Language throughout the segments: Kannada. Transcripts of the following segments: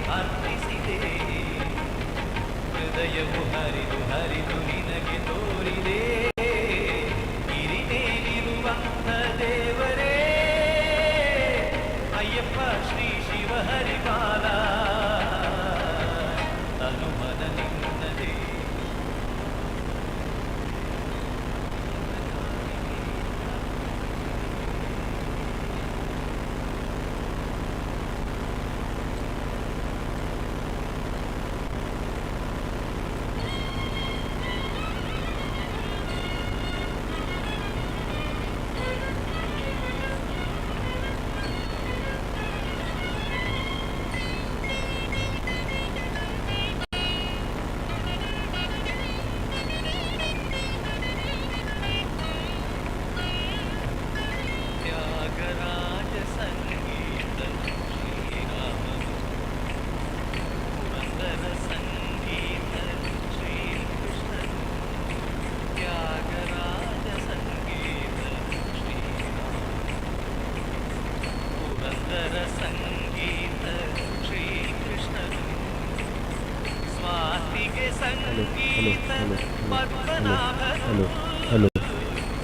ಅರ್ಪಿಸಿದೆ ಹೃದಯವು ಹರಿದು ಹರಿದು ನಿನಗೆ ತೋರಿದೆ ಗಿರಿಮೇಲಿರುವಂತ ದೇವರೇ ಅಯ್ಯಪ್ಪ ಶ್ರೀ ಶಿವ ಹರಿಪಾಲ ಅನುಮನ ನಿನ್ನದೇ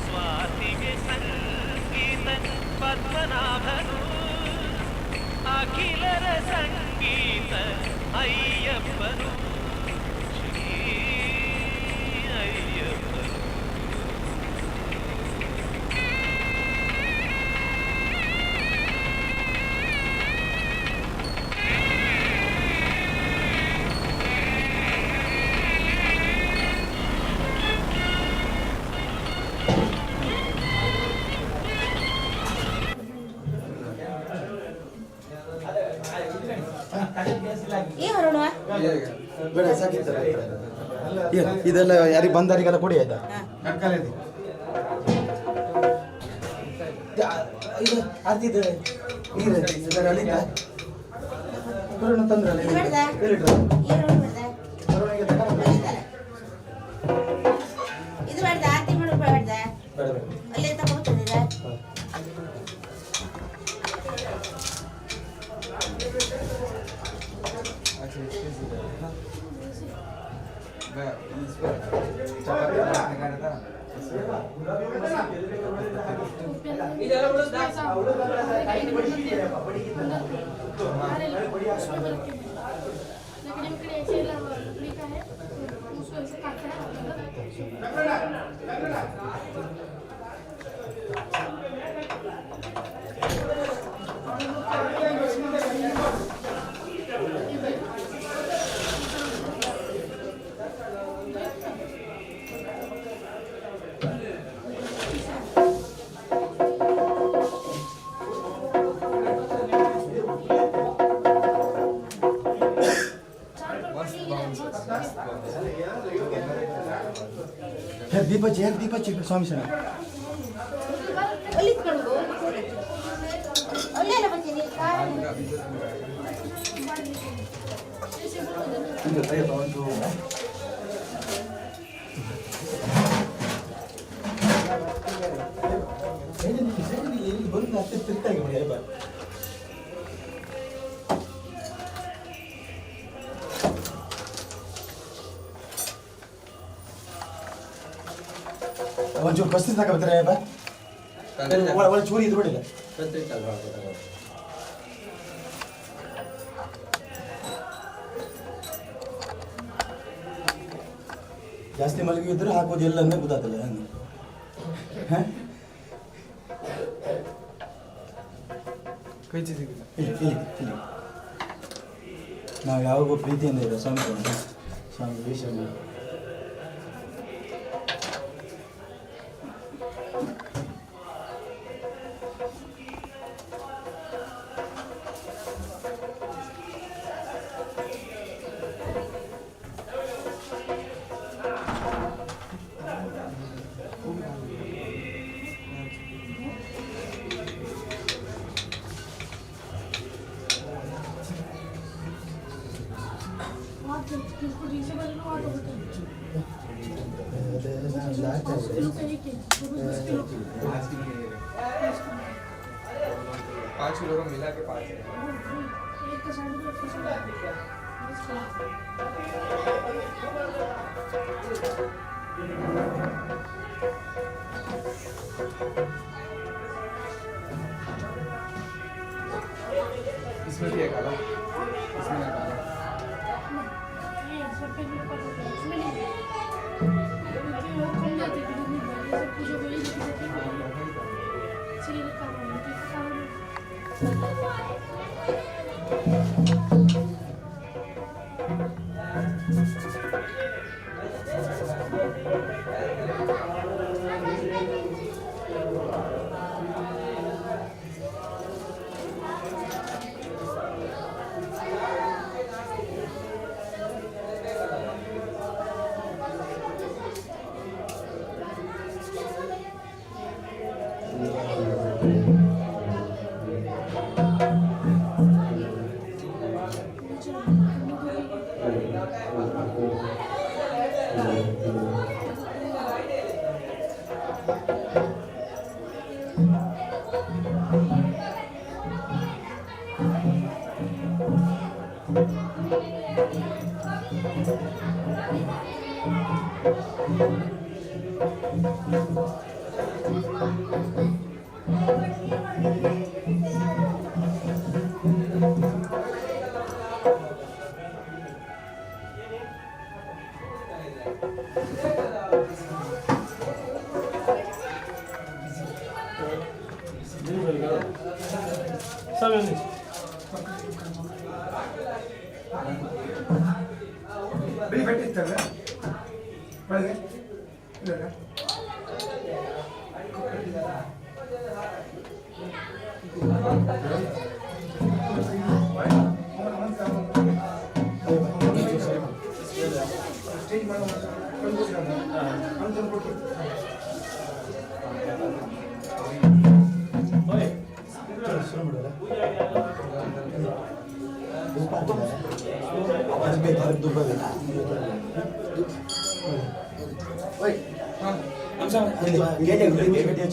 ಸ್ವಾತಿಗೆ ಸಂಗೀತ ಪದ್ಮನಾಭನು ಅಖಿಲರ ಸಂಗೀತ ಅಯ್ಯಪ್ಪನು ಶ್ರೀ ಅಯ್ಯಪ್ಪನು ಇದೆಲ್ಲ ಯಾರಿಗೆ ಬಂದವರಿಗೆಲ್ಲ ಕೊಡಿ ಆಯ್ತಾ ಇದು ಅರ್ಧಿದ ನೀರು ತಂದ್ರಲ್ಲ दीपची स्वामी सर ಒಂಚೂರು ಬಸ್ತಿ ತಕ ಬರ್ತಾರೆ ಒಳ್ಳೆ ಚೂರಿ ಇದು ಬಿಡಿಲ್ಲ ಜಾಸ್ತಿ ಮಲಗಿದ್ರೆ ಹಾಕೋದು ಎಲ್ಲ ಅಂದ್ರೆ ಗೊತ್ತಾಗಲ್ಲ ಕೈ ಚಿಸಿಲ್ಲ ಇಲ್ಲಿ ನಾವು ಯಾವಾಗೂ ಪ್ರೀತಿಯಿಂದ ಇರೋ ಸ್ವಾಮಿ ವೇಷ पाँच किलो का मिला के 5 है। इसमें भी एक आला इसमें एक आला ಬರೀ ಬೆಟ್ಟಿರ್ತಾರೆ ಒಳಗೆ ಇಲ್ಲ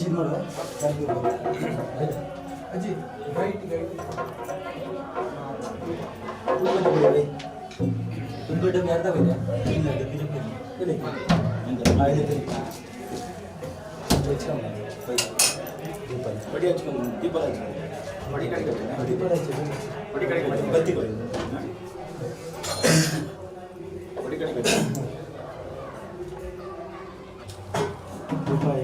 ಸ್ಟೇಜ್ ಮಾಡೋ ಅಜ್ಜಿ ವೈಟ್ ತುಂಬ ಡಬ್ಬಿ ಅರ್ಧ ಬೈದೆ ಇಲ್ಲ ಬಡಿ ಹಚ್ಕೊಂಡು ದೀಪ ಬಡಿ ಕಡೆ ಬಡಿ ಕಡೆ ಬತ್ತಿ ಬಡಿ ಕಡೆ ರೂಪಾಯಿ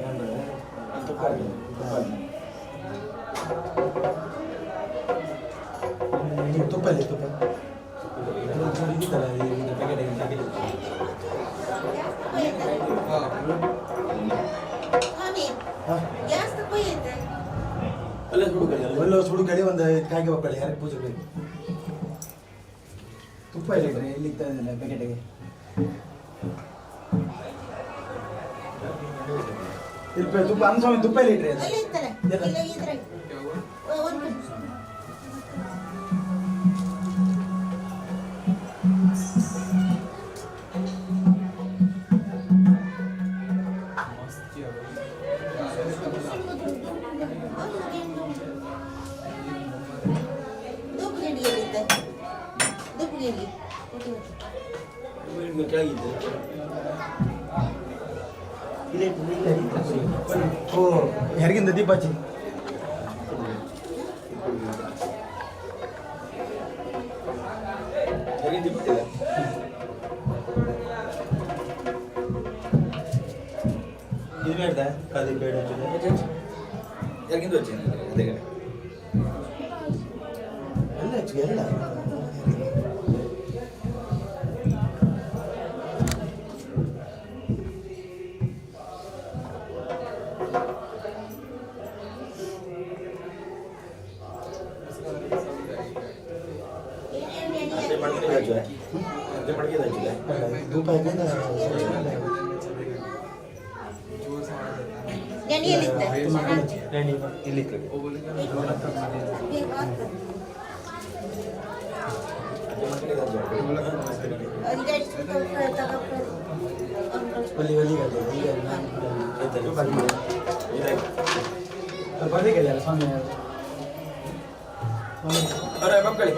ತುಪ್ಪಲ್ಲಿ ತುಪ್ಪ ಅಲ್ಲ ಸುಡು ಕಡೆ ಒಂದು ಕಾಯಿಗೆ ಒಪ್ಪಳಿ ಯಾರಿಗೆ ಪೂಜೆ ಬೇಕು ತುಪ್ಪ ಇಲ್ಲ ಇಲ್ಲಿ ಪ್ಯಾಕೆಟಿಗೆ ಇಲ್ಲಿ ತುಪ್ಪ ಅನ್ಸ್ವಾಮಿ ತುಪ್ಪ ಇಲ್ಲ ಇಡ್ರಿ ಓ ಯಾರಿಗಿಂದ ದೀಪ ಹಚ್ಚಿ ಇದು ಬೇಡ ಕಾದಿ ಬೇಡ ಯಾರಿಗಿಂದ ಹಚ್ಚಿ ಅದೇ ಕಡೆ ಎಲ್ಲ ಹಚ್ಚಿಗೆ ಎಲ್ಲ ಧೂಪ ಇಲ್ಲಿ ಬರ್ಲಿಕ್ಕೆ ಸ್ವಾಮಿ ಅರೆ ಮಕ್ಕಳಿ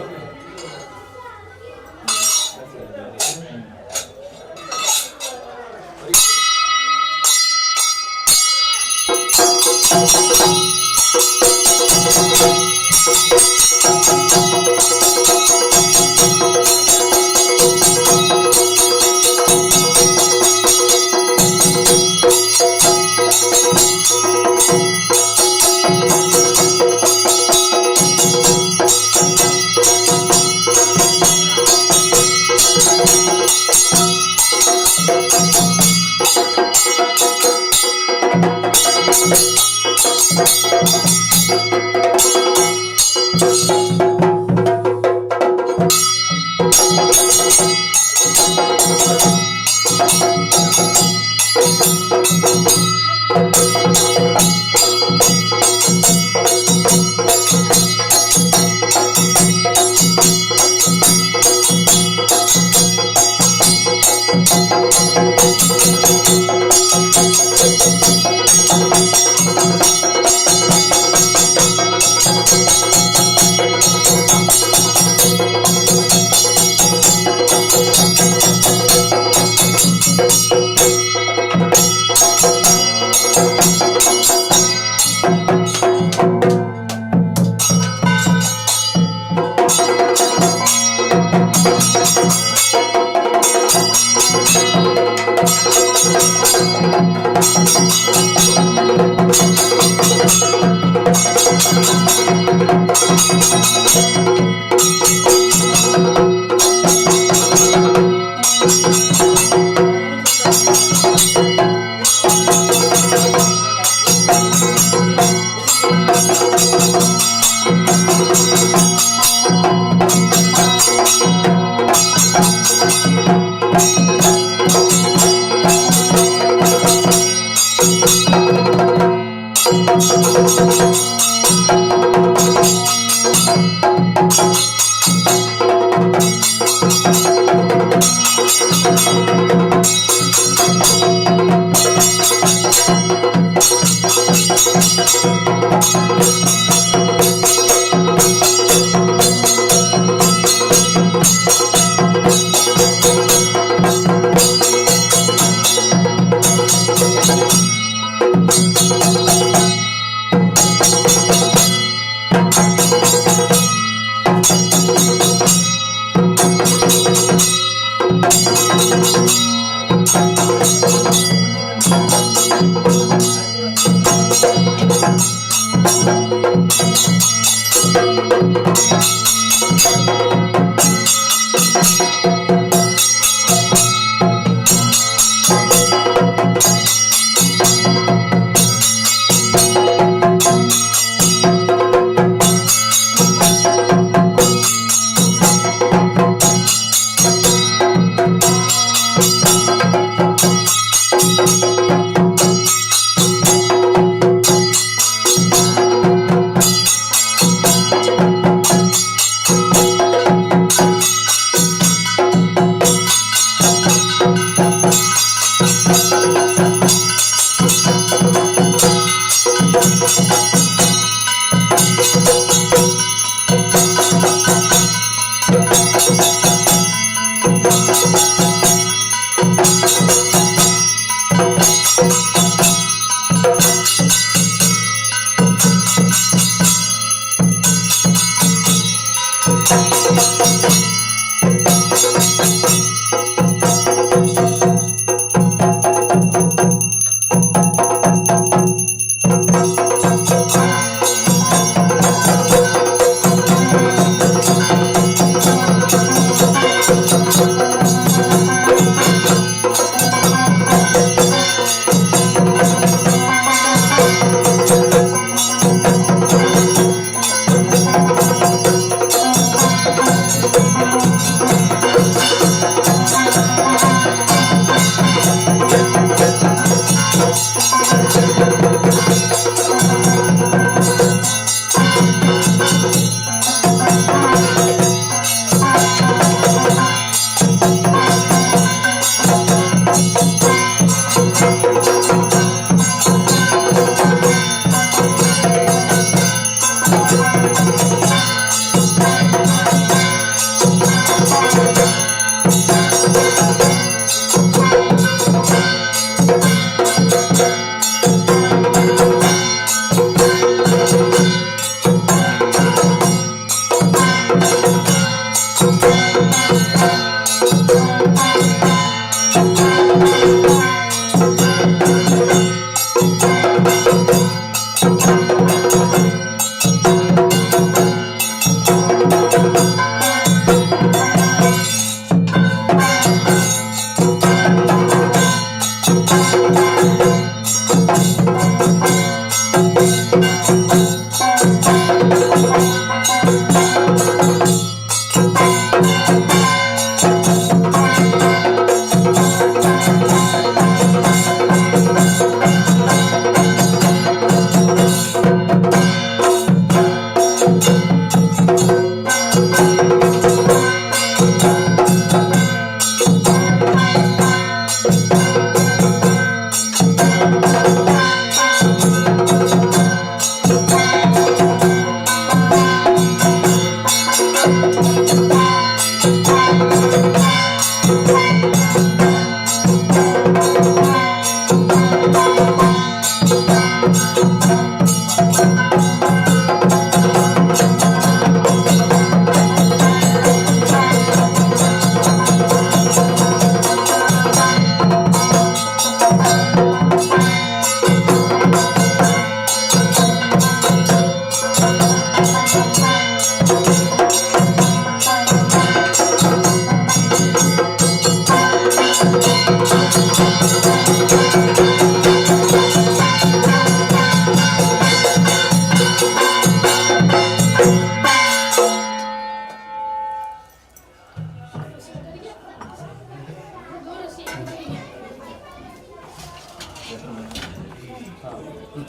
वाईट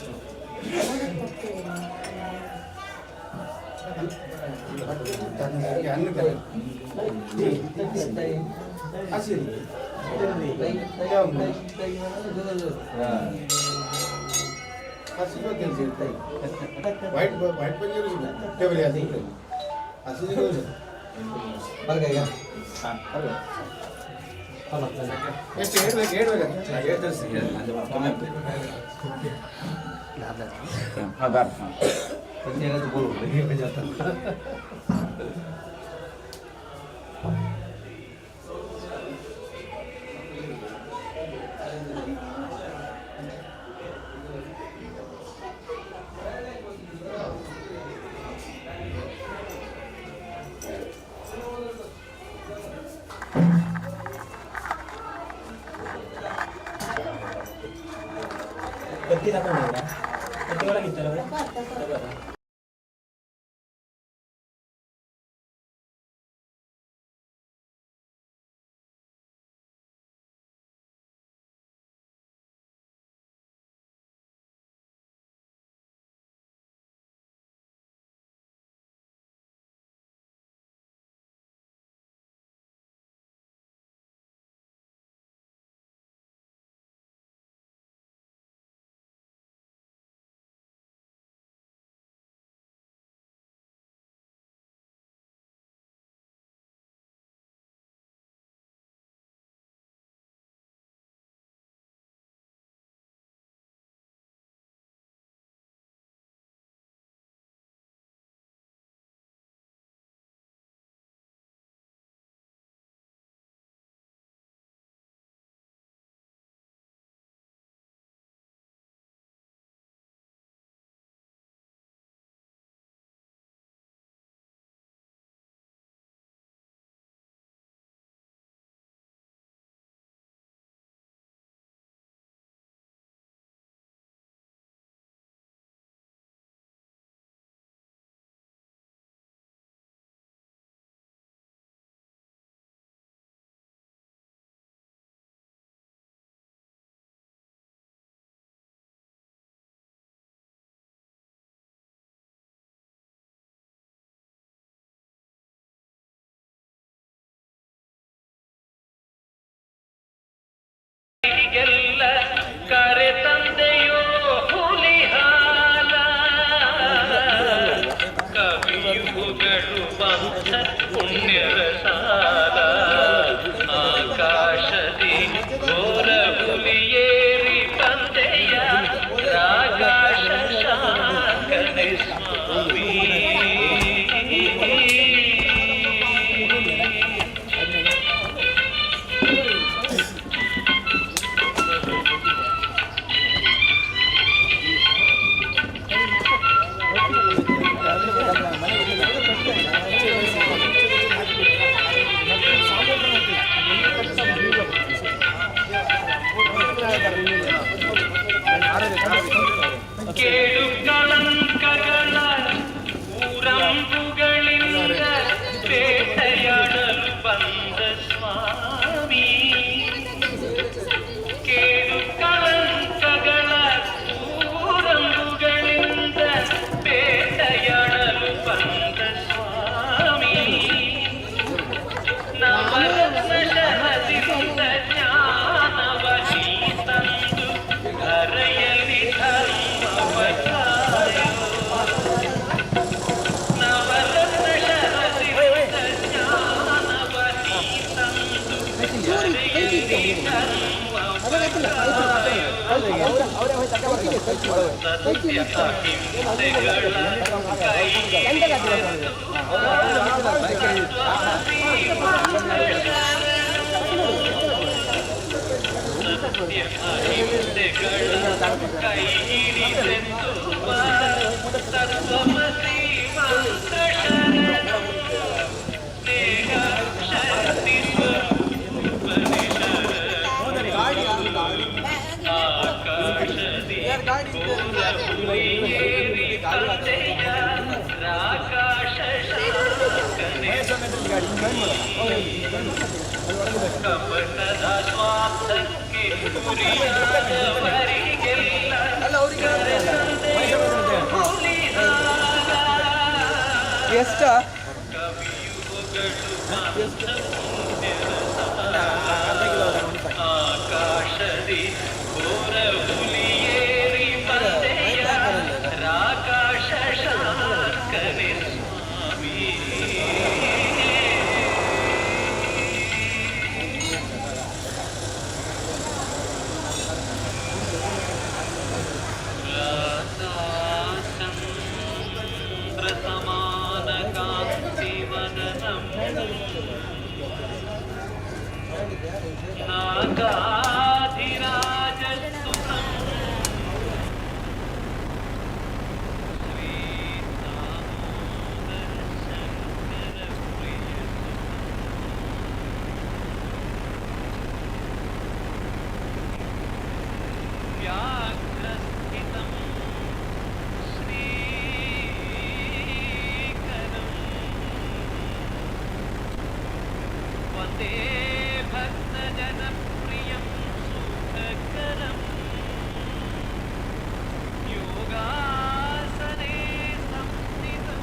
वाईट पण येऊ शकतो टेबल या असं नाही करू शकत बरं काय का हां ಎಷ್ಟು गत्ती दाखवणार का गत्तीवाला घेतला ಕರೆ ತಂದೆಯೋ ಹುಲಿಹಾಲ ಕವಿಯುಗಳು ಬಂದ ಪುಣ್ಯರ ಸಾಲ ಆಕಾಶದಿ ಘೋರ ಹುಲಿಯೇರಿ ಬಂದೆಯ ರಾಗಾಶ ಶಾಂಕನೆ ಸ್ವಾಮಿ ಕೇಳು ಕಳಂಕಗಳ ಊರಂಬುಗಳಿಂದ ಬೇಟೆಯಾಡಲು ಬಂದ ಸ್ವಾಮಿ ಕೇಳು ಕಳಂಕಗಳ ಊರಂಬುಗಳಿಂದ ಬೇಟೆಯಾಡಲು ಬಂದ ಸ್ವಾಮಿ ನವರತ್ನಶರದಿಂದ ಜ್ಞಾನವ ನೀ ತಂದು ಧರೆಯಲ್ಲಿ ಧರ್ಮವ ಕಾಯೋ ನವರತ್ನಶರದಿಂದ ಜ್ಞಾನವ ನೀ ತಂದು ಧರೆಯಲ್ಲಿ ಧರ್ಮವ ಕಾಯೋ ಸತ್ಯ ಅಹಿಂಸೆಗಳ ಕೈ ಕೈ ಹಿಡಿದೆಂದುವ ತತ್ವಮಸಿ ಮಂತ್ರ ಶರಣು ದೇಹ ಶಕ್ತಿ ಸ್ವರೂಪನಿ ಶರಣು ಆಕಾಶದಿ ಹುಲಿಯೇರಿ ತಂದೆಯ ರಾಕಾಶ ಶಾಂಕನೆ ಕಪಟದ ಸ್ವಾರ್ಥಕ್ಕೆ ಗುರಿಯಾದವರಿಗೆಲ್ಲ ಎಷ್ಟಾ ಆಕಾಶದಿ ಘೋರ ಹುಲಿಯೇರಿ ಬಂದೆಯ ರಾಕಾಶ ಶಾರ್ಕನೆ ಸ್ವಾಮಿ ಸಮಾನ ಕಾಂತಿ ವದನಂ ನಾಗಾಧಿರಾಜಸ್ತುತಂ ಶ್ರೀದಾಮೋದರ ಶಂಕರ ಪ್ರಿಯಸುತಂ ವ್ಯಾಘ್ರಸ್ಥಿತಂ ಶ್ರೀಕರಂ ವಂದೇ भक्तजनप्रियं सुखकरं योगासने संस्थितं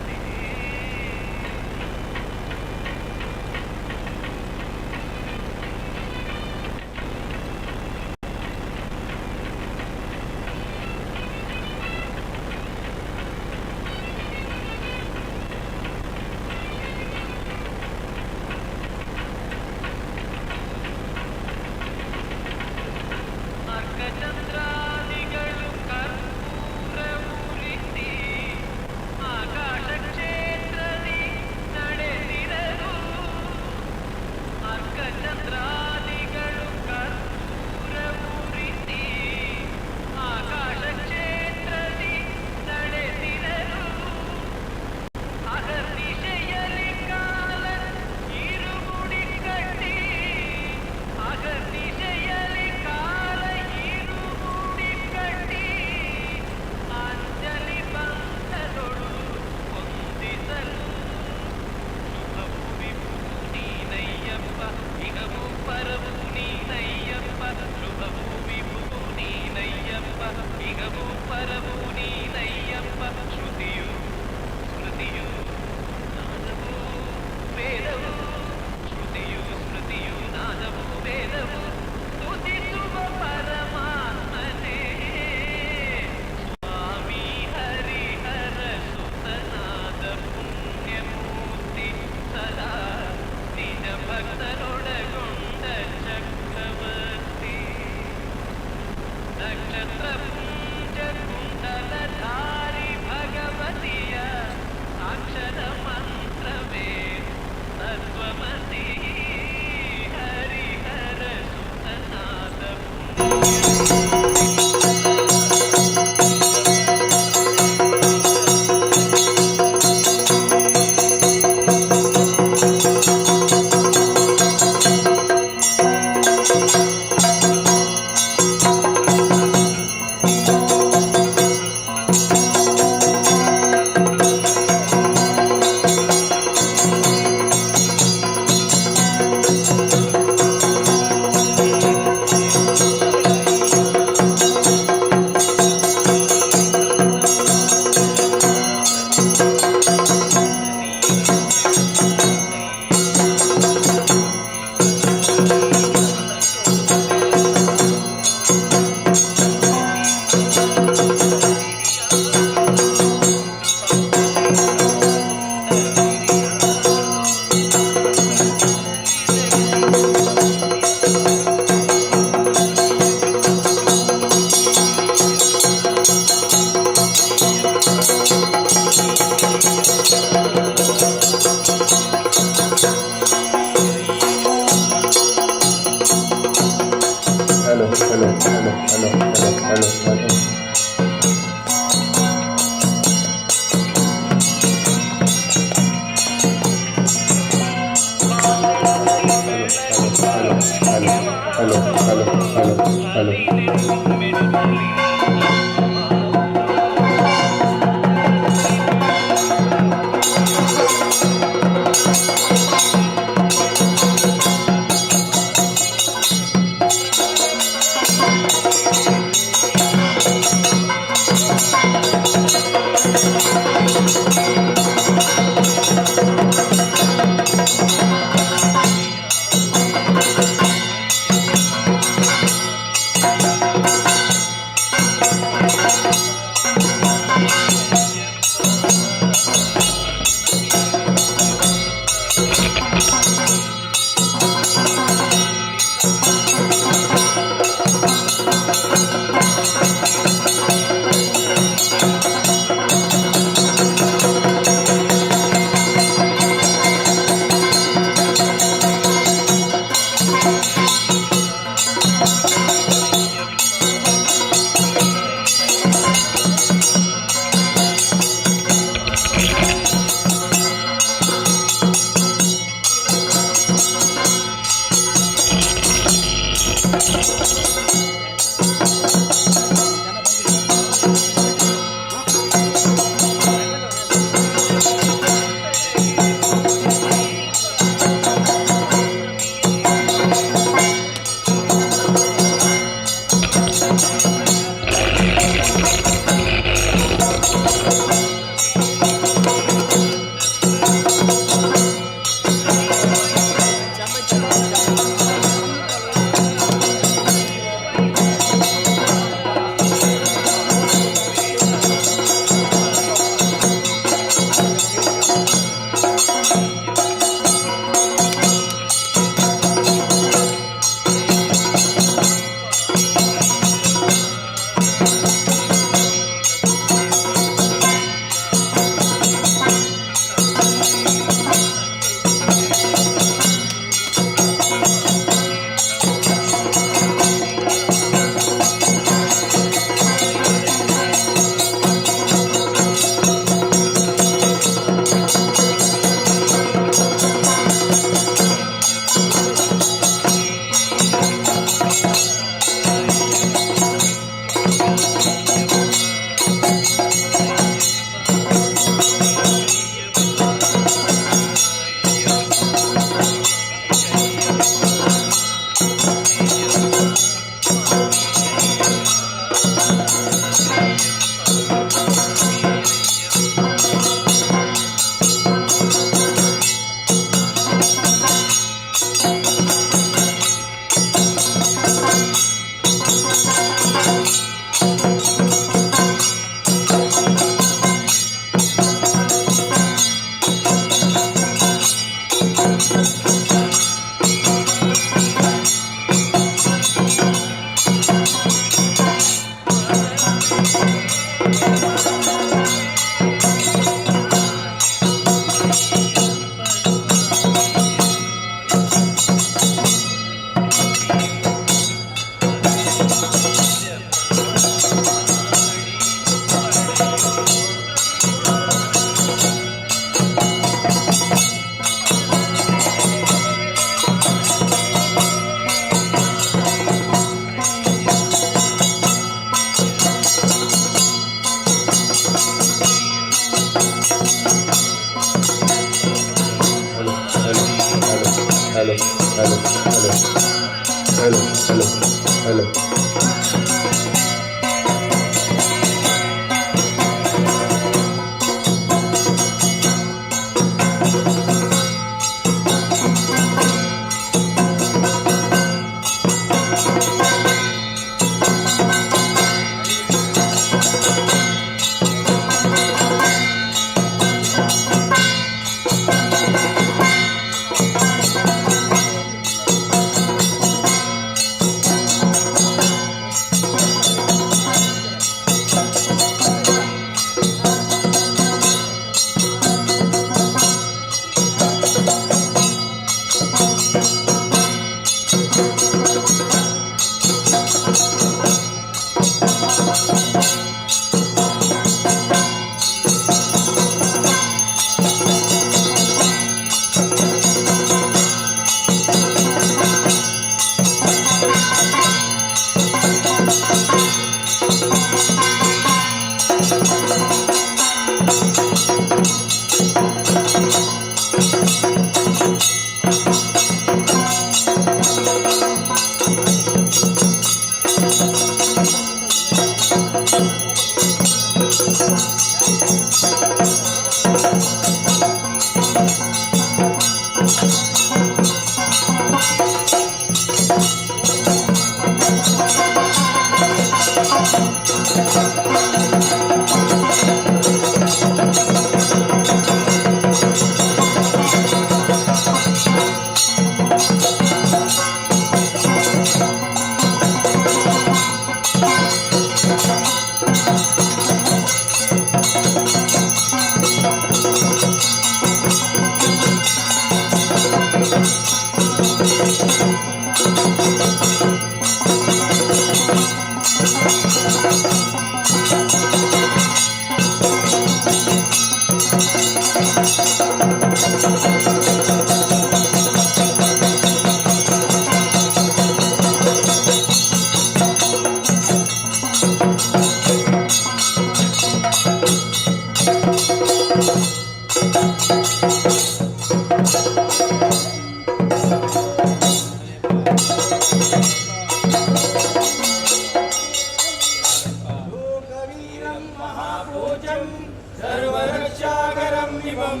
शिवं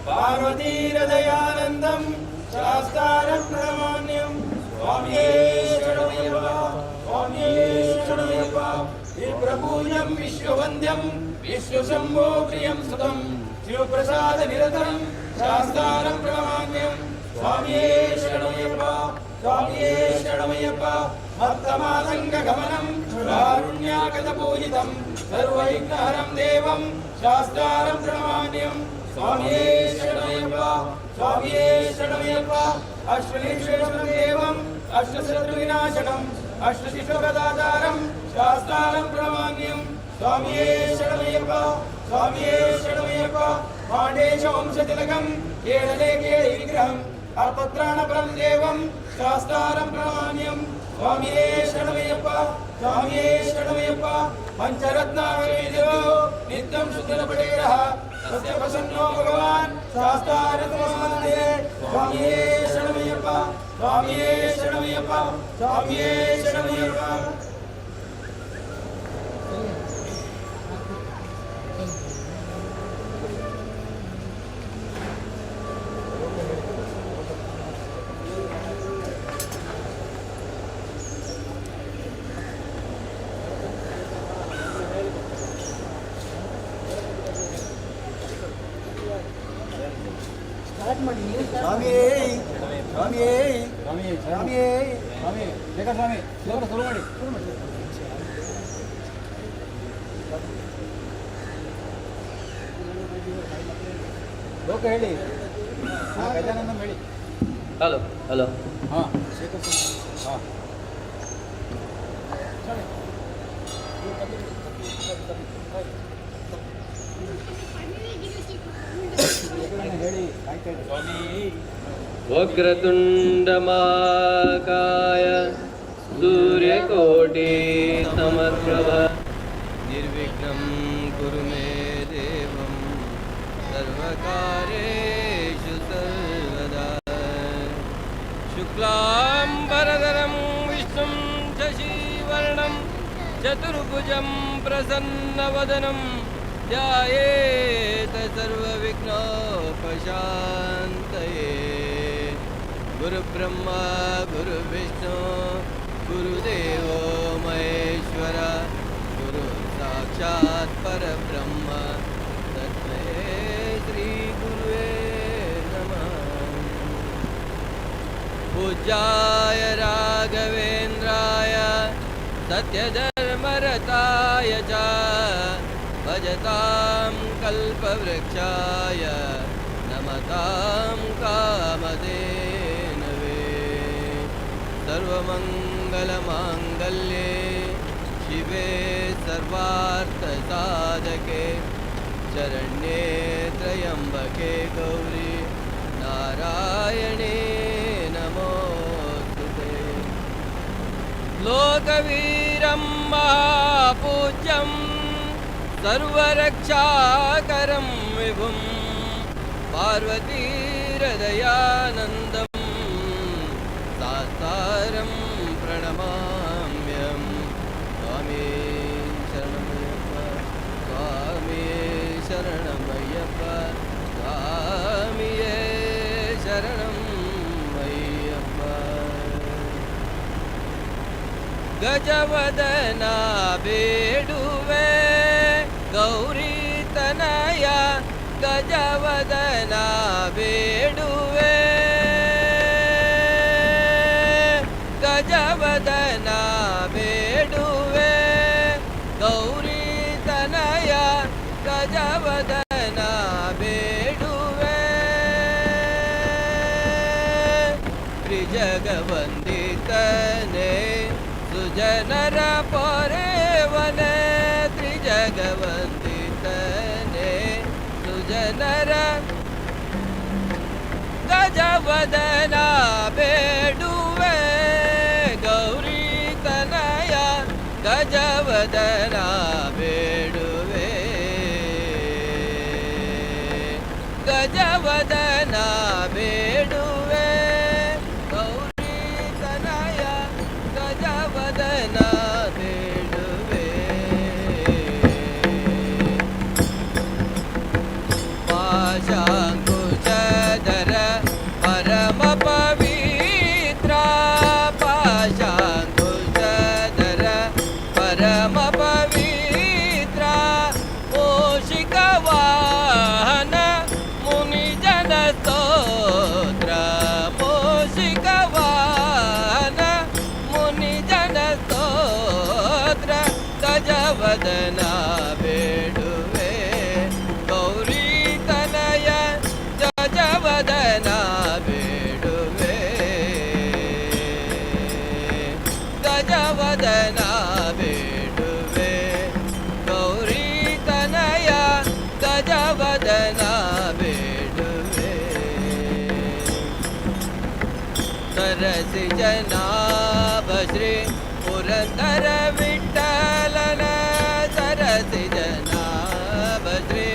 पार्वतीरदयानन्दं शास्तारं प्रणमाम्यं स्वामिये शरणमय्यप्पा स्वामिये शरणमय्यप्पा विप्रपूज्यं विश्ववन्द्यं विश्वशम्भो प्रियं सुतं शिवप्रसादनिरतं शास्तारं प्रणमाम्यं स्वामिये शरणमय्यप्पा स्वामिये शरणमय्यप्पा मत्तमासङ्गगमनं कारुण्यागतपूजितं सर्वविघ्नहरं देवं शास्तारं प्रणमाम्यं स्वामिये शरणमय्यप्पा स्वामिये शरणमय्यप्पा अश्वनीश्वरं देवम् अष्टशत्रुविनाशनम् अष्टशिशुप्रदातारं शास्तारं प्रणमाम्यं स्वामिये शरणमय्यप्पा स्वामिये शरणमय्यप्पा माण्डेशवंशतिलकं केरले केळिविग्रहम् अल्पत्राणपरं देवं शास्तारं प्रणमाम्यं स्वामिये शरणमय्यप्पा स्वामिये शरणमय्यप्पा पञ्चरत्नावलीदेवो नित्यं शुद्धनपटेरः तस्य प्रसन्नो भगवान् शास्तारत्नसमन्वये स्वामिये शरणमय्यप्पा स्वामिये शरणमय्यप्पा स्वामिये शरणमय्यप्पा स्वामी स्वामी स्वामी स्वामी स्वामी देखा स्वामी शुरू ಮಾಡಿ ಲೋಕ ಹೇಳಿ ಗಜಾನಂದ ಹೇಳಿ ಹಲೋ ಹಲೋ ಹಾಂ ಶೇಖರ್ ಹಾಂ ಹೇಳಿ ಆಯ್ತು ಸ್ವಾಮಿ वक्रतुण्डमाकाय सूर्यकोटि समप्रभ निर्विघ्नं कुरु मे देवं सर्वकार्येषु सर्वदा शुक्लाम्बरधरं विष्णुं शशिवर्णं चतुर्भुजं प्रसन्नवदनं ध्यायेत् सर्वविघ्नोपशान्तये गुरुब्रह्मा गुरुविष्णु गुरुदेवो महेश्वर गुरु साक्षात् परब्रह्म तस्मै श्रीगुरुवे नमः पूज्याय राघवेन्द्राय सत्यधर्मरताय च भजतां कल्पवृक्षाय नमतां कामधेनवे सर्वमङ्गलमाङ्गल्ये शिवे सर्वार्थसाधके शरण्ये त्र्यम्बके गौरी नारायणे नमोस्तुते लोकवीरं महापूज्यं सर्वरक्षाकरं विभुं पार्वतीहृदयानन्दं सास्तारं प्रणमाम्यं स्वामी शरणमय्यप्पा स्वामी शरणमय्यप्प स्वामिये शरणं मय्यप्प गजवदना बेडुवे गौरी तनय गजवदना बेडुवे गजवदना बेडुवे गौरी तनय गजवदना बेडुवे त्रिजगवन्दितने सुजनर परेवने त्रिजगवन्दितने सुजनर गजवदना बेडुवे गौरी तनय गजवदना बेडुवे गजवदना बेडुवे गौरी तनय गजवदना बेडुवे ಪಾಶಾಂಕುಶಧರ ಪರಮ ಪವಿತ್ರ ಪಾಶಾಂಕುಶಧರ ಪರಮ ಪವಿತ್ರ ಮೂಷಿಕ ವಾಹನ ಮುನಿ ಜನ ಸ್ತೋತ್ರ ಮೂಷಿಕ ವಾಹನ ಮುನಿ ಜನ ಸ್ತೋತ್ರ ಗಜವದನ ಬೇಡುವೆ ಗೌರಿ ತನಯ ಗಜವದನ ಬೇಡುವೆ ಗಜವದನ ಬೇಡುವೆ ಗೌರಿ ತನಯ ಗಜವದನ ಬೇಡುವೆ ಸರಸಿ ಜನಾಭ ಶ್ರೀ ಪುರಂದರ ವಿಠಲನ ಸರಸಿ ಜನಾಭ ಶ್ರೀ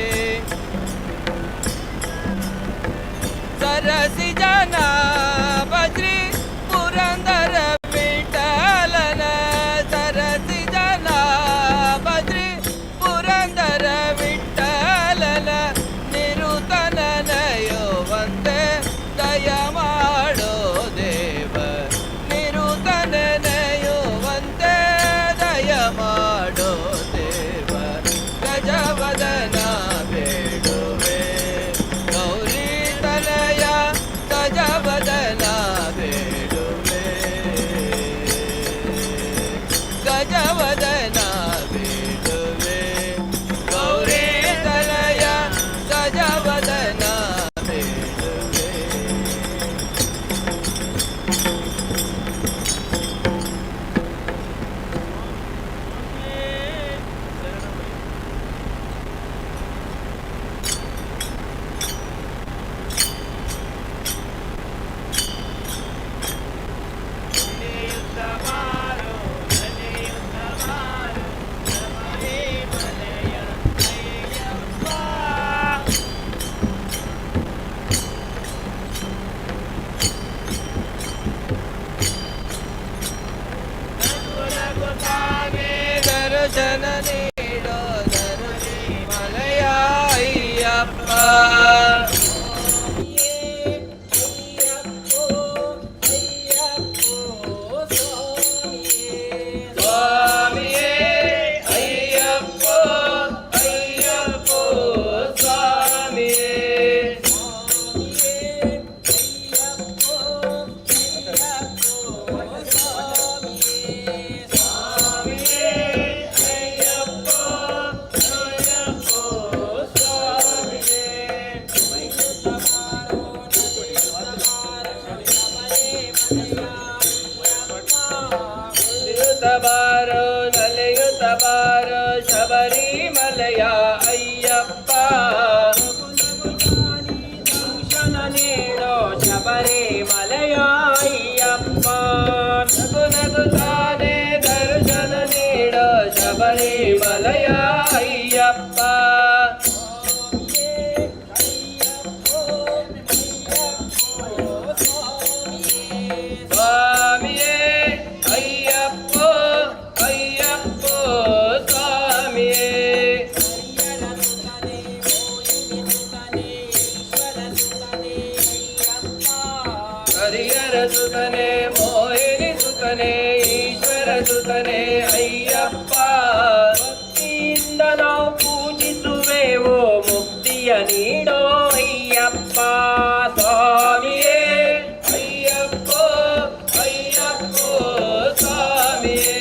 ಸರಸಿ ಜನಾಭ ಶ್ರೀ ಪುರಂದರ ವಿಠಲನ ಸರಸಿ ಜನಾಭ ಶ್ರೀ ಪುರಂದರ ವಿಠಲನ ನಿರುತನನಯುವಂತೆ ದಯ ಮಾಡೋ ದೇವ ನಿರುತನನಯುವಂತೆ ದಯ ಮಾಡೋ ದೇವ ಗಜವದನ ಬೇಡುವೆ ಗೌರಿ ತನಯ ಗಜವದನ ಬೇಡುವೆ ಗಜವದನ ಬೇಡುವೆ ಗೌರಿ ತನಯ ಗಜವದನ ಬೇಡುವೆ ದರ್ಶನ ನೀಡೋ ದರುಣಿ ಮಲಯ ಅಯ್ಯಪ್ಪ ಸ್ವಾಮಿಯೇ ಅಯ್ಯಪ್ಪ ಅಯ್ಯಪ್ಪ ಸ್ವಾಮಿಯೇ ಬಾರೋ ನಲೆಯುತ ಬಾರೋ ಶಬರಿಮಲೆಯ ಅಯ್ಯಪ್ಪ ದರ್ಶನ ನೀಡೋ ಶಬರಿಮಲೆಯ ಅಯ್ಯಪ್ಪ ನಗು ನಗುತ್ತಾನೆ ದರ್ಶನ ನೀಡೋ ಶಬರಿಮಲೆಯ ಅಯ್ಯಪ್ಪ ಸ್ವಾಮಿಯೇ ಅಯ್ಯಪ್ಪ ಅಯ್ಯಪ್ಪ ಸ್ವಾಮಿಯೇ ಹರಿಹರ ಸುತನೆ ಮೋಹಿನಿ ಸುತನೆ ಈಶ್ವರ ಸುತನೆ ಅಯ್ಯಪ್ಪ ಭಕ್ತಿಯಿಂದ ನಾವು ಪೂಜಿಸುವೆವು ಮುಕ್ತಿಯ ನೀಡೋ ಅಯ್ಯಪ್ಪ ಸ್ವಾಮಿಯೇ ಅಯ್ಯಪ್ಪ ಅಯ್ಯಪ್ಪ ಸ್ವಾಮಿಯೇ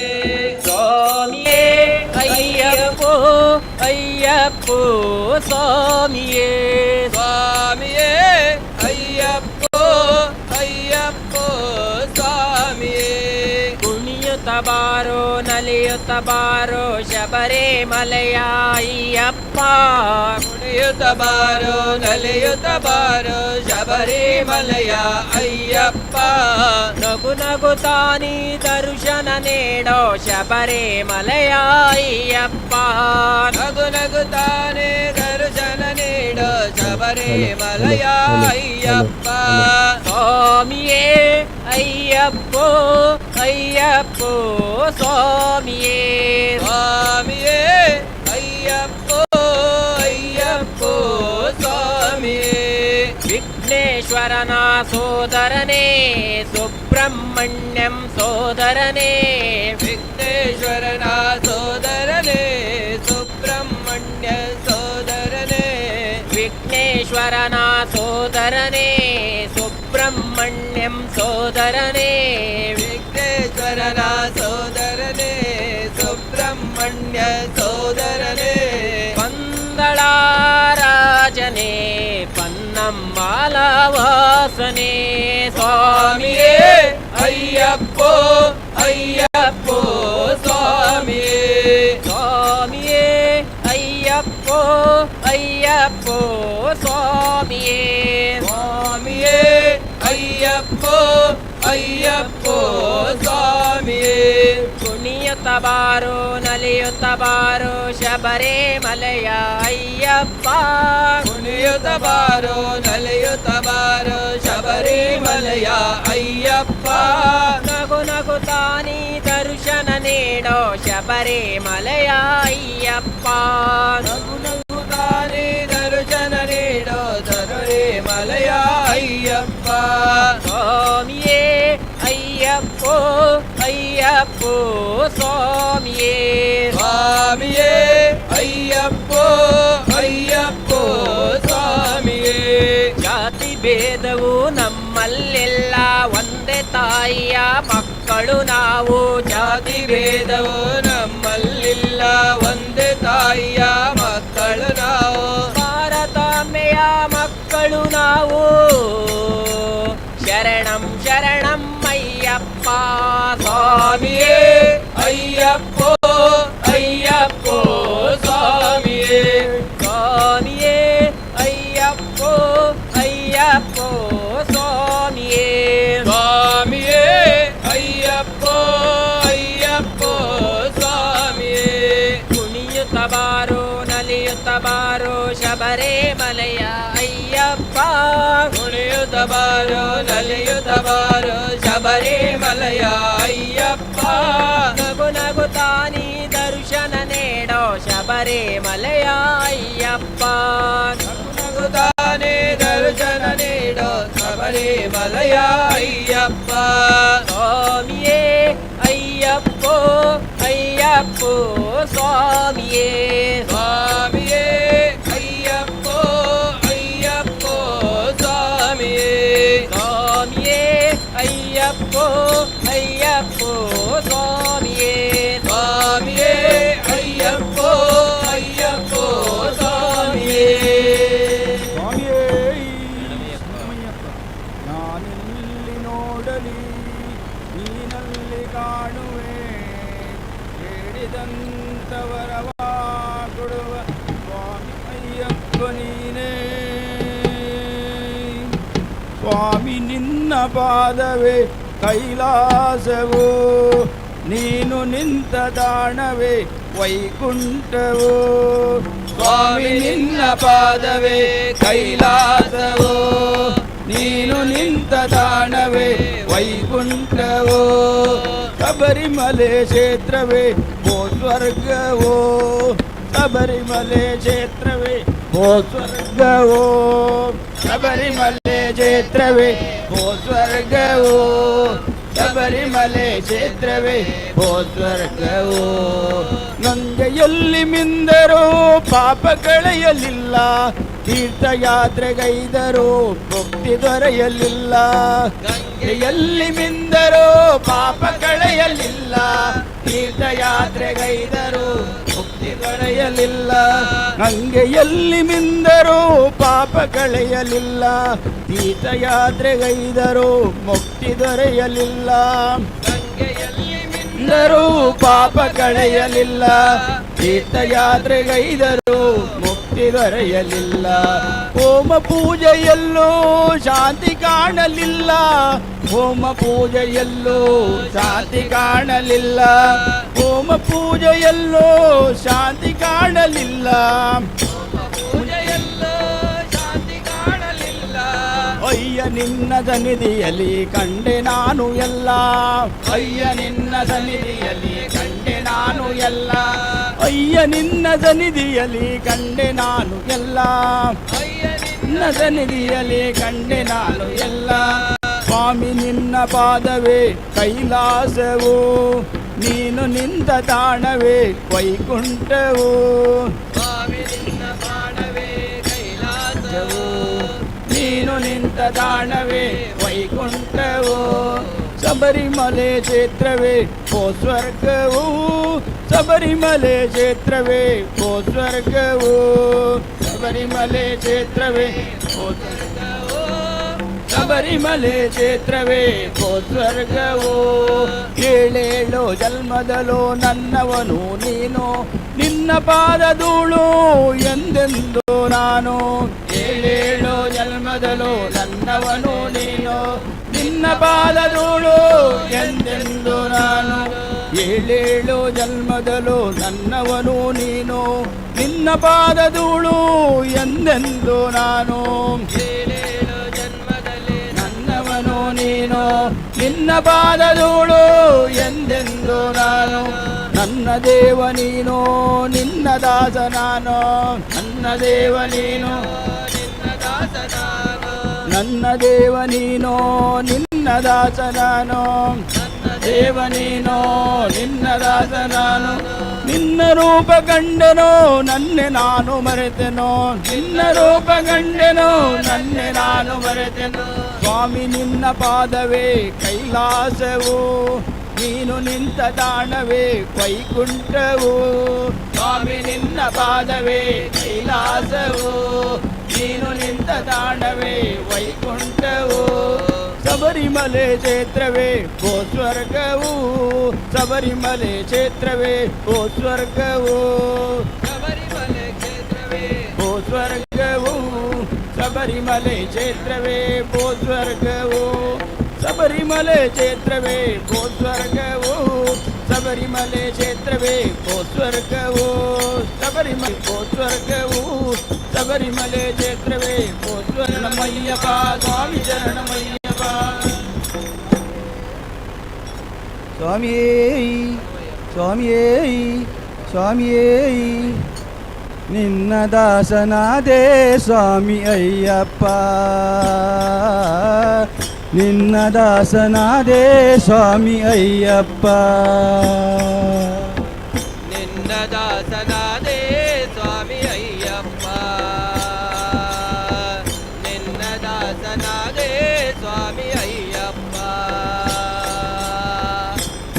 ಸ್ವಾಮಿಯೇ ಅಯ್ಯಪ್ಪ ಅಯ್ಯಪ್ಪ ಸ್ವಾಮಿಯೇ ಸ್ವಾಮಿಯೇ ಅಯ್ಯಪ್ಪ ಅಯ್ಯಪ್ಪ ಸ್ವಾಮಿಯೇ ಕುಣಿಯುತ್ತ ಬಾರೋ ನಲಿಯುತ್ತ ಬಾರೋ ಶಬರಿಮಲೆಯ ಅಯ್ಯಪ್ಪ ಕುಣಿಯುತ್ತ ಬಾರೋ ನಲಿಯುತ್ತ ಬಾರೋ ಶಬರಿಮಲೆಯ ಅಯ್ಯಪ್ಪ ನಗು ನಗುತ್ತಾನಿ ದರ್ಶನ ನೀಡೋ ಶಬರಿಮಲೆಯ ಅಯ್ಯಪ್ಪ ನಗು ನಗುತ್ತಾನೆ ದರ್ಶನ ನೀಡೋ ಶಬರಿಮಲೆಯ ಅಯ್ಯಪ್ಪ ಸ್ವಾಮಿಯೇ ಅಯ್ಯಪ್ಪ ಅಯ್ಯಪ್ಪ ಸ್ವಾಮಿಯೇ ಸ್ವಾಮಿಯೇ ಅಯ್ಯಪ್ಪ ಅಯ್ಯಪ್ಪ ಸ್ವಾಮಿಯೇ ವಿಘ್ನೇಶ್ವರನ ಸೋದರನೇ ಸುಬ್ರಹ್ಮಣ್ಯಂ ಸೋದರನೇ ವಿಘ್ನೇಶ್ವರನ ಸೋದರನೇ ಸುಬ್ರಹ್ಮಣ್ಯ ಸೋದರನೇ ವಿಘ್ನೇಶ್ವರನ ಸೋದರನೇ ಸುಬ್ರಹ್ಮಣ್ಯಂ ಸೋದರನೇ ವಿಘ್ನೇಶ್ವರನ ಸೋದರನೇ ಸುಬ್ರಹ್ಮಣ್ಯ ಸೋದರನೇ ಪಂದಳಾರಾಜನೇ ಪನ್ನಂಬಾಲವಾಸನೇ ಸ್ವಾಮಿಯೇ ಅಯ್ಯಪ್ಪೋ ಅಯ್ಯಪ್ಪೋ ಸ್ವಾಮಿಯೇ ಸ್ವಾಮಿಯೇ ಅಯ್ಯಪ್ಪೋ ಅಯ್ಯಪ್ಪೋ ಸ್ವಾಮಿಯೇ ಸ್ವಾಮಿಯೇ ಅಯ್ಯಪ್ಪೋ ಅಯ್ಯಪ್ಪೋ ಸ್ವಾಮಿಯೇ ಕುಣಿಯುತ್ತ ಬಾರೋ ನಲಿಯುತ್ತ ಬಾರೋ ಶಬರಿಮಲೆಯ ಅಯ್ಯಪ್ಪ ಕುಣಿಯುತ್ತ ಬಾರೋ ನಲಿಯುತ್ತ ಬಾರೋ ಶಬರಿಮಲೆಯ ಅಯ್ಯಪ್ಪ ನಗು ನಗುತ್ತಾನಿ ದರ್ಶನ ನೀಡೋ ಶಬರಿಮಲೆಯ ಅಯ್ಯಪ್ಪ ನಗು ನಗುತ್ತಾನಿ ದರ್ಶನ ನೀಡೋ ಶಬರಿಮಲೆಯ ಅಯ್ಯಪ್ಪ ಸ್ವಾಮಿಯೇ ಅಯ್ಯಪ್ಪೋ ಅಯ್ಯಪ್ಪೋ ಸ್ವಾಮಿಯೇ ಸ್ವಾಮಿಯೇ ಅಯ್ಯಪ್ಪೋ ಅಯ್ಯಪ್ಪೋ ಸ್ವಾಮಿಯೇ ಜಾತಿ ಭೇದವು ನಮ್ಮಲ್ಲೆಲ್ಲ ಒಂದೇ ತಾಯಿಯ ಮಕ್ಕಳು ನಾವು ಜಾತಿ ಭೇದವು ನಮ್ಮಲ್ಲಿಲ್ಲ ಒಂದೇ ತಾಯಿಯ ಮಕ್ಕಳು ನಾವು ಭಾರತಾಂಬೆಯ ಮಕ್ಕಳು ನಾವು ಶರಣಂ ಶರಣಂ ಅಯ್ಯಪ್ಪ ಸ್ವಾಮಿಯೇ ಅಯ್ಯಪ್ಪೋ ಅಯ್ಯಪ್ಪೋ ಸ್ವಾಮಿಯೇ ಸ್ವಾಮಿಯೇ ಅಯ್ಯಪ್ಪೋ ಅಯ್ಯಪ್ಪೋ ಸ್ವಾಮಿಯೇ ಸ್ವಾಮಿಯೇ ಅಯ್ಯಪ್ಪೋ ಅಯ್ಯಪ್ಪೋ ಸ್ವಾಮಿಯೇ ಕುಣಿಯುತ್ತ ಬಾರೋ ನಲಿಯುತ್ತ ಬಾರೋ ಶಬರಿಮಲೆಯ ಅಯ್ಯಪ್ಪ ಕುಣಿಯುತ್ತ ಬಾರೋ ನಲಿಯುತ್ತ ಬಾರೋ ಶಬರಿಮಲೆಯ ಅಯ್ಯಪ್ಪ ನಗು ನಗುತ್ತಾನಿ ದರ್ಶನ ನೀಡೋ ಶಬರಿಮಲೆಯ ಅಯ್ಯಪ್ಪ ನಗು ನಗುತ್ತಾನಿ ದರ್ಶನ ನೀಡೋ ಶಬರಿಮಲೆಯ ಅಯ್ಯಪ್ಪ ಸ್ವಾಮಿಯೇ ಅಯ್ಯಪ್ಪೋ ಅಯ್ಯಪ್ಪೋ ಸ್ವಾಮಿಯೇ ಸ್ವಾಮಿಯೇ ಅಯ್ಯಪ್ಪೋ ಅಯ್ಯಪ್ಪೋ ಸ್ವಾಮಿಯೇ ಸ್ವಾಮಿಯೇ ಅಯ್ಯಪ್ಪೋ ಅಯ್ಯಪ್ಪೋ ಸ್ವಾಮಿಯೇ ಸ್ವಾಮಿಯೇ ಅಯ್ಯಪ್ಪೋ ಅಯ್ಯಪ್ಪೋ ಸ್ವಾಮಿಯೇ ಸ್ವಾಮಿಯೇ ನಾನೆಲ್ಲಿ ನೋಡಲಿ ನೀನಲ್ಲಿ ಕಾಣುವೆ ಹೇಳಿದಂತವರವ ಕೊಡುವ ಸ್ವಾಮಿ ಅಯ್ಯಪ್ಪ ನೀನೇ ಸ್ವಾಮಿ ನಿನ್ನ ಪಾದವೇ ಕೈಲಾಸವು ನೀನು ನಿಂತ ತಾಣವೇ ವೈಕುಂಠವು ಸ್ವಾಮಿ ನಿನ್ನ ಪಾದವೇ ಕೈಲಾಸವು ನೀನು ನಿಂತ ತಾಣವೇ ವೈಕುಂಠವು ಶಬರಿಮಲೆ ಕ್ಷೇತ್ರವೇ ಭೋ ಸ್ವರ್ಗವೋ ಶಬರಿಮಲೆ ಕ್ಷೇತ್ರವೇ ಭೋ ಸ್ವರ್ಗವೋ ಶಬರಿಮಲೆ ಕ್ಷೇತ್ರವೇ ಭೋ ಸ್ವರ್ಗವೋ ಶಬರಿಮಲೆ ಕ್ಷೇತ್ರವೇ ಭೋ ಸ್ವರ್ಗವೋ ಗಂಗೆಯಲ್ಲಿ ಮಿಂದರೂ ಪಾಪ ಕಳೆಯಲಿಲ್ಲ ತೀರ್ಥಯಾತ್ರೆಗೈದರೂ ಮುಕ್ತಿ ದೊರೆಯಲಿಲ್ಲ ಗಂಗೆಯಲ್ಲಿ ಮಿಂದರೂ ಪಾಪ ಕಳೆಯಲಿಲ್ಲ ತೀರ್ಥಯಾತ್ರೆಗೈದರೂ ಮುಕ್ತಿ ದೊರೆಯಲಿಲ್ಲ ಗಂಗೆಯಲ್ಲಿ ಮಿಂದರೂ ಪಾಪ ಕಳೆಯಲಿಲ್ಲ ತೀರ್ಥಯಾತ್ರೆಗೈದರೂ ಮುಕ್ತಿ ದೊರೆಯಲಿಲ್ಲ ಗಂಗೆಯಲ್ಲಿ ಮಿಂದರೂ ಪಾಪ ಕಳೆಯಲಿಲ್ಲ ತೀರ್ಥಯಾತ್ರೆಗೈದರೂ ಮುಕ್ತಿ ದೊರೆಯಲಿಲ್ಲ ಹೋಮ ಪೂಜೆಯಲ್ಲೂ ಶಾಂತಿ ಕಾಣಲಿಲ್ಲ ಹೋಮ ಪೂಜೆಯಲ್ಲೂ ಶಾಂತಿ ಕಾಣಲಿಲ್ಲ ಹೋಮ ಪೂಜೆಯಲ್ಲೂ ಶಾಂತಿ ಕಾಣಲಿಲ್ಲ ಪೂಜೆಯಲ್ಲೂ ಶಾಂತಿ ಕಾಣಲಿಲ್ಲ ಅಯ್ಯ ನಿನ್ನ ಸನ್ನಿಧಿಯಲ್ಲಿ ಕಂಡೆ ನಾನು ಎಲ್ಲ ಅಯ್ಯ ನಿನ್ನ ಸನ್ನಿಧಿಯಲ್ಲಿ ಕಂಡೆ ನಾನು ಎಲ್ಲ ಅಯ್ಯ ನಿನ್ನ ಸನ್ನಿಧಿಯಲ್ಲಿ ಕಂಡೆ ನಾನು ಎಲ್ಲ ಅಯ್ಯ ನಿನ್ನ ನಿನ್ನ ಸನ್ನಿಧಿಯಲ್ಲಿ ಕಂಡೆ ನಾನು ಎಲ್ಲ. ಸ್ವಾಮಿ ನಿನ್ನ ಪಾದವೇ ಕೈಲಾಸವು, ನೀನು ನಿಂತ ತಾಣವೇ ವೈಕುಂಠವು. ಸ್ವಾಮಿ ನಿನ್ನ ತಾಣವೇ ಕೈಲಾಸವು, ನೀನು ನಿಂತ ತಾಣವೇ ವೈಕುಂಠವು. ಶಬರಿಮಲೆ ಕ್ಷೇತ್ರವೇ ಓ ಸ್ವರ್ಗವು, ಶಬರಿಮಲೆ ಕ್ಷೇತ್ರವೇ ಓ ಸ್ವರ್ಗವು. ಶಬರಿಮಲೆ ಕ್ಷೇತ್ರವೇ ಓ ಸ್ವರ್ಗವು, ಶಬರಿಮಲೆ ಕ್ಷೇತ್ರವೇ ಓ ಸ್ವರ್ಗವು. ಏಳೇಳು ಜನ್ಮದಲ್ಲೂ ನನ್ನವನು ನೀನು, ನಿನ್ನ ಪಾದ ಧೂಳು ಎಂದೆಂದು ನಾನು. ಏಳೇಳು ಜನ್ಮದಲ್ಲೂ ನನ್ನವನು ನೀನು, ನಿನ್ನ ಪಾದ ಧೂಳು ಎಂದೆಂದು ನಾನು. ಏಳೇಳು ಜನ್ಮದಲ್ಲೂ ನನ್ನವನು ನೀನು, ನಿನ್ನ ಪಾದ ಧೂಳು ಎಂದೆಂದು ನಾನು. ಏಳೇಳು ಜನ್ಮದಲ್ಲಿ ನನ್ನವನು ನೀನು, ನಿನ್ನ ಪಾದ ಧೂಳು ಎಂದೆಂದು ನಾನು. ನನ್ನ ದೇವ ನೀನು, ನಿನ್ನ ದಾಸ ನಾನು. ನನ್ನ ದೇವ ನೀನು, ನಿನ್ನ ದಾಸ ನಾನು. ನನ್ನ ದೇವ ನೀನು, ನಿನ್ನ ದಾಸ ನಾನು. ದೇವ ನೀನು, ನಿನ್ನ ದಾಸ ನಾನು. ನಿನ್ನ ರೂಪ ಕಂಡೆನೋ ನನ್ನೆ ನಾನು ಮರೆತೆನೋ, ನಿನ್ನ ರೂಪ ಕಂಡೆನೋ ನನ್ನೆ ನಾನು ಮರೆತೆನೋ. ಸ್ವಾಮಿ ನಿನ್ನ ಪಾದವೇ ಕೈಲಾಸವು, ನೀನು ನಿಂತ ತಾಣವೇ ವೈಕುಂಠವು. ಸ್ವಾಮಿ ನಿನ್ನ ಪಾದವೇ ಕೈಲಾಸವು, ನೀನು ನಿಂತ ತಾಣವೇ ವೈಕುಂಠವು. ಶಬರಿಮಲೆ ಕ್ಷೇತ್ರವೇ ಓ ಸ್ವರ್ಗವು, ಶಬರಿಮಲೆ ಕ್ಷೇತ್ರವೇ ಓ ಸ್ವರ್ಗವು. ಶಬರಿಮಲೆ ಕ್ಷೇತ್ರವೇ ಓ ಸ್ವರ್ಗವು, ಶಬರಿಮಲೆ ಕ್ಷೇತ್ರವೇ ಓ ಸ್ವರ್ಗವು. ಶಬರಿಮಲೆ ಕ್ಷೇತ್ರವೇ ಓ ಸ್ವರ್ಗವು, ಶಬರಿಮಲೆ ಕ್ಷೇತ್ರವೇ ಓ ಸ್ವರ್ಗವು. ಶಬರಿಮಲೆ ಓ ಸ್ವರ್ಗವು, ಶಬರಿಮಲೆ ಕ್ಷೇತ್ರವೇ ಓ ಶರಣಮಯ್ಯಪ್ಪ. ಸ್ವಾಮಿ ಶರಣಮಯ್ಯಪ್ಪ. ಸ್ವಾಮಿಯೇ ಸ್ವಾಮಿಯೇ ಸ್ವಾಮಿಯೇ, ನಿನ್ನ ದಾಸನಾದೆ ಸ್ವಾಮಿ ಅಯ್ಯಪ್ಪ. ನಿನ್ನ ದಾಸನಾದೆ ಸ್ವಾಮಿ ಅಯ್ಯಪ್ಪ. ನಿನ್ನ ದಾಸನಾದೆ ಸ್ವಾಮಿ ಅಯ್ಯಪ್ಪ. ನಿನ್ನ ದಾಸನಾದೆ ಸ್ವಾಮಿ ಅಯ್ಯಪ್ಪ.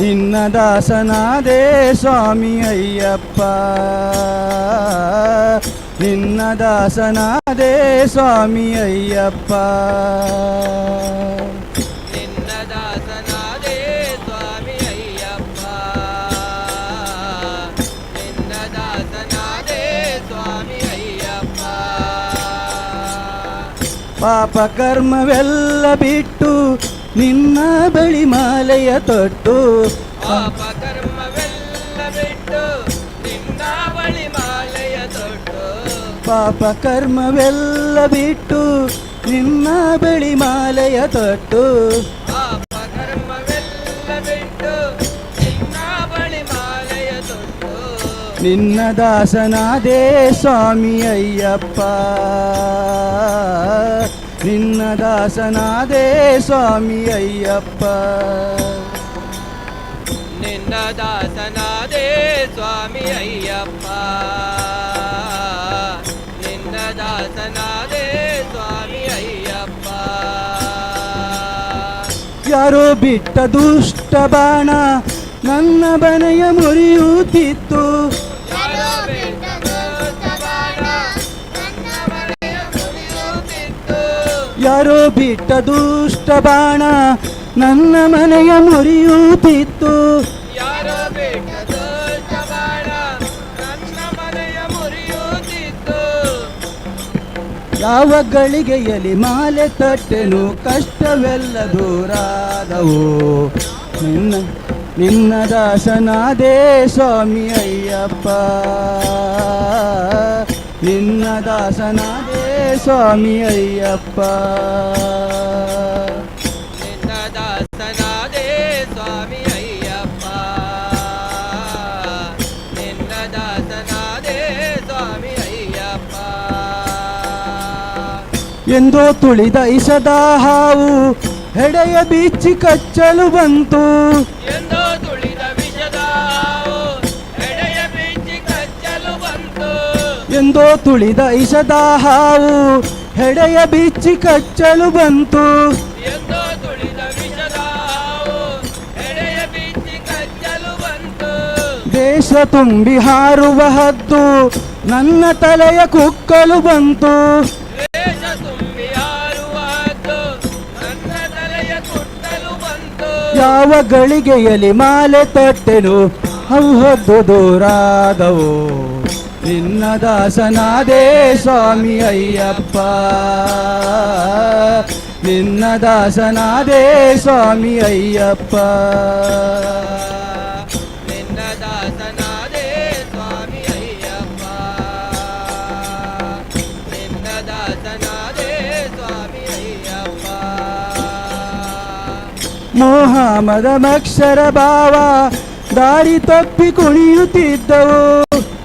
ನಿನ್ನ ದಾಸನಾದೆ ಸ್ವಾಮಿ ಅಯ್ಯಪ್ಪ. ನಿನ್ನ ದಾಸನಾದೆ ಸ್ವಾಮಿ ಅಯ್ಯಪ್ಪ. ನಿನ್ನ ದಾಸನಾದೆ ಸ್ವಾಮಿ ಅಯ್ಯಪ್ಪ. ನಿನ್ನ ದಾಸನಾದೆ ಸ್ವಾಮಿ ಅಯ್ಯಪ್ಪ. ಪಾಪ ಕರ್ಮವೆಲ್ಲ ಬಿಟ್ಟು ನಿನ್ನ ಬಳಿ ಮಾಲೆಯ ತೊಟ್ಟು, ಪಾಪ ಕರ್ಮವೆಲ್ಲ ಬಿಟ್ಟು ನಿನ್ನ ಬಳಿ ಮಾಲೆಯ ತೊಟ್ಟು. ಪಾಪ ಕರ್ಮವೆಲ್ಲ ಬಿಟ್ಟು ನಿನ್ನ ಬಳಿ ಮಾಲೆಯ ತೊಟ್ಟು. ಪಾಪ ಕರ್ಮವೆಲ್ಲ ಬಿಟ್ಟು ನಿನ್ನ ಬಳಿ ಮಾಲೆಯ ತೊಟ್ಟು. ನಿನ್ನ ದಾಸನಾದೆ ಸ್ವಾಮಿ ಅಯ್ಯಪ್ಪ. ನಿನ್ನ ದಾಸನಾದೆ ಸ್ವಾಮಿ ಅಯ್ಯಪ್ಪ. ನಿನ್ನ ದಾಸನಾದೆ ಸ್ವಾಮಿ ಅಯ್ಯಪ್ಪ. ನಿನ್ನ ದಾಸನಾದೆ ಸ್ವಾಮಿ ಅಯ್ಯಪ್ಪ. ಯಾರೋ ಬಿಟ್ಟ ದುಷ್ಟ ಬಾಣ ನನ್ನ ಬನೆಯ ಮುರಿಯುತ್ತಿತ್ತು. ಯಾರೋ ಬಿಟ್ಟ ದುಷ್ಟ ಬಾಣ ನನ್ನ ಮನೆಯ ಮುರಿಯುತ್ತಿತ್ತು. ಯಾರೋ ಬಿಟ್ಟ ದುಷ್ಟ ಬಾಣ ನನ್ನ ಮನೆಯ ಮುರಿಯುತ್ತಿತ್ತು. ಯಾರೋ ಬಿಟ್ಟ ದುಷ್ಟ ಬಾಣ ನನ್ನ ಮನೆಯ ಮುರಿಯುತ್ತಿತ್ತು. ಯಾವ ಗಳಿಗೆಯಲ್ಲಿ ಮಾಲೆ ತಟ್ಟೆನು ಕಷ್ಟವೆಲ್ಲ ದೂರಾದವು. ನಿನ್ನ ದಾಸನಾದೆ ಸ್ವಾಮಿ ಅಯ್ಯಪ್ಪ. ನಿನ್ನ ದಾಸನಾದೆ ಸ್ವಾಮಿ ಅಯ್ಯಪ್ಪ. ನಿನ್ನ ದಾಸನಾದೆ ಸ್ವಾಮಿ ಅಯ್ಯಪ್ಪ. ನಿನ್ನ ದಾಸನಾದೆ ಸ್ವಾಮಿ ಅಯ್ಯಪ್ಪ. ಎಂದೋ ತುಳಿದ ಇಸದ ಹಾವು ಹೆಡೆಯ ಬಿಚ್ಚಿ ಕಚ್ಚಲು ಬಂತು. ಎಂದೋ ತುಳಿದ ವಿಷದ ಹಾವು ಎಡೆಯ ಬಿಚ್ಚಿ ಕಚ್ಚಲು ಬಂತು. ಎಂದೋ ತುಳಿದ ಇಸದ ಹಾವು ಹೆಡೆಯ ಬಿಚ್ಚಿ ಕಚ್ಚಲು ಬಂತು. ಎಂದೋ ತುಳಿದ ವಿಷದ ಹಾವು ಎಡೆಯ ಬಿಚ್ಚಿ ಕಚ್ಚಲು ಬಂತು. ದೇಶ ತುಂಬಿ ಹಾರುವ ಹದ್ದು ನನ್ನ ತಲೆಯ ಕುಕ್ಕಲು ಬಂತು. ದೇಶ ತುಂಬಿ ಹಾರುವುದು ನನ್ನ ತಲೆಯ ಕುಟ್ಟಲು ಬಂತು. ಯಾವ ಗಳಿಗೆಯಲ್ಲಿ ಮಾಲೆ ತೊಟ್ಟೆನು ಅವು ಹೊದ್ದು ದೂರಾದವು. ನಿನ್ನ ದಾಸನಾದೇ ಸ್ವಾಮಿ ಅಯ್ಯಪ್ಪ, ನಿನ್ನ ದಾಸನಾದೇ ಸ್ವಾಮಿ ಅಯ್ಯಪ್ಪ. ನಿನ್ನ ದಾಸನಾದೆ ಸ್ವಾಮಿ ಅಯ್ಯಪ್ಪ, ನಿನ್ನ ದಾಸನಾದೆ ಸ್ವಾಮಿ ಅಯ್ಯಪ್ಪ. ಮೋಹಮದ ಮಕ್ಷರ ಭಾವ ದಾರಿ ತಪ್ಪಿ ಕುಣಿಯುತ್ತಿದ್ದವು.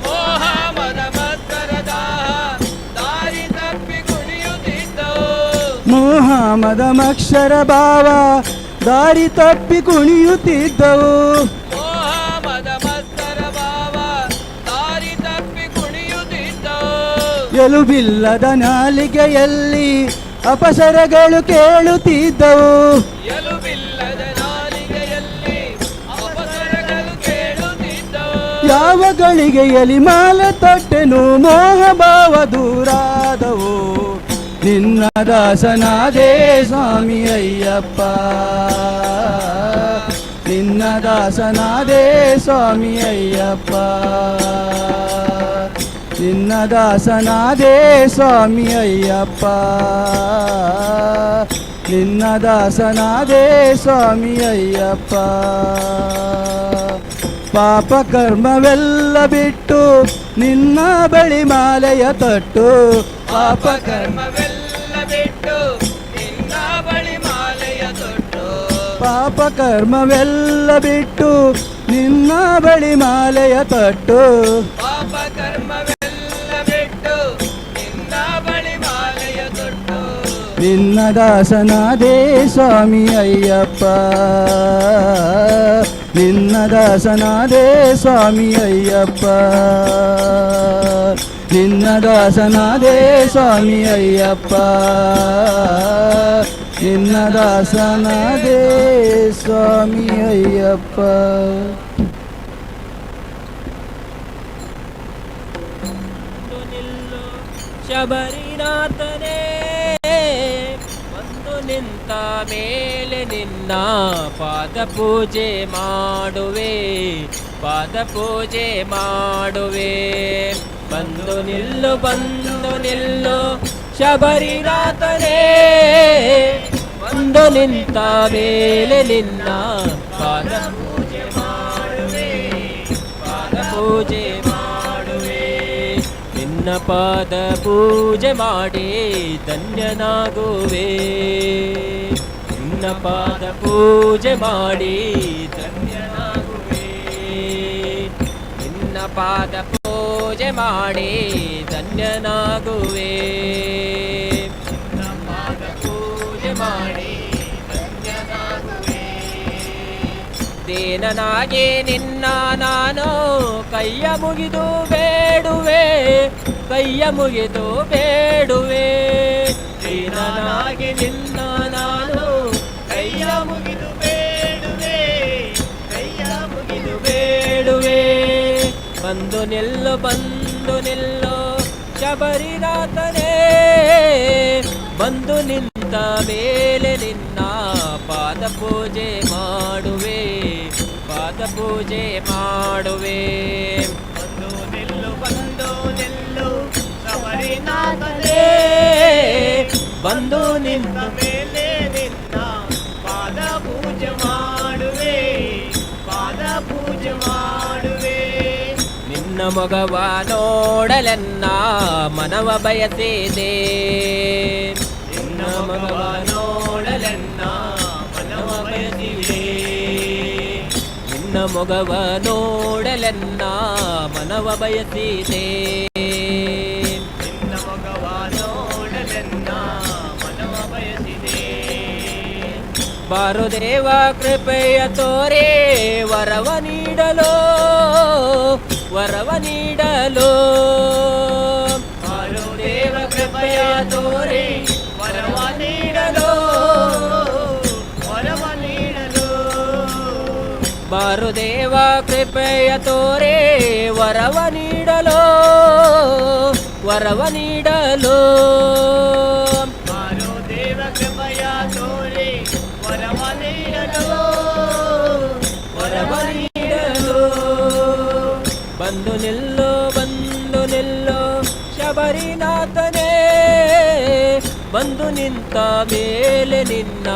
ಮೋಹಮದ ಮತ್ಸರದ ದಾರಿ ತಪ್ಪಿ ಕುಣಿಯುತ್ತಿದ್ದವು. ಮೋಹಮದ ಮಕ್ಷರ ಭಾವ ದಾರಿ ತಪ್ಪಿ ಕುಣಿಯುತ್ತಿದ್ದವು. ಮೋಹಮದ ಮತ್ಸರ ಭಾವ ದಾರಿ ತಪ್ಪಿ ಕುಣಿಯುತ್ತಿದ್ದವು. ಎಲುಬಿಲ್ಲದ ನಾಲಿಗೆಯಲ್ಲಿ ಅಪಸರಗಳು ಕೇಳುತ್ತಿದ್ದವು. ಎಲುಬಿಲ್ಲದ ನಾಲಿಗೆಯಲ್ಲಿ ಅಪಸರಗಳು ಕೇಳುತ್ತಿದ್ದವು. ಯಾವ ಗಳಿಗೆಯಲ್ಲಿ ಮಾಲೆ ತೊಟ್ಟೆನು ಮೋಹ ಭಾವ ದೂರಾದವು. ನಿನ್ನ ದಾಸನಾದೇ ಸ್ವಾಮಿ ಅಯ್ಯಪ್ಪ, ನಿನ್ನ ದಾಸನಾದೇ ಸ್ವಾಮಿ ಅಯ್ಯಪ್ಪ, ನಿನ್ನ ದಾಸನಾದೇ ಸ್ವಾಮಿ ಅಯ್ಯಪ್ಪ, ನಿನ್ನ ದಾಸನಾದೇ ಸ್ವಾಮಿ ಅಯ್ಯಪ್ಪ. ಪಾಪ ಕರ್ಮವೆಲ್ಲ ಬಿಟ್ಟು ನಿನ್ನ ಬಳಿ ಮಾಲೆಯ ತೊಟ್ಟು. ಪಾಪ ಕರ್ಮವೆಲ್ಲ ಬಿಟ್ಟು ನಿನ್ನ ಬಳಿ ಮಾಲೆಯ ತೊಟ್ಟು. ಪಾಪ ಕರ್ಮವೆಲ್ಲ ಬಿಟ್ಟು ನಿನ್ನ ಬಳಿ ಮಾಲೆಯ ತೊಟ್ಟು. ಪಾಪ ಕರ್ಮವೆಲ್ಲ ಬಿಟ್ಟು ನಿನ್ನ ಬಳಿ ಮಾಲೆಯ ತೊಟ್ಟು. ನಿನ್ನ ದಾಸನಾದೇ ಸ್ವಾಮಿ ಅಯ್ಯಪ್ಪ, ನಿನ್ನ ದಾಸನಾದೇ ಸ್ವಾಮಿ ಅಯ್ಯಪ್ಪ, ನಿನ್ನ ದಾಸನಾದೇ ಸ್ವಾಮಿ ಅಯ್ಯಪ್ಪ, ನಿನ್ನ ದಾಸನಾದೇ ಸ್ವಾಮಿ ಅಯ್ಯಪ್ಪ. ಶಬರಿನಾಥನೇ ಬಂದು ನಿಂತ ಮೇಲೆ ನಿನ್ನ ಪಾದ ಪೂಜೆ ಮಾಡುವೆ, ಪಾದ ಪೂಜೆ ಮಾಡುವೆ. ಬಂದು ನಿಲ್ಲು ಬಂದು ನಿಲ್ಲು ಶಬರಿನಾಥನೇ, ಬಂದು ನಿಂತ ಮೇಲೆ ನಿನ್ನ ಪಾದ ಪೂಜೆ ಮಾಡುವೆ, ಪಾದ ಪೂಜೆ ಮಾಡುವೆ. ನಿನ್ನ ಪಾದ ಪೂಜೆ ಮಾಡಿ ಧನ್ಯನಾಗುವೆ, ನಿನ್ನ ಪಾದ ಪೂಜೆ ಮಾಡಿ ಧನ್ಯನಾಗುವೆ, ನಿನ್ನ ಪಾದ ಪೂಜೆ ಮಾಡಿ ಧನ್ಯನಾಗುವೆ, ನಿನ್ನ ಪಾದ ಪೂಜೆ ಮಾಡಿ ಧನ್ಯನಾಗುವೆ. ದೀನನಾಗಿ ನಿನ್ನ ನಾನು ಕೈಯ ಮುಗಿದು ಬೇಡುವೆ, ಕೈಯ ಮುಗಿದು ಬೇಡುವೆ. ದೀನನಾಗಿ ನಿನ್ನ ನಾನು ಕೈಯ ಮುಗಿದು ಬೇಡುವೆ, ಕೈಯ ಮುಗಿದು ಬೇಡುವೆ. ಬಂದು ನಿಲ್ಲು ಬಂದು ನಿಲ್ಲು ಶಬರಿನಾಥನೇ, ಬಂದು ನಿಂತ ಮೇಲೆ ನಿನ್ನ ಪಾದ ಪೂಜೆ ಮಾಡುವೆ, ಪಾದ ಪೂಜೆ ಮಾಡುವೆ. ಬಂದು ನಿಲ್ಲು ಶಬರಿನಾಥನೇ, ಬಂದು ನಿಂತ ಮೇಲೆ ನಿನ್ನ ಪಾದ ಪೂಜೆ ಮಾಡುವೆ, ಪಾದ ಪೂಜೆ ಮಾಡುವೆ. ನಿನ್ನ ಮೊಗವ ನೋಡಲೆನ್ನ ಮನವ ಬಯಸಿದೆ, ನಿನ್ನ ಮೊಗವ ನೋಡಲೆನ್ನ ಮನವ ಬಯಸಿದೆ, ನಿನ್ನ ಮೊಗವ ನೋಡಲೆನ್ನ ಮನವ ಬಯಸಿದೆ, ನಿನ್ನ ಮೊಗವ ನೋಡಲೆನ್ನ ಬಾರು ದೇವ ಕೃಪೆಯ ತೋರೆ ವರವ ನೀಡಲು ವರವ ನೀಡಲು ಬಾರು ದೇವ ಕೃಪೆಯ ತೋರೆ ವರವ ನೀಡಲು ವರವ ನೀಡಲು ಬಾರು ದೇವ ಕೃಪೆಯ ತೋರೆ ವರವ ನೀಡಲು ವರವ ನೀಡಲು ಬಾರು ದೇವ ಕೃಪೆಯ ತೋರೆ ವರವ ನೀಡಲು ವರವ ನೀಡಲು ಬಂದು ನಿಲ್ಲೋ ಶಬರಿನಾಥನೇ ಬಂದು ನಿಂತ ಮೇಲೆ ನಿನ್ನ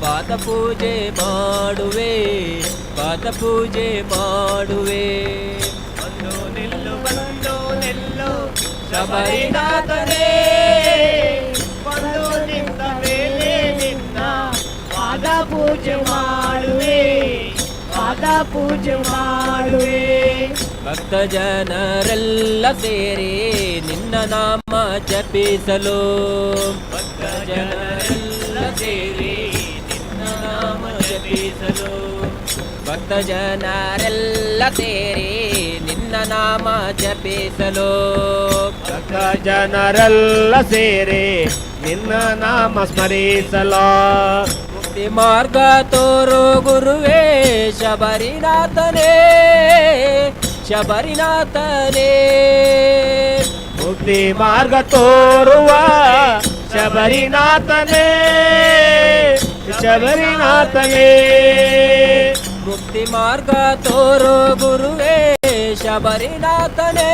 ಪಾದ ಪೂಜೆ ಮಾಡುವೆ ಪಾದ ಪೂಜೆ ಮಾಡುವೆ ಬಂದು ನಿಲ್ಲು ಶಬರಿನಾಥನೇ ಬಂದು ನಿಂತ ಮೇಲೆ ನಿನ್ನ ಪಾದ ಪೂಜೆ ಮಾಡುವೆ ಪಾದ ಪೂಜೆ ಮಾಡುವೆ ಭಕ್ತ ಜನರೆಲ್ಲ ಸೇರಿ ನಿನ್ನ ನಾಮ ಜಪಿಸಲು ಭಕ್ತ ಜನರೆಲ್ಲ ಸೇರಿ ನಿನ್ನ ನಾಮ ಜಪಿಸಲು ಭಕ್ತ ಜನರೆಲ್ಲ ಸೇರಿ ನಿನ್ನ ನಾಮ ಜಪಿಸಲು ಭಕ್ತ ಜನರೆಲ್ಲ ಸೇರಿ ನಿನ್ನ ನಾಮ ಸ್ಮರಿಸಲು ಮುಕ್ತಿ ಮಾರ್ಗ ತೋರು ಗುರುವೇ ಶಬರಿನಾಥನೇ ಶಬರಿನಾಥನೇ ಮುಕ್ತಿ ಮಾರ್ಗ ತೋರುವ ಶಬರಿನಾಥನೇ ಶಬರಿನಾಥನೇ ಮುಕ್ತಿ ಮಾರ್ಗ ತೋರು ಗುರುವೇ ಶಬರಿನಾಥನೇ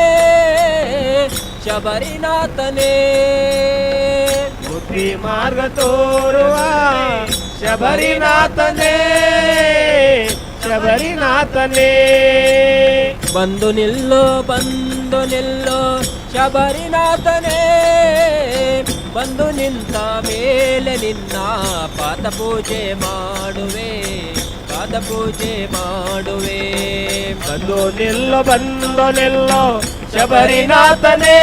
ಶಬರಿನಾಥನೇ ಮುಕ್ತಿ ಮಾರ್ಗ ತೋರುವ ಶಬರಿನಾಥನೇ ಶಬರಿನಾಥನೇ ಬಂದು ನಿಲ್ಲೋ ಶಬರಿನಾಥನೇ ಬಂದು ನಿಂತ ಮೇಲೆ ನಿನ್ನ ಪಾದ ಪೂಜೆ ಮಾಡುವೆ ಪಾದ ಪೂಜೆ ಮಾಡುವೆ ಬಂದು ನಿಲ್ಲೋ ಶಬರಿನಾಥನೇ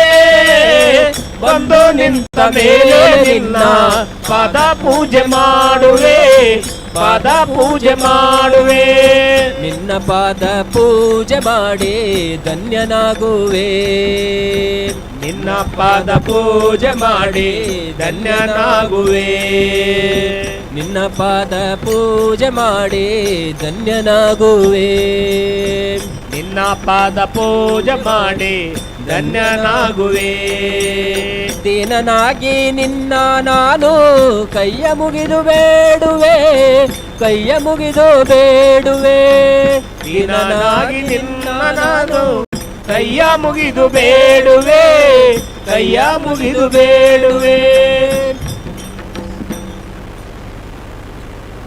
ಬಂದು ನಿಂತ ಮೇಲೆ ನಿನ್ನ ಪಾದ ಪೂಜೆ ಮಾಡುವೆ ಪಾದ ಪೂಜೆ ಮಾಡುವೆ ನಿನ್ನ ಪಾದ ಪೂಜೆ ಮಾಡಿ ಧನ್ಯನಾಗುವೆ ನಿನ್ನ ಪಾದ ಪೂಜೆ ಮಾಡಿ ಧನ್ಯನಾಗುವೆ ನಿನ್ನ ಪಾದ ಪೂಜೆ ಮಾಡಿ ಧನ್ಯನಾಗುವೆ ನಿನ್ನ ಪಾದ ಪೂಜೆ ಮಾಡಿ ಧನ್ಯನಾಗುವೆ ದೀನನಾಗಿ ನಿನ್ನ ನಾನು ಕೈಯ ಮುಗಿದು ಬೇಡುವೆ ಕೈಯ ಮುಗಿದು ಬೇಡುವೆ ದೀನನಾಗಿ ನಿನ್ನ ನಾನು ಕೈಯ ಮುಗಿದು ಬೇಡುವೆ ಕೈಯ ಮುಗಿದು ಬೇಡುವೆ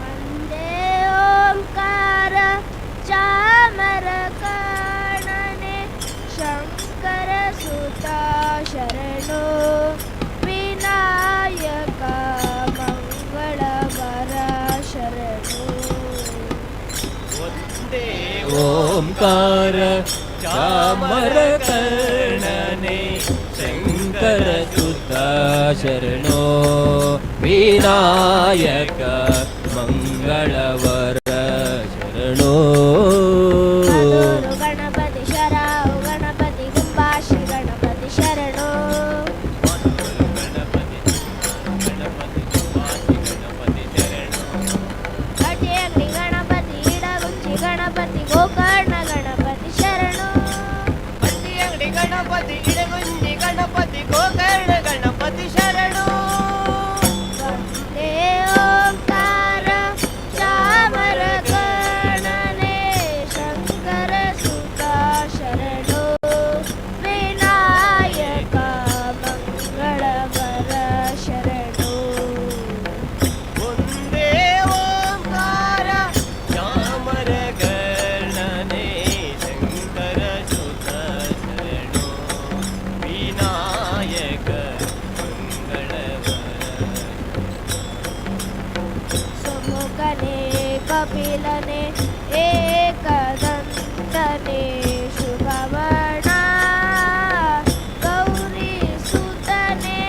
ವಂದೇ ಓಂಕಾರ ಚಾಮರ ಕಾಣನೆ ಶಂಕರ ಸುತ ಶರಣೋ ವಿನಾಯಕ ಮಂಗಳವರ ಶರಣೋ ಓಂಕಾರ ಚಾಮರ ಕರ್ಣನೆ ಶಂಕರ ಸುತ ಶರಣೋ ವಿನಾಯಕ ಮಂಗಳವರ ಶರಣೋ ಗಣಪತಿ ಶರಾವು ಗಣಪತಿ ಗುಂಬಾಶಿ ಗಣಪತಿ ಶರಣೋ ಅಟಿಯಂಗಡಿ ಗಣಪತಿ ಇಡಗುಂಚಿ ಗಣಪತಿ ಗೋಕರ್ಣ ಗಣಪತಿ ಶರಣೋ ಅಟಿಯಂಗಡಿ ಗಣಪತಿ ಇಡಗುಂಚಿ ಗಣಪತಿ ಗೋಕರ್ಣ ಗಣಪತಿ ಶರಣೋ ವಂದೇ ಓಂಕಾರ ಚಾಮರ ಕರ್ಣನೆ ಶಂಕರ ಸುತ ಶರಣೋ ವಿನಾಯಕ ಮಂಗಳವರ ಶರಣೋ ಒಂದೇ ಓಂಕಾರ ಚಾಮರ ಕರ್ಣನೆ ಶಂಕರ ಸುತ ಶರಣೋ ವಿನಾಯಕ ಮಂಗಳವರ ಸುಮುಖನೆ ಕಪಿಲನೆ ಏಕದಂತನೆ ಶುಭವರ್ಣ ಗೌರಿ ಸುತನೆ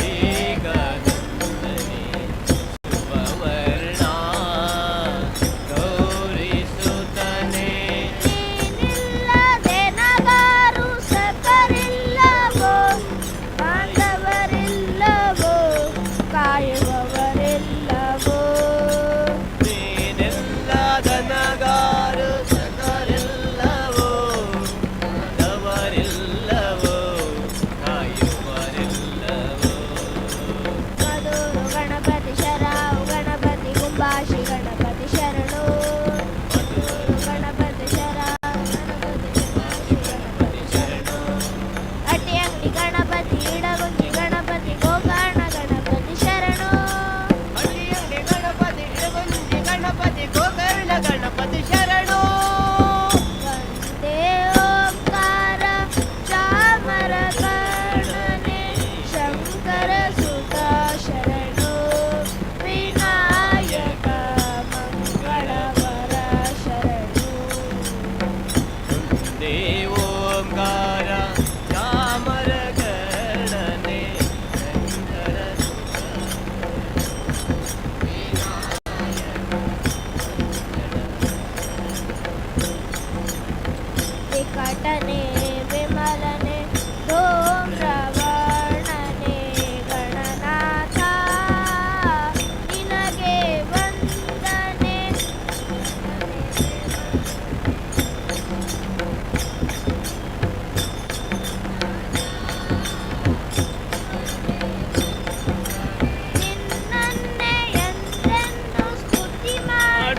ಏಕದಂತನೆ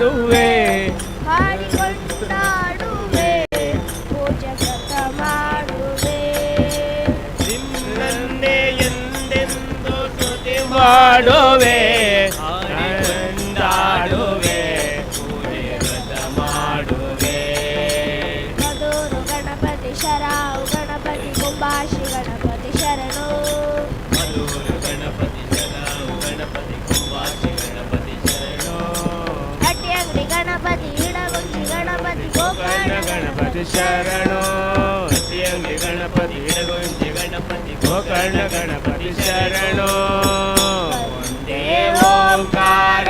ಹಾಡುವೆ ಹಾಡಿಕೊಂಡಾಡುವೆ ಪೂಜೆ ವ್ರತ ಮಾಡುವೆ ನಿನ್ನನ್ನೇ ಎಂದೆಂದು ಸ್ತುತಿ ಮಾಡುವೆ ಹಾಡಿಕೊಂಡಾಡುವೆ ಪೂಜೆ ವ್ರತ ಮಾಡುವೆ ಮಧುರು ಗಣಪತಿ ಶರಾವು ಗಣಪತಿ ಕುಂಬಾಶಿ ಗಣಪತಿ ಶರಣು ಮಧುರ ಗಣಪತಿ ಶರಣು ಗಣಪತಿ ಕುಂಬಾಶಿ ಗಣಪತಿ ಶರಣು ಅಟ್ಟಿ ಅಂಗಡಿ ಗಣಪತಿ ಇಡಗುಂಜಿ ಗಣಪತಿ ಗೋಕರ್ಣ ಗಣಪತಿ ಶರಣು ಅತಿಯಂಗಿ ಗಣಪತಿ ಇಡಗುಂಜಿ ಗಣಪತಿ ಗೋಕರ್ಣ ಗಣಪತಿ ಶರಣು ಒಂದೇ ಓಂಕಾರ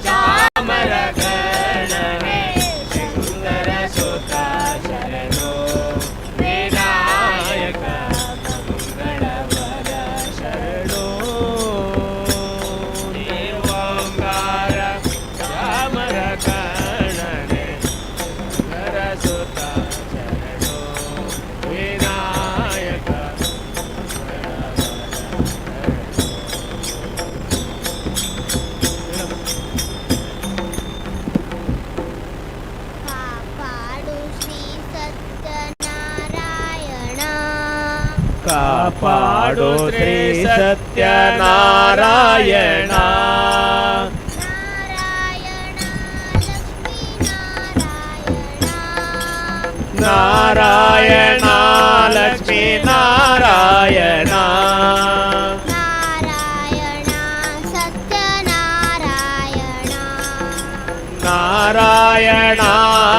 ಚಾಮರ ಗಣನೆ ಶಂಕರ ಸುತ ಶರಣು ವಿನಾಯಕ ಮಂಗಳವರ ಶರಣು ಓಂಕಾರ ಚಾಮರ ಗಣನೆ ಶಂಕರ ಸುತ ಶರಣು ವಿನಾಯಕ ಕಾಪಾಡು ಶ್ರೀ ಸತ್ಯನಾರಾಯಣ ಕಾಪಾಡು ಶ್ರೀ ಸತ್ಯನಾರಾಯಣ ನಾರಾಯಣ ಲಕ್ಷ್ಮೀ ನಾರಾಯಣ ನಾರಾಯಣ ಲಕ್ಷ್ಮೀ ನಾರಾಯಣ ನಾರಾಯಣ ನಾರಾಯಣ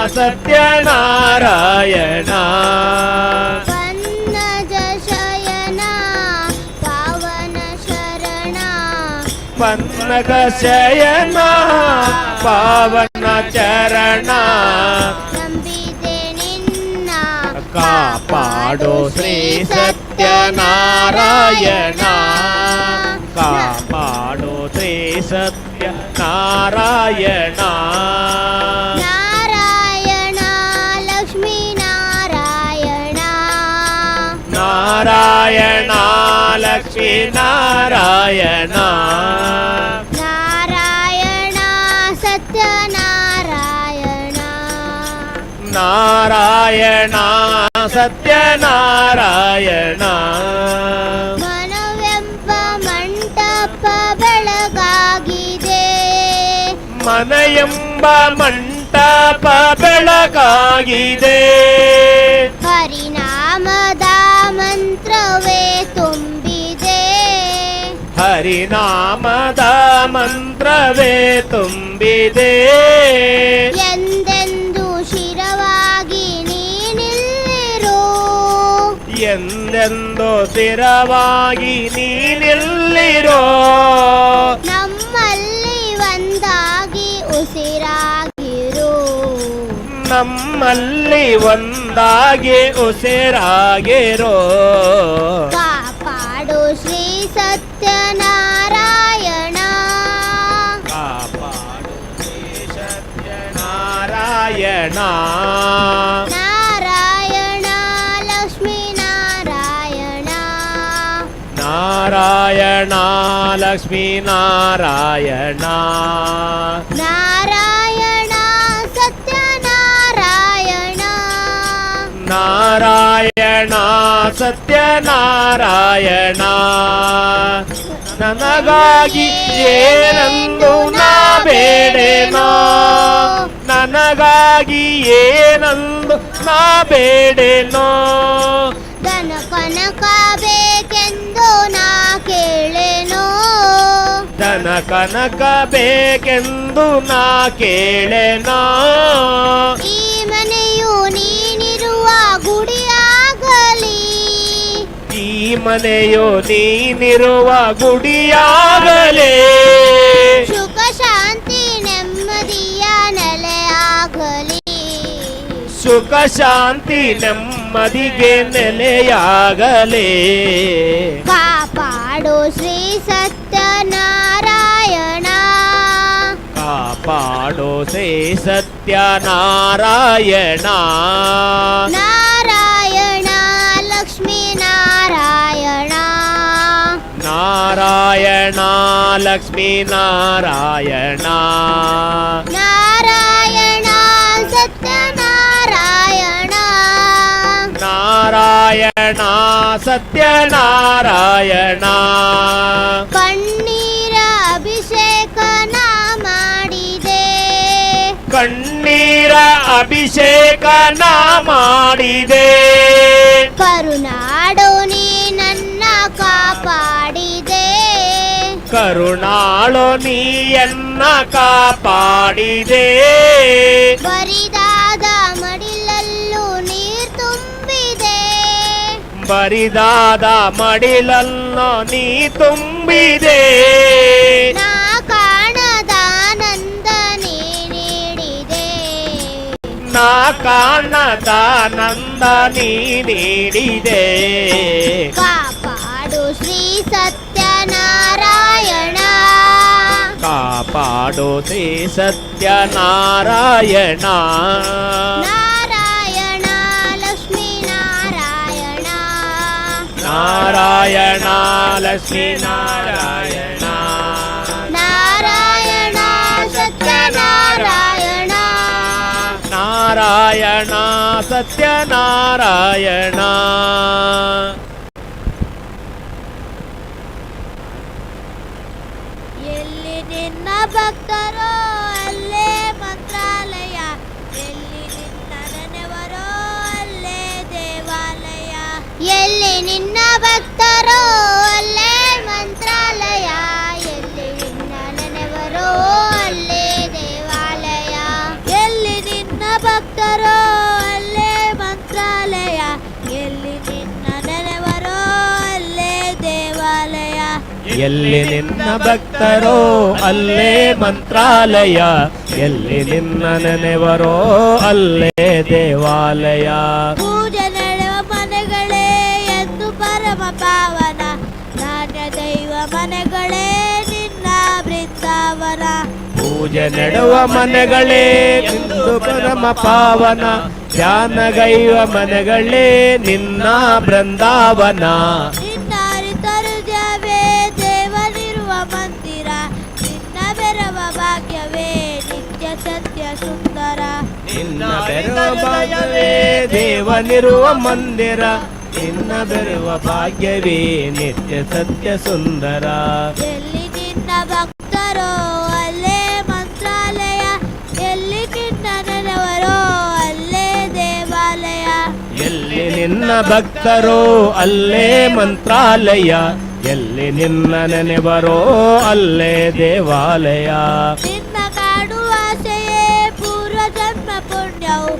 ಸತ್ಯನಾರಾಯಣ ಸತ್ಯನಾರಾಯಣ ಪನ್ನಜ ಶಯನ ಪಾವನ ಶರಣ ಪನ್ನಗ ಶಯನ ಪಾವನ ಚರಣ ನಂಬಿದೆ ನಿನ್ನ ಕಾಪಾಡು ಶ್ರೀ ಸತ್ಯನಾರಾಯಣ ಕಾಪಾಡು ಶ್ರೀ ಸತ್ಯನಾರಾಯಣ ನಾರಾಯಣ ಲಕ್ಷ್ಮೀ ನಾರಾಯಣ ನಾರಾಯಣ ಲಕ್ಷ್ಮೀ ನಾರಾಯಣ ನಾರಾಯಣ ಸತ್ಯನಾರಾಯಣ ನಾರಾಯಣ ಸತ್ಯನಾರಾಯಣ ಮನವೆಂಬ ಮಂಟಪ ಬೆಳಗಾಗಿದೆ ಮನೆಯೆಂಬ ಮಂಟಪ ಬೆಳಕಾಗಿದೆ ಹರಿನಾಮದ ಮಂತ್ರವೇ ತುಂಬಿದೆ ಹರಿನಾಮದ ಮಂತ್ರವೇ ತುಂಬಿದೆ ಎಂದೆಂದು ಶಿರವಾಗಿ ನೀನಿಲ್ಲಿರು ಎಂದೆಂದು ಸ್ಥಿರವಾಗಿ ನೀನಿಲ್ಲಿರೋ ನಮ್ಮಲ್ಲಿ ಒಂದಾಗಿ ಉಸಿರಾಗಿರು ನಮ್ಮಲ್ಲಿ ಒಂದಾಗಿ ಉಸಿರಾಗಿರೋ ಕಾಪಾಡು ಶ್ರೀ ಸತ್ಯನಾರಾಯಣ ಕಾಪಾಡು ಶ್ರೀ ಸತ್ಯನಾರಾಯಣ ನಾರಾಯಣ ಲಕ್ಷ್ಮೀ ನಾರಾಯಣ ನಾರಾಯಣ ಲಕ್ಷ್ಮೀ ನಾರಾಯಣ ನಾರಾಯಣ ಸತ್ಯನಾರಾಯಣ ನಾರಾಯಣ ಸತ್ಯನಾರಾಯಣ ನನಗಾಗಿ ಏನಂದು ನಾ ಬೇಡೆನೋ ನನಗಾಗಿ ಏನಂದು ನಾ ಬೇಡೆನೋ ಧನ ಕನಕ ಬೇಕೆಂದು ನಾ ಕೇಳೆನೋ ಧನ ಕನಕ ಬೇಕೆಂದು ನಾ ಕೇಳೆನೋ ಈ ಮನೆಯು ನೀನಿರುವ ಗುಡಿಯಾಗಲಿ ಈ ಮನೆಯು ನೀನಿರುವ ಗುಡಿಯಾಗಲೇ ಸುಖ ಶಾಂತಿ ನೆಮ್ಮದಿಯ ನೆಲೆಯಾಗಲಿ ಸುಖ ಶಾಂತಿ ನೆಮ್ಮದಿಗೆ ನೆಲೆಯಾಗಲೇ ಕಾಪಾಡು ಶ್ರೀ ಸತ್ಯನಾರಾಯಣ ಕಾಪಾಡು ಶ್ರೀ ಸತ್ಯನಾರಾಯಣ ನಾರಾಯಣ ಲಕ್ಷ್ಮೀ ನಾರಾಯಣ ನಾರಾಯಣ ಲಕ್ಷ್ಮೀ ನಾರಾಯಣ ನಾರಾಯಣ ನಾರಾಯಣ ಸತ್ಯನಾರಾಯಣ ಕಣ್ಣೀರ ಅಭಿಷೇಕ ನಾ ಮಾಡಿದೆ ಕಣ್ಣೀರ ಅಭಿಷೇಕ ನಾ ಮಾಡಿದೆ ಕರುನಾಡು ನೀ ನನ್ನ ಕಾಪಾಡಿದೆ ಕರುಣಾಳು ನೀಯನ್ನ ಕಾಪಾಡಿದೆ ಬರಿದಾದ ಮಡಿಲಲ್ಲೂ ನೀರ್ ತುಂಬಿದೆ ಬರಿದಾದ ಮಡಿಲನ್ನು ನೀ ತುಂಬಿದೆ ನಾ ಕಾಣದ ಆನಂದ ನೀ ನೀಡಿದೆ ನಾ ಕಾಣದ ನಂದ ನೀ ನೀಡಿದೆ ಕಾಪಾಡು ಶ್ರೀ ಸತ್ಯನಾರಾಯಣ ಕಾಪಾಡು ಶ್ರೀ ಸತ್ಯನಾರಾಯಣ ನಾರಾಯಣ ಲಕ್ಷ್ಮೀ ನಾರಾಯಣ ನಾರಾಯಣ ಲಕ್ಷ್ಮೀ ನಾರಾಯಣ ನಾರಾಯಣ ಸತ್ಯನಾರಾಯಣ ನಾರಾಯಣ ಸತ್ಯನಾರಾಯಣ ಎಲ್ಲಿ ನಿನ್ನ ಭಕ್ತರೋ ಅಲ್ಲೇ ಮಂತ್ರಾಲಯ ಎಲ್ಲಿ ನಿನ್ನ ನೆನೆವರೋ ಅಲ್ಲೇ ದೇವಾಲಯ ಎಲ್ಲಿ ನಿನ್ನ ಭಕ್ತರೋ ಅಲ್ಲೇ ಮಂತ್ರಾಲಯ ಎಲ್ಲಿ ನಿನ್ನ ನೆನೆವರೋ ಅಲ್ಲೇ ದೇವಾಲಯ ಎಲ್ಲಿ ನಿನ್ನ ಭಕ್ತರೋ ಅಲ್ಲೇ ಮಂತ್ರಾಲಯ ಎಲ್ಲಿ ನಿನ್ನ ನೆನೆವರೋ ಅಲ್ಲೇ ದೇವಾಲಯ ಎಲ್ಲಿ ನಿನ್ನ ಭಕ್ತರೋ ಅಲ್ಲೇ ಮಂತ್ರಾಲಯ ಎಲ್ಲಿ ನಿನ್ನ ನೆನೆವರೋ ಅಲ್ಲೇ ದೇವಾಲಯ ಪೂಜೆ ನಡೆವ ಮನೆಗಳೇ ಎಂದು ಪರಮ ಪಾವನ ನಾಣ್ಯ ದೈವ ಮನೆಗಳೇ ನಿನ್ನ ಬೃಂದಾವನ ಪೂಜೆ ನೆಡುವ ಮನೆಗಳೇ ಎಂದು ಪರಮ ಪಾವನ ಧ್ಯಾನಗೈವ ಮನೆಗಳೇ ನಿನ್ನ ಬೃಂದಾವನ ನಿನ್ನ ಅರಿತರುಜವೇ ದೇವನಿರುವ ಮಂದಿರ ನಿನ್ನ ಬೆರವ ಭಾಗ್ಯವೇ ನಿತ್ಯ ಸತ್ಯ ಸುಂದರ ನಿನ್ನ ಬೆರುವ ಭಾಗ್ಯವೇ ದೇವನಿರುವ ಮಂದಿರ ನಿನ್ನ ಬೆರುವ ಭಾಗ್ಯವೇ ನಿತ್ಯ ಸತ್ಯ ಸುಂದರ ಎಲ್ಲಿ ನಿನ್ನ ಭಕ್ತರೋ ಅಲ್ಲೇ ಮಂತ್ರಾಲಯ ಎಲ್ಲಿ ನಿನ್ನ ನೆನವರೋ ಅಲ್ಲೇ ದೇವಾಲಯ ಎಲ್ಲಿ ನಿನ್ನ ಭಕ್ತರೋ ಅಲ್ಲೇ ಮಂತ್ರಾಲಯ ಎಲ್ಲಿ ನಿನ್ನ ನೆನೆಬರೋ ಅಲ್ಲೇ ದೇವಾಲಯ ನಿನ್ನ ಕಾಡುವ ಆಸೆಯೇ ಪೂರ್ವ ಜನ್ಮ ಪುಣ್ಯವು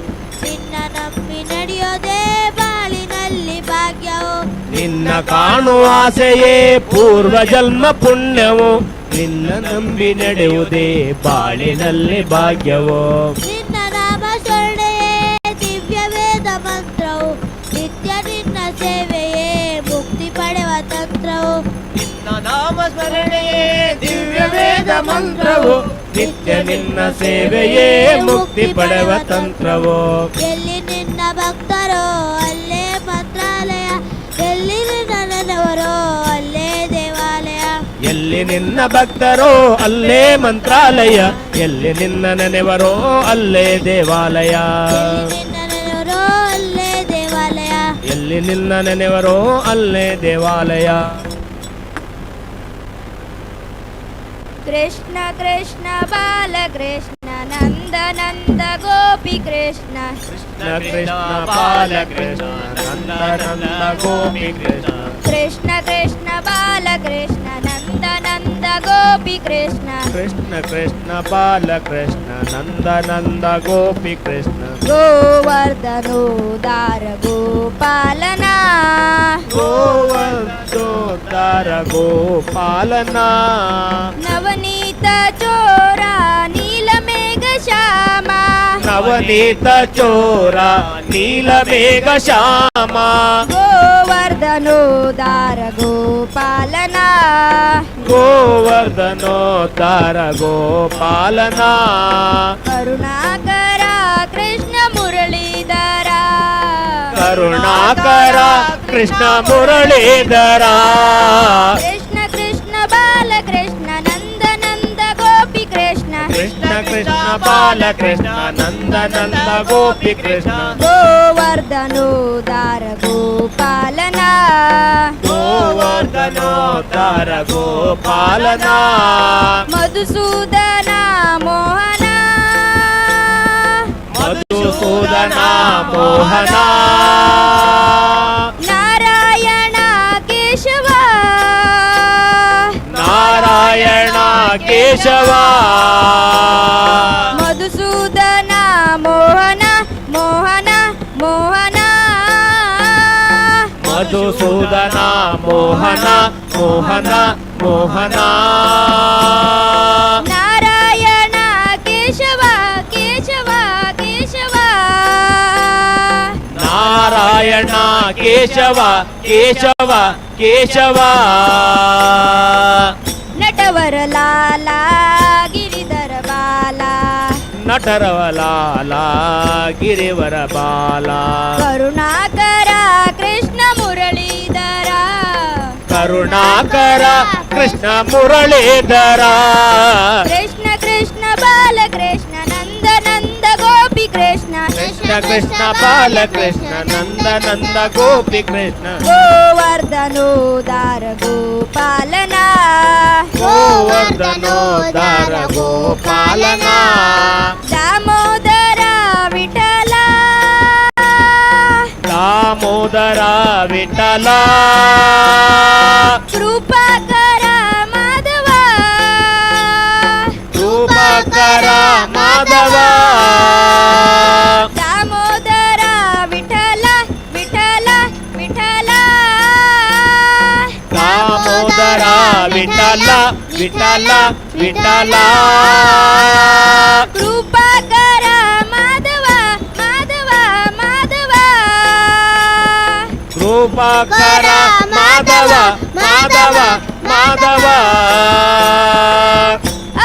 ನಿನ್ನ ನಂಬಿ ನಡೆಯೋದೇ ಬಾಳಿನಲ್ಲಿ ಭಾಗ್ಯವು ನಿನ್ನ ಕಾಣುವ ಆಸೆಯೇ ಪೂರ್ವ ಜನ್ಮ ಪುಣ್ಯವು ನಿನ್ನ ನಂಬಿ ನಡೆಯುವುದೇ ಬಾಳಿನಲ್ಲಿ ಭಾಗ್ಯವು ನಿನ್ನ ನಾಮ ಸ್ಮರಣೆಯೇ ದಿವ್ಯ ವೇದ ಮಂತ್ರವು ನಿತ್ಯ ನಿನ್ನ ಸೇವೆಯೇ ಮುಕ್ತಿ ಪಡೆವ ತಂತ್ರವು ನಿನ್ನ ನಾಮ ಸ್ಮರಣೆಯೇ ದಿವ್ಯ ವೇದ ಮಂತ್ರವು ನಿತ್ಯ ನಿನ್ನ ಸೇವೆಯೇ ಮುಕ್ತಿ ಪಡೆವ ತಂತ್ರವು ಎಲ್ಲಿ ನಿನ್ನ ಭಕ್ತರೋ ಅಲ್ಲೇ ಮಂತ್ರಾಲಯ ಎಲ್ಲಿ ನಿನ್ನ ನೆನವರೋ ಅಲ್ಲೇ ದೇವಾಲಯ ಎಲ್ಲಿ ನಿನ್ನ ಭಕ್ತರೋ ಅಲ್ಲೇ ಮಂತ್ರಾಲಯ ಎಲ್ಲಿ ನಿನ್ನ ನೆನೆವರೋ ಅಲ್ಲೇ ದೇವಾಲಯ ಎಲ್ಲಿ ನಿನ್ನ ನೆನವರೋ ಅಲ್ಲೇ ದೇವಾಲಯ ಎಲ್ಲಿ ನಿನ್ನ ನೆನೆವರೋ ಅಲ್ಲೇ ದೇವಾಲಯ ಕೃಷ್ಣ ಕೃಷ್ಣ ಬಾಲಕೃಷ್ಣ ನಂದ ನಂದ ಗೋಪಿ ಕೃಷ್ಣ ಕೃಷ್ಣ ಕೃಷ್ಣ ಬಾಲಕೃಷ್ಣ ನಂದ ನಂದ ಗೋಪಿ ಕೃಷ್ಣ ಕೃಷ್ಣ ಕೃಷ್ಣ ಬಾಲಕೃಷ್ಣ ನಂದ ನಂದ ಗೋಪಿ ಕೃಷ್ಣ ಕೃಷ್ಣ ಕೃಷ್ಣ ಬಾಲಕೃಷ್ಣ ನಂದ ನಂದ ಗೋಪಿ ಕೃಷ್ಣ ಗೋವರ್ಧನೋದಾರ ಗೋಪಾಲನ ಗೋವರ್ಧೋದ್ಧಾರ ಗೋಪಾಲನ ನವನೀತ ಚೋರ ನೀಲಮೇಘ ಶ್ಯಾಮ ನವನೀತ ಚೋರ ನೀಲಮೇಘ ಶ್ಯಾಮ ಗೋವರ್ಧನೋದಾರ ಗೋಪಾಲನ ಗೋವರ್ಧನೋದ್ಧಾರ ಗೋಪಾಲನ ಕರುಣಾಕರ ಕೃಷ್ಣ ಮುರಳೀಧರ ಕರುಣಾಕರ ಕೃಷ್ಣ ಮುರಳೀಧರ ಕೃಷ್ಣ ಕೃಷ್ಣ ಬಾಲಕೃಷ್ಣ ನಂದ ನಂದ ಗೋಪಿ ಕೃಷ್ಣ ಕೃಷ್ಣ ಕೃಷ್ಣ ಬಾಲಕೃಷ್ಣ ನಂದ ನಂದ ಗೋಪಿ ಕೃಷ್ಣ ಗೋವರ್ಧನೋದಾರ ಗೋ ಗೋವರ್ಧನೋದ್ಧಾರ ಗೋಪಾಲನ ಮಧುಸೂದನ ಮೋಹನ ಮಧುಸೂದನ ಮೋಹನ ನಾರಾಯಣ ಕೇಶವ ನಾರಾಯಣ ಕೇಶವ ಮಧುಸೂದನ ಮೋಹನ ಮೋಹನ ಮೋಹನ ಮಧುಸೂದನ ಮೋಹನ ಮೋಹನ ಮೋಹನ ನಾರಾಯಣ ಕೇಶವ ಕೇಶವ ಕೇಶವ ನಾರಾಯಣ ಕೇಶವ ಕೇಶವ ಕೇಶವ ನಟವರ ಲಾಲ ಗಿರಿಧರ ಬಾಲ ನಟರವಲಾಲ ಗಿರಿವರ ಬಾಲ ಕರುಣಾಕರ ಕೃಷ್ಣ ಮುರಳೀಧರ ಕರುಣಾಕರ ಕೃಷ್ಣ ಮುರಳೀಧರ ಕೃಷ್ಣ ಕೃಷ್ಣ ಬಾಲಕೃಷ್ಣ ನಂದ ನಂದ ಗೋಪಿ ಕೃಷ್ಣ ಕೃಷ್ಣ ಕೃಷ್ಣ ಬಾಲಕೃಷ್ಣ ನಂದ ನಂದ ಗೋಪಿ ಕೃಷ್ಣ ಗೋವರ್ಧನೋದ್ಧಾರ ಗೋಪಾಲನ ಗೋವರ್ಧನೋದ್ಧಾರ ಗೋಪಾಲನ ದಾಮೋದರ ವಿಠಲ ದಾಮೋದರ ವಿಠಲ ಕೃಪಾಕರ ಮಾಧವ ರೂಪಕರ ಮಾಧವ ದಾಮೋದರ ವಿಠಲ ವಿಠಲ ವಿಠಲ ದಾಮೋದರ ವಿಠಲ ವಿಠಲ ವಿಠಲ ಕೃಪಾಕರ ಮಾಧವ ಮಾಧವ ಮಾಧವ ರೂಪಕರ ಮಾಧವ ಮಾಧವ ಮಾಧವ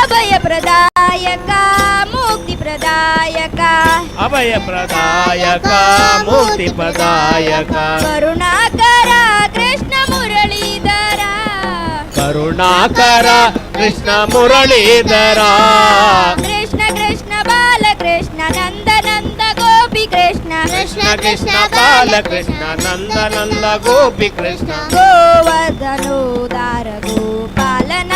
ಅಭಯ ಪ್ರದಾಯಕ ಮುಕ್ತಿ ಪ್ರದಾಯಕ ಅಭಯ ಪ್ರದಾಯಕ ಮುಕ್ತಿ ಪ್ರದಾಯಕ ಕರುಣಾಕರ ಕೃಷ್ಣ ಮುರಳೀಧರ ಕರುಣಾಕರ ಕೃಷ್ಣ ಮುರಳೀಧರ ಕೃಷ್ಣ ಕೃಷ್ಣ ಬಾಲಕೃಷ್ಣ ನಂದ ನಂದ ಗೋಪಿ ಕೃಷ್ಣ ಕೃಷ್ಣ ಕೃಷ್ಣ ಬಾಲಕೃಷ್ಣ ನಂದ ನಂದ ಗೋಪಿ ಕೃಷ್ಣ ಗೋವರ್ಧನೋದ್ಧಾರ ಗೋಪಾಲನ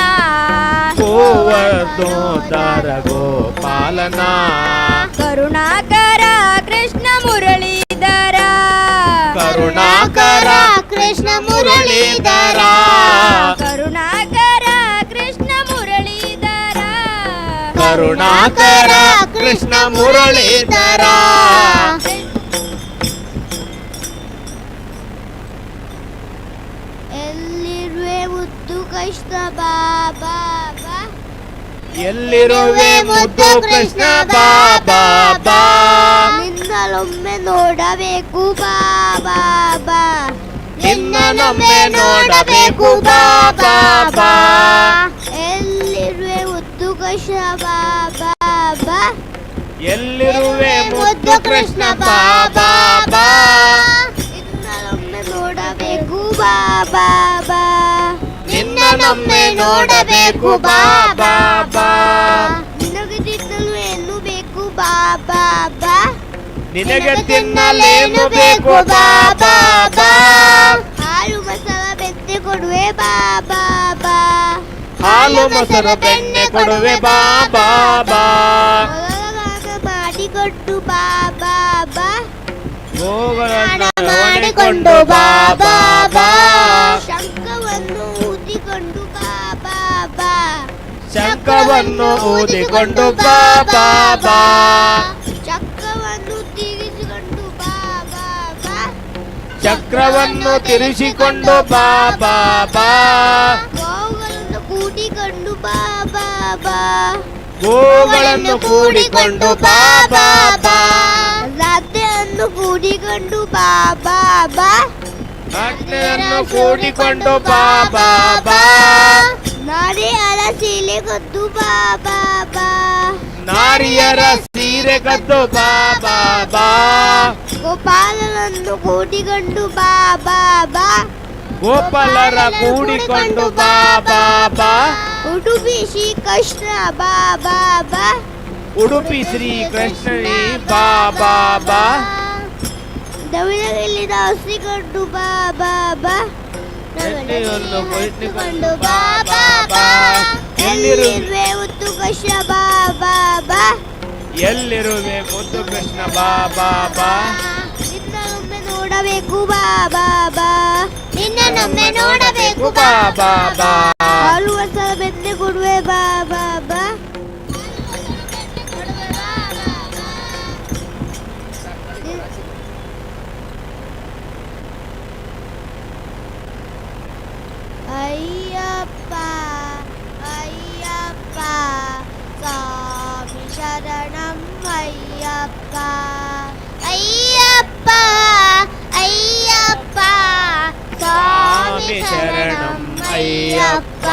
ಗೋವರ್ಧನೋದ್ಧಾರ ಗೋಪಾಲನ ಕರುಣಾಕರ ಕೃಷ್ಣ ಮುರಳೀಧರ ಕರುಣಾಕರ ಕೃಷ್ಣ ಮುರಳೀಧರ ಕರುಣಾಕರ ಕೃಷ್ಣ ಮುರಳೀಧರ ಕರುಣಾಕರ ಕೃಷ್ಣ ಮುರಳೀಧರ ಎಲ್ಲಿರುವೆ ಮುದ್ದು ಕೃಷ್ಣ ಬಾಬಾ ಎಲ್ಲಿರುವೆ ಮುದ್ದು ಕೃಷ್ಣ ಬಾಬಾ ಬಾ ನಿನ್ನಲೊಮ್ಮೆ ನೋಡಬೇಕು ಬಾಬಾ ಬಾ ನಿನ್ನನೊಮ್ಮೆ ನೋಡಬೇಕು ಬಾಬಾ ಬಾ ಎಲ್ಲಿರುವೆ ಮುದ್ದು ಕೃಷ್ಣ ಬಾಬಾ ಬಾ ಎಲ್ಲಿರುವೆ ಮುದ್ದು ಕೃಷ್ಣ ಬಾಬಾ ಬಾ ನಿನ್ನಲೊಮ್ಮೆ ನೋಡಬೇಕು ಬಾಬಾ ಬಾ ನಿನ್ನನೊಮ್ಮೆ ನೋಡಬೇಕು ಬಾಬಾ ಬಾ ನಿನಗೆ ತಿನ್ನಲು ಏನು ಬೇಕು ಬಾಬಾ ಬಾ ನಿನಗೆ ತಿನ್ನಲೇನು ಬೇಕು ಬಾಬಾ ಬಾ ಹಾಲು ಮಸಾಲ ಬೆಣ್ಣೆ ಕೊಡುವೆ ಬಾಬಾ ಬಾ ಹಾಲು ಮೊಸರು ಬೆಣ್ಣೆ ಕೊಡುವೆ ಬಾಬಾ ಬಾ ಮೊದಲಗಾನ ಮಾಡಿಕೊಟ್ಟು ಬಾಬಾ ಬಾ ಗೋಗಳನ್ನು ಮಾಡಿಕೊಂಡು ಮಾಡಿಕೊಂಡು ಬಾಬಾ ಬಾ ಶಂಖವನ್ನು ಊದಿಕೊಂಡು ಬಾಬಾ ಬಾ ಶಂಖವನ್ನು ಊದಿಕೊಂಡು ಬಾಬಾ ಬಾ ಚಕ್ರವನ್ನು ತಿರುಗಿಸಿಕೊಂಡು ಬಾಬಾ ಬಾ ಚಕ್ರವನ್ನು ತಿರುಗಿಸಿಕೊಂಡು ಬಾಬಾ ಬಾ ಗೋವುಗಳನ್ನು ಕೂಡಿಕೊಂಡು ಬಾಬಾ ಬಾ ಗೋಗಳನ್ನು ಕೂಡಿಕೊಂಡು ಬಾಬಾ ಬಾ ರಾತ್ರಿಯನ್ನು ಕೂಡಿಕೊಂಡು ಬಾಬಾ ಬಾ ಭಕ್ತರನ್ನು ಕೂಡಿಕೊಂಡು ಬಾಬಾ ಬಾ ನಾರಿಯರ ಸೀಲೆ ಗೊತ್ತು ಬಾಬಾ ಬಾ ನಾರಿಯರ ಸೀರೆ ಕದ್ದು ಬಾಬಾ ಬಾ ಗೋಪಾಲನನ್ನು ಕೂಡಿಕೊಂಡು ಬಾಬಾ ಬಾ ಗೋಪಾಲರ ಕೂಡಿಕೊಂಡು ಬಾಬಾ ಬಾ ಉಡುಪಿ ಶ್ರೀ ಕೃಷ್ಣ ಬಾಬಾ ಬಾ ಉಡುಪಿ ಶ್ರೀ ಕೃಷ್ಣನಿ ಬಾಬಾ ಬಾ ದವಿಲಲ್ಲಿ ದಾಸಿಕೊಂಡು ಬಾಬಾ ಬಾ ಎಲ್ಲಿಯೊಂದು ಕುಳಿತುಕೊಂಡು ಬಾ ಬಾ ಬಾ ಎಲ್ಲಿರುವೆ ಮುತ್ತು ಕೃಷ್ಣ ಬಾ ಬಾ ಬಾ ಎಲ್ಲಿರುವೆ ಮುದ್ದು ಕೃಷ್ಣ ಬಾ ಬಾ ಬಾ ನಿನ್ನೊಮ್ಮೆ ನೋಡಬೇಕು ಬಾ ಬಾ ಬಾ ನಿನ್ನನ್ನೊಮ್ಮೆ ನೋಡಬೇಕು ಬಾ ಬಾ ಬಾ ಹಾಲು ವರ್ಷ ಬೆಂದೆ ಕೊಡುವೆ ಬಾ ಬಾ ಬಾ ಅಯ್ಯಪ್ಪ ಅಯ್ಯಪ್ಪ ಸ್ವಾಮಿ ಶರಣಂ ಅಯ್ಯಪ್ಪ ಅಯ್ಯಪ್ಪ ಅಯ್ಯಪ್ಪ ಸ್ವಾಮಿ ಶರಣಂ ಅಯ್ಯಪ್ಪ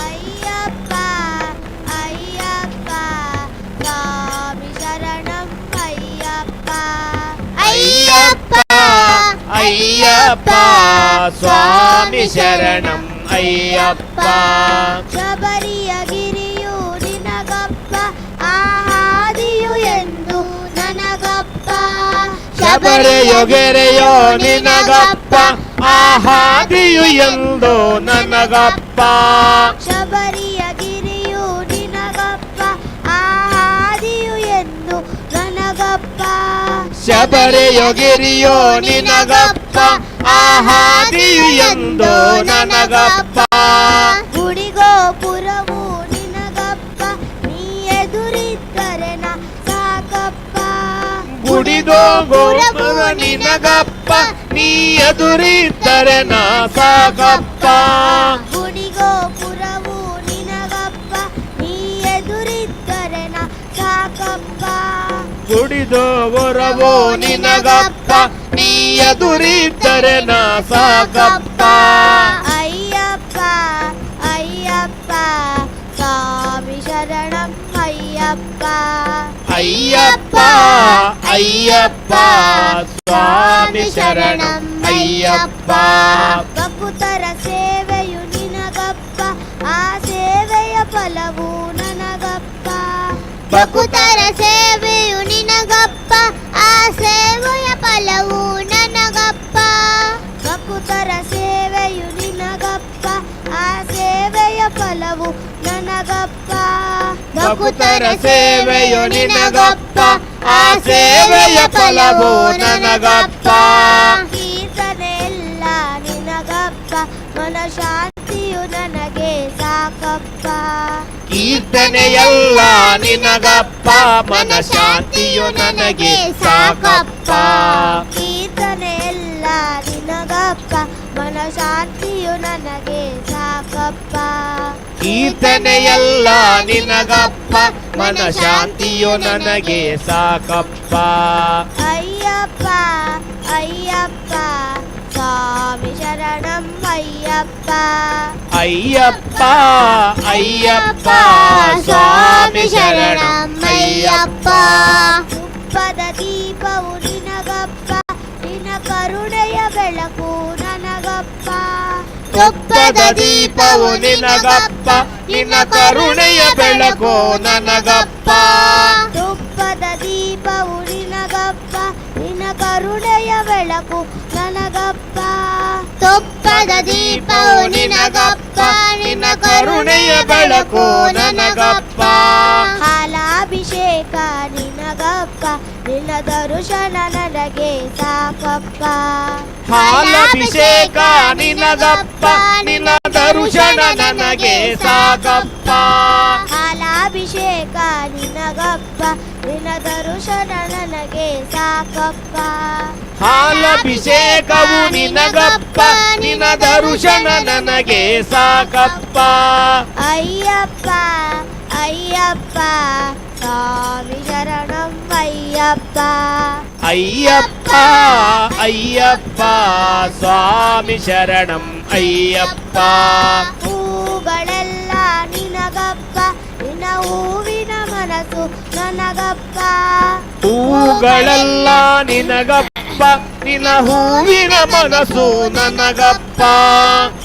ಅಯ್ಯಪ್ಪ ಅಯ್ಯಪ್ಪ ಸ್ವಾಮಿ ಶರಣಂ ಅಯ್ಯಪ್ಪ ಅಯ್ಯಪ್ಪ ಅಯ್ಯಪ್ಪ ಸ್ವಾಮಿ ಶರಣಂ ಅಯ್ಯಪ್ಪ ಶಬರಿಯ ಗಿರಿಯು ನಿನಗಪ್ಪ ಆಹಾದಿಯು ಎಂದು ನನಗಪ್ಪ ಶಬರಿಯ ಗೆರೆಯೋ ನಿನಗಪ್ಪ ಆಹಾದಿಯು ಎಂದು ನನಗಪ್ಪ ಶಬರಿಯ ಗಿರಿಯು ನಿನಗಪ್ಪ ಆಹಾದಿಯು ಎಂದು ನನಗಪ್ಪ ಶಬರಿಯ ಗಿರಿಯೋ ನಿನಗಪ್ಪ ಆಹಾದಿಯು ಎಂದು ನನಗಪ್ಪ ಗುಡಿಗೋಪುರವು ನಿನಗಪ್ಪ ನೀ ಎದುರಿದ್ದರೆ ನಾ ಸಾಕಪ್ಪ ಗುಡಿಗೋ ಗೋಪುರ ನಿನಗಪ್ಪ ನೀ ಎದುರಿದ್ದರೆ ನಾ ಸಾಕಪ್ಪ ಗುಡಿಗೋಪುರವು ನಿನಗಪ್ಪ ನೀ ಎದುರಿದ್ದರೆ ನಾ ಸಾಕಪ್ಪ ಗುಡಿದೋ ಗೊರವೋ ನಿನಗಪ್ಪ ನೀ ಎದುರಿದ್ದರೆ ನಾ ಸಾಕಪ್ಪ ಅಯ್ಯಪ್ಪ ಅಯ್ಯಪ್ಪ ಸ್ವಾಮಿ ಶರಣಂ ಅಯ್ಯಪ್ಪ ಅಯ್ಯಪ್ಪ ಅಯ್ಯಪ್ಪ ಸ್ವಾಮಿ ಶರಣಂ ಅಯ್ಯಪ್ಪ ಭಕ್ತರ ಸೇವೆಯು ನಿನಗಪ್ಪ ಆ ಸೇವೆಯ ಫಲವು ನನಗಪ್ಪ ಭಕ್ತರ ಸೇವೆಯು ನಿನಗಪ್ಪ ಆ ಸೇವೆಯ ಫಲವು ನನಗಪ್ಪ ಭಕ್ತರ ಸೇವೆಯು ನಿನಗಪ್ಪ ಆ ಸೇವೆಯ ಫಲವು ನನಗಪ್ಪ ಭಕ್ತರ ಸೇವೆಯು ನಿನಗಪ್ಪ ಆ ಸೇವೆಯ ಫಲವು ನನಗಪ್ಪ ಕೀರ್ತನೆ ಎಲ್ಲ ನಿನಗಪ್ಪ ಮನ ಶಾಂತಿಯು ನನಗೆ ಸಾಕಪ್ಪ ಕೀರ್ತನೆಯಲ್ಲ ನಿನಗಪ್ಪ ಮನ ಶಾಂತಿಯು ನನಗೆ ಸಾಕಪ್ಪ ಕೀರ್ತನೆ ಎಲ್ಲ ನಿನಗಪ್ಪ ಮನ ಶಾಂತಿಯು ನನಗೆ ಸಾಕಪ್ಪ ಕೀರ್ತನೆಯಲ್ಲ ನಿನಗಪ್ಪ ಮನ ಶಾಂತಿಯು ನನಗೆ ಸಾಕಪ್ಪ ಅಯ್ಯಪ್ಪ ಅಯ್ಯಪ್ಪ ಸ್ವಾಮಿ ಶರಣಂ ಅಯ್ಯಪ್ಪ ಅಯ್ಯಪ್ಪ ಅಯ್ಯಪ್ಪ ಸ್ವಾಮಿ ಶರಣಂ ಅಯ್ಯಪ್ಪ ತುಪ್ಪದ ದೀಪವು ನಿನಗಪ್ಪ ನಿನ ಕರುಣೆಯ ಬೆಳಕು ನನಗಪ್ಪ ತುಪ್ಪದ ದೀಪವು ನಿನಗಪ್ಪ ನಿನ್ನ ಕರುಣೆಯ ಬೆಳಕು ನನಗಪ್ಪ ತುಪ್ಪದ ದೀಪವು ನಿನಗಪ್ಪ ನಿನ ಕರುಣೆಯ ಬೆಳಕು ನನಗಪ್ಪ ತುಪ್ಪದ ದೀಪವು ನಿನಗಪ್ಪ ನಿನ್ನ ಕರುಣೆಯ ಬೆಳಕು ನನಗಪ್ಪ ಹಾಲಾಭಿಷೇಕ ನಿನಗಪ್ಪ ನಿನ್ನ ದರ್ಶನ ನನಗೆ ಸಾಕಪ್ಪ ಹಾಲಭಿಷೇಕ ನಿನಗಪ್ಪ ನಿನ್ನ ದರ್ಶನ ನನಗೆ ಸಾಕಪ್ಪ ಹಾಲಾಭಿಷೇಕ ನಿನಗಪ್ಪ ನಿನ್ನ ದರ್ಶನ ನನಗೆ ಸಾಕಪ್ಪ ಹಾಲಭಿಷೇಕವು ನಿನಗಪ್ಪ ನಿನ್ನ ದರ್ಶನ ನನಗೆ ಸಾಕಪ್ಪ ಅಯ್ಯಪ್ಪ ಅಯ್ಯಪ್ಪ ಸ್ವಾಮಿ ಶರಣಂ ಅಯ್ಯಪ್ಪ ಅಯ್ಯಪ್ಪ ಅಯ್ಯಪ್ಪ ಸ್ವಾಮಿ ಶರಣಂ ಅಯ್ಯಪ್ಪ ಹೂಗಳೆಲ್ಲ ನಿನಗಪ್ಪ ನಿನ್ನ ಹೂವಿನ ಮನಸ್ಸು ನನಗಪ್ಪ ಹೂಗಳೆಲ್ಲ ನಿನಗಪ್ಪ ನಿನ್ನ ಹೂವಿನ ಮನಸ್ಸು ನನಗಪ್ಪ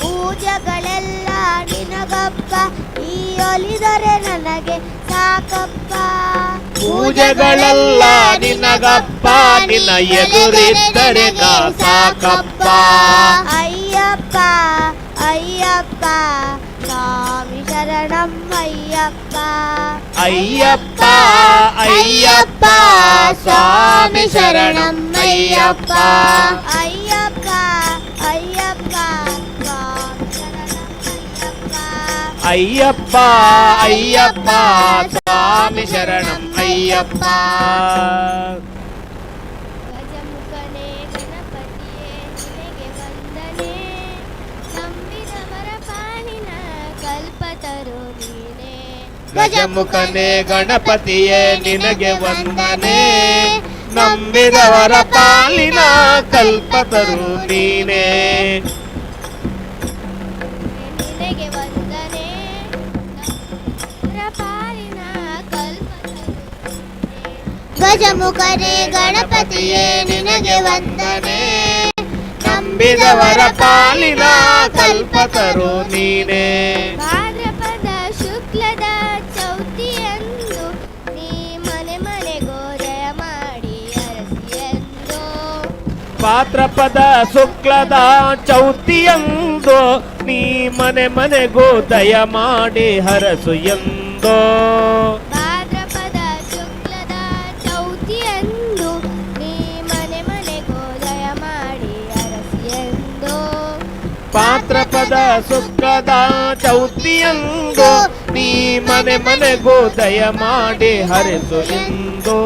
ಪೂಜೆಗಳೆಲ್ಲ ನಿನಗಪ್ಪ ಈ ಒಲಿದರೆ ನನಗೆ ಸಾಕಪ್ಪ ಪೂಜೆಗಳೆಲ್ಲ ನಿನಗಪ್ಪ, ನಿನ್ನ ಎದುರಿದ್ದರೆ ನಾ ಸಾಕಪ್ಪ. ಅಯ್ಯಪ್ಪ ಅಯ್ಯಪ್ಪ ಸ್ವಾಮಿ ಶರಣಂ ಅಯ್ಯಪ್ಪ. ಅಯ್ಯಪ್ಪ ಅಯ್ಯಪ್ಪ ಸ್ವಾಮಿ ಶರಣಂ ಅಯ್ಯಪ್ಪ. ಅಯ್ಯಪ್ಪ ಅಯ್ಯಪ್ಪ ಸ್ವಾಮಿ ಶರಣಂ ಅಯ್ಯಪ್ಪ. ಅಯ್ಯಪ್ಪ ಅಯ್ಯಪ್ಪ ಸ್ವಾಮಿ ಶರಣಂ ಅಯ್ಯಪ್ಪ. ಗಜಮುಖನೇ ಗಣಪತಿಯೇ ನಿನಗೆ ವಂದನೆ, ನಂಬಿದವರ ಪಾಲಿನ ಕಲ್ಪತರು ನೀನೇ. ಗಜಮುಖನೇ ಗಣಪತಿಯೇ ನಿನಗೆ ವಂದನೆ, ನಂಬಿದವರ ಪಾಲಿನ ಕಲ್ಪತರು ನೀನೇ. ನಿನಗೆ ವಂದನೆ, ನಂಬಿದವರ ಪಾಲಿನ ಕಲ್ಪತರು ನೀನೇ. ಗಜಮುಖನೇ ಗಣಪತಿಯೇ ನಿನಗೆ ವಂದನೆ, ನಂಬಿದವರ ಪಾಲಿನ ಕಲ್ಪತರು ನೀನೇ. ಭಾದ್ರಪದ ಶುಕ್ಲದ ಚೌತಿಯಂದು ನೀ ಮನೆ ಮನೆಗೋ ದಯ ಮಾಡಿ ಅರಸಿಯಂದು. ಭಾದ್ರಪದ ಶುಕ್ಲದ ಚೌತಿಯಂದು ನೀ ಮನೆ ಮನೆಗೂ ದಯ ಮಾಡಿ ಹರಸು ಎಂದು. ಭಾದ್ರಪದ ಶುಕ್ಲದ ಚೌತಿಯಂದು ನೀ ಮನೆ ಮನೆಗೋ ದಯ ಮಾಡಿ ಅರಸಿಯಂದು. ಭಾದ್ರಪದ ಶುಕ್ಲದ ಚೌತಿಯಂದು ನೀ ಮನೆ ಮನೆಗೂ ದಯ ಮಾಡಿ ಹರಿಸು ಎಂದು.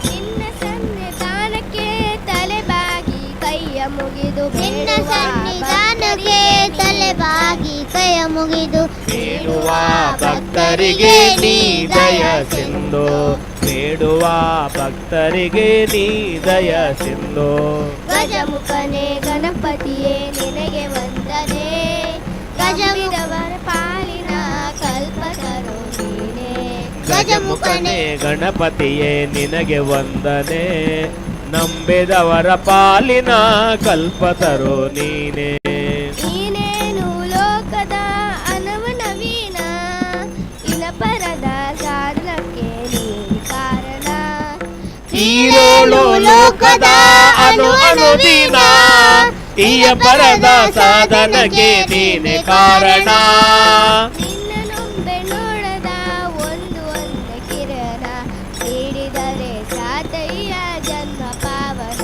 ನಿನ್ನ ಸನ್ನಿಧಾನಕ್ಕೆ ತಲೆಬಾಗಿ ಕೈಯ ಮುಗಿದು ನಿನ್ನ ಸನ್ನಿಧಾನಕ್ಕೆ ತಲೆಬಾಗಿ ಕೈಯ ಮುಗಿದು ಬೇಡುವ ಭಕ್ತರಿಗೆ ನೀ ದಯ ಸಿಂಧು, ಬೇಡುವ ಭಕ್ತರಿಗೆ ನೀ ದಯ ಸಿಂಧು. ಗಜಮುಖನೇ ಗಣಪತಿಯೇ ನಿನಗೆ ವಂದನೆ, ಗಜಮಿದವರ ಪಾಲಿನ ಕಲ್ಪತರು ನೀನೇ. ಗಜಮುಖನೇ ಗಣಪತಿಯೇ ನಿನಗೆ ವಂದನೆ, ನಂಬಿದವರ ಪಾಲಿನ ಕಲ್ಪತರು ನೀನೇ. ನೀನೇನು ಲೋಕದ ಅನವನವೀನ, ಇನಪರದ ಸಾಧನಕ್ಕೆ ನೀ ಕಾರಣ. ಈರೋಳು ಲೋಕದ ಅನುದಿನ, ಈಯ ಪರದ ಸಾಧನಕ್ಕೆ ನೀನೆ ಕಾರಣ. ನಿನ್ನ ನೊಂಬೆ ನೋಡದ ಒಂದು ಕಿರಣ, ನೀಡಿದರೆ ಸಾತಯ್ಯ ಜನ್ಮ ಪಾವನ.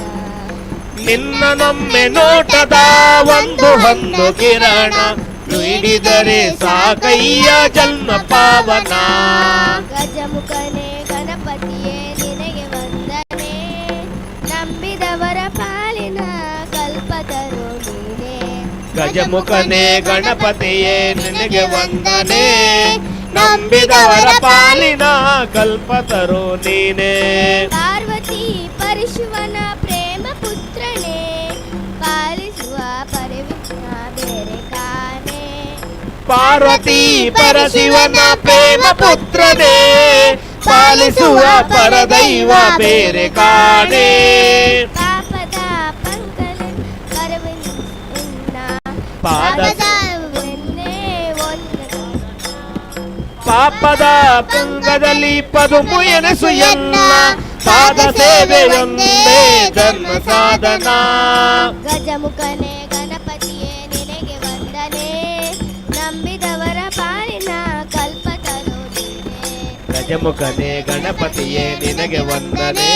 ನಿನ್ನ ನೊಮ್ಮೆ ನೋಟದ ಒಂದು ಕಿರಣ, ನೀಡಿದರೆ ಸಾಕಯ್ಯ ಜನ್ಮ ಪಾವನ. ಗಜಮುಖನೇ ಗಣಪತಿಯೇ ನಿನಗೆ ವಂದನೆ, ನಂಬಿದವರ ಪಾಲಿನ ಕಲ್ಪತರು ನೀನೇ. ಗಜಮುಖನೇ ಗಣಪತಿಯೇ ನಿನಗೆ ವಂದನೆ, ನಂಬಿದವರ ಪಾಲಿನ ಕಲ್ಪತರು ನೀನೇ. ಪಾರ್ವತಿ ಪರಶುವನ ಪ್ರೇಮ ಪುತ್ರನೇ, ಪಾಲಿಸುವ ಪರಿವಿಷ್ಣ ಬೇರೆ ಕಾನೆ. ಪಾರ್ವತಿ ಪರಶಿವನ ಪ್ರೇಮ ಪುತ್ರನೇ, ಪಾಲಿಸುವ ಪರದೈವ ಬೇರೆ ಕಾಣೆ. ಪಾಪದ ಪಂಕಲ ಕರವಿನ್ನ ಪಾದವೆನ್ನೇ ಒಂದು. ಪಾಪದ ಪಂಗದಲ್ಲಿ ಪದುಮು ಎನಸು ಎನ್ನ, ಪಾದ ಸೇವೆಯೊಂದೇ ಧರ್ಮ ಸಾಧನ. ಗಜಮುಖನೇ ಗಣಪತಿಯೇ ನಿನಗೆ ವಂದನೆ, ನಂಬಿದವರ ಪಾಲಿನ ಕಲ್ಪತರು ನೀನೇ. ಗಜಮುಖನೇ ಗಣಪತಿಯೇ ನಿನಗೆ ವಂದನೆ,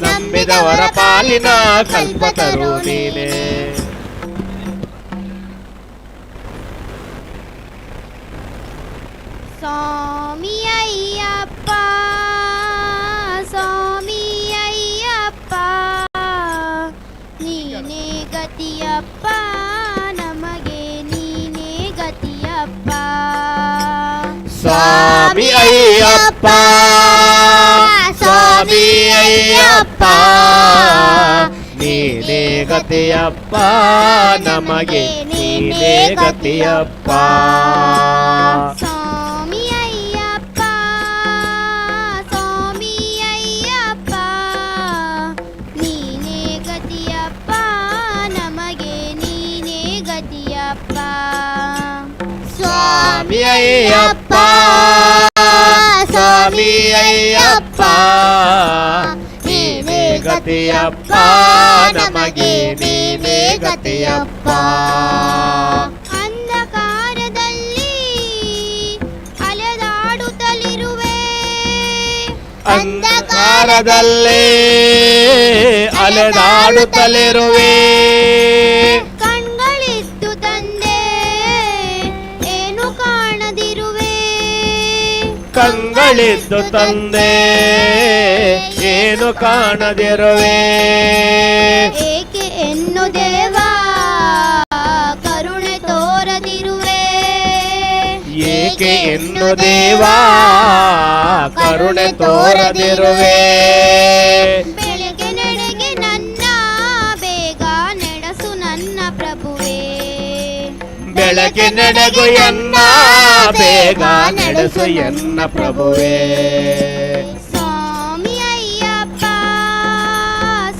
ನಂಬಿದವರ ಪಾಲಿನ ಕಲ್ಪತರು ನೀನೇ. ಸ್ವಾಮಿ ಅಯ್ಯಪ್ಪ ಸ್ವಾಮಿ ಅಯ್ಯಪ್ಪ, ನೀನೇ ಗತಿಯಪ್ಪ ನಮಗೆ ನೀನೇ ಗತಿಯಪ್ಪ. ಸ್ವಾಮಿ ಅಯ್ಯಪ್ಪ ಸ್ವಾಮಿ ಅಯ್ಯಪ್ಪ, ನೀನೇ ಗತಿಯಪ್ಪ ನಮಗೆ ನೀನೇ ಗತಿಯಪ್ಪ. ಸ್ವಾಮಿ ಅಯ್ಯಪ್ಪ ಸ್ವಾಮಿ ಅಯ್ಯಪ್ಪ, ನೀನೇ ಗತಿಯಪ್ಪ ನಮಗೆ ನೀನೇ ಗತಿಯಪ್ಪ. ಸ್ವಾಮಿ ಅಯ್ಯಪ್ಪ ಸ್ವಾಮಿ ಸ್ವಾಮಿ ಅಯ್ಯಪ್ಪ ನೀನೇ ಗತಿಯಪ್ಪ ನಮಗೆ ನೀನೇ ಗತಿಯಪ್ಪ. ಅಂಧಕಾರದಲ್ಲಿ ಅಲೆದಾಡುತ್ತಲಿರುವೆ ಅಂಧಕಾರದಲ್ಲೇ ಅಲೆದಾಡುತ್ತಲಿರುವೆ ಕಣ್ಗಳಿದ್ದು ತಂದೆ ಏನು ಕಾಣದಿರುವೆ ಕಂಗಳಿದ್ದು ತಂದೆ ಏನು ಕಾಣದಿರುವೆ ಏಕೆ ಎನ್ನು ದೇವಾ ಕರುಣೆ ತೋರದಿರುವೆ ಏಕೆ ಎನ್ನು ದೇವಾ ಕರುಣೆ ತೋರದಿರುವೆ ಬೆಳಗ್ಗೆ ನಡೆಗೆ ನನ್ನ ಬೇಗ ನಡೆಸು ನನ್ನ ಪ್ರಭುವೇ ಬೆಳಗ್ಗೆ ನಡೆಗು ಎನ್ನ ಬೇಗ ನಡೆಸು ಎನ್ನ ಪ್ರಭುವೇ ಸ್ವಾಮಿ ಅಯ್ಯಪ್ಪ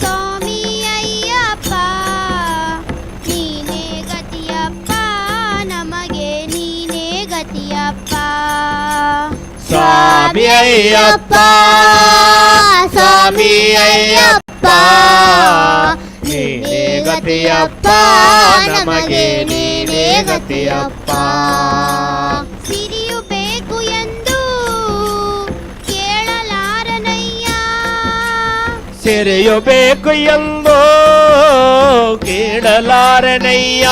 ಸ್ವಾಮಿ ಅಯ್ಯಪ್ಪ ನೀನೇ ಗತಿಯಪ್ಪ ನಮಗೆ ನೀನೇ ಗತಿಯಪ್ಪ ಸ್ವಾಮಿ ಅಯ್ಯಪ್ಪ ಸ್ವಾಮಿ ಅಯ್ಯಪ್ಪ ನೀನೇ ಗತಿಯಪ್ಪ ನಮಗೆ ನೀನೇ ಗತಿಯಪ್ಪ. ಸಿರಿಯು ಬೇಕು ಎಂದು ಕೇಳಲಾರನಯ್ಯ ಸಿರಿಯು ಬೇಕು ಎಂದು ಕೇಳಲಾರನಯ್ಯ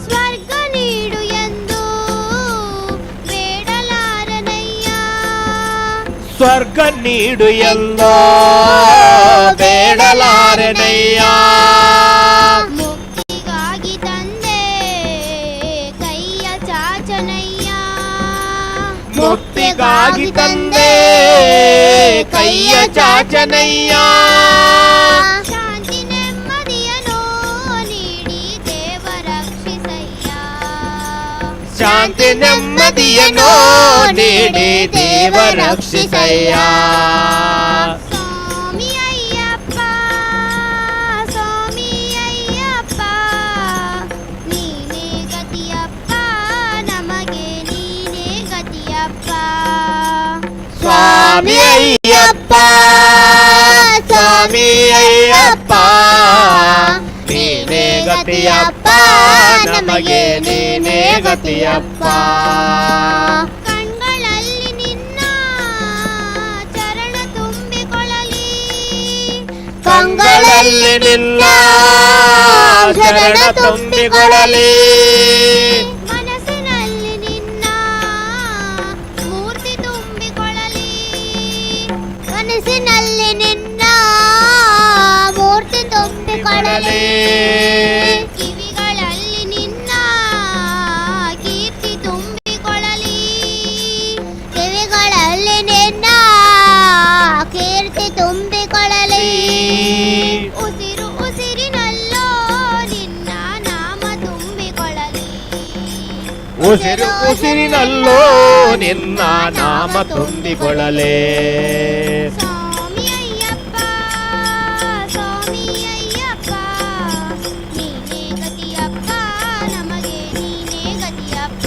ಸ್ವರ್ಗ ನೀಡು ಎಂದು ಬೇಡಲಾರನಯ್ಯ ಸ್ವರ್ಗ ನೀಡು ಎಂದು ಬೇಡಲಾರನಯ್ಯ ಮುಕ್ತಿಗಾಗಿ ತಂದೆ ಕೈಯ ಚಾಚನಯ್ಯ ಮುಕ್ತಿಗಾಗಿ ತಂದೆ ಕೈಯ ಚಾಚನಯ್ಯ ಶಾಂತಿ ನೆಮ್ಮದಿಯನು ನೀಡಿ ದೇವ ರಕ್ಷಿಸಯ್ಯ ಶಾಂತಿ ನೆಮ್ಮದಿಯನು ನೀಡಿ ದೇವ ರಕ್ಷಿಸಯ್ಯ ಸ್ವಾಮಿ ಅಯ್ಯಪ್ಪ ಸ್ವಾಮಿ ಅಯ್ಯಪ್ಪ ನೀನೇ ಗತಿಯಪ್ಪ ನಮಗೆ ನೀನೇ ಗತಿಯಪ್ಪ ಸ್ವಾಮಿ ಅಯ್ಯಪ್ಪ ಸ್ವಾಮಿ ಅಯ್ಯಪ್ಪ ನೀನೇ ಗತಿಯಪ್ಪ ನಮಗೆ ನೀನೇ ಗತಿಯಪ್ಪ. ಕಣ್ಗಳಲ್ಲಿ ನಿನ್ನ ಚರಣ ತುಂಬಿಕೊಳ್ಳಲಿ ಕಂಗಳಲ್ಲಿ ನಿನ್ನ ಶರಣ ತುಂಬಿಕೊಳ್ಳಲಿ ಮನಸ್ಸಿನಲ್ಲಿ ನಿನ್ನ ಮೂರ್ತಿ ತುಂಬಿಕೊಳ್ಳಲಿ ಮನಸ್ಸಿನಲ್ಲಿ ನಿನ್ನ ಮೂರ್ತಿ ತುಂಬಿಕೊಳ್ಳಲಿ ಕಿವಿಗಳಲ್ಲಿ ನಿನ್ನ ಕೀರ್ತಿ ತುಂಬಿಕೊಳ್ಳಲಿ ಕಿವಿಗಳಲ್ಲಿ ನಿನ್ನ ಕೀರ್ತಿ ತುಂಬಿಕೊಳ್ಳಲಿ ಉಸಿರು ಉಸಿರಿನಲ್ಲೋ ನಿನ್ನ ನಾಮ ತುಂಬಿಕೊಳ್ಳಲಿ ಉಸಿರು ಉಸಿರಿನಲ್ಲೋ ನಿನ್ನ ನಾಮ ತುಂಬಿಕೊಳ್ಳಲೇ ಸ್ವಾಮಿ ಅಯ್ಯಪ್ಪ ಸ್ವಾಮಿ ಅಯ್ಯಪ್ಪ ನೀನೇ ಗತಿಯಪ್ಪ ನಮಗೆ ನೀನೇ ಗತಿಯಪ್ಪ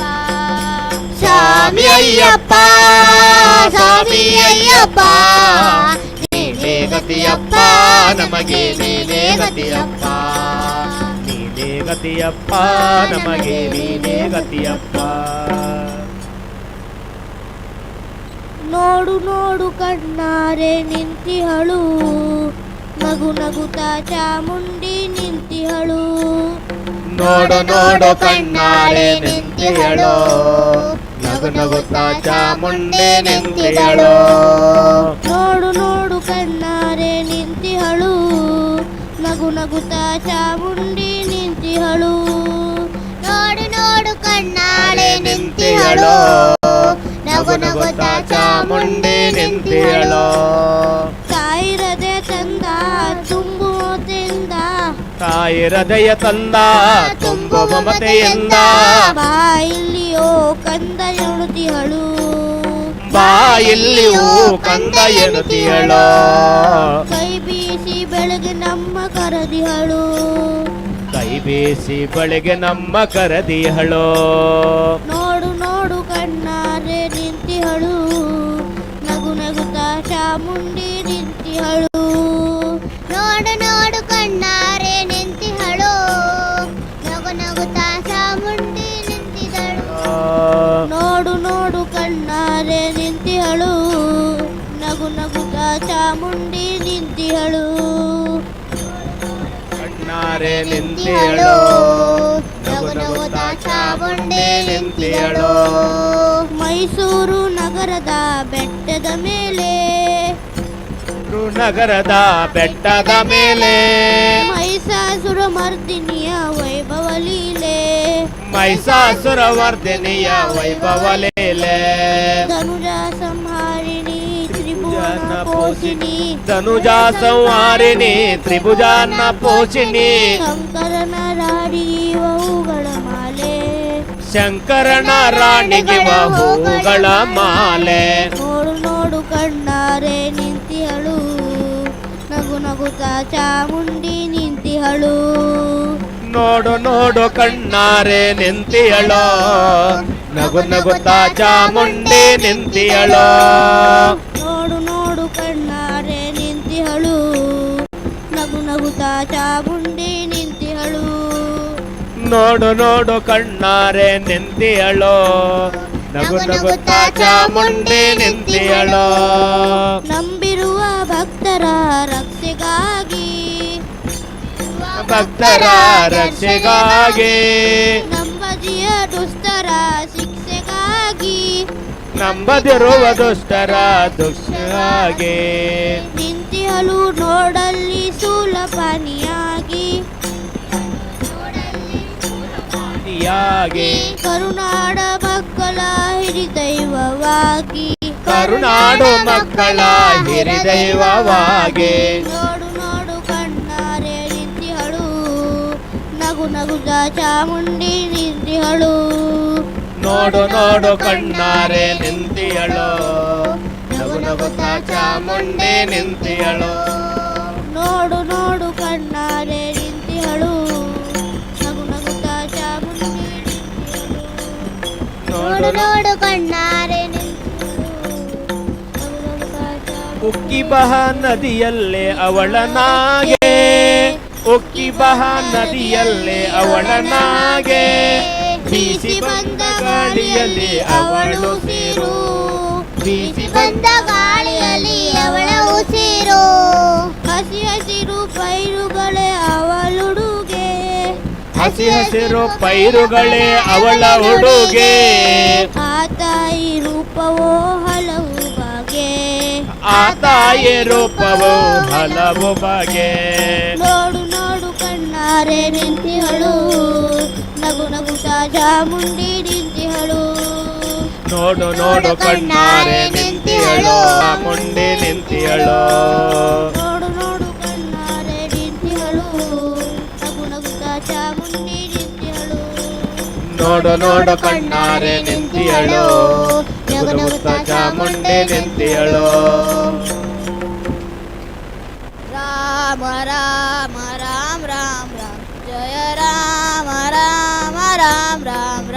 ಸ್ವಾಮಿ ಅಯ್ಯಪ್ಪ ಸ್ವಾಮಿ ಅಯ್ಯಪ್ಪ ನೀನೇ ಗತಿಯಪ್ಪ ನಮಗೆ ನೀನೇ ಗತಿಯಪ್ಪ ನೀನೇ ಗತಿಯಪ್ಪ ನಮಗೆ ನೀನೇ ಗತಿಯಪ್ಪ. ನೋಡು ನೋಡು ಕಣ್ಣಾರೆ ನಿಂತಿಹಳು ನಗು ನಗುತ್ತಾ ಚಾಮುಂಡಿ ನಿಂತಿಹಳು ನೋಡು ನೋಡು ಕಣ್ಣಾರೆ ನಿಂತಿಹಳು ನಗು ನಗುತ್ತಾ ಚಾಮುಂಡಿ ನಿಂತಿಹಳು ನೋಡು ನೋಡು ಕಣ್ಣಾರೆ ನಿಂತಿಹಳು ನಗು ನಗುತ್ತಾ ಚಾಮುಂಡಿ ನಿಂತಿಹಳು ನೋಡು ನೋಡು ಕಣ್ಣಾರೆ ನಿಂತಿಹಳು ನಗು ನಗುತ್ತಾ ಚಾಮುಂಡಿ ನಿಂತಿಹಳು ತಾಯಿ ಹೃದಯ ತಂದ ತುಂಬುವುದೆಂದ ತಾಯಿ ಹೃದಯ ತಂದ ತುಂಬು ಮಮತೆಯಿಂದ ಬಾ ಇಲ್ಲಿಯೋ ಕಂದ ಎನ್ನುತ್ತಿಹಳು ಬಾ ಇಲ್ಲಿಯೂ ಕಂದ ಎನ್ನುತ್ತಿಹಳು ಕೈ ಬೀಸಿ ಬೆಳಗ್ಗೆ ನಮ್ಮ ಕರದಿಹಳು ಕೈ ಬೀಸಿ ಬಳಿಗೆ ನಮ್ಮ ಕರದಿಹಳು ನೋಡು ನೋಡು ಕಣ್ಣಾರೆ ನಿಂತಿಹಳು ಚಾಮುಂಡಿ ನಿಂತಿಹಳು ಕಣ್ಣಾರೆ ನಿಂತಿಹಳು ನಗು ನಗುತ್ತ ಚಾಮುಂಡಿ ನಿಂತಿಹಳು ಮೈಸೂರು ನಗರದ ಬೆಟ್ಟದ ಮೇಲೆ ನಗರದ ಬೆಟ್ಟದ ಮೇಲೆ ಮಹಿಷಾಸುರ ಮರ್ದಿನಿಯ ವೈಭವ ಲೀಲೆ ಮಹಿಷಾಸುರವರ್ಧಿನಿಯ ವೈಭವ ಲೀಲೆ ಧನುಜ ಸಂಹಾರಿಣಿ ತ್ರಿಭುವನ ಪೋಷಿಣಿ ಧನುಜ ಸಂಹಾರಿಣಿ ತ್ರಿಭುಜಾನ್ನ ಪೋಷಿಣಿ ಶಂಕರನ ರಾಡಿಯುವವುಗಳ ಮಾಲೆ ಶಂಕರನ ರಾಣಿಗೆ ಹೂಗಳ ಮಾಲೆ ನೋಡು ನೋಡು ಕಣ್ಣಾರೆ ನಿಂತಿಹಳು ನಗು ನಗುತ್ತ ಚಾಮುಂಡಿ ನಿಂತಿಹಳು ನೋಡು ನೋಡು ಕಣ್ಣಾರೆ ನಿಂತಿಯಳೋ ನಗು ನಗುತ್ತಾ ಚಾಮುಂಡಿ ನಿಂತಿಯಳೋ ನೋಡು ನೋಡು ಕಣ್ಣಾರೆ ನಿಂತಿಹಳು ನಗು ನಗುತ್ತ ಚಾಮುಂಡಿ ನಿಂತಿಹಳು ನೋಡು ನೋಡು ಕಣ್ಣಾರೆ ನಿಂತಿಯಳೋ ನಗು ನಗುತ್ತಾ ಚಾಮುಂಡಿ ನಿಂತಿಯಳೋ ನಂಬಿರುವ ಭಕ್ತರ ರಕ್ಷೆಗಾಗಿ ಭಕ್ತರ ರಕ್ಷೆಗಾಗಿ ನಂಬದಿಯ ದುಷ್ಟರ ಶಿಕ್ಷೆಗಾಗಿ ನಂಬದಿರುವ ದುಷ್ಟರ ದುಷ್ಟರಾಗಿ ನಿಂತಿಹಳು ನೋಡಲ್ಲಿ ಸೂಲಪಾನಿಯಾಗಿ ಯಾಗಿ ಕರುನಾಡ ಮಕ್ಕಳ ಹಿರಿದೈವವಾಗಿ ಕರುನಾಡು ಮಕ್ಕಳ ಹಿರಿದೈವವಾಗಿ ನೋಡು ನೋಡು ಕಣ್ಣಾರೆ ನಿಂತಿಹಳು ನಗು ನಗುತ್ತ ಚಾಮುಂಡಿ ನಿಂತಿಹಳು ನೋಡು ನೋಡು ಕಣ್ಣಾರೆ ನಿಂತಿಯಳೋ ನಗು ನಗುತ್ತಾ ಚಾಮುಂಡಿ ನಿಂತಿಯಳೋ ನೋಡು ನೋಡು ಕಣ್ಣಾರೆ ನಿಂತಿಹಳು ನಗು ನಗುತ್ತ ಚಾಮುಂಡಿ ನೋಡು ನೋಡು ಕಣ್ಣಾರೆ ಉಕ್ಕಿ ಬಹ ನದಿಯಲ್ಲೇ ಅವಳನಾಗೆ ಉಕ್ಕಿ ಬಹ ನದಿಯಲ್ಲೇ ಅವಳನಾಗೆ ಬೀಸಿ ಬಂದ ಗಾಳಿಯಲ್ಲಿ ಅವಳು ಉಸಿರು ಬೀಸಿ ಬಂದ ಗಾಳಿಯಲ್ಲಿ ಅವಳ ಉಸಿರು ಹಸಿ ಹಸಿರು ಪೈರುಗಳೇ ಅವಳುಡುಗೆ ಹಸಿ ಹಸಿರು ಪೈರುಗಳೇ ಅವಳ ಉಡುಗೆ ಆ ತಾಯಿ ರೂಪವೋ ಹಲವು ಬಗೆ ಆ ತಾಯಿ ರೂಪವು ಹಲವು ಬಗೆ ನೋಡು ನೋಡು ಕಣ್ಣಾರೆ ನಿಂತಿಹಳು ನಗು ನಗುತ್ತ ಚಾಮುಂಡಿ ನಿಂತಿಹಳು ನೋಡು ನೋಡು ಕಣ್ಣಾರೆ ನಿಂತಿಯಳೋ ಚಾಮುಂಡಿ ನಿಂತಿಯಳೋ ನೋಡು ನೋಡು ಕಣ್ಣಾರೆ ನಿಂತಿಹಳು ನಗು ನಗುತ್ತ ಚಾಮುಂಡಿ ನಿಂತಿಹಳು ನೋಡು ನೋಡು ಕಣ್ಣಾರೆ ನಿಂತಿಯಳೋ ನಗು ನಗುತ್ತಾ ಚಾಮುಂಡಿ ನಿಂತಿಯಳೋ ರಾಮ ರಾಮ ರಾಮ ರಾಮ ರಾಮ ಜಯ ರಾಮ ರಾಮ ರಾಮ ರಾಮ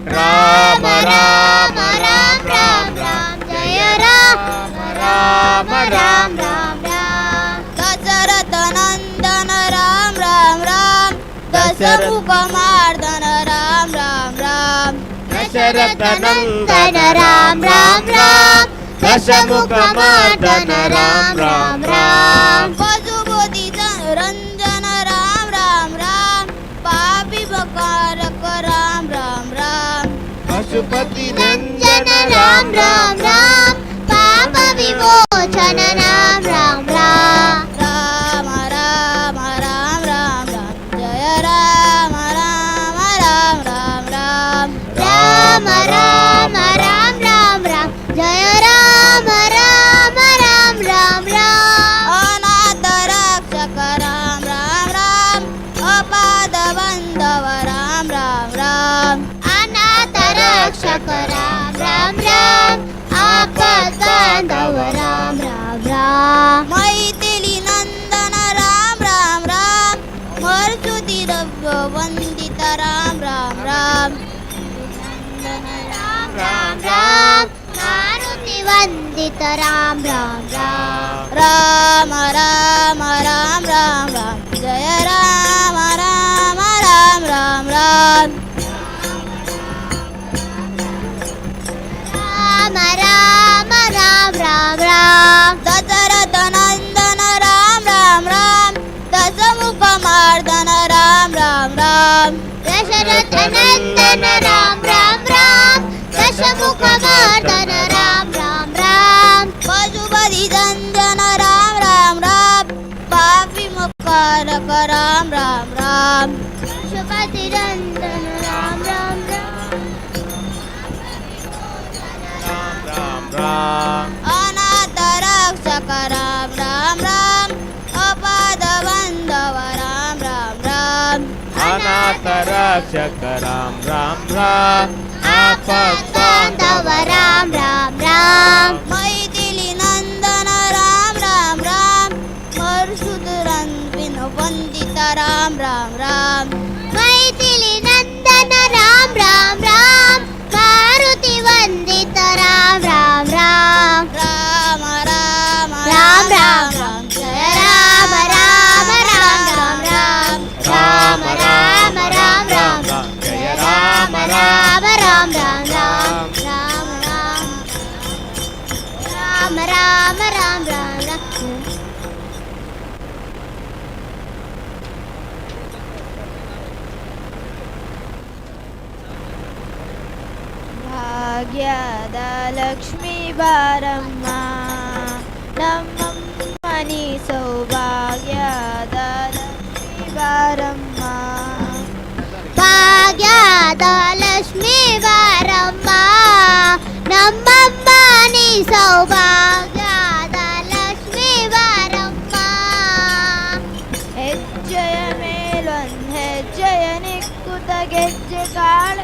ರಾಮ ರಾಮ ರಾಮ ರಾಮ ರಾಮ ಜಯ ರಾಮ ರಾಮ ರಾಮ ದಶರಥ ನಂದನ ರಾಮ ರಾಮ ರಾಮ ದಶಮುಖ ಮಾರ್ದನ ರಾಮ ರಾಮ ರಾಮ ದಶರಥ ನಂದನ ರಾಮ ರಾಮ ರಾಮ ದಶಮುಖ ಮಾರ್ದನ ರಾಮ ರಾಮ ರಾಮ ಪಶುಪತಿ ರಂಜನ ರಾಮ ರಾಮ ರಾಮ ಪಾಪಿ ಬಕಾರಕ ರಾಮ ರಾಮ ರಾಮ ಪಶುಪತಿ ನಂಜನ ರಾಮ ರಾಮ ರಾಮ ಪಾಪ ವಿಮೋಚನ ರಾಮ ರಾಮ ರಾಮ ರಾಮ ರಾಮ ರಾಮ ರಾಮ ಜಯ ರಾಮ ರಾಮ ರಾಮ ರಾಮ ರಾಮ ರಾಮ ರಾಮ ರಾಮ ರಾಮ ಜಯ ರಾಮ ರಾಮ ರಾಮ ರಾಮ ಅನಾಥ ರಕ್ಷಕ ರಾಮ ರಾಮ ರಾಮ ಅಪಾದ ಬಂಧವ ರಾಮ ರಾಮ ರಾಮ ಅನಾಥ ರಕ್ಷಕ ರಾಮ ರಾಮ ರಾಮ ಆಪದ ಬಾಂಧವ ರಾಮ ರಾಮ ರಾಮ ಮೈಥಿಲಿ ನಂದನ ರಾಮ ರಾಮ ರಾಮ ಮರುಸುತಿ ರವ್ಯ ವಂದಿತ ರಾಮ ರಾಮ ರಾಮ ರಾಮ ರಾಮ ಮಾರುತಿ ವಂದಿತ ರಾಮ ರಾಮ ರಾಮ ರಾಮ ರಾಮ ರಾಮ ರಾಮ ಜಯ ರಾಮ ರಾಮ ರಾಮ ರಾಮ ರಾಮ ರಾಮ ರಾಮ ರಾಮ ರಾಮ ರಾಮ ರಾಮ ನಂದನ ರಾಮ್ ರಾಮ್ ರಾಮ್ ದಶಮುಖ ಮರ್ದನ ರಾಮ್ ರಾಮ್ ರಾಮ್ ಪಶುಪತಿ ದಂದನ ರಾಮ್ ರಾಮ್ ರಾಮ್ ಪಾಪಿ ಮುಖಾರಕ ರಾಮ್ ರಾಮ್ ರಾಮ್ ಪಶುಪತಿ ದಂದನ ರಾಮ್ ರಾಮ್ ರಾಮ್ ಅನಾಥ ರಕ್ಷಕ ರಾಮ್ ರಾಮ್ ರಾಮ್ ಅಪಾದ ಬಂಧವ ರಾಮ್ ರಾಮ್ ರಾಮ್ ಅನಾಥ ರಕ್ಷಕ ರಾಮ್ ರಾಮ್ ರಾಮ್ ಬಾಂಧವ ರಾಮ್ ರಾಮ್ ರಾಮ್ ಮೈಥಿಲಿ ನಂದನ ರಾಮ್ ರಾಮ್ ರಾಮ್ ಮರುಸುಧುರನ್ವಿನ ವಂದಿತ ರಾಮ್ ರಾಮ್ ರಾಮ್ ಮೈಥಿಲಿ ನಂದನ ರಾಮ್ ರಾಮ್ ರಾಮ್ ಮಾರುತಿ ವಂದಿತ ರಾಮ್ ರಾಮ್ ರಾಮ್ ರಾಮ ರಾಮ ರಾಮ್ ರಾಮ್ ರಾಮ್ ಜಯ ರಾಮ ರಾಮ ರಾಮ ರಾಮ ರಾಮ ರಾಮ ರಾಮ ರಾಮ ರಾಮ ಜಯ ರಾಮ ರಾಮ ರಾಮ ರಾಮ ರಾಮ ರಾಮ ರಾಮ ರಾಮ ರಾಮ ಭಾಗ್ಯದ ಲಕ್ಷ್ಮೀ ಬಾರಮ್ಮ ನಮ್ಮಮ್ಮನಿ ಸೌಭಾಗ್ಯದ ಲಕ್ಷ್ಮೀ ಬಾರಮ್ಮ ಭಾಗ್ಯದ ಲಕ್ಷ್ಮೀ ಬಾರಮ್ಮ ನಮ್ಮಮ್ಮನಿ ಸೌಭಾಗ್ಯದ ಲಕ್ಷ್ಮೀ ಬಾರಮ್ಮ ಹೆಜ್ಜೆಯ ಮೇಲೊಂದು ಹೆಜ್ಜೆಯ ನಿಕ್ಕುತ್ತ ಗೆಜ್ಜೆ ಕಾಳ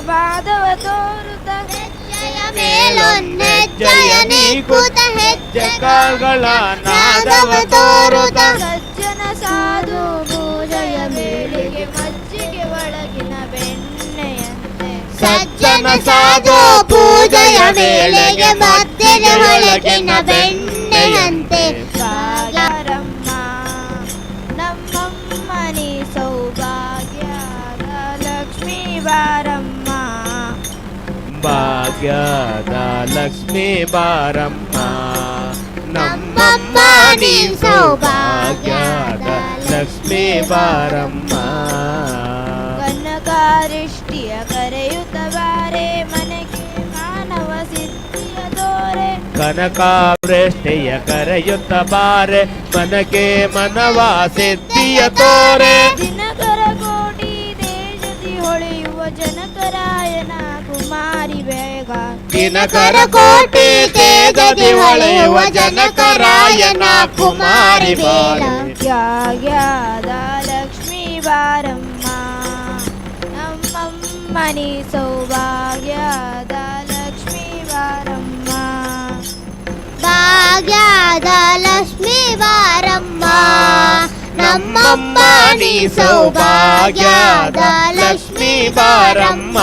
ಬಾಧವ ತೋರುತ್ತ ಹೆಜ್ಜೆಯ ಮೇಲೊಂದು ಹೆಜ್ಜೆಯ ನಿಕ್ಕುತ್ತ ಹೆಜ್ಜೆ ಕಾಲ್ಗಳ ನಾದವ ತೋರುತ್ತ ಸಜ್ಜನ ಸಾಧು ಪೂಜೆಯ ಮೇಲಿಗೆ ಮಜ್ಜಿಗೆ ಒಳಗಿನ ಬೆಣ್ಣೆಯಂತೆ ಸಜ್ಜನ ಸಾಧು ಪೂಜೆಯ ವೇಳೆಗೆ ಮಜ್ಜಿಗೆ ಒಳಗಿನ ಬೆಣ್ಣೆಯಂತೆ ಭಾಗ್ಯರಮ್ಮ ನಮ್ಮಮ್ಮನಿ ಸೌಭಾಗ್ಯದ ಲಕ್ಷ್ಮೀ ಬಾರಮ್ಮ ಭಾಗ್ಯದ ಲಕ್ಷ್ಮೀ ಬಾರಮ್ಮ ನಮ್ಮಮ್ಮ ನೀ ಸೌಭಾಗ್ಯದ ಲಕ್ಷ್ಮೀ ಬಾರಮ್ಮ ಕನಕಾರಿಷ್ಟಿಯ ಕರೆಯುತ್ತ ಬಾರೆ ಮನೆಗೆ ಮಾನವ ಸಿದ್ಧಿಯ ತೋರೆ ಕನಕಾವೃಷ್ಟಿಯ ಕರೆಯುತ್ತ ಬಾರೆ ಮನಕೆ ಮನವ ಸಿದ್ಧಿಯ ತೋರೆ ದಿನಕರ ಕೋಟಿ ದೇಶದಿ ಹೊಳೆಯುವ ಜನಕರಾಯನ ಕುಮಾರಿ ಬೇಗ ದಿನಕರ ಕೋಟಿ ತೇಜದಿ ಹೊಳೆಯುವ ಜನಕರಾಯನ ಕುಮಾರಿ ಬಾರ ಭಾಗ್ಯದ ಲಕ್ಷ್ಮೀ ಬಾರಮ್ಮ ನಮ್ಮಮ್ಮನಿ ಸೌಭಾಗ್ಯದ ಲಕ್ಷ್ಮೀ ಬಾರಮ್ಮ ಭಾಗ್ಯದ ಲಕ್ಷ್ಮೀ ಬಾರಮ್ಮ ನಮ್ಮಮ್ಮನಿ ಸೌಭಾಗ್ಯದ ಲಕ್ಷ್ಮೀ ಬಾರಮ್ಮ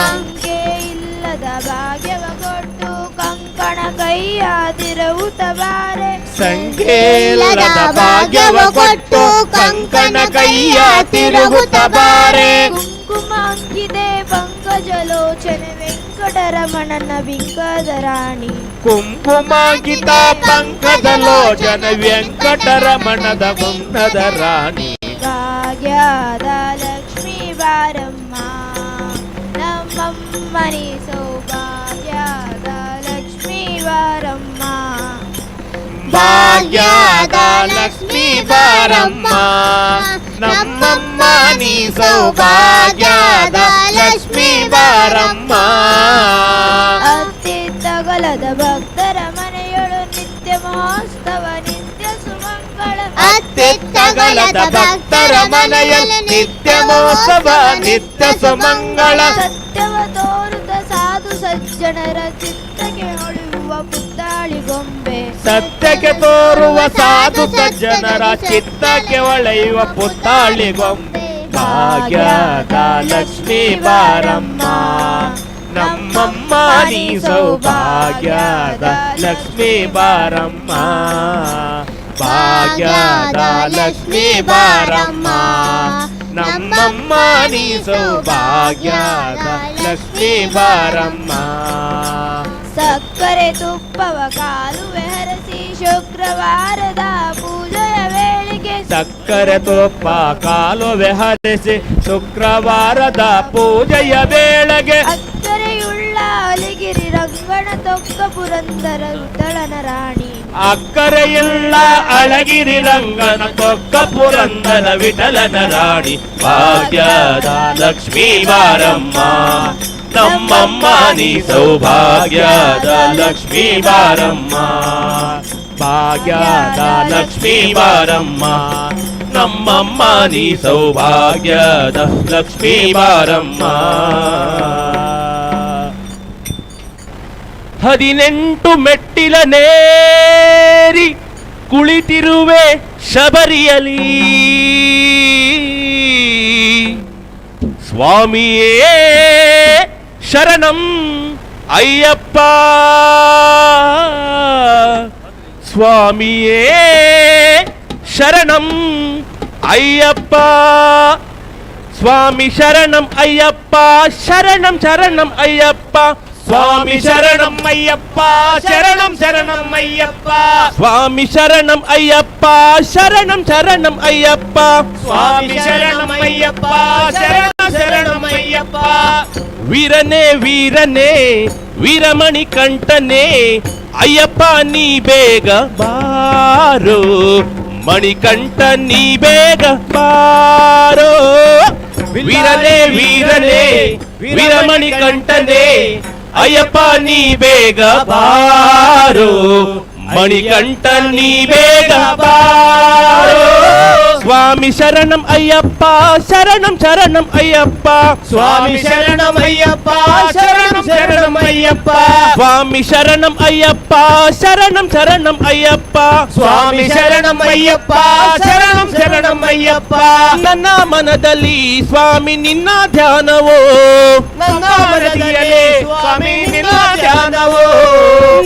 ಸಂಖ್ಯೆ ಇಲ್ಲದ ಭಾಗ್ಯವ ಕೊಟ್ಟು ಕಂಕಣ ಕೈಯ ತಿರುವುತ ಬಾರೆ ಸಂಖ್ಯೆಲ್ಲದ ಭಾಗ್ಯವ ಕೊಟ್ಟು ಕಂಕಣ ಕೈಯ ತಿರುಗುತ್ತ ಬಾರೆ ಕುಂಕುಮ ಅಂಕಿದೆ ಪಂಕಜಲೋಚನೆ ವೆಂಕಟರಮಣನ ಬಿಂಕದ ರಾಣಿ ಕುಂಕುಮ ಗೀತ ಪಂಕದ ಲೋಚನ ವೆಂಕಟರಮಣದ ಗುಂಡದ ರಾಣಿ ಭಾಗ್ಯದ ಲಕ್ಷ್ಮೀ ಬಾರಮ್ಮ ನಮ್ಮಮ್ಮನಿ ಸೌಭಾಗ್ಯದ ಲಕ್ಷ್ಮೀ ಬಾರಮ್ಮ ಭಾಗ್ಯದ ಲಕ್ಷ್ಮೀ ಬಾರಮ್ಮ ನಮ್ಮಮ್ಮ ನೀ ಸೌಭಾಗ್ಯದ ಲಕ್ಷ್ಮೀ ಬಾರಮ್ಮ ಅತ್ತಿತ್ತಗಲದ ಭಕ್ತರ ಮನೆಯೊಳು ನಿತ್ಯ ಮಹೋತ್ಸವ ನಿತ್ಯ ಸುಮಂಗಳ ಅತ್ತಿತ್ತಗಲದ ಭಕ್ತರ ಮನೆಯಲ್ಲಿ ನಿತ್ಯ ಮಹೋತ್ಸವ ನಿತ್ಯ ಸುಮಂಗಳ ಸತ್ಯವ ತೋರುತ್ತ ಸಾಧು ಸಜ್ಜನರ ಚಿತ್ತಕ್ಕೆ ಹೊಳೆಯುವ ಪುತ್ತಾಳಿ ಗೊಂಬೆ ಸತ್ಯಕ್ಕೆ ತೋರುವ ಸಾಧು ಸಜ್ಜನರ ಚಿತ್ತಕ್ಕೆ ಒಳೆಯುವ ಪುತ್ತಾಳಿ ಗೊಂಬೆ ಭಾಗ್ಯದ ಲಕ್ಷ್ಮೀ ಬಾರಮ್ಮ ನಮ್ಮಮ್ಮ ನೀ ಸೌಭಾಗ್ಯದ ಲಕ್ಷ್ಮೀ ಬಾರಮ್ಮ ಭಾಗ್ಯದ ಲಕ್ಷ್ಮೀ ಬಾರಮ್ಮ ನಮ್ಮಮ್ಮ ನೀ ಸೌಭಾಗ್ಯದ ಲಕ್ಷ್ಮೀ ಬಾರಮ್ಮ ಸಕ್ಕರೆ ತುಪ್ಪವ ಕಾಲುವೆ ಹರಸಿ ಶುಕ್ರವಾರದ ಪೂಜೆಯ ವೇಳೆಗೆ ಸಕ್ಕರೆ ತುಪ್ಪ ಕಾಲುವೆ ಹರಿಸಿ ಶುಕ್ರವಾರದ ಪೂಜೆಯ ವೇಳೆಗೆ ಅಕ್ಕರೆಯುಳ್ಳ ಅಲಿಗಿರಿ ರಂಗಣ ತೊಕ್ಕ ಪುರಂದರ ವಿಠಲನ ರಾಣಿ ಅಕ್ಕರೆಯುಳ್ಳ ಅಳಗಿರಿ ರಂಗನ ತೊಕ್ಕ ಪುರಂದರ ವಿಠಲನ ರಾಣಿ ಭಾಗ್ಯದ ಲಕ್ಷ್ಮೀ ಬಾರಮ್ಮ ನಮ್ಮಮ್ಮ ನೀ ಸೌಭಾಗ್ಯದ ಲಕ್ಷ್ಮೀ ಬಾರಮ್ಮ ಭಾಗ್ಯದ ಲಕ್ಷ್ಮೀ ಬಾರಮ್ಮ ನಮ್ಮಮ್ಮ ನೀ ಸೌಭಾಗ್ಯದ ಲಕ್ಷ್ಮೀ ಬಾರಮ್ಮ 18 ಮೆಟ್ಟಿಲನೇರಿ ಕುಳಿತಿರುವೆ ಶಬರಿಯಲಿ ಸ್ವಾಮಿಯೇ ಶರಣಂ ಅಯ್ಯಪ್ಪ ಸ್ವಾಮಿಯೇ ಶರಣಂ ಅಯ್ಯಪ್ಪ ಸ್ವಾಮಿ ಶರಣಂ ಅಯ್ಯಪ್ಪ ಶರಣಂ ಶರಣಂ ಅಯ್ಯಪ್ಪ ಸ್ವಾಮಿ ಶರಣಂ ಅಯ್ಯಪ್ಪ ಶರಣಂ ಶರಣಂ ಅಯ್ಯಪ್ಪ ಸ್ವಾಮಿ ಶರಣಂ ಅಯ್ಯಪ್ಪ ಶರಣಂ ಶರಣಂ ಅಯ್ಯಪ್ಪ ಸ್ವಾಮಿ ಶರಣಂ ಅಯ್ಯಪ್ಪ ಶರಣಂ ಶರಣಂ ಅಯ್ಯಪ್ಪ ವೀರನೇ ವೀರನೇ ವೀರಮಣಿ ಕಂಠನೇ ಅಯ್ಯಪ್ಪ ನೀ ಬೇಗ ಬಾರೋ ಮಣಿಕಂಠ ನೀ ಬೇಗ ಬಾರೋ ವೀರನೇ ವೀರನೇ ವೀರಮಣಿ ಕಂಠನೇ ಅಯ್ಯಪ್ಪ ನೀ ಬೇಗ ಬಾರೋ ಮಣಿಕಂಠ ನೀ ಬೇಗ ಬಾರೋ ಸ್ವಾಮಿ ಶರಣಂ ಅಯ್ಯಪ್ಪ ಶರಣಂ ಶರಣಂ ಅಯ್ಯಪ್ಪ ಸ್ವಾಮಿ ಶರಣಂ ಅಯ್ಯಪ್ಪ ಶರಣಂ ಶರಣಂ ಅಯ್ಯಪ್ಪ ಸ್ವಾಮಿ ಶರಣಂ ಅಯ್ಯಪ್ಪ ಶರಣಂ ಶರಣಂ ಅಯ್ಯಪ್ಪ ಸ್ವಾಮಿ ಶರಣಂ ಅಯ್ಯಪ್ಪ ಶರಣಂ ಶರಣಂ ಅಯ್ಯಪ್ಪ ನನ್ನ ಮನದಲ್ಲಿ ಸ್ವಾಮಿ ನಿನ್ನ ಧ್ಯಾನವೋ ನನ್ನ ಮನದಲ್ಲಿ ಸ್ವಾಮಿ ನಿನ್ನ ಧ್ಯಾನವೋ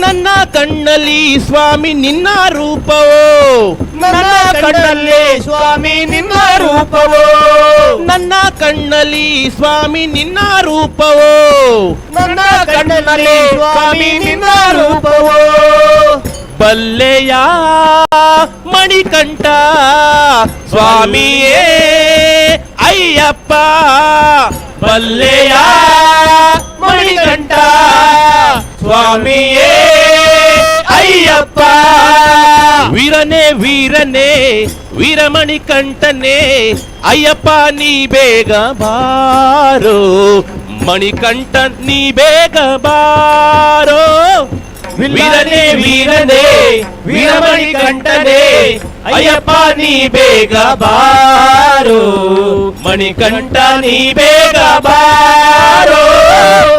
ನನ್ನ ಕಣ್ಣಲ್ಲಿ ಸ್ವಾಮಿ ನಿನ್ನ ರೂಪವೋ ನನ್ನ ಕಣ್ಣಲ್ಲಿ ಸ್ವಾಮಿ ನಿನ್ನ ರೂಪವೋ ನನ್ನ ಕಣ್ಣಲ್ಲಿ ಸ್ವಾಮಿ ನಿನ್ನ ರೂಪವೋ ನನ್ನ ಕಣ್ಣಲ್ಲಿ ಸ್ವಾಮಿ ನಿನ್ನ ರೂಪವೋ ಬಲ್ಲೆಯ ಮಣಿಕಂಠ ಸ್ವಾಮಿಯೇ ಅಯ್ಯಪ್ಪ ಬಲ್ಲೆಯ ಮಣಿಕಂಠ ಸ್ವಾಮಿಯೇ ಅಯ್ಯಪ್ಪ ವೀರನೇ ವೀರನೇ ವೀರಮಣಿ ಕಂಠನೇ ಅಯ್ಯಪ್ಪ ನೀ ಬೇಗ ಬಾರೋ ಮಣಿಕಂಠ ನೀ ಬೇಗ ಬಾರೋ ವೀರನೇ ವೀರನೇ ವೀರಮಣಿ ಕಂಠನೇ ಅಯ್ಯಪ್ಪ ನೀ ಬೇಗ ಬಾರೋ ಮಣಿಕಂಠ ನೀ ಬೇಗ ಬಾರೋ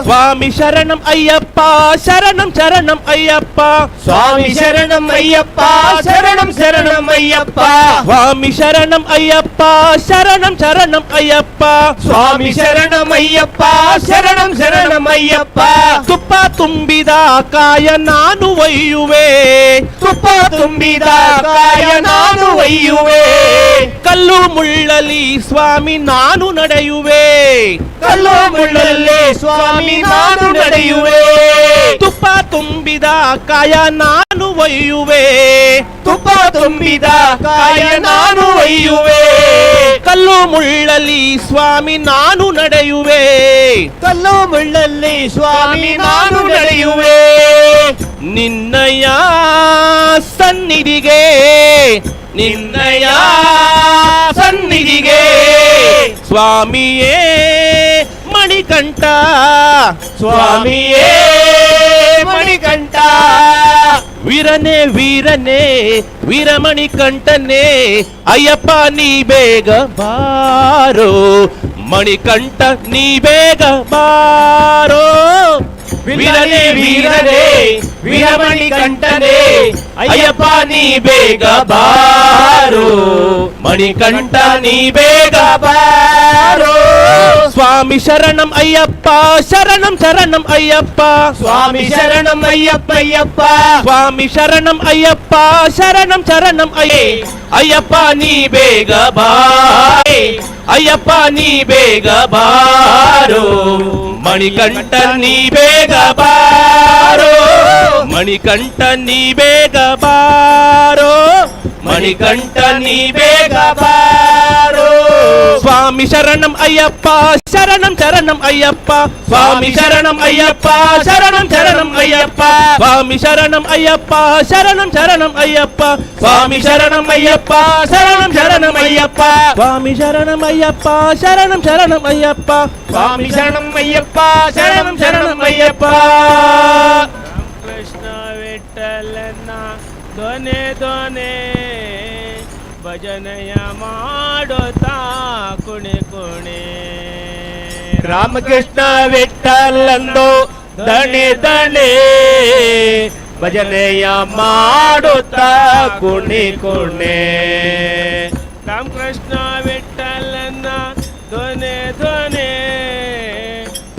ಸ್ವಾಮಿ ಶರಣಂ ಅಯ್ಯಪ್ಪ ಶರಣಂ ಶರಣಂ ಅಯ್ಯಪ್ಪ ಸ್ವಾಮಿ ಶರಣಂ ಅಯ್ಯಪ್ಪ ಶರಣಂ ಶರಣಂ ಅಯ್ಯಪ್ಪ ಸ್ವಾಮಿ ಶರಣಂ ಅಯ್ಯಪ್ಪ ಶರಣಂ ಶರಣಂ ಅಯ್ಯಪ್ಪ ಸ್ವಾಮಿ ಶರಣಂ ಅಯ್ಯಪ್ಪ ಶರಣಂ ಶರಣಂ ಅಯ್ಯಪ್ಪ ತುಪ್ಪ ತುಂಬಿದ ಕಾಯ ನಾನು ಒಯ್ಯುವೆ ತುಪ್ಪ ತುಂಬಿದ ಕಾಯ ನಾನು ಒಯ್ಯುವೆ ಕಲ್ಲು ಮುಳ್ಳಲಿ ಸ್ವಾಮಿ ನಾನು ನಡೆಯುವೆ ಕಲ್ಲು ಮುಳ್ಳಲ್ಲಿ ಸ್ವಾಮಿ ನಾನು ನಡೆಯುವೆ ತುಪ್ಪ ತುಂಬಿದ ಕಾಯ ನಾನು ಒಯ್ಯುವೆ ತುಪ್ಪ ತುಂಬಿದ ಕಾಯ ನಾನು ಒಯ್ಯುವೆ ಕಲ್ಲು ಮುಳ್ಳಲ್ಲಿ ಸ್ವಾಮಿ ನಾನು ನಡೆಯುವೆ ಕಲ್ಲು ಮುಳ್ಳಲ್ಲಿ ಸ್ವಾಮಿ ನಾನು ನಡೆಯುವೆ ನಿನ್ನಯ ಸನ್ನಿಧಿಗೆ ನಿನ್ನಯ ಸನ್ನಿಧಿಗೆ ಸ್ವಾಮಿಯೇ ಮಣಿಕಂಠ ಸ್ವಾಮಿಯೇ ಮಣಿಕಂಠ ವೀರನೇ ವೀರನೇ ವೀರಮಣಿಕಂಠನೇ ಅಯ್ಯಪ್ಪ ನೀ ಬೇಗ ಬಾರೋ ಮಣಿಕಂಠ ನೀ ಬೇಗ ಬಾರೋ ವೀರನೇ ವೀರನೇ ವೀರಮಣಿಕಂಠನೇ ಅಯ್ಯಪ್ಪ ನೀ ಬೇಗ ಬಾರೋ ಮಣಿಕಂಠ ನೀ ಬೇಗ ಬಾರೋ ಸ್ವಾಮಿ ಶರಣಂ ಅಯ್ಯಪ್ಪ ಶರಣಂ ಶರಣಂ ಅಯ್ಯಪ್ಪ ಸ್ವಾಮಿ ಶರಣಂ ಅಯ್ಯಪ್ಪ ಅಯ್ಯಪ್ಪ ಸ್ವಾಮಿ ಶರಣಂ ಅಯ್ಯಪ್ಪ ಶರಣಂ ಶರಣಂ ಅಯ್ಯಪ್ಪ ನೀ ಬೇಗ ಬಾರೋ ಅಯ್ಯಪ್ಪ ನೀ ಬೇಗ ಬಾರೋ ಮಣಿಕಂಠ ನೀ ಬೇಗ ಬಾರೋ ಮಣಿಕಂಠ ನೀ ಬೇಗ ಬಾರೋ ಮಣಿಕಂಠ ನೀ ಬೇಗ ಬಾರೋ. ಸ್ವಾಮಿ ಶರಣಂ ಅಯ್ಯಪ್ಪ ಶರಣಂ ಶರಣಂ ಅಯ್ಯಪ್ಪ ಸ್ವಾಮಿ ಶರಣಂ ಅಯ್ಯಪ್ಪ ಶರಣಂ ಶರಣಂ ಅಯ್ಯಪ್ಪ ಸ್ವಾಮಿ ಶರಣಂ ಅಯ್ಯಪ್ಪ ಶರಣಂ ಶರಣಂ ಅಯ್ಯಪ್ಪ ಸ್ವಾಮಿ ಶರಣಂ ಅಯ್ಯಪ್ಪ ಶರಣಂ ಶರಣಂ ಅಯ್ಯಪ್ಪ ಸ್ವಾಮಿ ಶರಣಂ ಅಯ್ಯಪ್ಪ ಶರಣಂ ಶರಣಂ ಅಯ್ಯಪ್ಪ ಸ್ವಾಮಿ ಶರಣಂ ಅಯ್ಯಪ್ಪ ಶರಣಂ ಶರಣಂ ಅಯ್ಯಪ್ಪ. ಕೃಷ್ಣ ವಿಠಲನ ದೊನೆ ದೊನೆ ಭಜನೆಯ ಮಾಡುತ್ತಾ ಕುಣಿ ಕುಣಿ. ರಾಮಕೃಷ್ಣ ವಿಠಲಂದು ದಣೆ ದಣೆ ಭಜನೆಯ ಮಾಡುತ್ತಾ ಕುಣಿ ಕುಣಿ. ರಾಮಕೃಷ್ಣ ವಿಠಲನ ದೊನೆ ದೊನೆ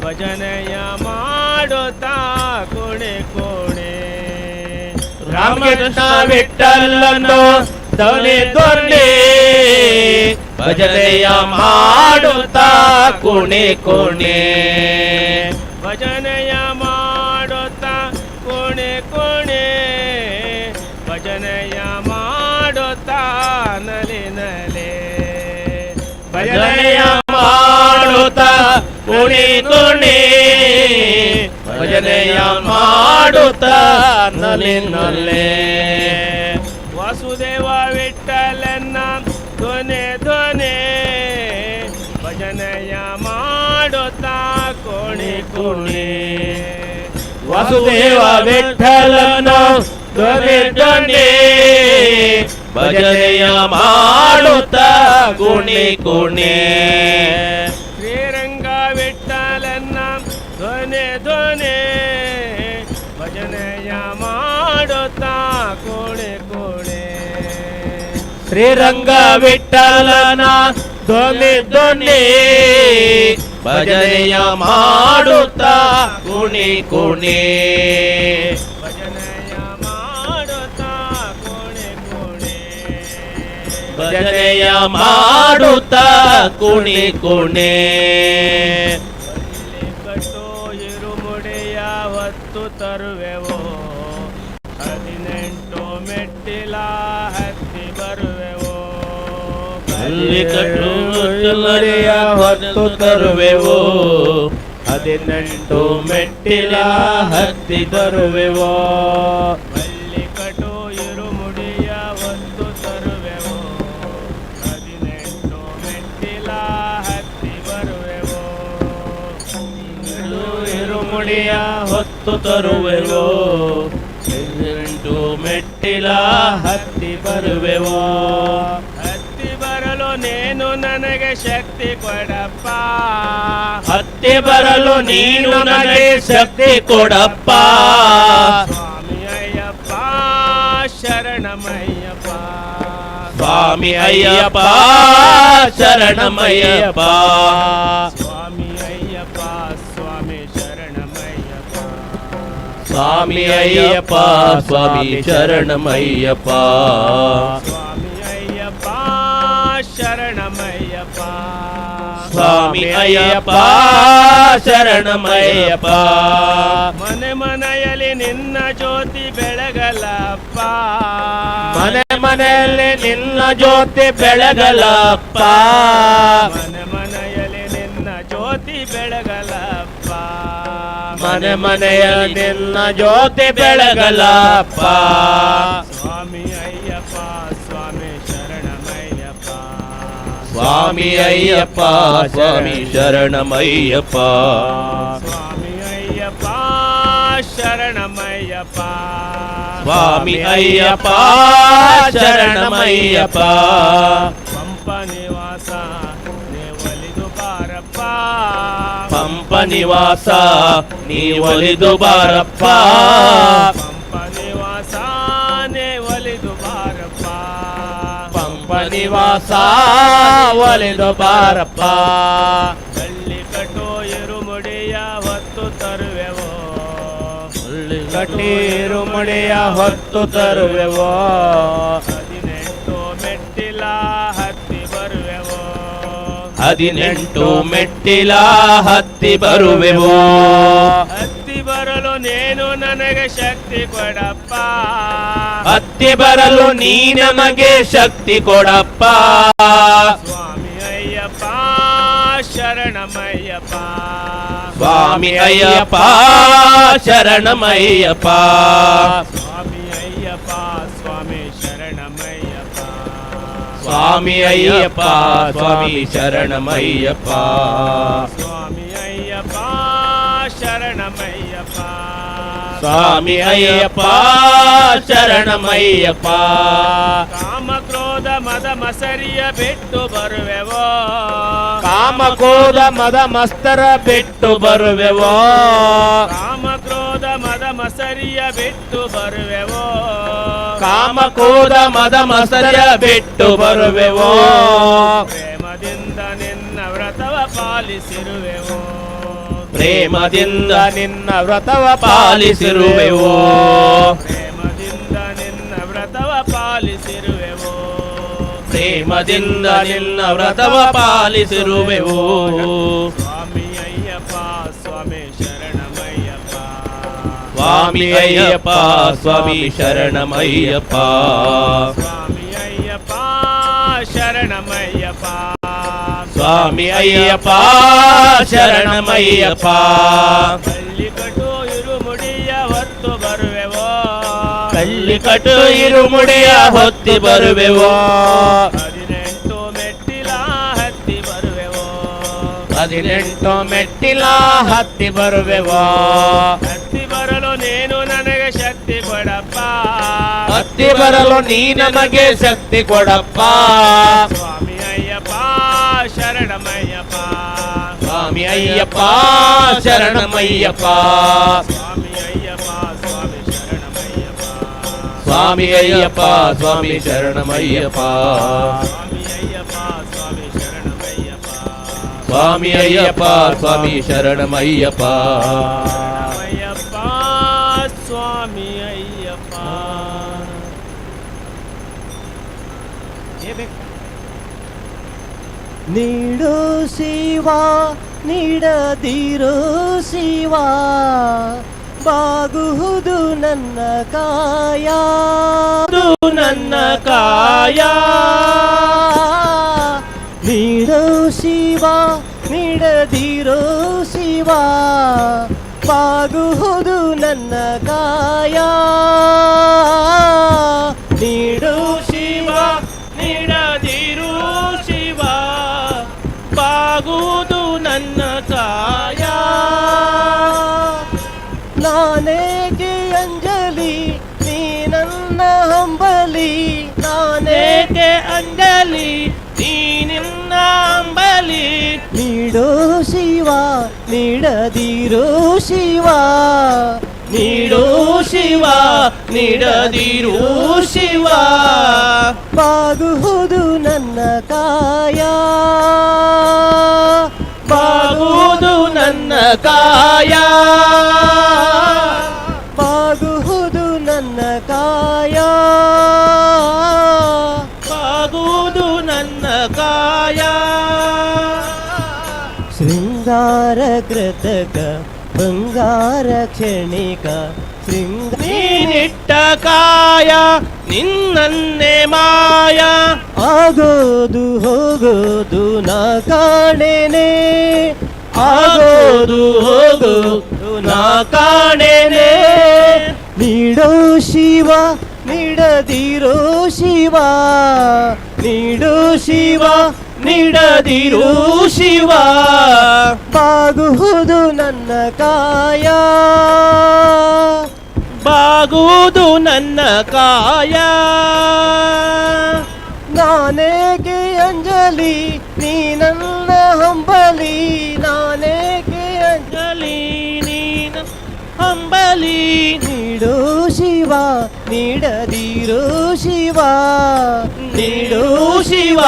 ಭಜನೆಯ ಮಾಡುತ್ತಾ ಕುಣಿ ಕುಣಿ. ರಾಮಕೃಷ್ಣ ವಿಠಲನು ದೊನೆ ದೊನೆ ಭಜನೆಯ ಮಾಡುತ್ತಾ ಕುಣಿ ಕುಣಿ. ಭಜನೆಯ ಮಾಡುತ್ತಾ ಕುಣಿ ಕುಣಿ ಭಜನೆಯ ಮಾಡುತ್ತಾ ನಲಿ ನಲೆ. ಭಜನೆಯ ಮಾಡುತ್ತಾ ಕುಣಿ ಕುಣಿ ಭಜನೆಯ ಮಾಡುತ್ತಾ ನಲಿ ನಲೆ. ವಾಸುದೇವ ವಿಠಲನ ಧ್ವನೆ ಧ್ವನೆ ಭಜನೆಯ ಮಾಡುತ್ತಾ ಕೋಣಿ ಕೋಣಿ. ವಾಸುದೇವ ವಿಠಲನ ಧ್ವನೆ ಧ್ವನೆ ಭಜನೆಯ ಮಾಡುತ್ತಾ ಕೋಣಿ ಕೋಣಿ. ಶ್ರೀರಂಗ ವಿಠಲನ ಧ್ವನೆ ಧ್ವನೆ ಭಜನೆಯ ಮಾಡುತ್ತಾ ಕೋಣಿ ಕೋಣಿ. ಶ್ರೀರಂಗ ವಿಠಲನ ಧ್ವನಿ ಧ್ವನಿ ಭಜನೆಯ ಮಾಡುತ್ತಾ ಕುಣಿ ಕುಣಿ. ಭಜನೆಯ ಮಾಡುತ್ತಾ ಕುಣಿ ಕುಣಿ ಭಜನೆಯ ಮಾಡುತ್ತಾ ಕುಣಿ ಕುಣಿ. ಕಟ್ಟು ಇರುಮುಡಿಯ ಹೊತ್ತು ತರುವೆವೋ 18 ಮೆಟ್ಟಿಲ ಹತ್ತಿ ಬರುವೆವೋ. ಕಟ್ಟುಮುಡಿಯ ಹೊತ್ತು ತರುವೆವೋ 18 ಮೆಟ್ಟಿಲ ಹತ್ತಿ ತರುವೆವೋ. ಮಲ್ಲಿಕಟು ಇರುಮುಡಿಯ ಹೊತ್ತು ತರುವೆವೋ 18 ಮೆಟ್ಟಿಲ ಹತ್ತಿ ಬರುವೆವೋ. ಇರುಮುಡಿಯ ಹೊತ್ತು ತರುವೆವೋ 18 ಮೆಟ್ಟಿಲ ಹತ್ತಿ ಬರುವೆವೋ. ಹತ್ತಿ ಬರಲು ನೀನು ನನಗೆ ಶಕ್ತಿ ಕೊಡಪ್ಪ. ಹತ್ತಿ ಬರಲು ನೀನು ನನಗೆ ಶಕ್ತಿ ಕೊಡಪ್ಪ. ಸ್ವಾಮಿ ಅಯ್ಯಪ್ಪ ಶರಣಮಯ್ಯಪ್ಪ. ಸ್ವಾಮಿ ಅಯ್ಯಪ್ಪ ಶರಣಮಯ್ಯಪ್ಪ. ಸ್ವಾಮಿ ಅಯ್ಯಪ್ಪ ಸ್ವಾಮಿ ಶರಣಮಯ್ಯಪ್ಪ. ಸ್ವಾಮಿ ಅಯ್ಯಪ್ಪ ಸ್ವಾಮಿ ಶರಣಮಯ್ಯಪ್ಪ. ಸ್ವಾಮಿ ಅಯ್ಯಪ್ಪ ಶರಣಮಯ್ಯಪ್ಪ. ಸ್ವಾಮಿ ಅಯ್ಯಪ್ಪ ಶರಣಮಯ್ಯಪ್ಪ. ಮನೆ ಮನೆಯಲ್ಲಿ ನಿನ್ನ ಜ್ಯೋತಿ ಬೆಳಗಲಪ್ಪ. ಮನೆ ಮನೆಯಲ್ಲಿ ನಿನ್ನ ಜ್ಯೋತಿ ಬೆಳಗಲಪ್ಪ. ಮನೆ ಮನೆಯಲ್ಲಿ ನಿನ್ನ ಜ್ಯೋತಿ ಬೆಳಗಲಪ್ಪ. ಮನೆ ಮನೆಯಲ್ಲಿ ನಿನ್ನ ಜ್ಯೋತಿ ಬೆಳಗಲಪ್ಪ. ಸ್ವಾಮಿ ಅಯ್ಯಪ್ಪ ಸ್ವಾಮಿ ಶರಣಮಯ್ಯಪ್ಪ. ಸ್ವಾಮಿ ಅಯ್ಯಪ್ಪ ಸ್ವಾಮಿ ಶರಣಮಯ್ಯಪ್ಪ. ಸ್ವಾಮಿ ಅಯ್ಯಪ್ಪ ಶರಣಮಯ್ಯಪ್ಪ. ಸ್ವಾಮಿ ಅಯ್ಯಪ್ಪ ಶರಣಮಯ್ಯಪ್ಪ. ಪಂಪ ನಿವಾಸ ಒಲಿದು ಬಾರಪ್ಪ. ಪಂಪ ನಿವಾಸ ನೀ ಒಲಿದು ಬಾರಪ್ಪ. ಪಂಪ ನಿವಾಸ ನೇ ಒಲಿದು ಬಾರಪ್ಪ. ಪಂಪ ನಿವಾಸ ಒಲಿದು ಬಾರಪ್ಪ. ಹಳ್ಳಿ ಕಟ್ಟೋ ಇರುಮುಡಿಯ ಹೊತ್ತು ತರುವೆವೋ. ಹಳ್ಳಿ ಕಟ್ಟಿ ಇರುಮುಡಿಯ ಹೊತ್ತು ತರುವೆವೋ. 18 ಮೆಟ್ಟಿಲ ಹತ್ತಿ ಬರುವೆವೋ. 18 ಮೆಟ್ಟಿಲ ಹತ್ತಿ ಬರುವೆವೋ. ಹತ್ತಿ ಬರಲು ನೀನು ನನಗೆ ಶಕ್ತಿ ಕೊಡಪ್ಪ ಹತ್ತಿ ಬರಲು ನೀ ನಮಗೆ ಶಕ್ತಿ ಕೊಡಪ್ಪ ಸ್ವಾಮಿ ಅಯ್ಯಪ್ಪ ಶರಣಮಯ್ಯಪ್ಪ ಸ್ವಾಮಿ ಅಯ್ಯಪ್ಪ ಶರಣಮಯ್ಯಪ್ಪ ಸ್ವಾಮಿ ಅಯ್ಯಪ್ಪ ಸ್ವಾಮಿ ಶರಣಮಯ್ಯಪ್ಪ ಸ್ವಾಮಿ ಅಯ್ಯಪ್ಪ ಸ್ವಾಮಿ ಶರಣಮಯ್ಯಪ್ಪ ಸ್ವಾಮಿ ಅಯ್ಯಪ್ಪ ಶರಣಮಯ್ಯಪ್ಪ ಸ್ವಾಮಿ ಅಯ್ಯಪ್ಪ ಶರಣಮಯ್ಯಪ್ಪ ಕಾಮ ಕ್ರೋಧ ಮದ ಮಸರಿಯ ಬಿಟ್ಟು ಬರುವೆವೋ ಕಾಮ ಕ್ರೋಧ ಮದ ಮಸ್ತರ ಬಿಟ್ಟು ಬರುವೆವೋ ಕಾಮ ಕ್ರೋಧ ಮದ ಮಸರಿಯ ಬಿಟ್ಟು ಬರುವೆವೋ ಕಾಮ ಕ್ರೋಧ ಮದ ಮಸರಿಯ ಬಿಟ್ಟು ಬರುವೆವೋ ಪ್ರೇಮದಿಂದ ನಿನ್ನ ವ್ರತವ ಪಾಲಿಸಿರುವೆವೋ ಪ್ರೇಮದಿಂದ ನಿನ್ನ ವ್ರತವ ಪಾಲಿಸಿರುವೆವೋ ಪ್ರೇಮದಿಂದ ನಿನ್ನ ವ್ರತವ ಪಾಲಿಸಿರುವೆವೋ ಪ್ರೇಮದಿಂದ ನಿನ್ನ ವ್ರತವ ಪಾಲಿಸಿರುವೆವೋ ಸ್ವಾಮಿ ಅಯ್ಯಪ್ಪ ಸ್ವಾಮಿ ಶರಣಮಯ್ಯಪ್ಪ ಸ್ವಾಮಿ ಅಯ್ಯಪ್ಪ ಸ್ವಾಮಿ ಶರಣಮಯ್ಯಪ್ಪ ಸ್ವಾಮಿ ಅಯ್ಯಪ್ಪ ಶರಣಮಯ್ಯಪ್ಪ ಸ್ವಾಮಿ ಅಯ್ಯಪ್ಪ ಶರಣಮಯ್ಯಪ್ಪ ಕಳ್ಳಿಕಟ್ಟು ಇರುಮುಡಿಯ ಹೊತ್ತು ಬರುವೆವೋ ಕಳ್ಳಿಕಟ್ಟು ಇರುಮುಡಿಯ ಹೊತ್ತಿ ಬರುವೆವೋ 18 ಮೆಟ್ಟಿಲ ಹತ್ತಿ ಬರುವೆವೋ 18 ಮೆಟ್ಟಿಲ ಹತ್ತಿ ಬರುವೆವೋ ಹತ್ತಿ ಬರಲು ನೀನು ನನಗೆ ಶಕ್ತಿ ಕೊಡಪ್ಪ ಹತ್ತಿ ಬರಲು ನೀ ನಮಗೆ ಶಕ್ತಿ ಕೊಡಪ್ಪ ಸ್ವಾಮಿ ಅಯ್ಯಪ್ಪ ಶರಣಮಯ್ಯಪ್ಪ ಸ್ವಾಮಿ ಅಯ್ಯಪ್ಪ ಶರಣಮಯ್ಯಪ್ಪ ಸ್ವಾಮಿ ಅಯ್ಯಪ್ಪ ಸ್ವಾಮಿ ಶರಣಮಯ್ಯಪ್ಪ ಸ್ವಾಮಿ ಅಯ್ಯಪ್ಪ ಸ್ವಾಮಿ ಶರಣಮಯ್ಯಪ್ಪ ಸ್ವಾಮಿ ಅಯ್ಯಪ್ಪ ಸ್ವಾಮಿ ಶರಣಮಯ್ಯಪ್ಪ ಸ್ವಾಮಿ ಅಯ್ಯಪ್ಪ ನೀಡು ಶಿವ ನೀಡದಿರೋ ಶಿವ ಬಾಗುವುದು ನನ್ನ ಕಾಯ ನನ್ನ ಕಾಯ ನೀಡು ಶಿವ ನೀಡದಿರೋ ಶಿವ ಬಾಗುವುದು ನನ್ನ ಕಾಯ ನೀಡು ಶಿವ ನೀಡದಿರು ಶಿವ ಬಾಗುವುದು ನನ್ನ ಕಾಯ ನಾನೇಕೆ ಅಂಜಲಿ ನೀ ನನ್ನ ಹಂಬಲಿ ನಾನೇಕೆ ಅಂಜಲಿ ನೀ ನಿನ್ನ ಅಂಬಲಿ ನೀಡೋ ಶಿವ ನೀಡದಿರೋ ಶಿವ ನೀಡು ಶಿವ ನೀಡದಿರು ಶಿವ ಬಾಗುವುದು ನನ್ನ ಕಾಯ ಬಾಗುವುದು ನನ್ನ ಕಾಯ ಬಾಗುವುದು ನನ್ನ ಕಾಯ ಬಾಗುವುದು ನನ್ನ ಕಾಯ ಶೃಂಗಾರ ಕೃತಕ ಬಂಗಾರ ಕ್ಷಣಿಕ ನೀನಿಟ್ಟ ಕಾಯ ನಿನ್ನನ್ನೇ ಮಾಯ ಆಗೋದು ಹೋಗೋದು ನಾ ಕಾಣೆನೆ ಆಗೋದು ಹೋಗೋದು ನಾ ಕಾಣೆನೆ ನೀಡೋ ಶಿವ ನೀಡದಿರೋ ಶಿವ ನೀಡೋ ಶಿವ ನೀಡದಿರು ಶಿವ ಬಾಗುವುದು ನನ್ನ ಕಾಯ ಬಾಗುವುದು ನನ್ನ ಕಾಯ ನಾನೇಕೆ ಅಂಜಲಿ ನೀ ನನ್ನ ಹಂಬಲಿ ನಾನೇಕೆ ಅಂಜಲಿ ನೀನು ಹಂಬಲಿ ನೀಡೋ ಶಿವ ನೀಡದಿರೋ ಶಿವ ನೀಡು ಶಿವ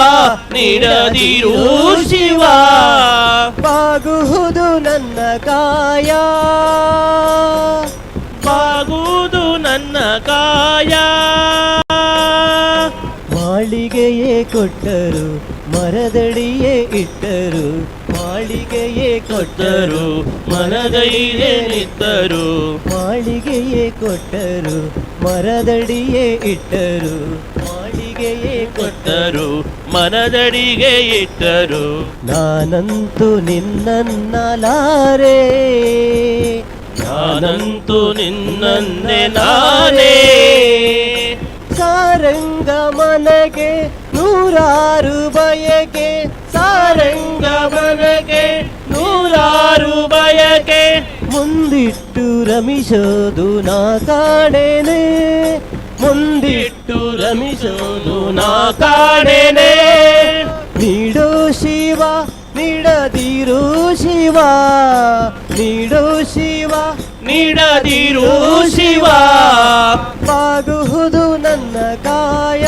ನೀಡದಿರು ಶಿವ ಬಾಗುವುದು ನನ್ನ ಕಾಯ ಬಾಗುವುದು ನನ್ನ ಕಾಯ ಮಾಳಿಗೆಯೇ ಕೊಟ್ಟರು ಮರದಡಿಯೇ ಇಟ್ಟರು ಮಾಳಿಗೆ ಮಾಳಿಗೆಯೇ ಕೊಟ್ಟರು ಮನದೈದೆ ನಿತ್ತರು, ಮಾಳಿಗೆಯೇ ಕೊಟ್ಟರು ಮರದಡಿಯೇ ಇಟ್ಟರು, ಮಾಳಿಗೆಯೇ ಕೊಟ್ಟರು ಮನದಡಿಗೆ ಇಟ್ಟರು. ನಾನಂತೂ ನಿನ್ನನ್ನಲಾರೆ, ನಾನಂತೂ ನಿನ್ನನ್ನೇ ನಾನೇ. ಸಾರಂಗ ಮನಗೆ ನೂರಾರು ಬಯಕೆ, ಸಾರಂಗ ಮನಗೆ ನೂರಾರು ಬಯಕೆ, ಮುಂದಿಟ್ಟು ರಮಿಸೋದು ನಾ ಕಾಣೆನೆ, ಮುಂದಿಟ್ಟು ರಮಿಸೋದು ನಾ ಕಾಣೆನೆ. ನೀಡೋ ಶಿವ ನೀಡದಿರು ಶಿವ, ನೀಡೋ ಶಿವ ನೀಡದಿರು ಶಿವ, ಬಾಗುವುದು ನನ್ನ ಕಾಯ,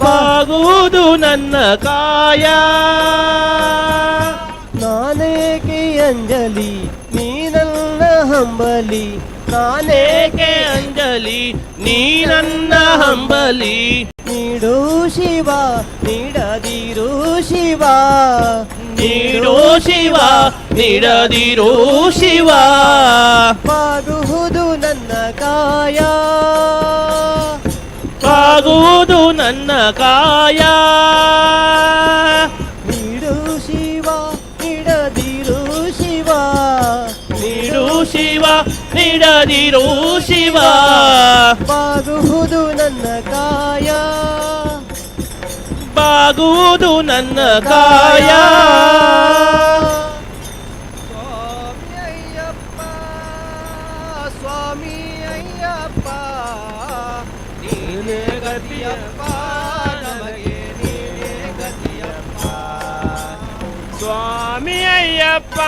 ಬಾಗುವುದು ನನ್ನ ಕಾಯ. ನಾನೇಕೆ ಅಂಜಲಿ ನೀ ನನ್ನ ಹಂಬಲಿ, ನಾನೇಕೆ ಅಂಜಲಿ ನೀ ನನ್ನ ಹಂಬಲಿ. ನೀಡೋ ಶಿವ ನೀಡದಿರು ಶಿವ, ನೀಡೋ ಶಿವ ನೀಡದಿರೋ ಶಿವ, ಬಾಗುವುದು ನನ್ನ ಕಾಯ, ಬಾಗುವುದು ನನ್ನ ಕಾಯ. ನೀಡು ಶಿವ ನೀಡದಿರು ಶಿವ, ನೀಡು ಶಿವ ನೀಡದಿರೋ ಶಿವ, ಬಾಗುವುದು ನನ್ನ ಕಾಯ, ಬಾಗುವುದು ನನ್ನ ಕಾಯ. ಸ್ವಾಮಿ ಅಯ್ಯಪ್ಪ ಸ್ವಾಮಿ ಅಯ್ಯಪ್ಪ ನೀನೇ ಗತಿಯಪ್ಪ ನಮಗೆ ನೀನೇ ಗತಿಯಪ್ಪ. ಸ್ವಾಮಿ ಅಯ್ಯಪ್ಪ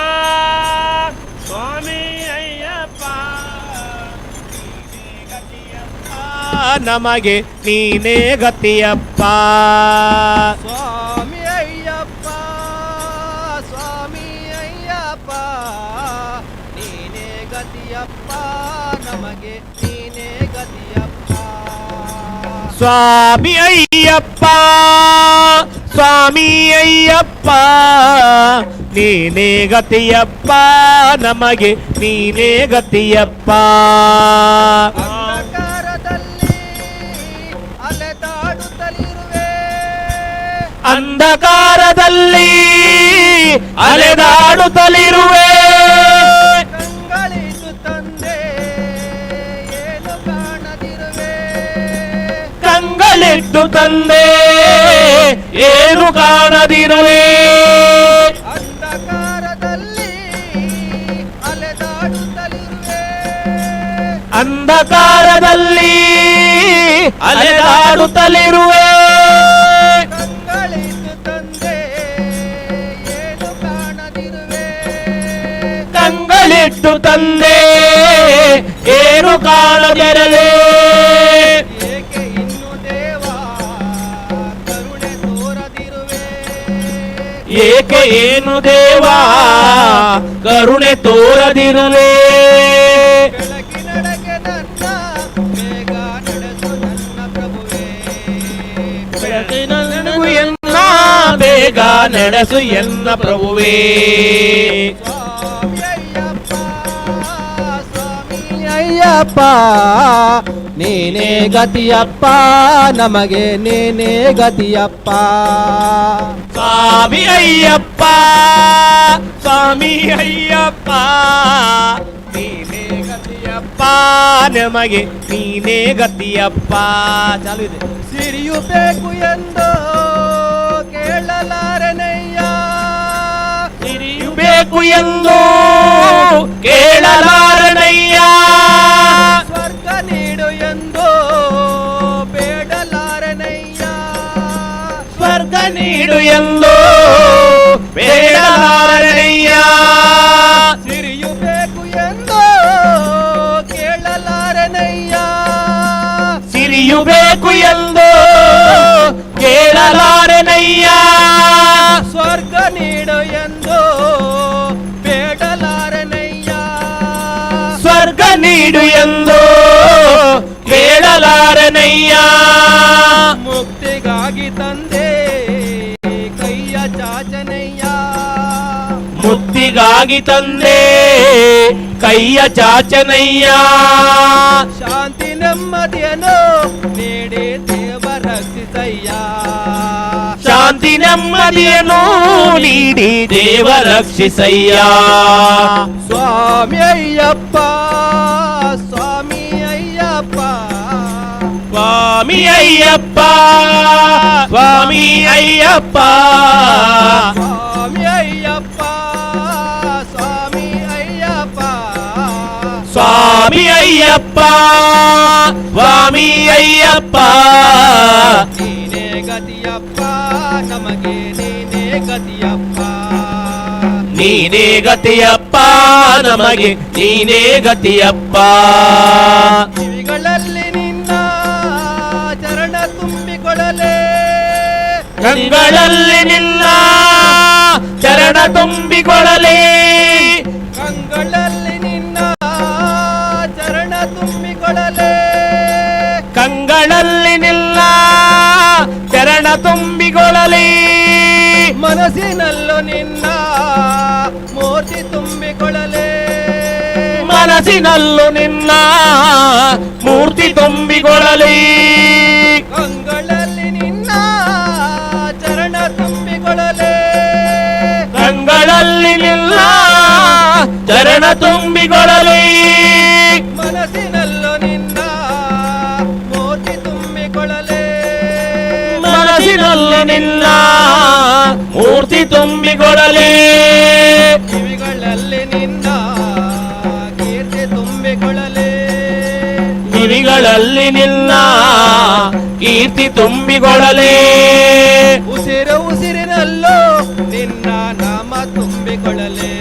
ಸ್ವಾಮಿ ಅಯ್ಯಪ್ಪ ನಮಗೆ ನೀನೇ ಗತಿಯಪ್ಪ. ಸ್ವಾಮಿ ಅಯ್ಯಪ್ಪ ಸ್ವಾಮಿ ಅಯ್ಯಪ್ಪ ನೀನೇ ಗತಿಯಪ್ಪ ನಮಗೆ ನೀನೇ ಗತಿಯಪ್ಪ. ಸ್ವಾಮಿ ಅಯ್ಯಪ್ಪ ಸ್ವಾಮಿ ಅಯ್ಯಪ್ಪ ನೀನೇ ಗತಿಯಪ್ಪ ನಮಗೆ ನೀನೇ ಗತಿಯಪ್ಪ. ಅಂಧಕಾರದಲ್ಲಿ ಅಲೆದಾಡುತ್ತಲಿರುವೆ, ಕಂಗಳಿತು ತಂದೆ ಏನು ಕಾಣದಿರುವೆ, ಕಂಗಳಿಟ್ಟು ತಂದೆ ಏನು ಕಾಣದಿರುವೆ. ಅಂಧಕಾರದಲ್ಲಿ ಅಲೆದಾಡುತ್ತಲಿರುವೆ, ಅಂಧಕಾರದಲ್ಲಿ ಅಲೆದಾಡುತ್ತಲಿರುವೆ, ಕಂಗಳಿತು ತಂದೆ ಏನು ಕಾಣದಿರುವೆ, ಕಂಗಳಿಟ್ಟು ತಂದೆ ಏನು ಕಾಣದಿರಲೇ. ಏಕೆ ಇನ್ನು ದೇವ ಕರುಣೆ ತೋರದಿರುವೆ, ಏಕೆ ಏನು ದೇವ ಕರುಣೆ ತೋರದಿರುವೆ. ಬೆಳಕಿನಡೆಗೆ ನನ್ನ ಬೇಗ ನಡೆಸು ನನ್ನ ಪ್ರಭುವೇ, ನನಗೂ ಎನ್ನ ಬೇಗ ನಡೆಸು ಎನ್ನ ಪ್ರಭುವೇ. ಸ್ವಾಮಿ ಅಯ್ಯಪ್ಪ ಸ್ವಾಮಿ ಅಯ್ಯಪ್ಪ ನೀನೇ ಗತಿಯಪ್ಪ ನಮಗೆ ನೀನೇ ಗತಿಯಪ್ಪ. ಸ್ವಾಮಿ ಅಯ್ಯಪ್ಪ ಸ್ವಾಮಿ ಅಯ್ಯಪ್ಪ ನೀನೇ ಗತಿಯಪ್ಪ ನಮಗೆ ನೀನೇ ಗತಿಯಪ್ಪ. ಚಾಲು ಇದೆ. ಸಿರಿಯು ಬೇಕು ಎಂದು ಕೇಳಲಾರನಯ್ಯ, ಸಿರಿಯು ಬೇಕು ಎಂದು ಕೇಳಲಾರನಯ್ಯ, ಸ್ವರ್ಗ ನೀಡು ಎಂದು ಬೇಡಲಾರನಯ್ಯ, ಸ್ವರ್ಗ ನೀಡು ಎಂದು ಬೇಡಲಾರನಯ್ಯ. ಸಿರಿಯು ಬೇಕು ಎಂದು ಕೇಳಲಾರನಯ್ಯ, ಸಿರಿಯು ಬೇಕು ಎಂದು ಕೇಳಲಾರನಯ್ಯ, ಸ್ವರ್ಗ ನೀಡು ಎಂದು ಬೇಡಲಾರನಯ್ಯ, ಸ್ವರ್ಗ ನೀಡು ಎಂದು ಕೇಳಲಾರನಯ್ಯ. ಮುಕ್ತಿಗಾಗಿ ತಂದೆ ಕೈಯ ಚಾಚನಯ್ಯ, ಮುಕ್ತಿಗಾಗಿ ತಂದೆ ಕೈಯ ಚಾಚನಯ್ಯ. ಶಾಂತಿ ನೆಮ್ಮದಿಯನ್ನು ನೀಡಿ ದೇವ ರಕ್ಷಿಸಯ್ಯ. ಶಾಂತಿ ನೆಮ್ಮದಿಯನ್ನು ನೀಡಿ ದೇವ ರಕ್ಷಿಸಯ್ಯ. ಸ್ವಾಮಿ ಅಯ್ಯಪ್ಪ ಸ್ವಾಮಿ ಅಯ್ಯಪ್ಪ ಸ್ವಾಮಿ ಅಯ್ಯಪ್ಪ ಸ್ವಾಮಿ ಅಯ್ಯಪ್ಪ ಸ್ವಾಮಿ ಅಯ್ಯಪ್ಪ ಸ್ವಾಮಿ ಅಯ್ಯಪ್ಪ ಸ್ವಾಮಿ ಅಯ್ಯಪ್ಪ ಸ್ವಾಮಿ ಅಯ್ಯಪ್ಪ. ನೀನೇ ಗತಿಯಪ್ಪ ನಮಗೆ ನೀನೇ ಗತಿಯಪ್ಪ. ನೀನೇ ಗತಿಯಪ್ಪ ನಮಗೆ ನೀನೇ ಗತಿಯಪ್ಪ. ಕಿವಿಗಳಲ್ಲಿ ನಿನ್ನ ಚರಣ ತುಂಬಿಕೊಳ್ಳಲೇ. ಕಂಗಳಲ್ಲಿ ನಿನ್ನ ಚರಣ ತುಂಬಿಕೊಳ್ಳಲೇ. ಕಂಗಳಲ್ಲಿ ನಿನ್ನ ಚರಣ ತುಂಬಿಕೊಳ್ಳಲೇ. ಕಂಗಳಲ್ಲಿ ನಿನ್ನ ಚರಣ ತುಂಬಿಕೊಳ್ಳಲಿ. ಮನಸ್ಸಿನಲ್ಲೂ ನಿನ್ನ ಮೂರ್ತಿ ತುಂಬಿಕೊಳ್ಳಲೇ. ಮನಸ್ಸಿನಲ್ಲೂ ನಿನ್ನ ಮೂರ್ತಿ ತುಂಬಿಕೊಳ್ಳಲಿ. ಕಂಗಳಲ್ಲಿ ನಿನ್ನ ಚರಣ ತುಂಬಿಕೊಳ್ಳಲೇ. ಕಂಗಳಲ್ಲಿ ನಿನ್ನ ಚರಣ ತುಂಬಿಕೊಳ್ಳಲಿ. ಮನಸ್ಸಿನಲ್ಲೂ ನಿನ್ನ ಮೂರ್ತಿ ತುಂಬಿಕೊಳ್ಳಲೇ. ಮನಸ್ಸಿನಲ್ಲೂ ನಿನ್ನ ಮೂರ್ತಿ ತುಂಬಿಕೊಳ್ಳಲಿ. ಕಿವಿಗಳಲ್ಲಿ ನಿನ್ನ ಕೀರ್ತಿ ತುಂಬಿಕೊಳ್ಳಲೇ. ಕಿವಿಗಳಲ್ಲಿ ನಿನ್ನ ಕೀರ್ತಿ ತುಂಬಿಕೊಳ್ಳಲಿ. ಉಸಿರು ಉಸಿರಿನಲ್ಲೂ ನಿನ್ನ ನಾಮ ತುಂಬಿಕೊಳ್ಳಲೇ.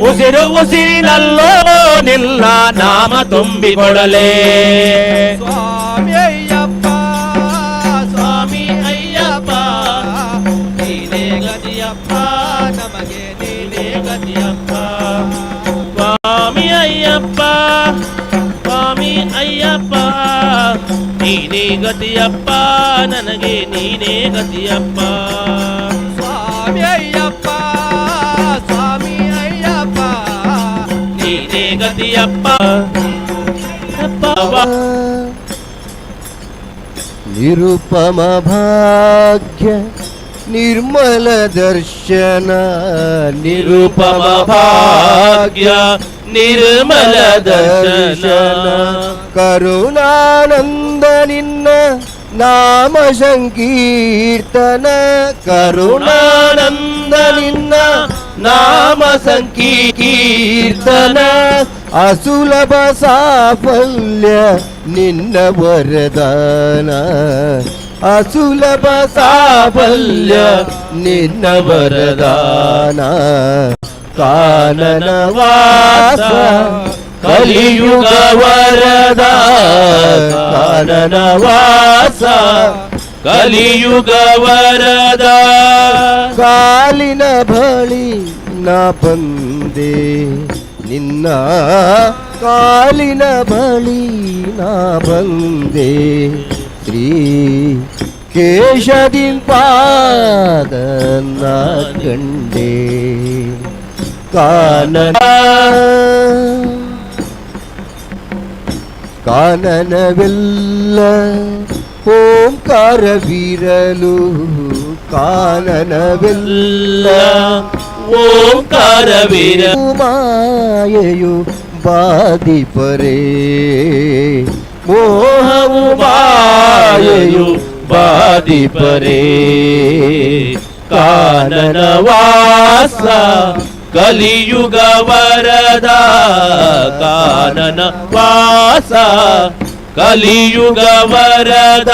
ಉಸಿರು ಉಸಿರಿನಲ್ಲೋ ನಿನ್ನ ನಾಮ ತುಂಬಿಕೊಳ್ಳಲೇ. ಸ್ವಾಮಿ ಅಯ್ಯಪ್ಪ ಸ್ವಾಮಿ ಅಯ್ಯಪ್ಪ ನೀನೇ ಗತಿಯಪ್ಪ ನಮಗೆ ನೀನೇ ಗತಿಯಪ್ಪ. ಸ್ವಾಮಿ ಅಯ್ಯಪ್ಪ ಸ್ವಾಮಿ ಅಯ್ಯಪ್ಪ ನೀನೇ ಗತಿಯಪ್ಪ ನನಗೆ ನೀನೇ ಗತಿಯಪ್ಪ. ಸ್ವಾಮಿ ಅಯ್ಯಪ್ಪ ಸ್ವಾಮಿ ಅಯ್ಯಪ್ಪ ನೀನೇ ಗತಿಯಪ್ಪ. ನಿರುಪಮ ಭಾಗ್ಯ ನಿರ್ಮಲ ದರ್ಶನ. ನಿರುಪಮ ಭಾಗ್ಯ ನಿರ್ಮಲ ದರ್ಶನ. ಕರುಣಾನಂದ ನಿನ್ನ ನಾಮ ಸಂಕೀರ್ತನ. ಕರುಣಾನಂದ ನಿನ್ನ ನಾಮ ಸಂಕೀರ್ತನ. ಅಸುಲಭ ಸಾಫಲ್ಯ ನಿನ್ನ ವರದಾನ. ಅಸುಲಭ ಸಾಫಲ್ಯ ನಿನ್ನ ವರದಾನ. ಕಾನನ ವಾಸ ಕಲಿಯುಗ ವರದ. ಕಾನನ ವಾಸ ಕಲಿಯುಗ ವರದ. ಕಾಲಿನ ಬಳಿ ನಾ ಬಂದೆ ನಿನ್ನ ಕಾಲಿನ ಬಳಿ ನಾ ಬಂದೆ. ಶ್ರೀ ಕೇಶದಿನ್ ಪಾದ ನಾ ಕಂಡೆ. ಕಾನನವೆಲ್ಲ ಓಂಕಾರವಿರಲು. ಕಾನನವೆಲ್ಲ ಓಂಕಾರವಿರಲು. ಮಾಯೆಯು ಬಾದಿಪರೇ. ಮೋಹವು ಮಾಯೆಯು ಬಾದಿಪರೇ. ಕಾನನ ವಾಸ ಕಲಿಯುಗ ವರದ. ಕಾನನ ವಾಸ ಕಲಿಯುಗ ವರದ.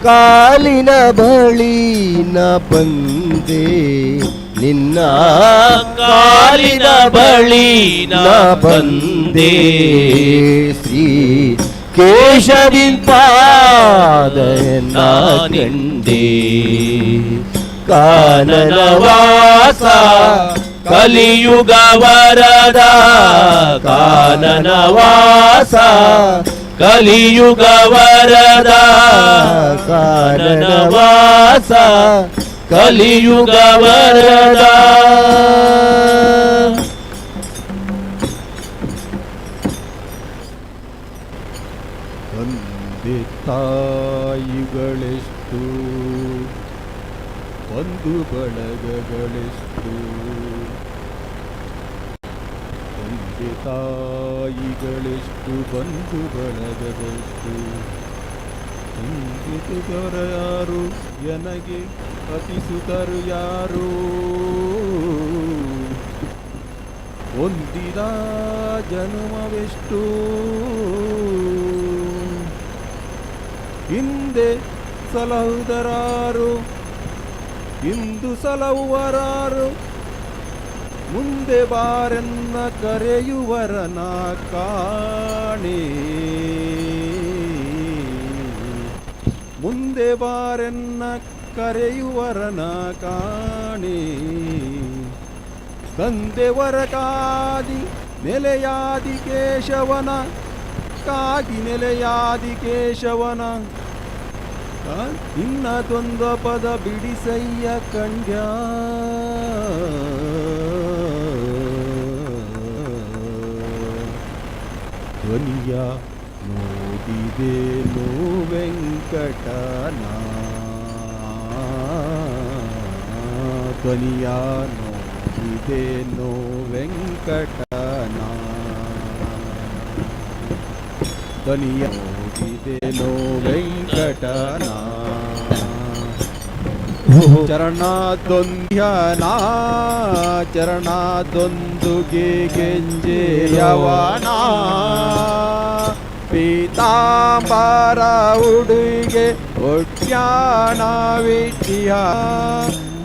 ಕಾಲಿನ ಬಳಿ ನ ಬಂದೆ ನಿನ್ನ ಕಾಲಿನ ಬಳಿ ನಾ ಬಂದೆ. ಶ್ರೀ ಕೇಶವಿನ್ ಪಾದ ನಾ ಕಂಡೆ. ಕಾನನ ವಾಸ ಕಲಿಯುಗ ವರದ. ಕಾನನ ವಾಸ ಕಲಿಯುಗ ವರದ. ಕಾನನ ವಾಸ ಕಲಿಯುಗ ವರದ. ಬಂಧು ಬಳಗಗಳೆಷ್ಟು, ತಂದೆ ತಾಯಿಗಳೆಷ್ಟು ಬಂಧು ಬಳಗದಷ್ಟು, ಸಂಗೀತಗಾರ ಯಾರು ನನಗೆ ಅತಿಸುತರು ಯಾರು, ಹೊಂದಿದ ಜನ್ಮವೆಷ್ಟು, ಹಿಂದೆ ಸಲಹುದರಾರು ಇಂದು ಸಲಹುವರಾರು, ಮುಂದೆ ಬಾರೆನ್ನ ಕರೆಯುವರನ ಕಾಣೆ, ಮುಂದೆ ಬಾರೆನ್ನ ಕರೆಯುವರನ ಕಾಣೆ, ತಂದೆವರ ಕಾದಿ ನೆಲೆಯಾದಿ ಕೇಶವನ, ಕಾಗಿ ನೆಲೆಯಾದಿ ಕೇಶವನ, ಇನ್ನದೊಂದು ಪದ ಬಿಡಿಸಯ್ಯ ಕಂಡ್ಯ, ಧ್ವನಿಯ ನೋಡಿದೇನು ವೆಂಕಟನ, ಧ್ವನಿಯ ನೋಡಿದೇನು ವೆಂಕಟನ, ಧ್ವನಿಯ ನೋಡಿದೇನು ವೆಂಕಟನ, ಚರಣದೊಂದ್ಯನ ಚರಣದೊಂದುಗೆ ಗೆಂಜೆಯವನ, ಪೀತಾಂಬರ ಉಡುಗೆ ಒಡ್ಯಾಣ ವಿದ್ಯ,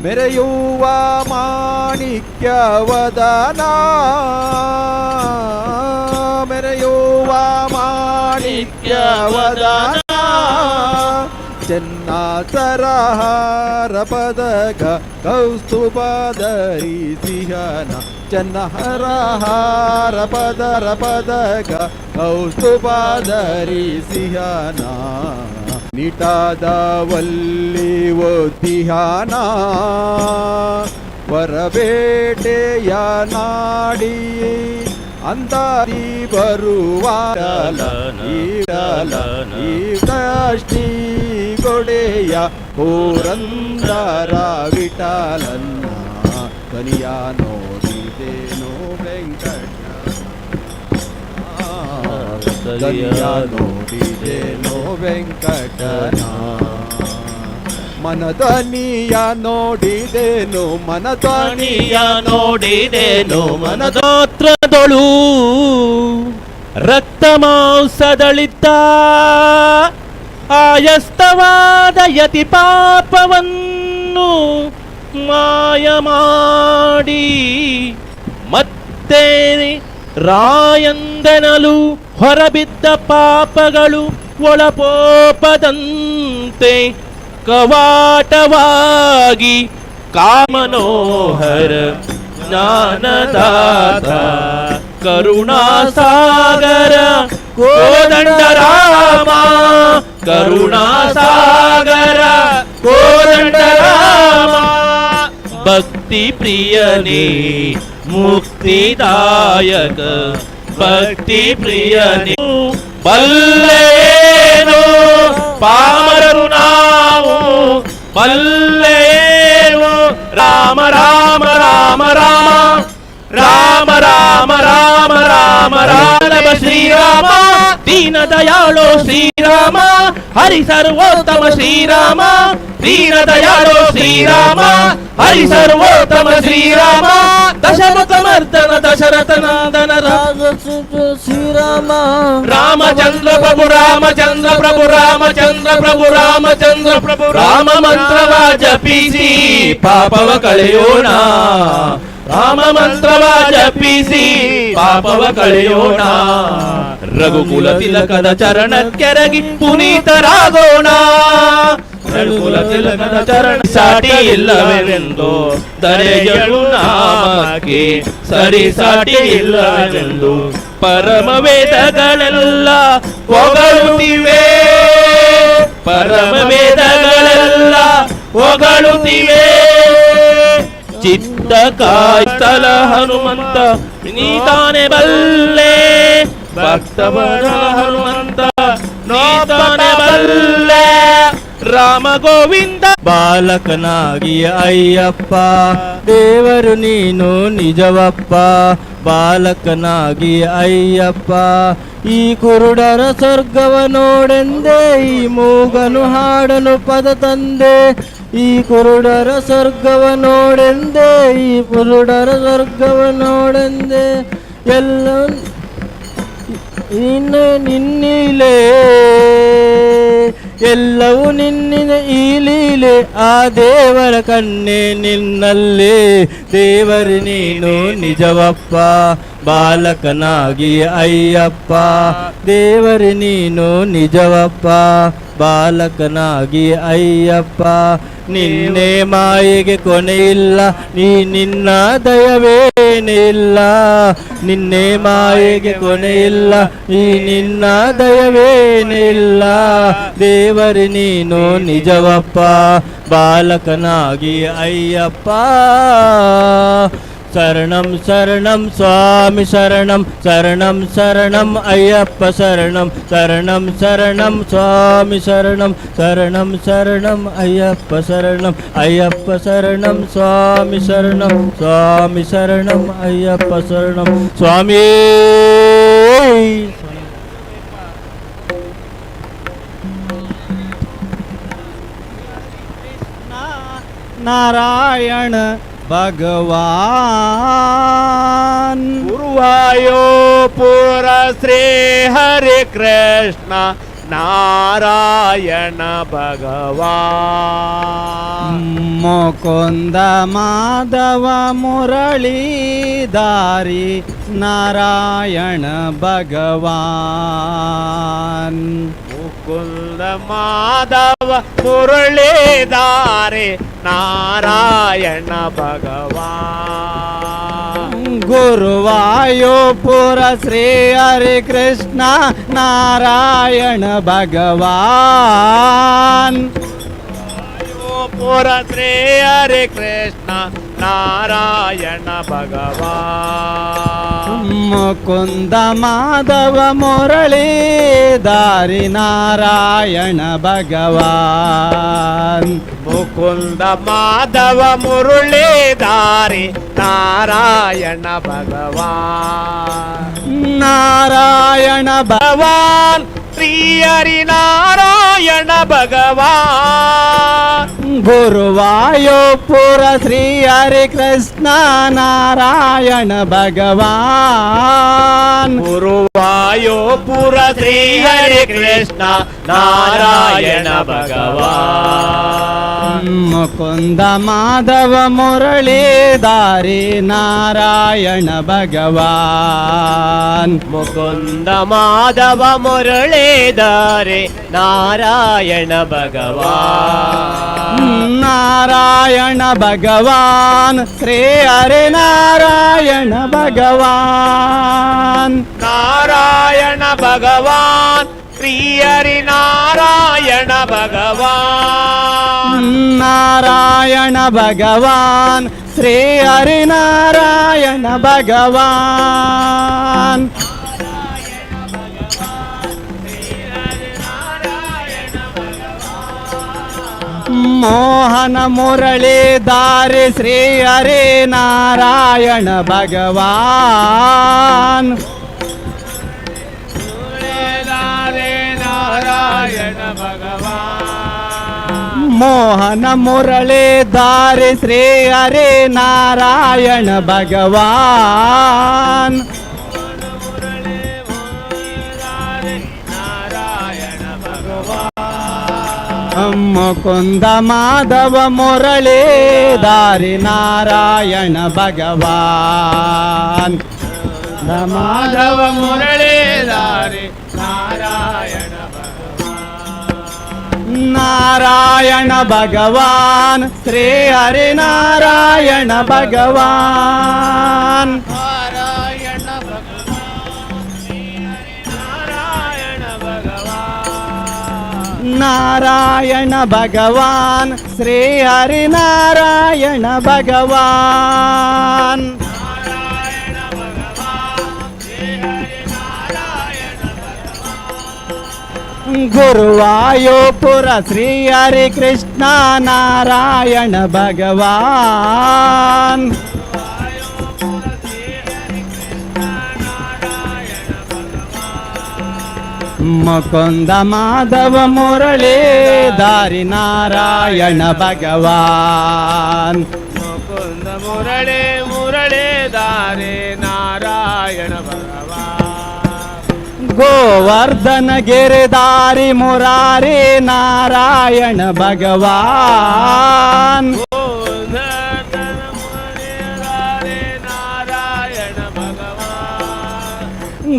ಮೆರೆಯುವ ಮಾಣಿಕ್ಯವದನ, ಮೆರೆಯುವ ಮಾಣಿಕ್ಯವದನ, ಚೆನ್ನ ಸರಹಾರ ಪದಕ ಕೌಸ್ತುಭಧರಿಸಿಹನ, ಚೆನ್ನ ಹರಹಾರ ಪದರ ಪದಕ ಕೌಸ್ತುಭಧರಿಸಿಹನ, ನಿಟಾದವಲ್ಲಿ ಒತ್ತಿಹನ, ವರಬೇಟೆಯ ನಾಡಿ ಅಂದಾರಿ ಬರುವಾರಲ ಈಗಷ್ಟೀ ಕೊಡೆಯ ಪುರಂದರ ವಿಠಲನ್ನ, ಧ್ವನಿಯ ನೋಡಿದೇನೋ ವೆಂಕಟ, ಧ್ವನಿಯ ನೋಡಿದೇನೋ ವೆಂಕಟನ, ಮನಧ್ವನಿಯ ನೋಡಿದೇನು ಮನಧ್ವನಿಯ ನೋಡಿದೇನು ಮನದೋತ್ರದೊಳು, ರಕ್ತ ಮಾಂಸದಳಿದ್ದ ಆಯಸ್ತವಾದ ಯತಿ ಪಾಪವನ್ನು ಮಾಯ ಮಾಡಿ, ಮತ್ತೆ ರಾಯಂದನಲು ಹೊರಬಿದ್ದ ಪಾಪಗಳು ಒಳಪೋಪದಂತೆ ಕವಾಟವಾಗಿ, ಕಾಮನೋಹರ ಜ್ಞಾನದಾತ ಕರುಣಾಸಾಗರ ಕೋದಂಡ ರಾಮ, ಕರುಣಾಸಾಗರ ಕೋದಂಡ ರಾಮ, ಭಕ್ತಿ ಪ್ರಿಯನೇ ಮುಕ್ತಿದಾಯಕ ಭಕ್ತಿ ಪ್ರಿಯನೇ, ಬಲ್ಲೇನು ಪಾಮರರು ನಾವು ಬಲ್ಲೇನು, ರಾಮ ರಾಮ ರಾಮ ರಾಮ ರಾಮ ರಾಮ ರಾಮ ರಾಮ ರಾಮ ಶ್ರೀರಾಮ, ದೀನ ದಯಾಳೋ ಶ್ರೀರಾಮ, ಹರಿ ಸರ್ವೋತ್ತಮ ಶ್ರೀರಾಮ, ದೀನ ದಯಾಳೋ ಶ್ರೀರಾಮ, ಹರಿ ಸರ್ವೋತ್ತಮ ಶ್ರೀರಾಮ, ದಶಮುಖ ಮರ್ದನ ದಶರಥ ನಂದನ ಶ್ರೀರಾಮ, ರಾಮಚಂದ್ರ ಪ್ರಭು ರಾಮಚಂದ್ರ ಪ್ರಭು ರಾಮಚಂದ್ರ ಪ್ರಭು ರಾಮಚಂದ್ರ ಪ್ರಭು, ರಾಮ ಮಂತ್ರವ ಜಪಿಸಿ ಪಾಪವ ಕಳೆಯೋಣ, ರಾಮ ಮಂತ್ರವ ಜಪಿಸಿ ಪಾಪವ ಕಳೆಯೋಣ, ರಘುಕುಲ ತಿಲಕದ ಚರಣ ಕೆರಗಿ ಪುನೀತರಾಗೋಣ, ರಘುಕುಲ ತಿಲಕದ ಚರಣ ಸಾಟಿ ಇಲ್ಲವೆಂದು ದರೆಯಳು ನಾಮಕ್ಕೆ ಸರಿ ಸಾಟಿ ಇಲ್ಲವೆಂದು ಪರಮ ವೇದಗಳೆಲ್ಲ ಹೊಗಳುತ್ತಿವೆ, ಪರಮ ವೇದಗಳೆಲ್ಲ ಹೊಗಳುತ್ತಿವೆ, ಚಿತ್ತ ಕಾಯ್ತಲ ಹನುಮಂತ ನೀತಾನೆ ಬಲ್ಲೆ, ಭಕ್ತವರ ಹನುಮಂತ ನೀತಾನೆ ಬಲ್ಲೆ, ರಾಮ ಗೋವಿಂದ. ಬಾಲಕನಾಗಿ ಅಯ್ಯಪ್ಪ ದೇವರು ನೀನು ನಿಜವಪ್ಪ. ಬಾಲಕನಾಗಿ ಅಯ್ಯಪ್ಪ ಈ ಕುರುಡರ ಸ್ವರ್ಗವ ನೋಡೆಂದೆ, ಈ ಮೂಗನು ಹಾಡನು ಪದ ತಂದೆ. ಈ ಕುರುಡರ ಸ್ವರ್ಗವ ನೋಡೆಂದೆ, ಈ ಕುರುಡರ ಸ್ವರ್ಗವ ನೋಡೆಂದೆ. ಎಲ್ಲ ಇನ್ನು ನಿನ್ನಿಲೆ ಎಲ್ಲವೂ ನಿನ್ನಿನ ಈ ಲೀಲೆ. ಆ ದೇವರ ಕಣ್ಣೆ ನಿನ್ನಲ್ಲಿ, ದೇವರು ನೀನು ನಿಜವಪ್ಪ. ಬಾಲಕನಾಗಿ ಅಯ್ಯಪ್ಪ ದೇವರು ನೀನು ನಿಜವಪ್ಪ. ಬಾಲಕನಾಗಿ ಅಯ್ಯಪ್ಪ ನಿನ್ನೆ ಮಾಯೆಗೆ ಕೊನೆಯಿಲ್ಲ, ನಿನ್ನ ದಯವೇನಿಲ್ಲ. ನಿನ್ನೆ ಮಾಯೆಗೆ ಕೊನೆಯಿಲ್ಲ, ನಿನ್ನ ದಯವೇನಿಲ್ಲ. ದೇವರು ನೀನು ನಿಜವಪ್ಪ. ಬಾಲಕನಾಗಿ ಅಯ್ಯಪ್ಪ ಶರಣಂ ಶರಣಂ ಸ್ವಾಮಿ ಶರಣಂ, ಶರಣಂ ಶರಣಂ ಅಯ್ಯಪ್ಪ ಶರಣಂ. ಶರಣಂ ಶರಣಂ ಸ್ವಾಮಿ ಶರಣಂ, ಶರಣಂ ಶರಣಂ ಅಯ್ಯಪ್ಪ ಶರಣಂ. ಅಯ್ಯಪ್ಪ ಶರಣಂ ಸ್ವಾಮಿ ಶರಣಂ, ಸ್ವಾಮಿ ಶರಣಂ ಅಯ್ಯಪ್ಪ ಶರಣಂ. ಸ್ವಾಮಿ ನಾರಾಯಣ ಭಗವಾನ್. ಗುರುವಾಯೂಪುರ ಶ್ರೀ ಹರಿ ಕೃಷ್ಣ ನಾರಾಯಣ ಭಗವಾನ್. ಮುಕುಂದ ಮಾಧವ ಮುರಳೀಧಾರಿ ನಾರಾಯಣ ಭಗವಾನ್. ಮುಕುಂದ ಮಾಧವ ಮುರಳೀಧಾರಿ ನಾರಾಯಣ ಭಗವಾನ್. ಗುರುವಾಯೂಪುರ ಶ್ರೀ ಹರಿ ಕೃಷ್ಣ ನಾರಾಯಣ ಭಗವಾನ್. ಪುರ ಶ್ರೀ ಹರಿ ಕೃಷ್ಣ ನಾರಾಯಣ ಭಗವಾನ್. ಮುಕುಂದ ಮಾಧವ ಮುರಳೀಧಾರಿ ನಾರಾಯಣ ಭಗವಾನ್. ಮುಕುಂದ ಮಾಧವ ಮುರಳೀಧಾರಿ ನಾರಾಯಣ ಭಗವಾನ್. ನಾರಾಯಣ ಭಗವಾನ್ ಶ್ರೀ ಹರಿ ನಾರಾಯಣ ಭಗವಾನ್. ಗುರುವಾಯೂಪುರ ಶ್ರೀ ಹರಿ ಕೃಷ್ಣ ನಾರಾಯಣ ಭಗವಾನ್. ಗುರುವಾಯೂಪುರ ಶ್ರೀ ಹರಿ ಕೃಷ್ಣ ನಾರಾಯಣ ಭಗವಾನ್. ಮುಕುಂದ ಮಾಧವ ಮುರಳೀಧಾರಿ ನಾರಾಯಣ ಭಗವಾನ್. ಮುಕುಂದ ಮಾಧವ ಮುರಳೀಧಾರಿ ನಾರಾಯಣ ಭಗವಾನ್. ನಾರಾಯಣ ಭಗವಾನ್ ಶ್ರೀ ಹರಿ ನಾರಾಯಣ ಭಗವಾನ್. ನಾರಾಯಣ ಭಗವಾನ್ ಶ್ರೀ ಹರಿ ನಾರಾಯಣ ಭಗವಾನ್. ನಾರಾಯಣ ಭಗವಾನ್ ಶ್ರೀ ಹರಿ ನಾರಾಯಣ ಭಗವಾನ್. ಮೋಹನ ಮುರಳೀಧಾರಿ ಶ್ರೀ ಹರಿ ನಾರಾಯಣ ಭಗವಾನ್. ನಾರಾಯಣ ಭಗವಾನ್. ಮೋಹನ ಮುರಳೀಧಾರಿ ಶ್ರೀ ಹರಿ ನಾರಾಯಣ ಭಗವಾನ್. ಮುಕುಂದ ಮಾಧವ ಮುರಳೀಧಾರಿ ನಾರಾಯಣ ಭಗವಾನ್. ಮಾಧವ ಮುರಳೀಧಾರಿ ನಾರಾಯಣ ಭಗವಾನ್. ನಾರಾಯಣ ಭಗವಾನ್ ಶ್ರೀ ಹರಿ ನಾರಾಯಣ ಭಗವಾನ್. ನಾರಾಯಣ ಭಗವಾನ್ ಶ್ರೀ ಹರಿ ನಾರಾಯಣ ಭಗವಾನ್. ನಾರಾಯಣ ಭಗವಾನ್ ಶ್ರೀ ಹರಿ ನಾರಾಯಣ ಭಗವಾನ್. ಗುರುವಾಯೂಪುರ ಶ್ರೀ ಹರಿ ಕೃಷ್ಣ ನಾರಾಯಣ ಭಗವಾನ್. ಮುಕುಂದ ಮಾಧವ ಮುರಳಿ ದಾರಿ ನಾರಾಯಣ ಭಗವಾನ್. ಮುಕುಂದ ಮುರಳಿ ಮುರಳಿ ದಾರಿ ನಾರಾಯಣ ಭಗವಾನ್. ಗೋವರ್ಧನ ಗಿರಿದಾರಿ ಮುರಾರಿ ನಾರಾಯಣ ಭಗವಾನ್.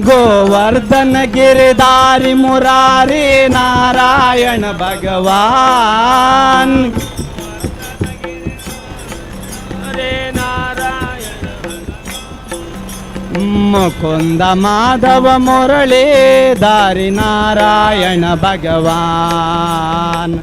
ಗೋವರ್ಧನ ಗಿರಿದಾರಿ ಮುರಾರಿ ನಾರಾಯಣ ಭಗವಾನ್. ಮುಕುಂದ ಮಾಧವ ಮುರಳಿ ದಾರಿ ನಾರಾಯಣ ಭಗವಾನ್.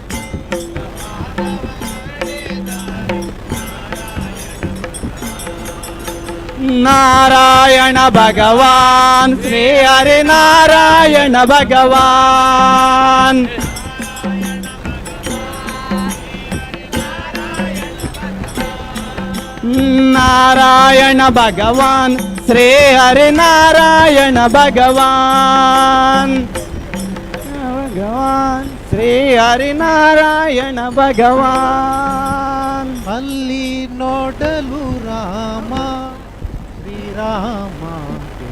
ನಾರಾಯಣ ಭಗವಾನ್ ಶ್ರೀ ಹರಿ ನಾರಾಯಣ ಭಗವಾನ್. ನಾರಾಯಣ ಭಗವಾನ್ ಶ್ರೀ ಹರಿ ನಾರಾಯಣ ಭಗವಾನ್. ಭಗವಾನ್ ಶ್ರೀ ಹರಿ ನಾರಾಯಣ ಭಗವಾನ್. ಅಲ್ಲಿ ನೋಡಲು ರಾಮ ಶ್ರೀರಾಮ,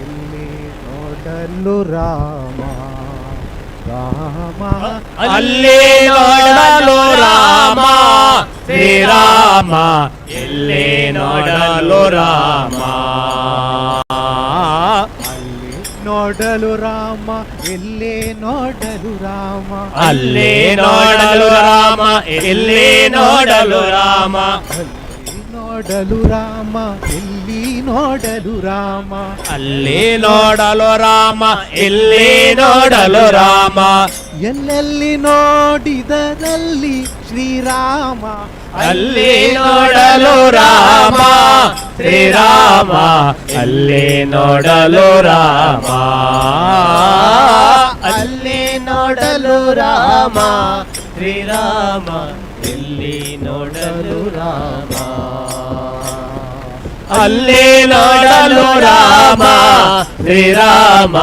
ಇಲ್ಲಿ ನೋಡಲು ರಾಮ ರಾಮ. ಅಲ್ಲಿ ನೋಡಲು ರಾಮ ಶ್ರೀರಾಮ, ಇಲ್ಲಿ ನೋಡಲು ರಾಮ. ಅಲ್ಲಿ ನೋಡಲು ರಾಮ, ಇಲ್ಲಿ ನೋಡಲು ರಾಮ. ಅಲ್ಲಿ ನೋಡಲು ರಾಮ, ಇಲ್ಲಿ ನೋಡಲು ರಾಮ. ನೋಡಲು ರಾಮ, ಇಲ್ಲಿ ನೋಡಲು ರಾಮ. ಅಲ್ಲಿ ನೋಡಲು ರಾಮ, ಇಲ್ಲಿ ನೋಡಲು ರಾಮ. ಎಲ್ಲೆಲ್ಲಿ ನೋಡಿದರಲ್ಲಿ ಶ್ರೀರಾಮ, ಅಲ್ಲಿ ನೋಡಲು ರಾಮ ಶ್ರೀರಾಮ, ಅಲ್ಲಿ ನೋಡಲು ರಾಮ. ಅಲ್ಲಿ ನೋಡಲು ರಾಮ ಶ್ರೀರಾಮ, ಇಲ್ಲಿ ನೋಡಲು ರಾಮ. ಅಲ್ಲಿ ನೋಡಲು ರಾಮ ಶ್ರೀರಾಮ,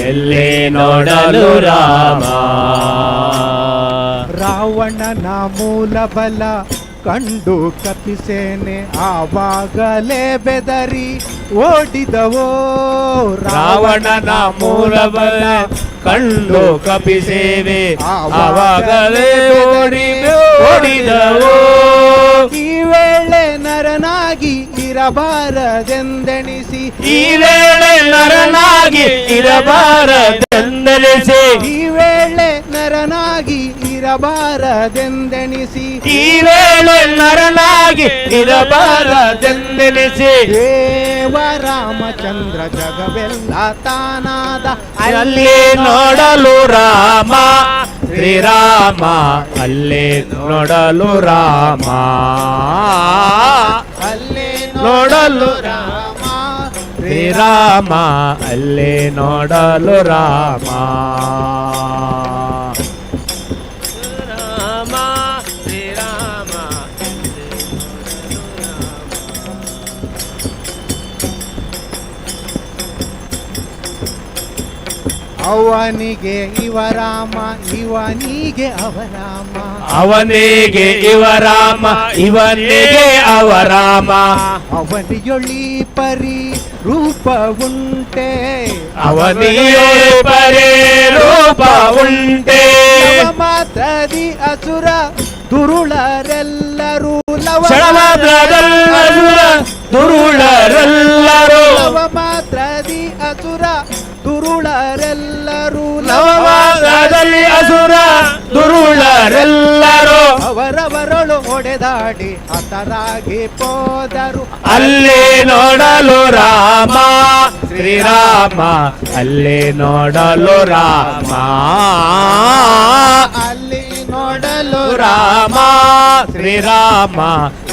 ಎಲ್ಲಿ ನೋಡಲು ರಾಮ. ರಾವಣನ ಮೂಲ ಬಲ ಕಂಡು ಕಪಿಸೇನೆ ಆವಾಗಲೇ ಬೆದರಿ ಓಡಿದವೋ. ರಾವಣನ ಮೂಲ ಬಲ ಕಂಡು ಕಪಿಸೇವೆ ಆವಾಗಲೇ ಓಡಿದವು. ಈ ವೇಳೆ ನರನಾಗಿ ಇರಬಾರದೆಂದೆಣಿಸಿ, ಈ ವೇಳೆ ನರನಾಗಿ ಇರಬಾರದೆಂದೆಣಿಸಿ, ಈ ವೇಳೆ ನರನಾಗಿ ಇರಬಾರದೆಂದೆಣಿಸಿ, ಈ ವೇಳೆ ನರನಾಗಿ ಇರಬಾರದೆಂದೆಣಿಸಿ. ದೇವ ರಾಮಚಂದ್ರ ಜಗವೆಲ್ಲ ತಾನಾದ ಅಲ್ಲಿ ನೋಡಲು ರಾಮ ಶ್ರೀರಾಮ, ಅಲ್ಲಿ ನೋಡಲು ರಾಮ. ಅಲ್ಲಿ ನೋಡಲು ರಾಮ ಶ್ರೀರಾಮ, ಅಲ್ಲಿ ನೋಡಲು ರಾಮ. ರಾಮ ಶ್ರೀರಾಮ, ಅವನಿಗೆ ಇವರಾಮ, ಇವನಿಗೆ ಅವರಾಮ. ಅವನಿಗೆ ಇವರಾಮ, ಇವನಿಗೆ ಅವರಾಮ. ಅವನಿಯೊಳಿ ಪರಿ ರೂಪ ಉಂಟೆ, ಅವನಿಗೆ ಪರಿ ರೂಪ ಉಂಟೆ. ಮಾತ್ರದಿ ಅಸುರ ದುರುಳರೆಲ್ಲರೂ ಕ್ಷಣಮಾತ್ರದಲ್ಲಸುರ ದುರುಳರೆಲ್ಲರೂ. ಮಾತ್ರದಿ ಅಸುರ ದುರುಳರೆಲ್ಲರೂ ನವಮಾಸದಲ್ಲಿ ಅಸುರ ದುರುಳರೆಲ್ಲರೂ. ಅವರವರೊಳು ಹೊಡೆದಾಡಿ ಹತರಾಗಿ ಹೋದರು. ಅಲ್ಲಿ ನೋಡಲು ರಾಮ ಶ್ರೀರಾಮ, ಅಲ್ಲಿ ನೋಡಲು ರಾಮ. ಅಲ್ಲಿ ನೋಡಲು ರಾಮ ಶ್ರೀರಾಮ,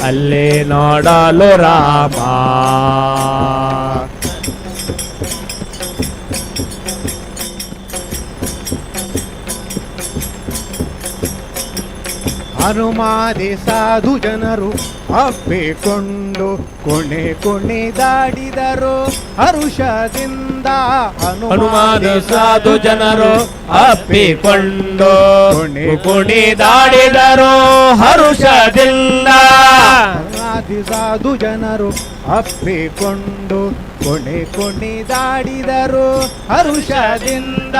ಅಲ್ಲಿ ನೋಡಲು ರಾಮ. ಹನುಮಾದಿ ಸಾಧು ಜನರು ಅಪ್ಪಿಕೊಂಡು ಕುಣಿದಾಡಿದರು ಹರುಷದಿಂದ. ಹನುಮಾದಿ ಸಾಧು ಜನರು ಅಪ್ಪಿಕೊಂಡು ಕುಣಿದಾಡಿದರು ಹರುಷದಿಂದ. ಹನುಮಾದಿ ಸಾಧು ಜನರು ಅಪ್ಪಿಕೊಂಡು ಕುಣಿದಾಡಿದರು ಹರುಷದಿಂದ.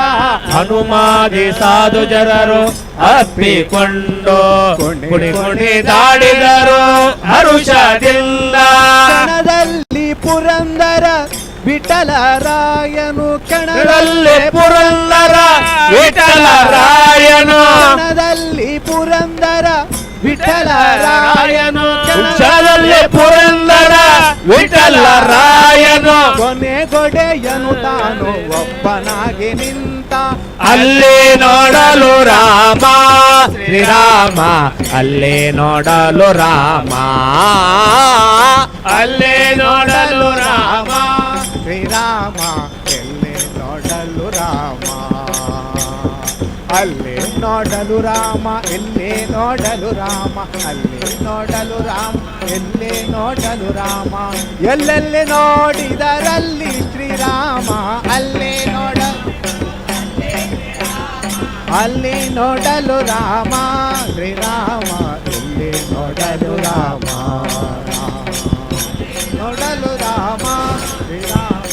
ಹನುಮಾದಿ ಸಾಧು ಜನರು ಅಪ್ಪಿಕೊಂಡು ಕುಣಿದಾಡಿದರು ಹರುಷದಿಂದ. ಕಣದಲ್ಲಿ ಪುರಂದರ ವಿಠಲರಾಯನು ಕಣದಲ್ಲಿ ಪುರಂದರ ವಿಠಲರಾಯನು ಕಣದಲ್ಲಿ ಪುರಂದರ ವಿಠಲರಾಯನು ಕ್ಷಣದಲ್ಲಿ ಪುರಂದರ ವಿಠಲರಾಯನು ಕೊನೆಗೊಡೆಯನು ತಾನು ಒಬ್ಬನಾಗಿ ನಿಂತ. ಅಲ್ಲಿ ನೋಡಲು ರಾಮ ಶ್ರೀರಾಮ, ಅಲ್ಲಿ ನೋಡಲು ರಾಮ, ಅಲ್ಲಿ ನೋಡಲು ರಾಮ ಶ್ರೀರಾಮ, ಎಲ್ಲಿ ನೋಡಲು ರಾಮ, ಅಲ್ಲಿ ನೋಡಲು ರಾಮ, ಎಲ್ಲಿ ನೋಡಲು ರಾಮ, ಅಲ್ಲಿ ನೋಡಲು ರಾಮ, ಎಲ್ಲಿ ನೋಡಲು ರಾಮ, ಎಲ್ಲೆಲ್ಲಿ ನೋಡಿದರಲ್ಲಿ ಶ್ರೀರಾಮ, ಅಲ್ಲಿ ಅಲ್ಲಿ ನೋಡಲು ರಾಮ, ಶ್ರೀರಾಮ, ಎಲ್ಲಿ ನೋಡಲು ರಾಮ, ನೋಡಲು ರಾಮ, ಶ್ರೀರಾಮ,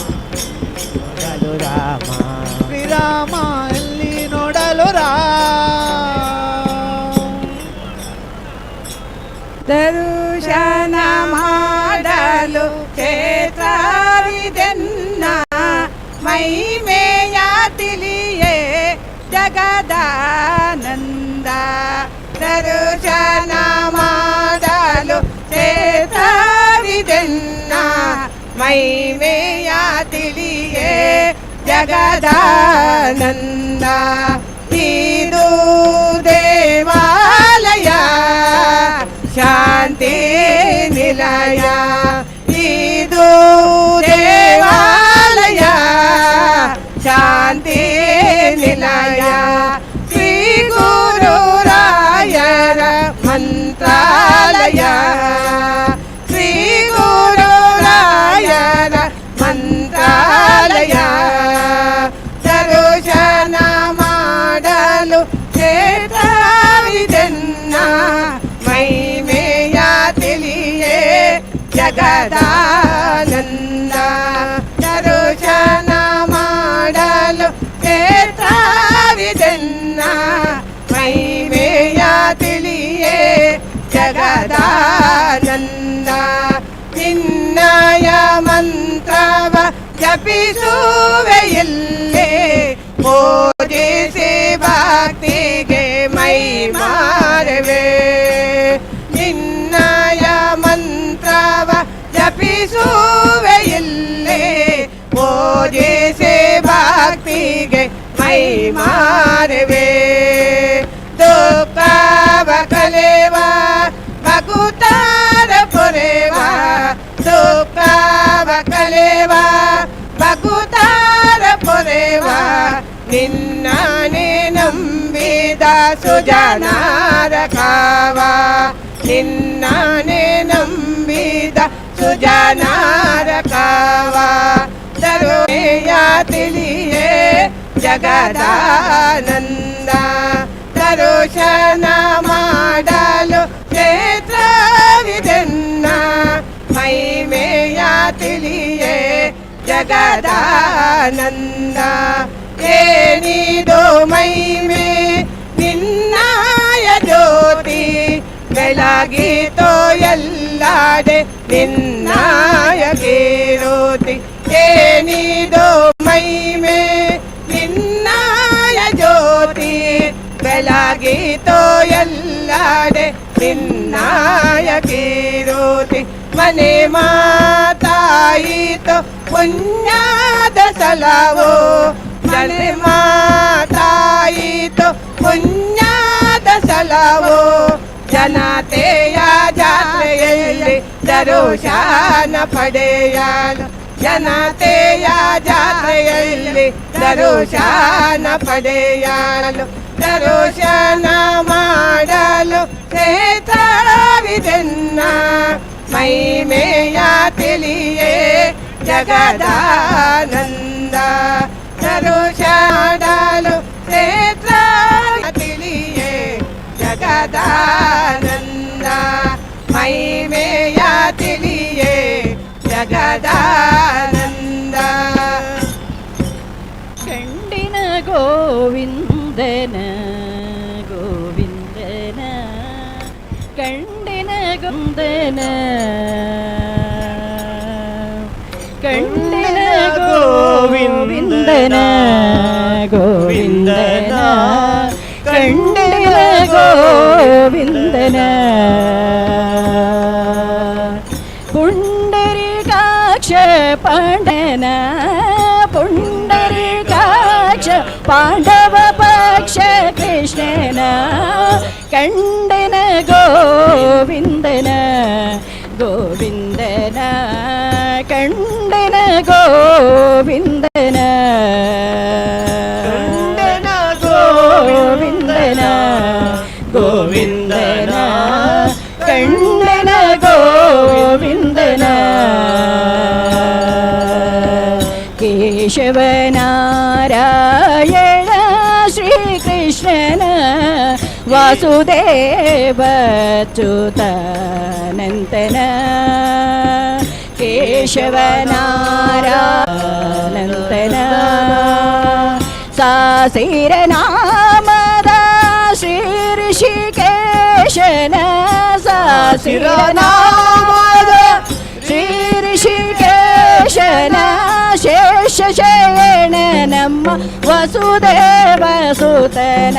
ನೋಡಲು ರಾಮ, ಶ್ರೀರಾಮ, ಎಲ್ಲಿ ನೋಡಲು ದರ್ಶನ ಮಾಡಲು ಕ್ಷೇತ್ರವಿದೆನ್ನ ಮೈಮೇಯ ತಿಳಿಯೇ ಜಗದಾನಂದ. ದರ್ಶನ ಮಾಡಲು ಕ್ಷೇತ್ರವಿದೆನ್ನ ಮೈಮೇಯ ತಿಳಿಯೇ ಜಗದಾನಂದ. ಇದು ದೇವಾಲಯ ಶಾಂತಿ ನಿಲಯ, ಇದು ದೇವಾಲಯ ಶಾಂತಿ ನಿಲಯ. ಶ್ರೀ ಗುರುರಾಯರ ಮಂತ್ರಾಲಯ, ಶ್ರೀ ಗುರುರಾಯರ ಮಂತ್ರಾಲಯ. ದರ್ಶನ ಮಾಡಲು ಕ್ಷೇತ್ರವಿದೆನ್ನ ಮೈಮೇಯ ತಿಳಿಯೇ ಜಗದಾನಂದ. ದರ್ಶನ ಮಾಡಲು ಕ್ಷೇತ್ರವಿದೆನ್ನ ಮೈಮೇಯ ತಿಳಿಯೇ ಜಗದಾನಂದ. ನಿನ್ನಯ ಮಂತ್ರವ ಜಪಿಸುವೆ ಇಲ್ಲೇ ಪೂಜಿಸಿ ಭಕ್ತಿಗೆ ಮೈ ಮಾರುವೆ. ನಿನ್ನಯ ಮಂತ್ರವ ಜಪಿಸುವೆ ಇಲ್ಲೇ ಪೂಜಿಸಿ ಭಕ್ತಿಗೆ ಮೈ ಮಾರುವೆ. ದುಃಖವ ಕಲೆವ ಭಕುತರ ಪುರೆವ, ದುಃಖವ ಕಲೆವ ಭಕುತರ ಪುರೆವ. ನಿನ್ನನೆ ನಂಬಿದ ಸುಜನಾರ ಕಾವ, ನಿನ್ನನೆ ನಂಬಿದ ಸುಜನಾರ ಕಾವ. ದರುಣೆಯ ತಿಳಿಯೇ ಜಗದಾನಂದ. ದರ್ಶನ ಮಾಡಲು ಕ್ಷೇತ್ರವಿದೆನ್ನ ಮೈಮೇಯ ತಿಳಿಯೇ ಜಗದಾನಂದ. ಏನಿದು ಮೈಮೆ ನಿನ್ನಾಯ ಜ್ಯೋತಿ, ಬೆಳಗಿತೋ ಎಲ್ಲಾಡೆ ನಿನ್ನಾಯ ಕೀರುತಿ. ಏನಿದು ಮೈಮೆ ನಿನ್ನಾಯ ಜ್ಯೋತಿ, ಬೆಳಗಿತೋ ಎಲ್ಲಾಡೆ ನಿನ್ನಾಯ ಕೀರುತಿ. ಮನೆ ಮಾತಾಯಿತು ಪುಣ್ಯದ ಸಲವೋ, ಮನೆ ಮಾತಾಯಿತು ಪುಣ್ಯದ ಸಲವೋ. ಜನತೆಯ ಜಾತ್ರೆಯಲ್ಲಿ ದರ್ಶನ ಪಡೆಯಲು, ಜನತೆಯ ಜಾತ್ರೆಯಲ್ಲಿ ದರ್ಶನ ಪಡೆಯಲು. ದರ್ಶನ ಮಾಡಲು ಕ್ಷೇತ್ರವಿದೆನ್ನ ಮೈಮೇಯ ತಿಳಿಯೇ ಜಗದಾನಂದ ದರ್ಶನಲು ಕ್ಷೇತ್ರ ತಿಳಿಯೇ ಜಗದಾನಂದ ಮೈಮೇಯ ತಿಳಿಯೇ ಜಗದಾನಂದ ಕಂಡಿನ ಗೋವಿಂದನ ಗೋವಿಂದನ ಕಂಡಿನ ಗೋವಿಂದನ ಕಂಡಿನ ಗೋವಿಂದನ ಗೋವಿಂದನ ಕಂಡಿನ ಗೋವಿಂದನ ಪುಂಡರೀಕಾಕ್ಷ ಪಾಂಡನ ಪುಂಡರೀಕಾಕ್ಷ ಪಾಂಡವ ಪಕ್ಷ ಕೃಷ್ಣನ ಕಂಡನ ಗೋವಿಂದನ ಗೋವಿಂದನ ಕಂಡನ ಗೋವಿಂದನ ಕಂಡನ ಗೋವಿಂದನ ಗೋವಿಂದನ ಕಂಡನ ಗೋವಿಂದನ ಕೇಶವನಾರಾಯಣ ಶ್ರೀಕೃಷ್ಣನ ವಾಸುದೇವಚ್ಯುತಾನಂದನ ಕೇಶವನಾರಾಯಣಂದನ ಸಾಸಿರನಾಮದ ಶ್ರೀ ಋಷಿಕೇಶನ ಸಾಸಿರನಾಮದ ಶ್ರೀ ಋಷಿಕೇಶನ ಶೇಷ ಶಯನ ನಮ್ಮ ವಸುದೇವ ಸುತನ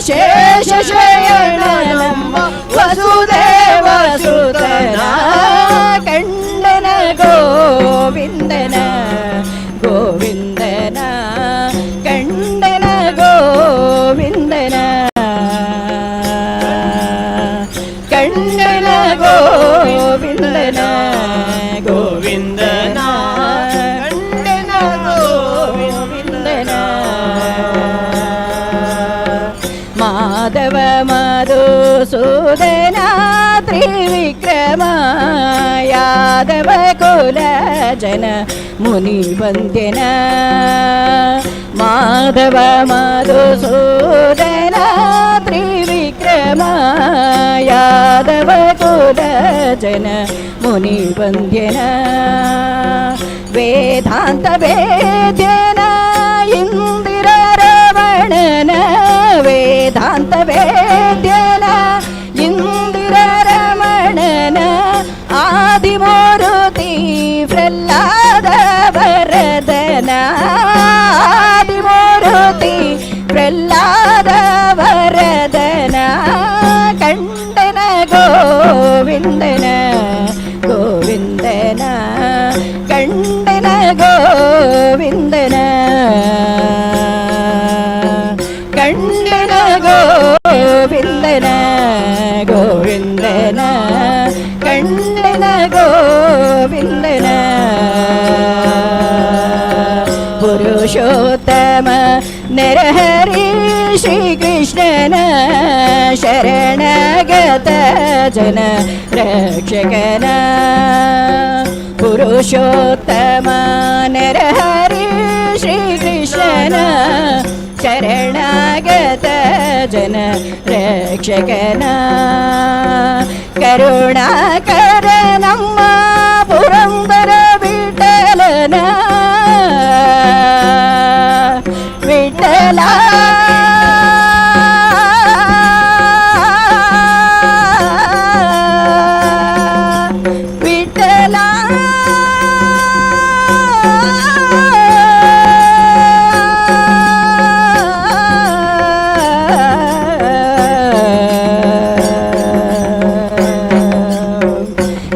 ಶೇಷ ಶಯನ ನಮ್ಮ ವಸುದೇವ ಸುತನ ಕಂಡನ ಗೋವಿಂದನ ಗೋವಿಂದನ ಕಂಡನ ಗೋವಿಂದನ ಕಂಡನ ಗೋವಿಂದನ ಗೋವಿಂದನ ಕಂಡನ ಗೋವಿಂದನ ಮಾಧವ ಮಧುಸೂದನ ತ್ರಿವಿಕ್ರಮ ಯಾದವ ಕುಲ ಜನ ಮುನಿ ವಂದ್ಯನ ಮಾಧವ ಮಧುಸೂದನ ತ್ರಿವಿಕ್ರಮ ಯಾದವ ಕುಲ ಜನ ಮುನಿ ವಂದ್ಯನ ವೇದಾಂತ ವೇದ್ಯನ ಇಂದಿರ ರಮಣನ ವೇದಾಂತ ವೇದ್ಯನ ಇಂದಿರ ರಮಣನ ಆದಿಮೂರುತಿ ಪ್ರಹ್ಲಾದ ವರದನ ಆದಿಮೂರುತಿ ಪ್ರಹ್ಲಾದ ವರದನ ಕಂಡನ ಗೋವಿಂದನ ಗೋವಿಂದನ ಕಂಡನ ಗೋವಿಂದನ ಕಂಡನ ಗೋವಿಂದನ ಗೋವಿಂದನ ಕಂಡನ ಗೋವಿಂದನ ಪುರುಷೋತ್ತಮ ನರಹರಿ ಶ್ರೀಕೃಷ್ಣನ ಶರಣಗತ ಜನ ರಕ್ಷಕನ ಪುರುಷೋತ್ತಮ ನರಹರಿ ಶ್ರೀಕೃಷ್ಣನ ಶರಣಗತ ಜನ ರಕ್ಷಕನ ಕರುಣಾಕರ ನಮ್ಮ ಪುರಂದರ ವಿಠಲನ ವಿಠಲ ವಿಠಲ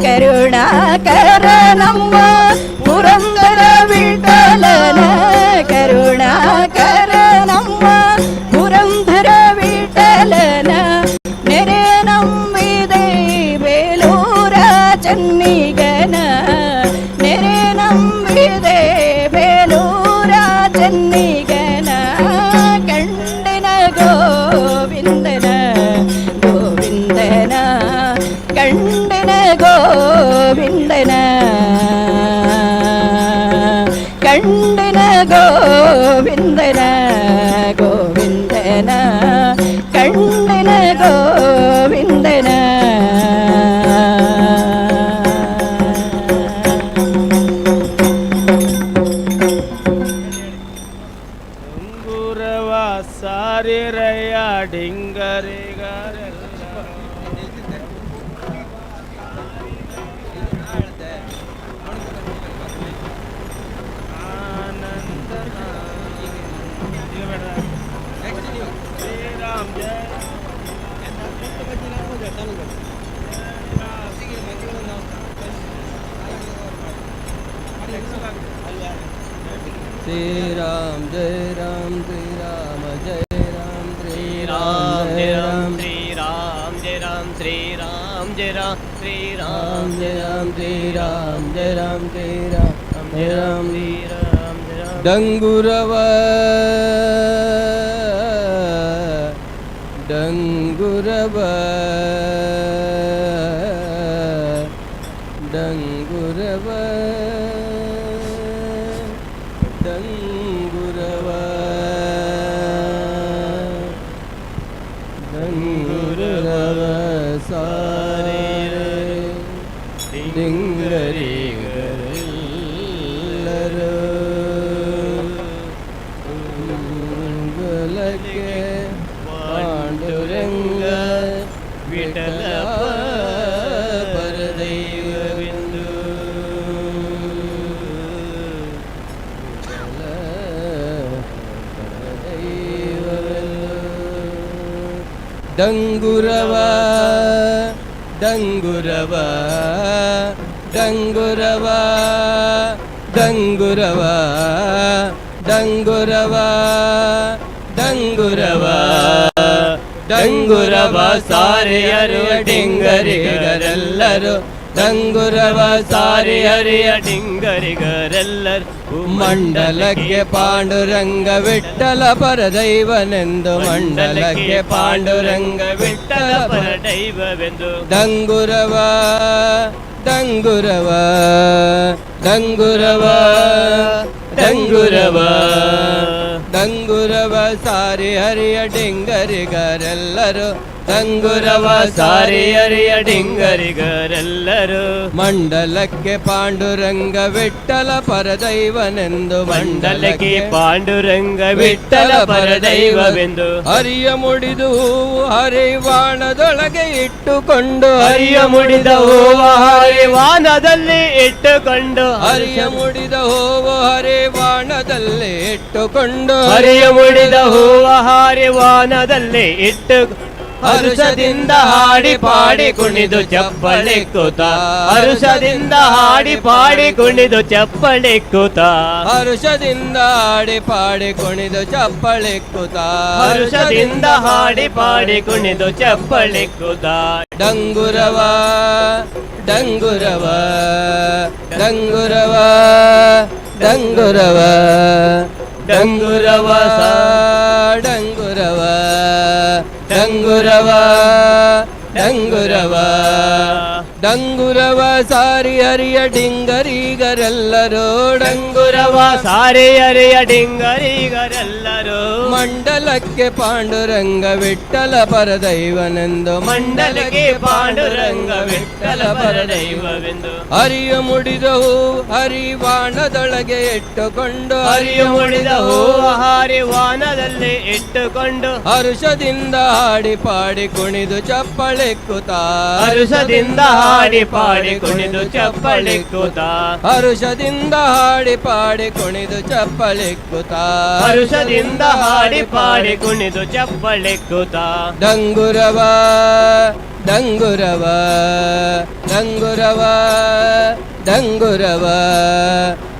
ಕರುಣಾಕರ ನಮ್ಮ ಪುರಂದರ ಕಂಡಿನ ಗೋವಿಂದನ ಗೋವಿಂದನ ಕಂಡಿನ ಗೋವಿಂದನ ಉಂಗುರವ ಸಾರಿರಯ್ಯ ಡಿಂಗರಿಗರೆಲ್ಲ ಶ್ರೀರಾಮ್ ಜಯ श्रीराम जय राम श्री राम जय राम श्री राम जय राम श्री राम जय राम श्री राम जय राम श्री राम जय राम श्री राम जय राम श्री राम जय राम श्री राम जय राम डंगुरव डंगुरव डंगुरव डंगुरव डंगुरव सारे ಡಿಂಗರಿ ಗರೆಲ್ಲರೂ ಮಂಗಲಕ್ಕೆ ಪಾಂಡುರಂಗ ವಿಠಲ ಪರದೈವವೆಂದು ವಿಠಲ ಪರದೈವವೆಂದು ಡಂಗುರವ ಡಂಗುರವ ಡಂಗುರವ ಡಂಗುರವ ಡಂಗುರವ ಡಂಗುರವ ಡಂಗುರವ ಸಾರೆಯರು ಡಿಂಗರಿಗರೆಲ್ಲರೂ ಡಂಗುರವ ಸಾರೆಯರಿಯ ಡಿಂಗರಿಗರೆಲ್ಲರೂ ಮಂಡಲಕ್ಕೆ ಪಾಂಡುರಂಗ ವಿಠಲ ಪರದೈವನೆಂದು ಮಂಡಲಕ್ಕೆ ಪಾಂಡುರಂಗ ವಿಠಲ ಪರದೈವವೆಂದು ಡಂಗುರವ ಡಂಗುರವ ಡಂಗುರವ ಡಂಗುರವ ಡಂಗುರವ ಸಾರಿ ಹರಿಯ ಡಿಂಗರಿಗರೆಲ್ಲರೂ ಡಂಗುರವ ಸಾರಿ ಹರಿಯ ಡಿಂಗರಿಗರೆಲ್ಲರೂ ಮಂಡಲಕ್ಕೆ ಪಾಂಡುರಂಗ ವಿಠಲ ಪರದೈವನೆಂದು ಮಂಡಲಕ್ಕೆ ಪಾಂಡುರಂಗ ವಿಠಲ ಪರದೈವವೆಂದು ಹರಿಯ ಮುಡಿದು ಹೂವು ಹರಿವಾಣದೊಳಗೆ ಇಟ್ಟುಕೊಂಡು ಹರಿಯ ಮುಡಿದ ಹೂವ ಹರಿವಾನದಲ್ಲಿ ಇಟ್ಟುಕೊಂಡು ಹರಿಯ ಮುಡಿದ ಹೂವು ಹರಿವಾಣದಲ್ಲಿ ಇಟ್ಟುಕೊಂಡು ಹರಿಯ ಮುಡಿದ ಹೂವ ಹರಿವಾನದಲ್ಲಿ ಇಟ್ಟು ಹರುಷದಿಂದ ಹಾಡಿ ಪಾಡಿ ಕುಣಿದು ಚಪ್ಪಳೆ ಕೂತ ಹರುಷದಿಂದ ಹಾಡಿ ಪಾಡಿ ಕುಣಿದು ಚಪ್ಪಳೆ ಕೂತ ಹರುಷದಿಂದ ಹಾಡಿ ಪಾಡಿ ಕುಣಿದು ಚಪ್ಪಳೆ ಕೂತ ಹರುಷದಿಂದ ಹಾಡಿ ಪಾಡಿ ಕುಣಿದು ಚಪ್ಪಳೆ ಕೂತ ಡಂಗುರವ ಡಂಗುರವ ಡಂಗುರವ ಡಂಗುರವ ಡಂಗುರವ ಡಂಗುರವ ಡಂಗುರವ ಡಂಗುರವ ಡಂಗುರವ ಸಾರಿ ಹರಿಯ ಡಿಂಗರಿಗರೆಲ್ಲರೂ ಡಂಗುರವ ಸಾರಿ ಹರಿಯ ಡಿಂಗರಿಗರೆಲ್ಲರೂ ಮಂಡಲಕ್ಕೆ ಪಾಂಡುರಂಗ ವಿಠಲ ಪರದೈವನೆಂದು ಮಂಡಲಕ್ಕೆ ಪಾಂಡುರಂಗ ವಿಠಲ ಪರದೈವವೆಂದು ಹರಿಯ ಮುಡಿದ ಹೂ ಹರಿವಾಣದೊಳಗೆ ಇಟ್ಟುಕೊಂಡು ಹರಿಯ ಮುಡಿದ ಹೂವ ಹರಿವಾನದಲ್ಲಿ ಇಟ್ಟುಕೊಂಡು ಹರುಷದಿಂದ ಹಾಡಿ ಪಾಡಿ ಕುಣಿದು ಚಪ್ಪಳೆ ಕೂತ ಹರುಷದಿಂದ ಹಾಡಿ ಪಾಡಿ ಕುಣಿದು ಚಪ್ಪಳೆ ಕೂತ ಹರುಷದಿಂದ ಹಾಡಿ ಪಾಡಿ ಕುಣಿದು ಚಪ್ಪಳೆ ಕೂತ ಹರುಷದಿಂದ ಹಾಡಿ ಪಾಡಿ ಕುಣಿದು ಚಪ್ಪಳೆ ಕೂತ ಡಂಗುರವ ಡಂಗುರವ ಡಂಗುರವ ಡಂಗುರವ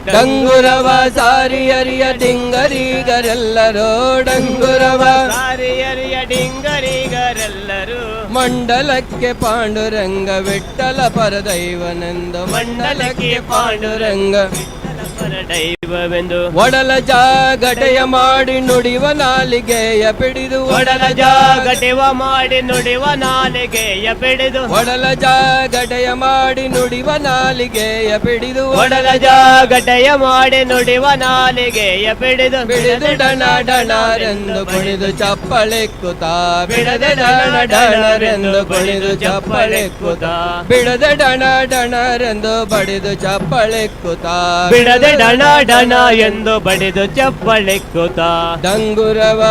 ಡಂಗುರವ ಸಾರಿ ಹರಿಯ ಡಿಂಗರಿಗರೆಲ್ಲರೂ ಡಂಗುರವ ಸಾರಿ ಹರಿಯ ಡಿಂಗರಿಗರೆಲ್ಲರೂ ಮಂಡಲಕ್ಕೆ ಪಾಂಡುರಂಗ ವಿಠಲ ಪರದೈವನೆಂದು ಮಂಡಲಕ್ಕೆ ಪಾಂಡುರಂಗ ವಿಠಲ ಪರದೈವ ದೈವವೆಂದು ಒಡಲ ಜಾಗಟೆಯ ಮಾಡಿ ನುಡಿವ ನಾಲಿಗೆಯ ಪಿಡಿದು ಒಡಲ ಜಾಗಟೆವ ಮಾಡಿ ನುಡಿವ ನಾಲಿಗೆಯ ಪಿಡಿದು ಒಡಲ ಜಾಗಟೆಯ ಮಾಡಿ ನುಡಿವ ನಾಲಿಗೆಯ ಪಿಡಿದು ಒಡಲ ಜಾಗಟೆಯ ಮಾಡಿ ನುಡಿವ ನಾಲಿಗೆಯ ಪಿಡಿದು ಬಿಡಿದು ಡಣ ಡಣರೆಂದು ಕುಣಿದು ಚಪ್ಪಳೆಕ್ಕುತ್ತಾ ಬಿಡದೆ ಡಣ ಡಣರೆಂದು ಕುಣಿದು ಚಪ್ಪಳೆಕ್ಕುತ್ತಾ ಬಿಡದೆ ಡಣ ಡಣರೆಂದು ಬಡಿದು ಚಪ್ಪಳೆಕ್ಕುತ್ತಾ ಬಿಡದೆ ಡಣ ಡಣ ಎಂದು ಬಡಿದು ಚಪ್ಪಳೆಕ್ಕುತ್ತ ಡಂಗುರವ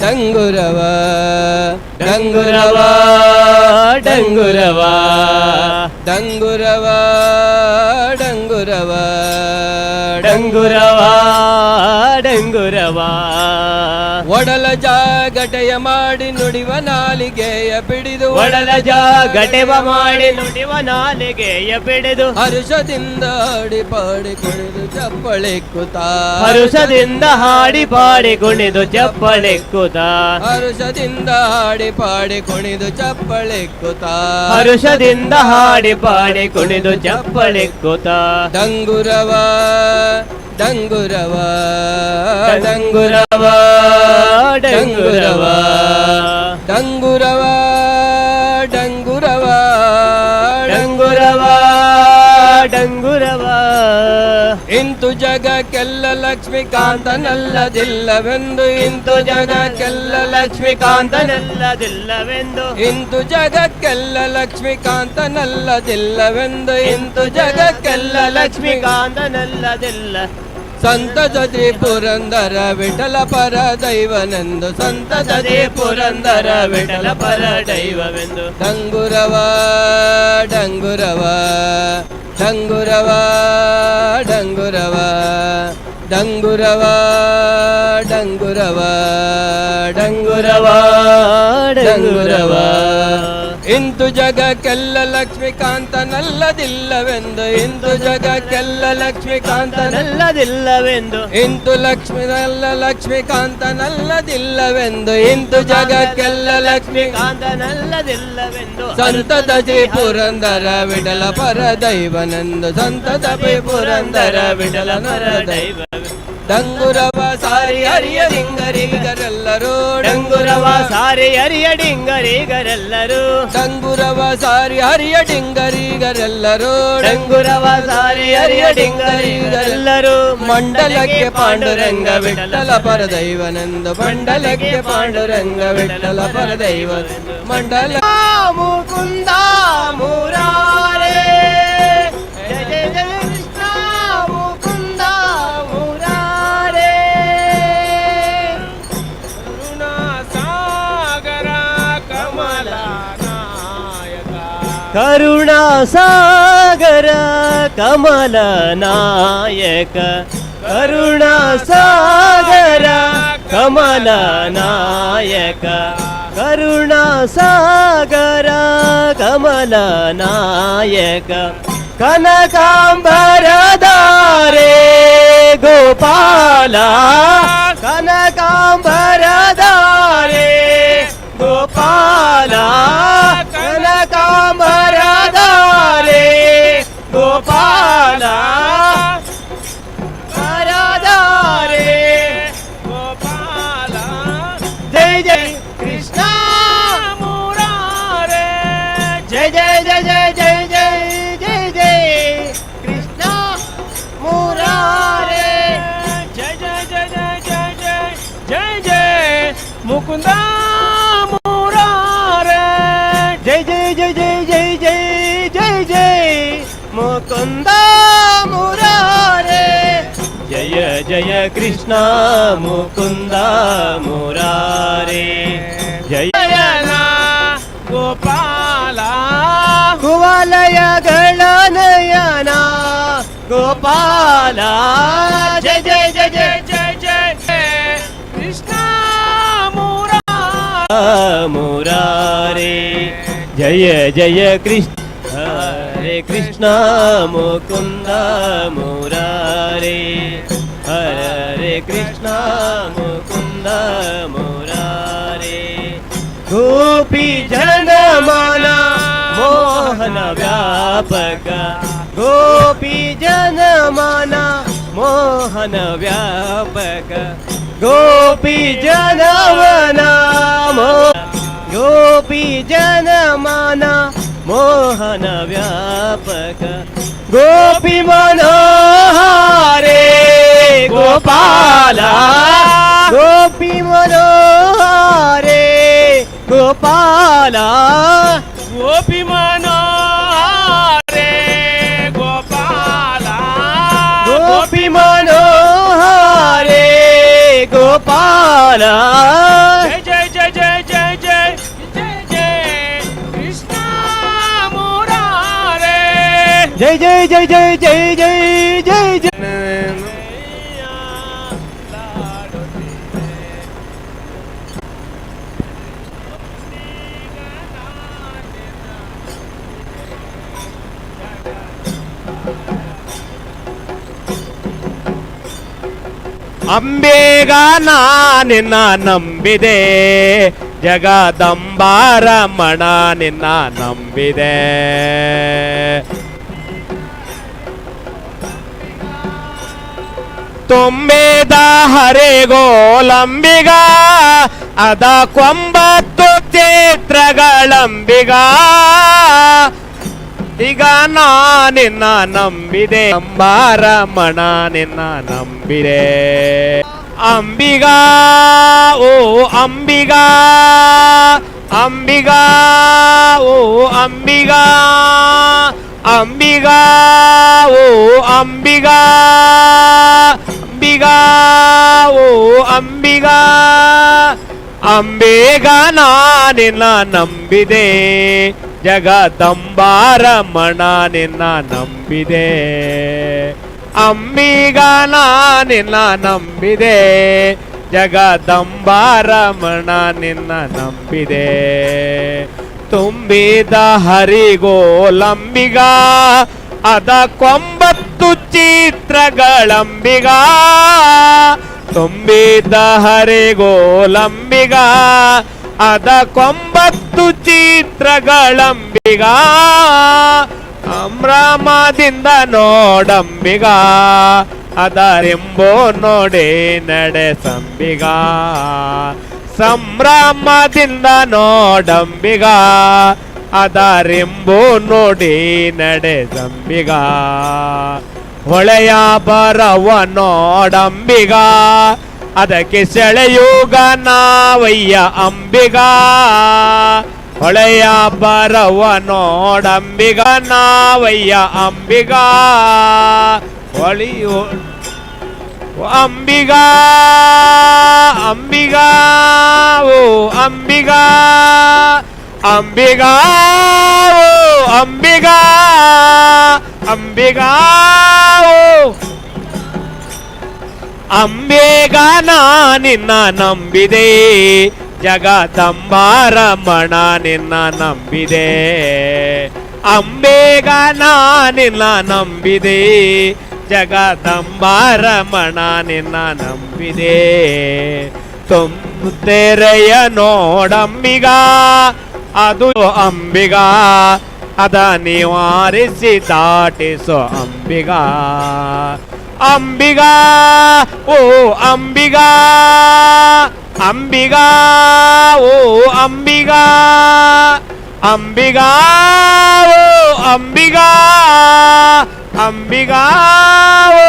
ಡಂಗುರವ ಡಂಗುರವ ಡಂಗುರವ ಡಂಗುರವ ಡಂಗುರವ ಡಂಗುರವ ಡಂಗುರವ ಒಡಲ ಜಾಗಟೆಯ ಮಾಡಿ ನುಡಿವ ನಾಲಿಗೆಯ ಪಿಡಿದು ಒಡಲ ಜಾಗಟೆವ ಮಾಡಿ ನುಡಿವ ನಾಲಿಗೆಯ ಪಿಡಿದು ಹರುಷದಿಂದ ಹಾಡಿ ಪಾಡಿ ಕುಣಿದು ಚಪ್ಪಳೆಕ್ಕುತ್ತಾ ಹರುಷದಿಂದ ಹಾಡಿ ಪಾಡಿ ಕುಣಿದು ಚಪ್ಪಳೆಕ್ಕುತ್ತ ಹರುಷದಿಂದ ಹಾಡಿ ಪಾಡಿ ಕುಣಿದು ಚಪ್ಪಳೆಕ್ಕುತ್ತಾ ಹರುಷದಿಂದ ಹಾಡಿ ಪಾಡಿ ಕುಣಿದು ಚಪ್ಪಳೆಕ್ಕುತ್ತ ಡಂಗುರವ ಡಂಗುರವ ಡಂಗುರವ ಡಂಗುರವ ಡಂಗುರವ ಡಂಗುರವ ಡಂಗುರವ ಡಂಗುರವ ಇಂತು ಜಗಕ್ಕೆಲ್ಲ ಲಕ್ಷ್ಮೀಕಾಂತನಲ್ಲದಿಲ್ಲವೆಂದು ಇಂತು ಜಗಕ್ಕೆಲ್ಲ ಲಕ್ಷ್ಮೀಕಾಂತನಲ್ಲದಿಲ್ಲವೆಂದು ಇಂತು ಜಗಕ್ಕೆಲ್ಲ ಲಕ್ಷ್ಮೀಕಾಂತನಲ್ಲದಿಲ್ಲವೆಂದು ಇಂತು ಜಗಕ್ಕೆಲ್ಲ ಲಕ್ಷ್ಮೀಕಾಂತನಲ್ಲದಿಲ್ಲ ಸಂತತ ಶ್ರೀ ಪುರಂದರ ವಿಠಲ ಪರ ದೈವನೆಂದು ಸಂತತ ಶ್ರೀ ಪುರಂದರ ವಿಠಲ ಪರ ದೈವವೆಂದು ಡಂಗುರವ ಡಂಗುರವ ಡಂಗುರವ ಡಂಗುರವ ಡಂಗುರವ ಡಂಗುರವ ಡಂಗುರವ ಡಂಗುರವ ಇಂತು ಜಗಕ್ಕೆಲ್ಲ ಲಕ್ಷ್ಮೀಕಾಂತನಲ್ಲದಿಲ್ಲವೆಂದು ಇಂತು ಜಗಕ್ಕೆಲ್ಲ ಲಕ್ಷ್ಮೀಕಾಂತನಲ್ಲ ನಲ್ಲದಿಲ್ಲವೆಂದು ಇಂತು ಲಕ್ಷ್ಮೀಕಾಂತನಲ್ಲದಿಲ್ಲವೆಂದು ಇಂತು ಜಗಕ್ಕೆಲ್ಲ ಲಕ್ಷ್ಮೀಕಾಂತನಲ್ಲದಿಲ್ಲವೆಂದು ಸಂತತ ಶ್ರೀ ಪುರಂದರ ವಿಠಲ ಪರ ದೈವನೆಂದು ಸಂತತ ಶ್ರೀ ಪುರಂದರ ವಿಠಲ ಪರ ದೈವ ಡಂಗುರವ ಸಾರಿ ಹರಿಯ ಡಿಂಗರಿಗರೆಲ್ಲರೂ ಡಂಗುರವ ಸಾರಿ ಹರಿಯ ಡಿಂಗರಿಗರೆಲ್ಲರೂ ಡಂಗುರವ ಸಾರಿ ಹರಿಯ ಡಿಂಗರಿಗರೆಲ್ಲರೂ ಡಂಗುರವ ಸಾರಿ ಹರಿಯ ಡಿಂಗರಿಗರೆಲ್ಲರೂ ಮಂಡಲಕ್ಕೆ ಪಾಂಡುರಂಗ ವಿಠಲ ಪರ ದೈವನೆಂದು ಮಂಡಲಕ್ಕೆ ಪಾಂಡುರಂಗ ವಿಠಲ ಪರ ದೈವ ಮಂಡಲ ಮುಕುಂದ ಮುರಾರೇ ಜಯ ಜಯ ಜಯ ಕೃಷ್ಣ ಮುಕುಂದ ಮುರಾರೇ ಕರುಣಾ ಸಾಗರ ಕಮಲ ನಾಯಕ ಕರುಣಾ ಸಾಗರ ಕಮಲ ನಾಯಕ ಕರುಣಾ ಸಾಗರ ಕಮಲ ನಾಯಕ ಕನಕಾಂಬರದಾರೆ ಗೋಪಾಲ ಕನಕಾಂಬರದಾರೆ ಗೋಪಾಲ ಕನಕಾಂಬರದಾರೆ ಗೋಪಾಲ ವರದಾರೆ ಗೋಪಾಲ ಜಯ ಜಯ ಕೃಷ್ಣ ಮುರಾರೇ ಜಯ ಜಯ ಜಯ ಜಯ ಜಯ ಜಯ ಜಯ ಜಯ ಕೃಷ್ಣ ಮುರಾರೇ ಜಯ ಜಯ ಜಯ ಜಯ ಜಯ ಜಯ ಜಯ ಮುಕುಂದ ಮುರಾರೇ ಜಯ ಜಯ ಜಯ ಜಯ ಜಯ ಜಯ ಜಯ ಜಯ ಮುಕುಂದ ಮುರಾರೇ ಜಯ ಜಯ ಕೃಷ್ಣ ಮುಕುಂದ ಮುರಾರೇ ಜಯ ಗೋಪಾಲ ಕುವಲಯಗಳ ನಯನ ಗೋಪಾಲ ಜಯ ಜಯ ಜಯ ಜಯ ಜಯ ಜಯ ಕೃಷ್ಣ ಮುರಾರೇ ಜಯ ಜಯ ಕೃಷ್ಣ ಹರೇ ಕೃಷ್ಣ ಮುಕುಂದ ಮುರಾರೇ ಹರೇ ಕೃಷ್ಣ ಮುಕುಂದ ಮುರಾರೇ ಗೋಪಿ ಜನಮನ ಮೋಹನ ವ್ಯಾಪಕ ಗೋಪಿ ಜನಮನ ಮೋಹನ ಮೋಹನ ವ್ಯಾಪಕ ಗೋಪಿ ಜನಮನ ಗೋಪಿ ಜನಮನ ಮೋಹನ ವ್ಯಾಪಕ ಗೋಪಿ ಮನೋಹರೇ ಗೋಪಾಲ ಗೋಪಿ ಮನೋಹರೇ ಗೋಪಾಲ ಗೋಪಿ ಮನೋಹರೇ ಗೋಪಾಲ ಗೋಪಿ ಮನೋಹರೇ ಗೋಪಾಲ ಜಯ ಜಯ ಜಯ ಜಯ ಜಯ ಜಯ ಜಯ ಕೃಷ್ಣ ಮುರಾರೇ ಜೈ ಜೈ ಜೈ ಜೈ ಜೈ ಜೈ ಜೈ ಜೈ ಅಂಬೇಗ ನಿನ್ನ ನಂಬಿದೆ ಜಗದಂಬಾರಮಣ ನಿನ್ನ ನಂಬಿದೆ ತುಂಬಿದ ಹರಿಗೋಲಂಬಿಗ ಅದ ಕೊಂಬತ್ತು ಚಿತ್ರಗಳಂಬಿಗ ಈಗ ನಿನ್ನ ನಂಬಿದೆ ಅಂಬಾರಮಣ ನಿನ್ನ ನಂಬಿದೆ ಅಂಬಿಗಾ ಓ ಅಂಬಿಗಾ ಅಂಬಿಗಾ ಓ ಅಂಬಿಗಾ ಅಂಬಿಗಾ ಓ ಅಂಬಿಗಾ ಅಂಬಿಗಾ ಓ ಅಂಬಿಗಾ ಅಂಬೇಗ ನಿನ್ನ ನಂಬಿದೆ ಜಗದಂಬಾರಮಣ ನಿನ್ನ ನಂಬಿದೆ ಅಂಬಿಗ ನಿನ್ನ ನಂಬಿದೆ ಜಗದಂಬಾರಮಣ ನಿನ್ನ ನಂಬಿದೆ ತುಂಬಿದ ಹರಿಗೋಲಂಬಿಗ ಅದ ಕೊಂಬತ್ತು ಚಿತ್ರಗಳಂಬಿಗ ತುಂಬಿದ ಹರಿಗೋಲಂಬಿಗ ಅದ ಕೊಂಬತ್ತು ಚಿತ್ರಗಳಂಬಿಗ ಸಂಭ್ರಮದಿಂದ ನೋಡಂಬಿಗ ಅದರೆಂಬೋ ನೋಡಿ ನಡೆಸಂಬಿಗ ಸಂಭ್ರಮದಿಂದ ನೋಡಂಬಿಗ ಅದರೆಂಬೋ ನೋಡಿ ನಡೆಸಂಬಿಗ ಹೊಳೆಯ ಬರವ ನೋಡಂಬಿಗ ಅದಕ್ಕೆ ಸೆಳೆಯುಗ ನಾವಯ್ಯ ಅಂಬಿಗ ಹೊಳೆಯ ಬರವ ನೋಡಂಬಿಗ ನಾವಯ್ಯ ಅಂಬಿಗ ಹೊಳೆಯೋ ಅಂಬಿಗ ಅಂಬಿಗ ಓ ಅಂಬಿಗ ಅಂಬಿಗ ಓ ಅಂಬಿಗ ಅಂಬಿಗ ಓ ಅಂಬೇಗ ನಿನ್ನ ನಂಬಿದೆ ಜಗದಂಬಾರಮಣ ನಿನ್ನ ನಂಬಿದೆ ಅಂಬೇಗ ನಿನ್ನ ನಂಬಿದೆ ಜಗದಂಬಾರಮಣ ನಿನ್ನ ನಂಬಿದೆ ತೆರೆಯ ನೋಡಂಬಿಗ ಅದು ಅಂಬಿಗ ಅದ ನಿವಾರಿಸಿ ದಾಟಿಸೋ ಅಂಬಿಗ ಅಂಬಿಗ ಓ ಅಂಬಿಗ ಅಂಬಿಗ ಓ ಅಂಬಿಗ ಅಂಬಿಗ ಓ ಅಂಬಿಗ ಅಂಬಿಗ ಓ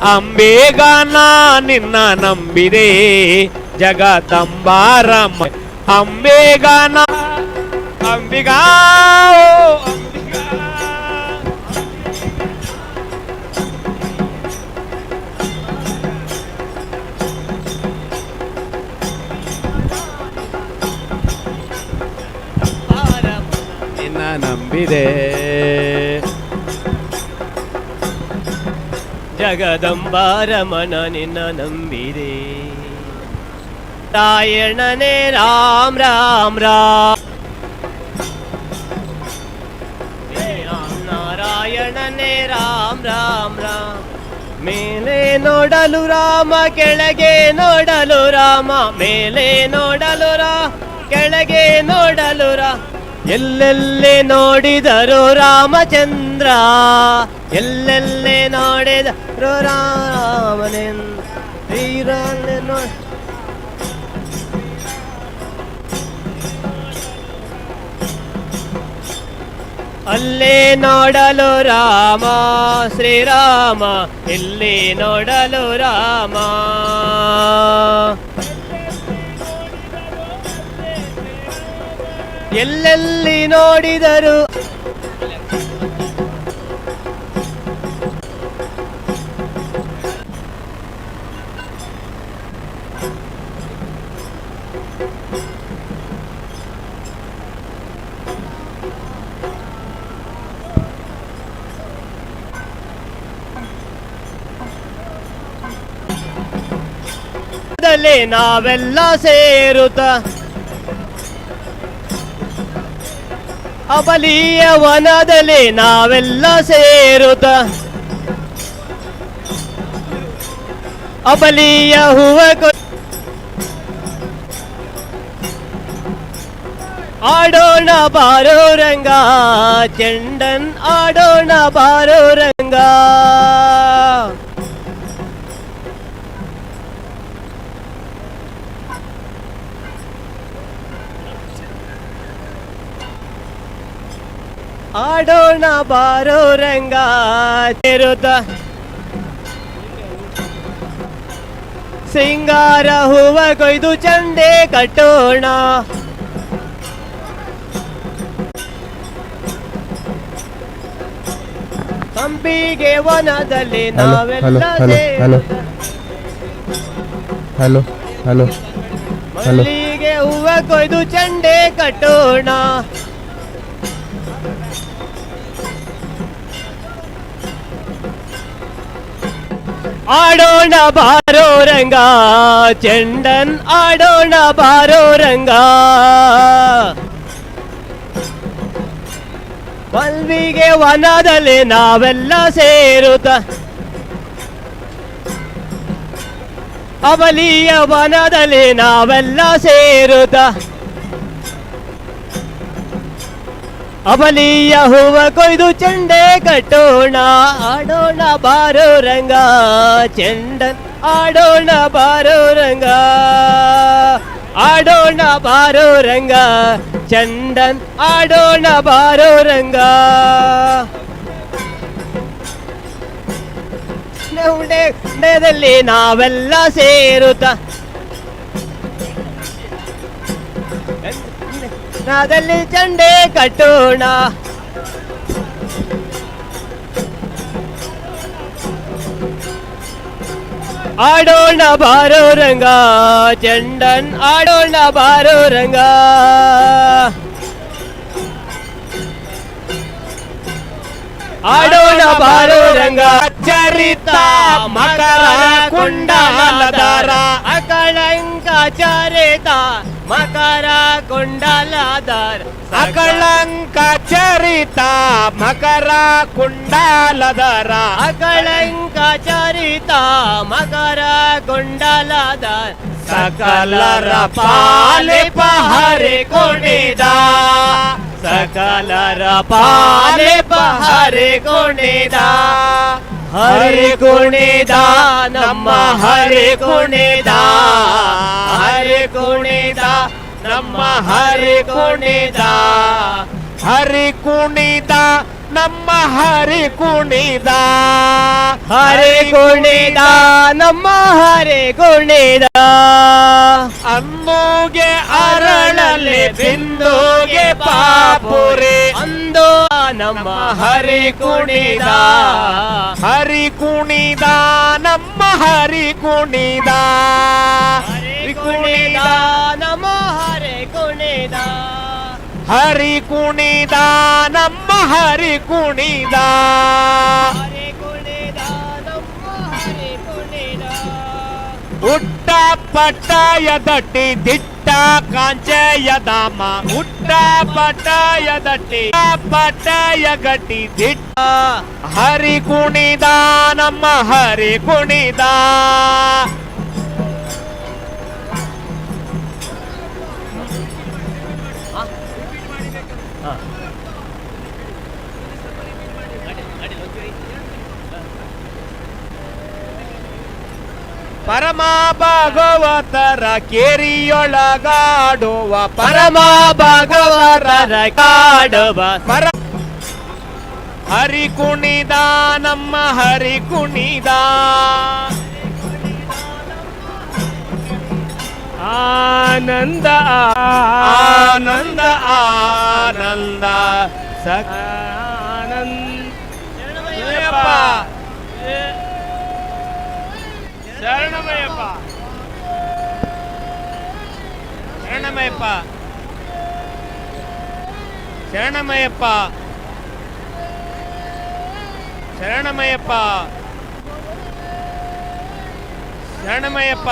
ಅಂಬೇಗ ನಿನ್ನ ನಂಬಿದೆ ಜಗದಂಬಾರಮ್ಮ ಅಂಬೇಗ ಅಂಬಿಗ ಓ ಅಂಬಿಗ ನಿನ್ನ ನಂಬಿದೆ ಜಗದಂಬಾರಮಣ ನಿನ್ನ ನಂಬಿದೆ ನಾರಾಯಣನೇ ರಾಮ್ ರಾಮ್ ರಾಮ್ ನಾರಾಯಣನೇ ರಾಮ್ ರಾಮ್ ರಾಮ್ ಮೇಲೆ ನೋಡಲು ರಾಮ ಕೆಳಗೆ ನೋಡಲು ರಾಮ ಮೇಲೆ ನೋಡಲು ಕೆಳಗೆ ನೋಡಲು ಎಲ್ಲೆಲ್ಲಿ ನೋಡಿದರು ರಾಮಚಂದ್ರ, ಎಲ್ಲೆಲ್ಲಿ ನೋಡಿದರು ರಾಮನೇಂದ್ರ ಅಲ್ಲೇ ನೋಡಲು ರಾಮ ಶ್ರೀರಾಮ, ಇಲ್ಲಿ ನೋಡಲು ರಾಮ. ಎಲ್ಲೆಲ್ಲಿ ನೋಡಿದರು ನಾವೆಲ್ಲ ಸೇರುತ್ತ ಅಬಲಿಯ ವನದಲ್ಲಿ ನಾವೆಲ್ಲ ಸೇರುತ್ತ ಅಬಲಿಯ ಹೂವ ಆಡೋಣ ಬಾರೋ ರಂಗ, ಚೆಂಡನ್ ಆಡೋಣ ಬಾರೋ ರಂಗ. ಆಡೋಣ ಬಾರೋ ರಂಗ ಸೇರುತ್ತ ಸಿಂಗಾರ ಹೂವ ಕೊಯ್ದು ಚಂಡೆ ಕಟ್ಟೋಣ. ಕಂಬಿಗೆ ವನದಲ್ಲಿ ನಾವೆಲ್ಲ ಮಲ್ಲಿಗೆ ಹೂವ ಕೊಯ್ದು ಚಂಡೆ ಕಟ್ಟೋಣ. ಆಡೋಣ ಬಾರೋ ರಂಗ, ಚೆಂಡನ್ ಆಡೋಣ ಬಾರೋ ರಂಗ. ಮಲ್ವಿಗೆ ವನದಲ್ಲಿ ನಾವೆಲ್ಲ ಸೇರುತ್ತ ಅಬಲಿಯ ವನದಲ್ಲಿ ನಾವೆಲ್ಲ ಸೇರುತ್ತ ಅಬಲಿಯ ಹೂವ ಕೊಯ್ದು ಚೆಂಡೆ ಕಟ್ಟೋಣ. ಆಡೋಣ ಬಾರೋ ರಂಗ, ಚೆಂಡನ್ ಆಡೋಣ ಬಾರೋ ರಂಗ. ಆಡೋಣ ಬಾರೋ ರಂಗ, ಚೆಂಡನ್ ಆಡೋಣ ಬಾರೋ ರಂಗ. ನೆದಲ್ಲಿ ನಾವೆಲ್ಲ ಸೇರುತ್ತ ನಾದಲ್ಲಿ ಚಂಡೆ ಕಟ್ಟೋಣ. ಆಡೋಣ ಬಾರೋ ರಂಗ, ಚೆಂಡನ್ ಆಡೋಣ ಬಾರೋ ರಂಗ. ಆಡೋಣ ಬಾರೋ ರಂಗ. ಚರಿತ ಮಕರ ಕುಂಡಲಧಾರ, ಅಕಳಂಕ ಚರಿತ ಮಕರ ಕುಂಡಲಧಾರ. ಅಕಳಂಕ ಚರಿತ ಮಕರ ಕುಂಡಲಧಾರ, ಅಕಳಂಕ ಚರಿತ ಮಕರ ಕುಂಡಲಧಾರ. ಸಕಲರ ಪಾಲಿಪ ಹರಿ ಕುಣಿದ, ಸಕಲರ ಪಾಲಿಪ ಹರಿ ಕುಣಿದ. ಹರಿ ಕುಣಿದ ನಮ್ಮ ಹರಿ ಕುಣಿದ, ಹರಿ ಕುಣಿದ ನಮ್ಮ ಹರಿ ಕುಣಿದ. ಹರಿ ಕುಣಿದ ನಮ್ಮ ಹರಿ ಕುಣಿದ, ಹರಿ ಕುಣಿದ ನಮ್ಮ ಹರಿ ಕುಣಿದ. ಅಂದುಗೆ ಅರಳಲೆ ಬಿಂದುಗೆ ಪಾಪುರೆ, ಅಂದು ನಮ್ಮ ಹರಿ ಕುಣಿದ. ಹರಿ ಕುಣಿದ ನಮ್ಮ ಹರಿ ಕುಣಿದ, ಹರಿ ಕುಣಿದ ನಮ್ಮ ಹರಿ ಕುಣಿದ. ಹರಿ ಕುಣಿದ ನಮ್ಮ ಹರಿ ಕುಣಿದ. ಹರಿ ಕುಣಿದ ನಮ್ಮ ಹರಿ ಕುಣಿದ. ಹುಟ್ಟ ಪಟ್ಟಯ ದಟ್ಟಿ ದಿಟ್ಟ ಕಾಂಚಯ ಧಾಮ, ಹುಟ್ಟ ಪಟ್ಟಯ ದಟ್ಟಿ ಪಟ್ಟಯ ಗಟ್ಟಿ ದಿಟ್ಟ. ಹರಿ ಕುಣಿದ ನಮ್ಮ ಹರಿ ಕುಣಿದ. ಪರಮ ಭಾಗವತರ ಕೇರಿಯೊಳಗಾಡುವ ಪರಮ ಭಾಗವತರ ಕಾಡುವ ಪರ ಹರಿ ಕುಣಿದ ನಮ್ಮ ಹರಿ ಕುಣಿದ ಆನಂದ ಆನಂದ ಆನಂದ ಶರಣಮಯ್ಯಪ್ಪ ಶರಣಮಯ್ಯಪ್ಪ ಶರಣಮಯ್ಯಪ್ಪ ಶರಣಮಯ್ಯಪ್ಪ ಶರಣಮಯ್ಯಪ್ಪ ಶರಣಮಯ್ಯಪ್ಪ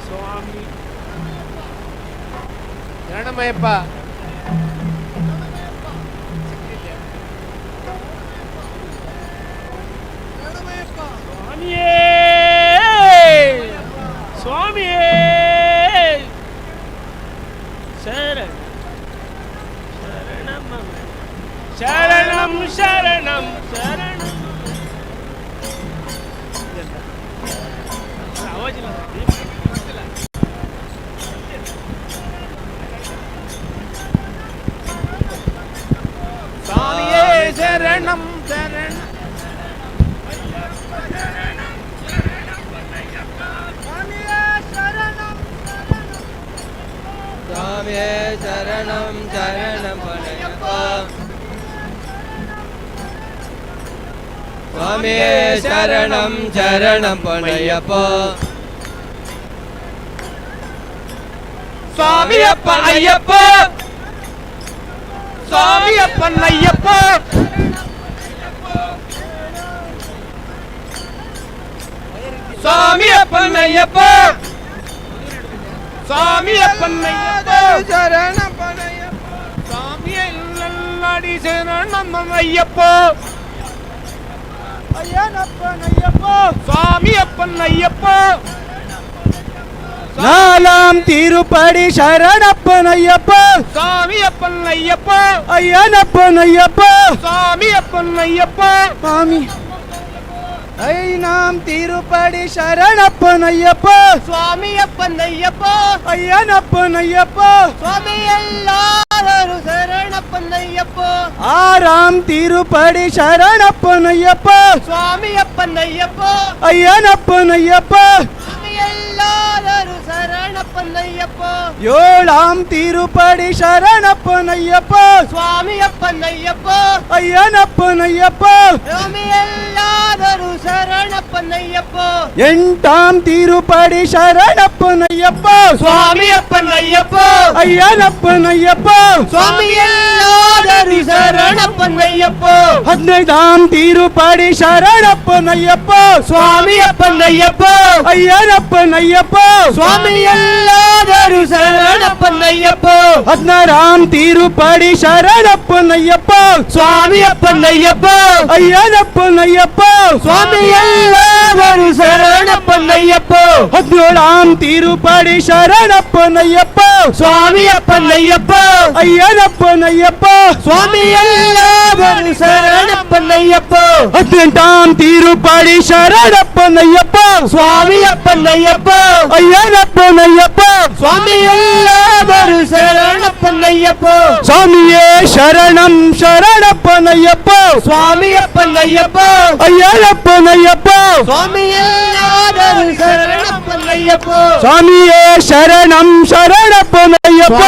ಸ್ವಾಮಿ ಶರಣಮಯ್ಯಪ್ಪ ಸ್ವಾಮಿಯೇ ಶರಣಂ ಶರಣಂ ಶರಣಂ ಶರಣಂ ಸ್ವಾಮಿಯೇ ಶರಣಂ ಶರಣ ಸ್ವಾಮಿಯೇ ಶರಣಂ ಶರಣಂ ಪೊನ್ನಯ್ಯಪ್ಪ ಸ್ವಾಮಿಯೇ ಶರಣಂ ಶರಣಂ ಪೊನ್ನಯ್ಯಪ್ಪ ಸ್ವಾಮಿಯಪ್ಪ ಅಯ್ಯಪ್ಪ ಸ್ವಾಮಿಯಪ್ಪನಯ್ಯಪ್ಪ ಸ್ವಾಮಿಯಪ್ಪನಯ್ಯಪ್ಪ ಸ್ವಾಮಿಯಪ್ಪನಯ್ಯಪ್ಪ ಶರಣಪ್ಪನಯ್ಯಪ್ಪ ಸ್ವಾಮಿಯಲ್ಲಡಿ ಶರಣಮ್ಮಯ್ಯಪ್ಪ ಅಯ್ಯನಪ್ಪನಯ್ಯಪ್ಪ ಸ್ವಾಮಿಯಪ್ಪನಯ್ಯಪ್ಪ ನಾಲಾಂ ತಿರುಪಡಿ ಶರಣಪ್ಪನಯ್ಯಪ್ಪ ಸ್ವಾಮಿಯಪ್ಪನಯ್ಯಪ್ಪ ಅಯ್ಯನಪ್ಪನಯ್ಯಪ್ಪ ಸ್ವಾಮಿಯಪ್ಪನಯ್ಯಪ್ಪ ಸ್ವಾಮಿ ಐನಾಂ ತಿರುಪಡಿ ಶರಣಪ್ಪನಯ್ಯಪ್ಪ ಸ್ವಾಮಿಯಪ್ಪನಯ್ಯಪ್ಪ ಅಯ್ಯನಪ್ಪನಯ್ಯಪ್ಪ ಸ್ವಾಮಿ ಎಲ್ಲಾದರೂ ಶರಣಪ್ಪನಯ್ಯಪ್ಪ ಆರಾಮ್ ತಿರುಪಡಿ ಶರಣಪ್ಪನಯ್ಯಪ್ಪ ಸ್ವಾಮಿಯಪ್ಪನಯ್ಯಪ್ಪ ಅಯ್ಯನಪ್ಪನಯ್ಯಪ್ಪ ಸ್ವಾಮಿ ಎಲ್ಲಾದರೂ ಶರಣಪ್ಪನಯ್ಯಪ್ಪ ಏಳಾಂ ತಿರುಪಡಿ ಶರಣಪ್ಪನಯ್ಯಪ್ಪ ಸ್ವಾಮಿಯಪ್ಪನಯ್ಯಪ್ಪ ಅಯ್ಯನಪ್ಪನಯ್ಯಪ್ಪ ಸ್ವಾಮಿ ಎಲ್ಲಾದರೂ ಶರಣಪ್ಪನಯ್ಯಪ್ಪ ಎಂಟಾಂ ತಿರುಪಡಿ ಶರಣಪ್ಪನಯ್ಯಪ್ಪ ಸ್ವಾಮಿಯಪ್ಪನಯ್ಯಪ್ಪ ಅಯ್ಯನಪ್ಪನಯ್ಯಪ್ಪ ಸ್ವಾಮಿ ಎಲ್ಲಾದರೂ ಶರಣಪ್ಪನಯ್ಯಪ್ಪ ಹದಿನೈದಾಂ ತಿರುಪಡಿ ಶರಣಪ್ಪನಯ್ಯಪ್ಪ ಸ್ವಾಮಿಯಪ್ಪನಯ್ಯಪ್ಪ ಅಯ್ಯನಪ್ಪನಯ್ಯಪ್ಪ ಸ್ವಾಮಿ ಎಲ್ಲಾದರೂ ಶರಣಪ್ಪನಯ್ಯಪ್ಪ ಹದಿನಾರಾಂ ತಿರುಪಡಿ ಶರಣಪ್ಪನಯ್ಯಪ್ಪ ಸ್ವಾಮಿಯಪ್ಪನಯ್ಯಪ್ಪ ಅಯ್ಯನಪ್ಪನಯ್ಯಪ್ಪ ಸ್ವಾಮಿ ಎಲ್ಲಾದರೂ ಶರಣಪ್ಪನಯ್ಯಪ್ಪ ಹದಿನೇಳಾಂ ತಿರುಪಡಿ ಶರಣಪ್ಪನಯ್ಯಪ್ಪ ಸ್ವಾಮಿಯಪ್ಪನಯ್ಯಪ್ಪ ಅಯ್ಯನಪ್ಪನಯ್ಯಪ್ಪ ಸ್ವಾಮಿ ಎಲ್ಲಾದರೂ ಶರಣಪ್ಪನಯ್ಯಪ್ಪ ಹದಿನೆಂಟಾಂ ತಿರುಪಡಿ ಶರಣಪ್ಪನಯ್ಯಪ್ಪ ಸ್ವಾಮಿಯಪ್ಪನಯ್ಯಪ್ಪ ಅಯ್ಯನಪ್ಪನಯ್ಯಪ್ಪ ಸ್ವಾಮಿ ಎಲ್ಲಾದರೂ ಶರಣಪ್ಪನಯ್ಯಪ್ಪ ಸ್ವಾಮಿಯೇ ಶರಣಂ ಶರಣಪ್ಪನಯ್ಯಪ್ಪ ಸ್ವಾಮಿಯಪ್ಪನಯ್ಯಪ್ಪ ಅಯ್ಯನಪ್ಪನಯ್ಯಪ್ಪ ಸ್ವಾಮಿ ಎಲ್ಲಾದರೂ ಶರಣಪ್ಪನಯ್ಯಪ್ಪ ಸ್ವಾಮಿಯೇ ಶರಣಂ ಶರಣಪ್ಪನಯ್ಯಪ್ಪ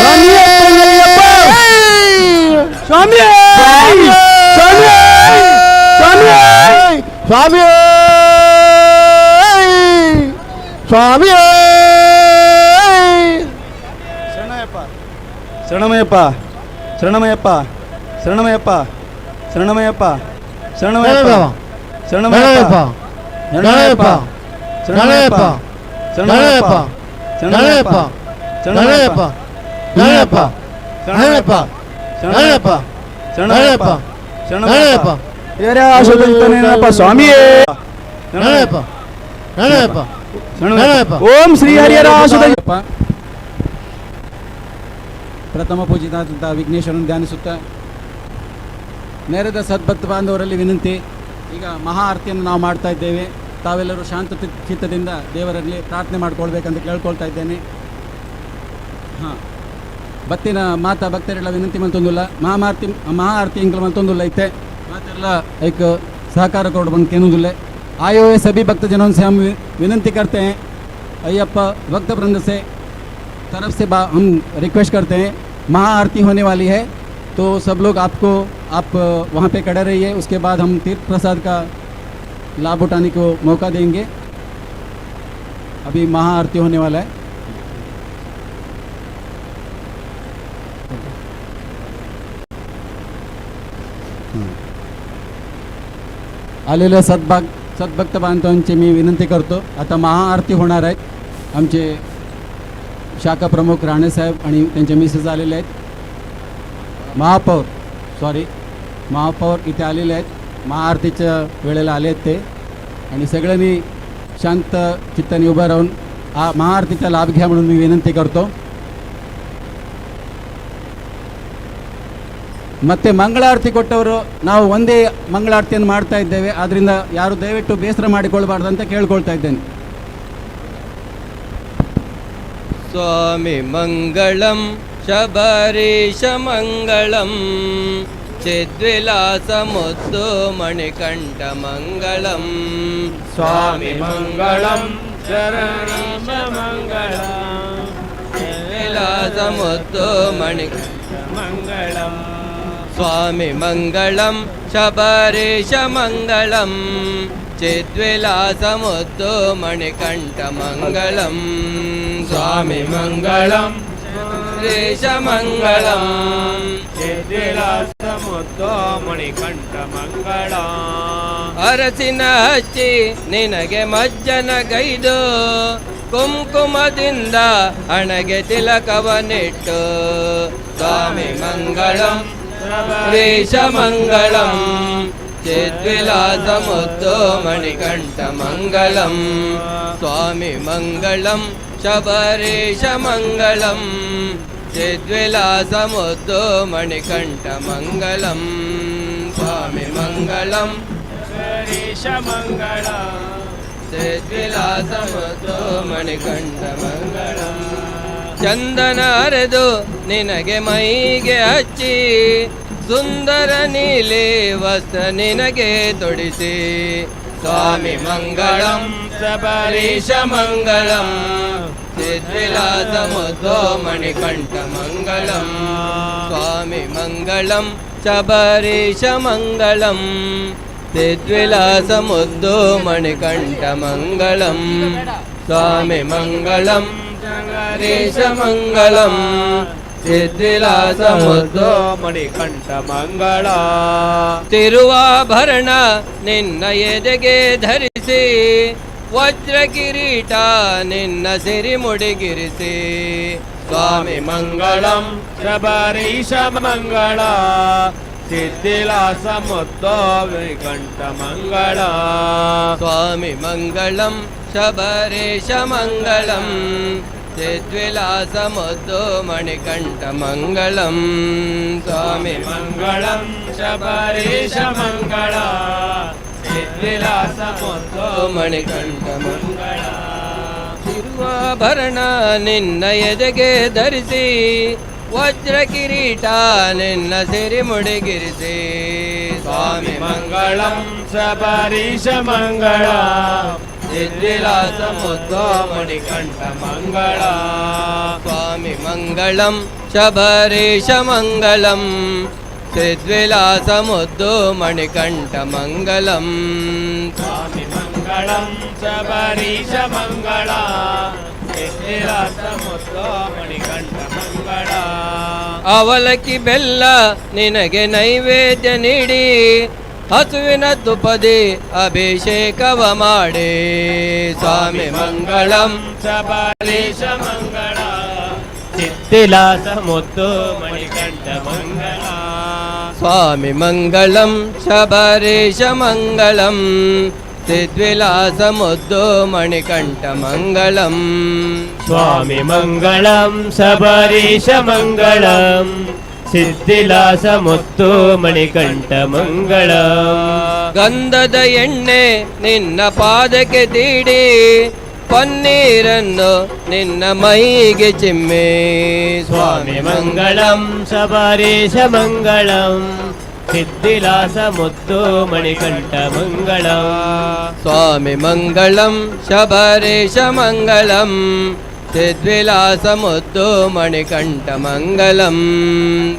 ಸ್ವಾಮಿಯಪ್ಪನಯ್ಯಪ್ಪ ಸ್ವಾಮಿಯೇ ಸ್ವಾಮಿಯೇ ಸ್ವಾಮಿಯೇ ಸ್ವಾಮಿಯೇ ಶರಣಮಯ್ಯಪ್ಪ ಶರಣಮಯ್ಯಪ್ಪ ಶರಣಮಯ್ಯಪ್ಪ ಶರಣಮಯ್ಯಪ್ಪ ಶರಣಮಯ್ಯಪ್ಪ ಶರಣಮಯ್ಯಪ್ಪ ಶರಣಮಯ್ಯಪ್ಪ ಶರಣಮಯ್ಯಪ್ಪ ಶರಣಮಯ್ಯಪ್ಪ ಶರಣಮಯ್ಯಪ್ಪ ಶರಣಮಯ್ಯಪ್ಪ ಶರಣಮಯ್ಯಪ್ಪ ಶರಣಮಯ್ಯಪ್ಪ ಶರಣಮಯ್ಯಪ್ಪ ಶರಣಮಯ್ಯಪ್ಪ ಶರಣಮಯ್ಯಪ್ಪ ಏರೇ ಆಶೋದನೆನಪ್ಪ ಸ್ವಾಮಿಯೇ ಶರಣಮಯ್ಯಪ್ಪ ಶರಣಮಯ್ಯಪ್ಪ ಶರಣಮಯ್ಯಪ್ಪ ಓಂ ಶ್ರೀ ಹರಿಹರ ಆಶೋದಯ್ಯಪ್ಪ. ಪ್ರಥಮ ಪೂಜಿತಾದಂಥ ವಿಘ್ನೇಶ್ವರನ ಧ್ಯಾನಿಸುತ್ತಾ ನೆರೆದ ಸದ್ಭಕ್ತ ಬಾಂಧವರಲ್ಲಿ ವಿನಂತಿ, ಈಗ ಮಹಾ ಆರತಿಯನ್ನು ನಾವು ಮಾಡ್ತಾ ಇದ್ದೇವೆ. ತಾವೆಲ್ಲರೂ ಶಾಂತ ಚಿತ್ತದಿಂದ ದೇವರಲ್ಲಿ ಪ್ರಾರ್ಥನೆ ಮಾಡಿಕೊಳ್ಬೇಕಂತ ಕೇಳ್ಕೊಳ್ತಾ ಇದ್ದೇನೆ. ಹಾಂ, ಬತ್ತಿನ ಮಾತಾ ಭಕ್ತರೆಲ್ಲ ವಿನಂತಿ ಮಂತೊಂದುಲ್ಲ ಮಹಾ ಆರತಿ इंकल मंतोंदुल्ला इत्ते मातेरला एक सहकार कोड बन केनुदुल्ले आए हुए सभी भक्तजनों से हम विनंती करते हैं, अय्यप्पा भक्त वृंद से तरफ से हम रिक्वेस्ट करते हैं, महा आरती होने वाली है तो सब लोग आप वहाँ पे खड़े रहिए. उसके बाद हम तीर्थ प्रसाद का लाभ उठाने को मौका देंगे. अभी महा आरती होने वाला है. आलेल्या सद्भक्त बांधवांची मी विनंती करतो. आता महाआरती होणार आहेत. आमचे शाखा प्रमुख राणेसाहेब आणि त्यांचे मिसेस आलेले आहेत. महापौर इथे आलेले आहेत. महाआरतीच्या वेळेला आले आहेत ते. आणि सगळ्यांनी शांत चित्ताने उभं राहून महाआरतीचा लाभ घ्या म्हणून मी विनंती करतो. ಮತ್ತು ಮಂಗಳಾರತಿ ಕೊಟ್ಟವರು ನಾವು ಒಂದೇ ಮಂಗಳಾರತಿಯನ್ನು ಮಾಡ್ತಾ ಇದ್ದೇವೆ. ಆದ್ದರಿಂದ ಯಾರು ದಯವಿಟ್ಟು ಬೇಸರ ಮಾಡಿಕೊಳ್ಳಬಾರ್ದು ಅಂತ ಕೇಳ್ಕೊಳ್ತಾ ಇದ್ದೇನೆ. ಸ್ವಾಮಿ ಮಂಗಳಂ ಶಬರೀಶ ಮಂಗಳಂ ಚಿದ್ವಿಲಾಸ ಮುದ್ದು ಮಣಿಕಂಠ ಮಂಗಳಂ ಸ್ವಾಮಿ ಮಂಗಳಂ ಶರಣಂ ಮಂಗಳಂ ಚಿದ್ವಿಲಾಸ ಮುದ್ದು ಮಣಿಕಂಠ ಮಂಗಳಂ ಸ್ವಾಮಿ ಮಂಗಳಂ ಶಬರೀಶ ಮಂಗಳಂ ಚಿದ್ವಿಲಾಸ ಮುದ್ದು ಮಣಿಕಂಠ ಮಂಗಳಂ ಸ್ವಾಮಿ ಮಂಗಳಂ ಶಬರೀಶ ಮಂಗಳಂ ಚಿದ್ವಿಲಾಸ ಮುದ್ದು ಮಣಿಕಂಠ ಮಂಗಳ ಅರಸಿನ ಹಚ್ಚಿ ನಿನಗೆ ಮಜ್ಜನ ಗೈದು ಕುಂಕುಮದಿಂದ ಹಣಗೆ ತಿಲಕವನಿಟ್ಟು ಸ್ವಾಮಿ ಮಂಗಳಂ ಶಬರೀಶ ಮಂಗಳಂ ಚಿದ್ವಿಲಾಸ ಮುದ್ದು ಮಣಿಕಂಠ ಮಂಗಳಂ ಸ್ವಾಮಿ ಮಂಗಳಂ ಶಬರೀಶ ಮಂಗಳಂ ಚಿದ್ವಿಲಾಸ ಮುದ್ದು ಮಣಿಕಂಠ ಮಂಗಳಂ ಸ್ವಾಮಿ ಮಂಗಳಂ ಶಬರೀಶ ಮಂಗಳ ಚಿದ್ವಿಲಾಸ ಮುದ್ದು ಮಣಿಕಂಠ ಮಂಗಳಂ ಚಂದನ ಅರೆದು ನಿನಗೆ ಮೈಗೆ ಹಚ್ಚಿ ಸುಂದರ ನೀಲಿ ವಸ್ತ್ರ ನಿನಗೆ ತೊಡಿಸಿ ಸ್ವಾಮಿ ಮಂಗಳಂ ಶಬರೀಶ ಮಂಗಳಂ ಚಿದ್ವಿಲಾಸ ಮುದ್ದು ಮಣಿಕಂಠ ಮಂಗಳಂ ಸ್ವಾಮಿ ಮಂಗಳಂ ಶಬರೀಶ ಮಂಗಳಂ ಚಿದ್ವಿಲಾಸ ಮುದ್ದು ಮಣಿಕಂಠ ಮಂಗಳಂ ಸ್ವಾಮಿ ಮಂಗಳಂ ಶಬರೀಶ ಮಂಗಳಂ ಚಿದ್ವಿಲಾಸ ಮುದ್ದು ಮಣಿಕಂಠ ಮಂಗಳ ತಿರುವಾಭರಣ ನಿನ್ನ ಎದೆಗೆ ಧರಿಸಿ ವಜ್ರ ಕಿರೀಟ ನಿನ್ನ ಸಿರಿ ಮುಡಿಗಿರಿಸಿ ಸ್ವಾಮಿ ಮಂಗಳಂ ಶಬರೀಶ ಮಂಗಳ ಚಿದ್ವಿಲಾಸ ಮುದ್ದು ಮಣಿಕಂಠ ಮಂಗಳ ಸ್ವಾಮಿ ಮಂಗಳಂ ಶಬರೀಶ ಮಂಗಳಂ ಚಿದ್ವಿಲಾಸ ಮುದ್ದು ಮಣಿಕಂಠ ಮಂಗಳಂ ಸ್ವಾಮಿ ಮಂಗಳಂ ಶಬರೀಶ ಮಂಗಳ ಚಿದ್ವಿಲಾಸ ಮುದ್ದು ಮಣಿಕಂಠ ಮಂಗಳ ತಿರುವಾಭರಣ ನಿನ್ನ ಎದೆಗೆ ಧರಿಸಿ ವಜ್ರ ಕಿರೀಟ ನಿನ್ನ ಸಿರಿ ಮುಡಿಗಿರಿಸಿ ಸ್ವಾಮಿ ಮಂಗಳಂ ಶಬರೀಶ ಮಂಗಳ ಚಿದ್ವಿಲಾಸ ಮುದ್ದು ಮಣಿಕಂಠ ಮಂಗಳ ಸ್ವಾಮಿ ಮಂಗಳಂ ಶಬರೀಶ ಮಂಗಳಂ ಚಿದ್ವಿಲಾಸ ಮುದ್ದು ಮಣಿಕಂಠ ಮಂಗಳಂ ಸ್ವಾಮಿ ಮಂಗಳಂ ಶಬರೀಶ ಮಂಗಳ ಚಿದ್ವಿಲಾಸ ಮುದ್ದು ಮಣಿಕಂಠ ಮಂಗಳ ಅವಲಕ್ಕಿ ಬೆಲ್ಲ ನಿನಗೆ ನೈವೇದ್ಯ ನೀಡಿ ಹಸುವಿನ ತುಪ್ಪದಿ ಅಭಿಷೇಕವ ಮಾಡಿ ಸ್ವಾಮಿ ಮಂಗಳಂ ಶಬರೀಶ ಮಂಗಳ ಚಿದ್ವಿಲಾಸ ಮುದ್ದು ಮಣಿಕಂಠ ಮಂಗಳ ಸ್ವಾಮಿ ಮಂಗಳಂ ಶಬರೀಶ ಮಂಗಳಂ ಚಿದ್ವಿಲಾಸ ಮುದ್ದು ಮಣಿಕಂಠ ಮಂಗಳಂ ಸ್ವಾಮಿ ಮಂಗಳಂ ಶಬರೀಶ ಮಂಗಳಂ ಸಿದ್ಧಿಲಾಸ ಮುತ್ತು ಮಣಿಕಂಠ ಮಂಗಳ. ಗಂಧದ ಎಣ್ಣೆ ನಿನ್ನ ಪಾದಕ್ಕೆ ತೀಡಿ ಪನ್ನೀರನ್ನು ನಿನ್ನ ಮೈಗೆ ಚಿಮ್ಮೆ. ಸ್ವಾಮಿ ಮಂಗಳಂ ಶಬರೀಶ ಮಂಗಳಂ ಸಿದ್ಧಿಲಾಸ ಮುತ್ತು ಮಣಿಕಂಠ ಮಂಗಳಂ. ಸ್ವಾಮಿ ಮಂಗಳಂ ಶಬರೀಶ ಮಂಗಳಂ ಸಿದ್ವಿಲಾಸ ಮುತ್ತು ಮಣಿಕಂಠ ಮಂಗಳಂ.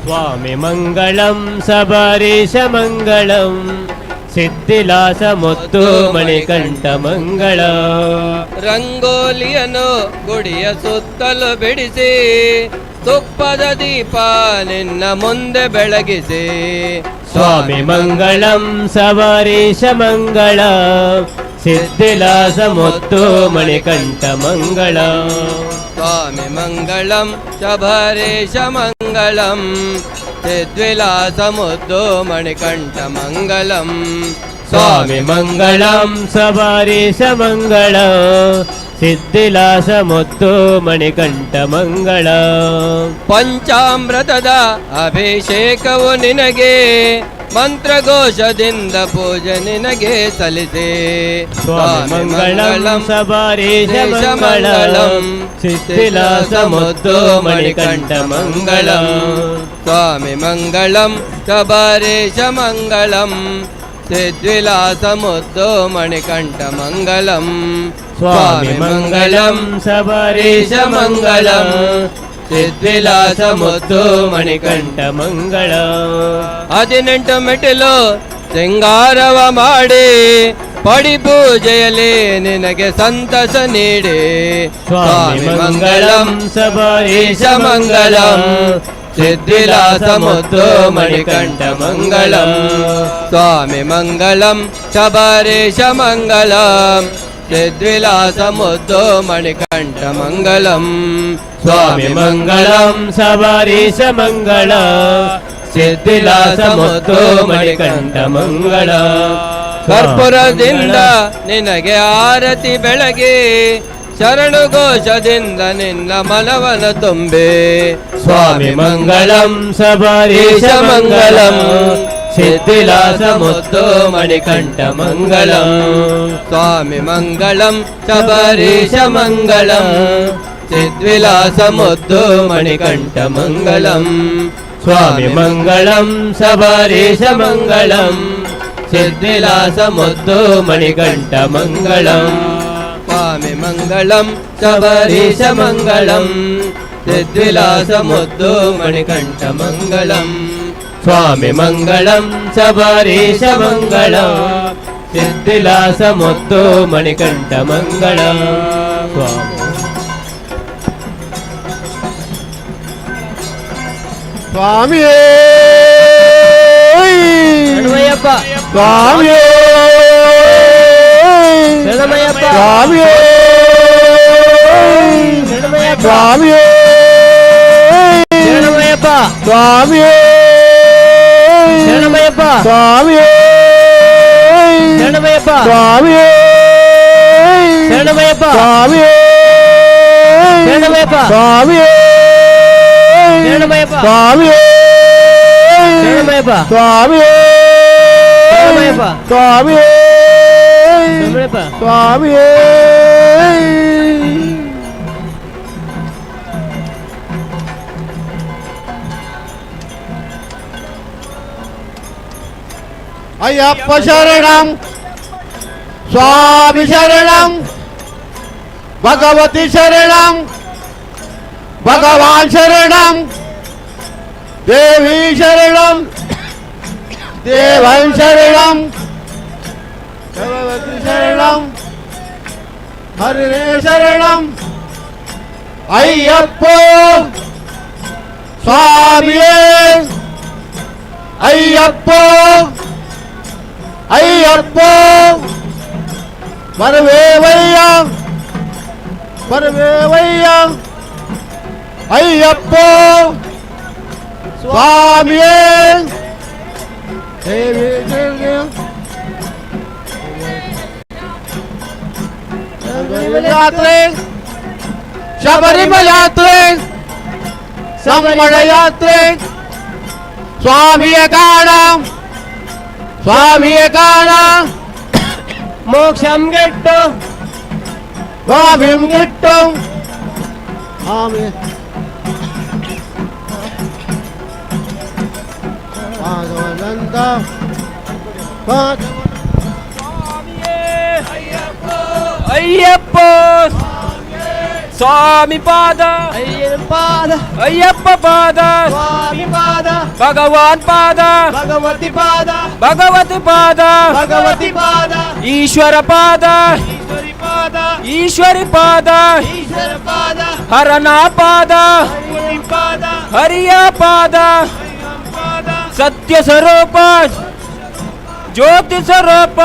ಸ್ವಾಮಿ ಮಂಗಳಂ ಶಬರೀಶ ಮಂಗಳಂ ಸಿದ್ಧಿಲಾಸ ಮುತ್ತು ಮಣಿಕಂಠ ಮಂಗಳ. ರಂಗೋಲಿಯನ್ನು ಗುಡಿಯ ಸುತ್ತಲೂ ಬಿಡಿಸಿ ತುಪ್ಪದ ದೀಪ ನಿನ್ನ ಮುಂದೆ ಬೆಳಗಿಸಿ. ಸ್ವಾಮಿ ಮಂಗಳಂ ಶಬರೀಶ ಮಂಗಳ ಸಿದ್ಧಿಲಾಸ ಮುತ್ತು ಮಣಿಕಂಠ ಮಂಗಳ. ಸ್ವಾಮಿ ಮಂಗಳಂ ಶಬರೀಶ ಮಂಗಳಂ ಸಿದ್ವಿಲಾಸ ಮುತ್ತು ಮಣಿಕಂಠ ಮಂಗಳಂ. ಸ್ವಾಮಿ ಮಂಗಳಂ ಶಬರೀಶ ಮಂಗಳ ಸಿದ್ಧಿಲಾಸ ಮುತ್ತು ಮಣಿಕಂಠ ಮಂಗಳ. ಪಂಚಾಮೃತದ ಅಭಿಷೇಕವು ನಿನಗೆ ಮಂತ್ರಘೋಷದಿಂದ ಪೂಜೆ ನಿನಗೆ ಸಲ್ಲಿಸೆ. ಸ್ವಾಮಿ ಮಂಗಳಂ ಶಬರೀಶ ಮಂಗಳಂ ಸಿದ್ಧಿಲಾಸ ಮುತ್ತು ಮಣಿಕಂಠ ಮಂಗಳ. ಸ್ವಾಮಿ ಮಂಗಳಂ ಶಬರೀಶ ಮಂಗಳಂ ಸಿದ್ವಿಲಾಸ ಮುತ್ತು ಮಣಿಕಂಠ ಮಂಗಳಂ. ಸ್ವಾಮಿ ಮಂಗಳಂ ಶಬರೀಶ ಮಂಗಳಂ ಸಿದ್ವಿಲಾಸ ಮುತ್ತು ಮಣಿಕಂಠ ಮಂಗಳ. 18 ಮೆಟ್ಟಿಲು ಸಿಂಗಾರವ ಮಾಡಿ ಪಡಿ ಪೂಜೆಯಲ್ಲಿ ನಿನಗೆ ಸಂತಸ ನೀಡಿ. ಸ್ವಾಮಿ ಮಂಗಳಂ ಶಬರೀಶ ಮಂಗಳಂ ಸಿದ್ಧಿಲಾಸ ಮುತ್ತು ಮಣಿಕಂಠ ಮಂಗಳಂ. ಸ್ವಾಮಿ ಮಂಗಳಂ ಶಬರೀಶ ಮಂಗಳಂ ಸಿದ್ವಿಲಾಸ ಮುತ್ತು ಮಣಿಕಂಠ ಮಂಗಳಂ. ಸ್ವಾಮಿ ಮಂಗಳಂ ಶಬರೀಶ ಮಂಗಳ ಸಿದ್ಧಿಲಾಸ ಮುತ್ತು ಮಣಿಕಂಠ ಮಂಗಳ. ಕರ್ಪೂರದಿಂದ ನಿನಗೆ ಆರತಿ ಬೆಳಗಿ ಶರಣು ಘೋಷದಿಂದ ನಿನ್ನ ಮನವನ ತುಂಬೆ. ಸ್ವಾಮಿ ಮಂಗಳಂ ಶಬರೀಶ ಮಂಗಳಂ ಸಿದ್ಧಿಲಾಸ ಮುತ್ತು ಮಣಿಕಂಠ ಮಂಗಳಂ. ಸ್ವಾಮಿ ಮಂಗಳಂ ಶಬರೀಶ ಮಂಗಳಂ ಸಿದ್ವಿಲಾಸ ಮುತ್ತು ಮಣಿಕಂಠ ಮಂಗಳಂ. ಸ್ವಾಮಿ ಮಂಗಳಂ ಶಬರೀಶ ಮಂಗಳಂ ಸಿದ್ಧಿಲಾಸ ಮುತ್ತು ಮಣಿಕಂಠ ಮಂಗಳಂ. ಸ್ವಾಮಿ ಮಂಗಳಂ ಶಬರೀಶ ಮಂಗಳಂ ಸಿದ್ವಿಲಾಸ ಮುತ್ತು ಮಣಿಕಂಠ ಮಂಗಳಂ. ಸ್ವಾಮಿ ಮಂಗಳಂ ಶಬರೀಶ ಮಂಗಳಂ ಸಿದ್ಧಿಲಾಸ ಮುತ್ತು ಮಣಿಕಂಠ ಮಂಗಳಂ. ಸ್ವಾಮಿಯೇ ಶರಣಮಯ್ಯಪ್ಪ ಸ್ವಾಮಿಯೇ ಶರಣಮಯ್ಯಪ್ಪ ಸ್ವಾಮಿಯೇ ಶರಣಮಯ್ಯಪ್ಪ ಸ್ವಾಮಿಯೇ ಶರಣಮಯ್ಯಪ್ಪ ಸ್ವಾಮಿಯೇ ಶರಣಮಯ್ಯಪ್ಪ ಸ್ವಾಮಿಯೇ ಶರಣಮಯ್ಯಪ್ಪ ಸ್ವಾಮಿಯೇ ಶರಣಮಯ್ಯಪ್ಪ ಸ್ವಾಮಿಯೇ ಶರಣಮಯ್ಯಪ್ಪ ಸ್ವಾಮಿಯೇ ಶರಣಮಯ್ಯಪ್ಪ ಸ್ವಾಮಿಯೇ ಶರಣಮಯ್ಯಪ್ಪ ಸ್ವಾಮಿಯೇ ಶರಣಮಯ್ಯಪ್ಪ ಸ್ವಾಮಿಯೇ ಶರಣಮಯ್ಯಪ್ಪ ಸ್ವಾಮಿಯೇ ಅಯ್ಯಪ್ಪ ಶರಣಂ ಸ್ವಾಮಿ ಶರಣಂ ಭಗವತಿ ಶರಣಂ ಭಗವಾನ್ ಶರಣಂ ದೇವಿ ಶರಣಂ ದೇವನ್ ಶರಣಂ ಭಗವತಿ ಶರಣಂ ಹರಿರೇ ಶರಣಂ ಅಯ್ಯಪ್ಪ ಸ್ವಾಮಿಯೇ ಅಯ್ಯಪ್ಪ ಅಯ್ಯಪ್ಪ ಬರವೇವಯ್ಯ ಬರವೇವಯ್ಯ ಅಯ್ಯಪ್ಪ ಸ್ವಾಮಿಯೇ ದೇವಿ ಯಾತ್ರೆ ಶಬರಿಮಲ ಯಾತ್ರೆ ಸಂಬಳ ಯಾತ್ರೆ ಸ್ವಾಮಿಯ ಕಾಣ ಸ್ವಾಮಿಯ ಕಾಣ ಮೋಕ್ಷಂ ಗೆಟ್ಟು ಸ್ವಾಮಿಂ ಗೆಟ್ಟು ಸ್ವಾಮಿ ಪಾದವನಂದ ಅಯ್ಯಪ್ಪ ಸ್ವಾಮಿ ಪಾದ ಅಯ್ಯಪ್ಪ ಪಾದ ಸ್ವಾಮಿ ಪಾದ ಭಗವಾನ್ ಪಾದ ಭಗವತಿ ಪಾದ ಭಗವತಿ ಪಾದ ಭಗವತಿ ಪಾದ ಈಶ್ವರ ಪಾದ ಈಶ್ವರಿ ಪಾದ ಈಶ್ವರಿ ಪಾದ ಈಶ್ವರ ಪಾದ ಹರನ ಪಾದ ಹರಿ ಪಾದ ಹರಿಯ ಪಾದ ಪಾದ ಸತ್ಯ ಸ್ವರೂಪ ಜ್ಯೋತಿ ಸ್ವರೂಪ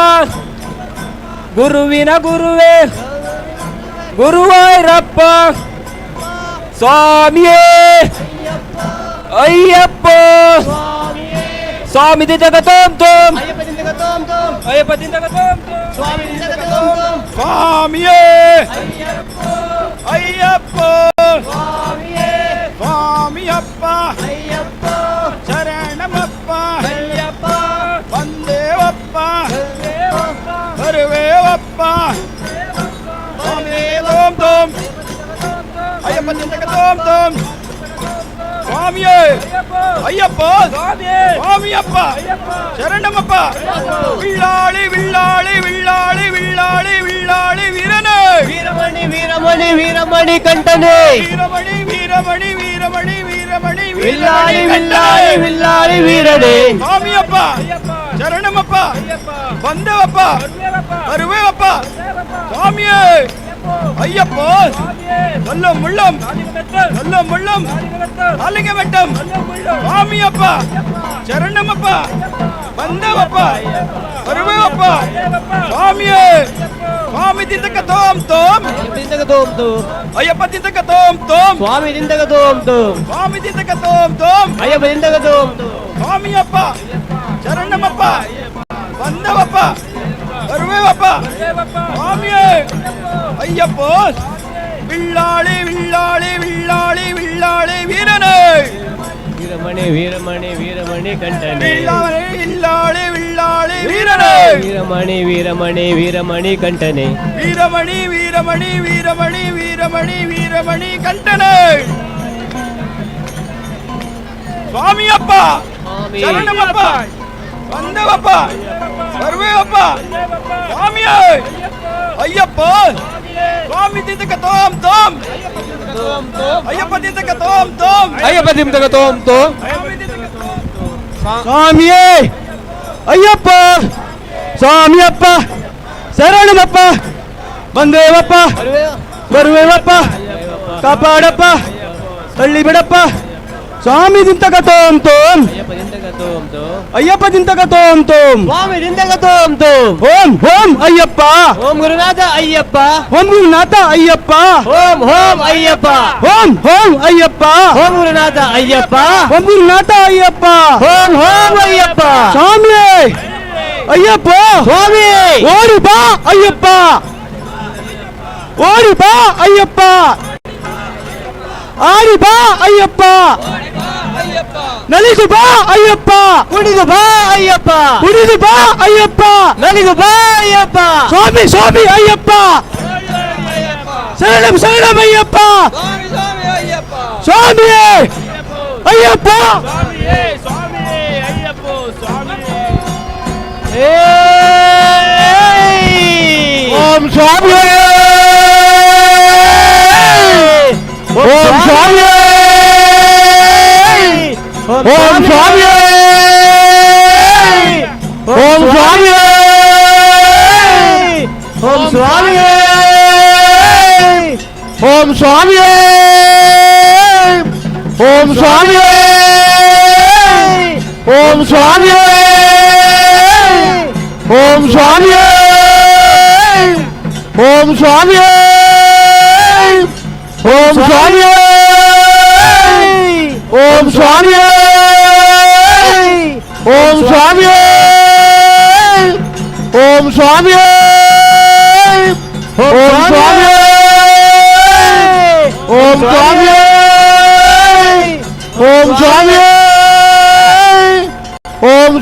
ಗುರುವಿನ ಗುರುವೇ ಗುರುವಾಯೂರಪ್ಪ ಸ್ವಾಮಿಯೇ ಅಯ್ಯಪ್ಪ ಸ್ವಾಮಿ ದಿಂದಗ ತೋಮ್ ತೋಮ್ ಅಯ್ಯಪ್ಪದಿಂದ ತೋಮ್ ತೋಮ್ ಅಯ್ಯಪ್ಪ ದಿಂದಗ ತೋಮ್ ತೋಮ್ ಸ್ವಾಮಿ ದಿಂದಗ ತೋಮ್ ತೋಮ್ ಸ್ವಾಮಿಯೇ ಅಯ್ಯಪ್ಪ ಸ್ವಾಮಿಯೇ ಸ್ವಾಮಿಯಪ್ಪ ಅಯ್ಯಪ್ಪ ಶರಣಮಪ್ಪ ಅಯ್ಯಪ್ಪ ಬಂದೇವಪ್ಪ ದೇವಪ್ಪ ಬರುವೇವಪ್ಪ ಸ್ವಾಮಿ ತೋಮ್ ತೋಮ್ ಅಯ್ಯಪ್ಪ ದಿಂದಗ ತೋಮ್ ತೋಮ್ ಸ್ವಾಮಿಯೇ ಅಯ್ಯಪ್ಪ ಸ್ವಾಮಿಯಪ್ಪ ಶರಣಮಪ್ಪ ವಿಳ್ಳಾಳಿ ವಿಳ್ಳಾಳಿ ವಿಳ್ಳಾಳಿ ವಿಳ್ಳಾಳಿ ವಿಳ್ಳಾಳಿ ವೀರನೇ ವೀರಮಣಿ ವೀರಮಣಿ ವೀರಮಣಿ ಕಂಠನೆ ವೀರಮಣಿ ವೀರಮಣಿ ವೀರಮಣಿ ವೀರಮಣಿ ವಿಲ್ಲಾಳಿ ವಿಲ್ಲಾಳಿ ವಿಲ್ಲಾಳಿ ವೀರನೇ ಸ್ವಾಮಿಯಪ್ಪ ಶರಣಮಪ್ಪ ಬಂದೇವಪ್ಪ ಬರುವೇವಪ್ಪ ಸ್ವಾಮಿಯೇ ಅಯ್ಯಪ್ಪ நல்லம் முள்ளம் நல்லம் முள்ளம் காலிங்க வெட்டம் சுவாமியப்ப சரணமப்ப வந்தவப்ப வருவேவப்ப சுவாமியே சுவாமி திந்தக தோம் தோம் ದಿಂದಗ ತೋಮ್ ತೋಮ್ ಅಯ್ಯಪ್ಪ ತಿಂತಕ ತೋಮ್ ತೋಮ್ ಸ್ವಾಮಿ ದಿಂದಗ ತೋಮ್ ತೋಮ್ ಸ್ವಾಮಿ ತಿಂತಕ ತೋಮ್ ತೋಮ್ ಅಯ್ಯಪ್ಪ ದಿಂದಗ ತೋಮ್ ತೋಮ್ ಸ್ವಾಮಿಯಪ್ಪ ಶರಣಮಪ್ಪ ಬಂದವಪ್ಪ ಬರುವೇವಪ್ಪ ಸ್ವಾಮಿಯೇ ಅಯ್ಯಪ್ಪ ವಿಳ್ಳಾಳಿ ವಿಳ್ಳಾಳಿ ವಿಳ್ಳಾಳಿ ವಿಳ್ಳಾಳಿ ವೀರನೇ ವೀರಮಣಿ ವೀರಮಣಿ ವೀರಮಣಿ ಕಂಠನೆ ವಿಳ್ಳಾಳಿ ವಿಳ್ಳಾಳಿ ವಿಳ್ಳಾಳಿ ವೀರನೇ ವೀರಮಣಿ ವೀರಮಣಿ ವೀರಮಣಿ ಕಂಠನೆ ವೀರಮಣಿ ವೀರಮಣಿ ವೀರಮಣಿ ವೀರಮಣಿ ವೀರಮಣಿ ಕಂಠನೆ ಸ್ವಾಮಿಯಪ್ಪ ಶರಣಮಪ್ಪ ಬಂದವಪ್ಪ ಬರುವೇವಪ್ಪ ಸ್ವಾಮಿಯೇ ಅಯ್ಯಪ್ಪ ಸ್ವಾಮಿ ತಿಂತಕ ತೋಮ್ ತೋಮ್ ಅಯ್ಯಪ್ಪ ತಿಂತಕ ತೋಮ್ ತೋಮ್ ಅಯ್ಯಪ್ಪ ದಿಂದಗ ತೋಮ್ ತೋಮ್ ಸ್ವಾಮಿಯೇ ಅಯ್ಯಪ್ಪ ಸ್ವಾಮಿಯಪ್ಪ ಶರಣಮಪ್ಪ ಬಂದೇವಪ್ಪ ಬರುವೇವಪ್ಪ ಕಾಪಾಡಪ್ಪ ತಳ್ಳಿ ಬಿಡಪ್ಪ ಸ್ವಾಮಿ ದಿಂತಕ ತೋಮ್ ತೋಮ್ ಅಯ್ಯಪ್ಪ ದಿಂದಗ ತೋಮ್ ತೋಮ್ ಅಯ್ಯಪ್ಪ ದಿಂತಕ ತೋಮ್ ತೋಮ್ ಸ್ವಾಮಿ ದಿಂದಗ ತೋಮ್ ತೋಮ್ ಓಂ ಓಂ ಅಯ್ಯಪ್ಪ ಓಂ ಗುರುನಾಥ ಅಯ್ಯಪ್ಪ ಓಂ ಗುರುನಾಥ ಅಯ್ಯಪ್ಪ ಓಂ ಓಂ ಅಯ್ಯಪ್ಪ ಓಂ ಓಂ ಅಯ್ಯಪ್ಪ ಓಂ ಗುರುನಾಥ ಅಯ್ಯಪ್ಪ ಓಂ ಗುರುನಾಥ ಅಯ್ಯಪ್ಪ ಓಂ ಓಂ ಅಯ್ಯಪ್ಪ ಸ್ವಾಮಿ ಅಯ್ಯಪ್ಪ ಸ್ವಾಮಿ ಓಡಿ ಬಾ ಅಯ್ಯಪ್ಪ ಓಡಿ ಬಾ ಅಯ್ಯಪ್ಪ ಆಡಿ ಬಾ ಅಯ್ಯಪ್ಪ ನಲಿದು ಬಾ ಅಯ್ಯಪ್ಪ ಕುಡಿದು ಬಾ ಅಯ್ಯಪ್ಪ ಕುಡಿದು ಬಾ ಅಯ್ಯಪ್ಪ ನಲಿದು ಬಾ ಅಯ್ಯಪ್ಪ ಸ್ವಾಮಿ ಸ್ವಾಮಿ ಅಯ್ಯಪ್ಪ ಶರಣಂ ಶರಣಂ ಅಯ್ಯಪ್ಪ ಸ್ವಾಮಿ ಅಯ್ಯಪ್ಪ ಓಂ ಸ್ವಾಮಿ ಓಂ ಸ್ವಾಮಿ ಓಂ ಸ್ವಾಮಿ ಓಂ ಸ್ವಾಮಿ ಓಂ ಸ್ವಾಮಿ ಓಂ ಸ್ವಾಮಿ ಓಂ ಸ್ವಾಮಿ ಓಂ ಸ್ವಾಮಿ ಓಂ ಸ್ವಾಮಿ ಓಂ ಸ್ವಾಮಿ ಓಂ ಸ್ವಾಮಿ ಓಂ ಸ್ವಾಮಿ ಓಂ ಸ್ವಾಮಿ ಓಂ ಸ್ವಾಮಿ ಓಂ ಸ್ವಾಮಿ ಓಂ ಸ್ವಾಮಿ ಓಂ ಸ್ವಾಮಿ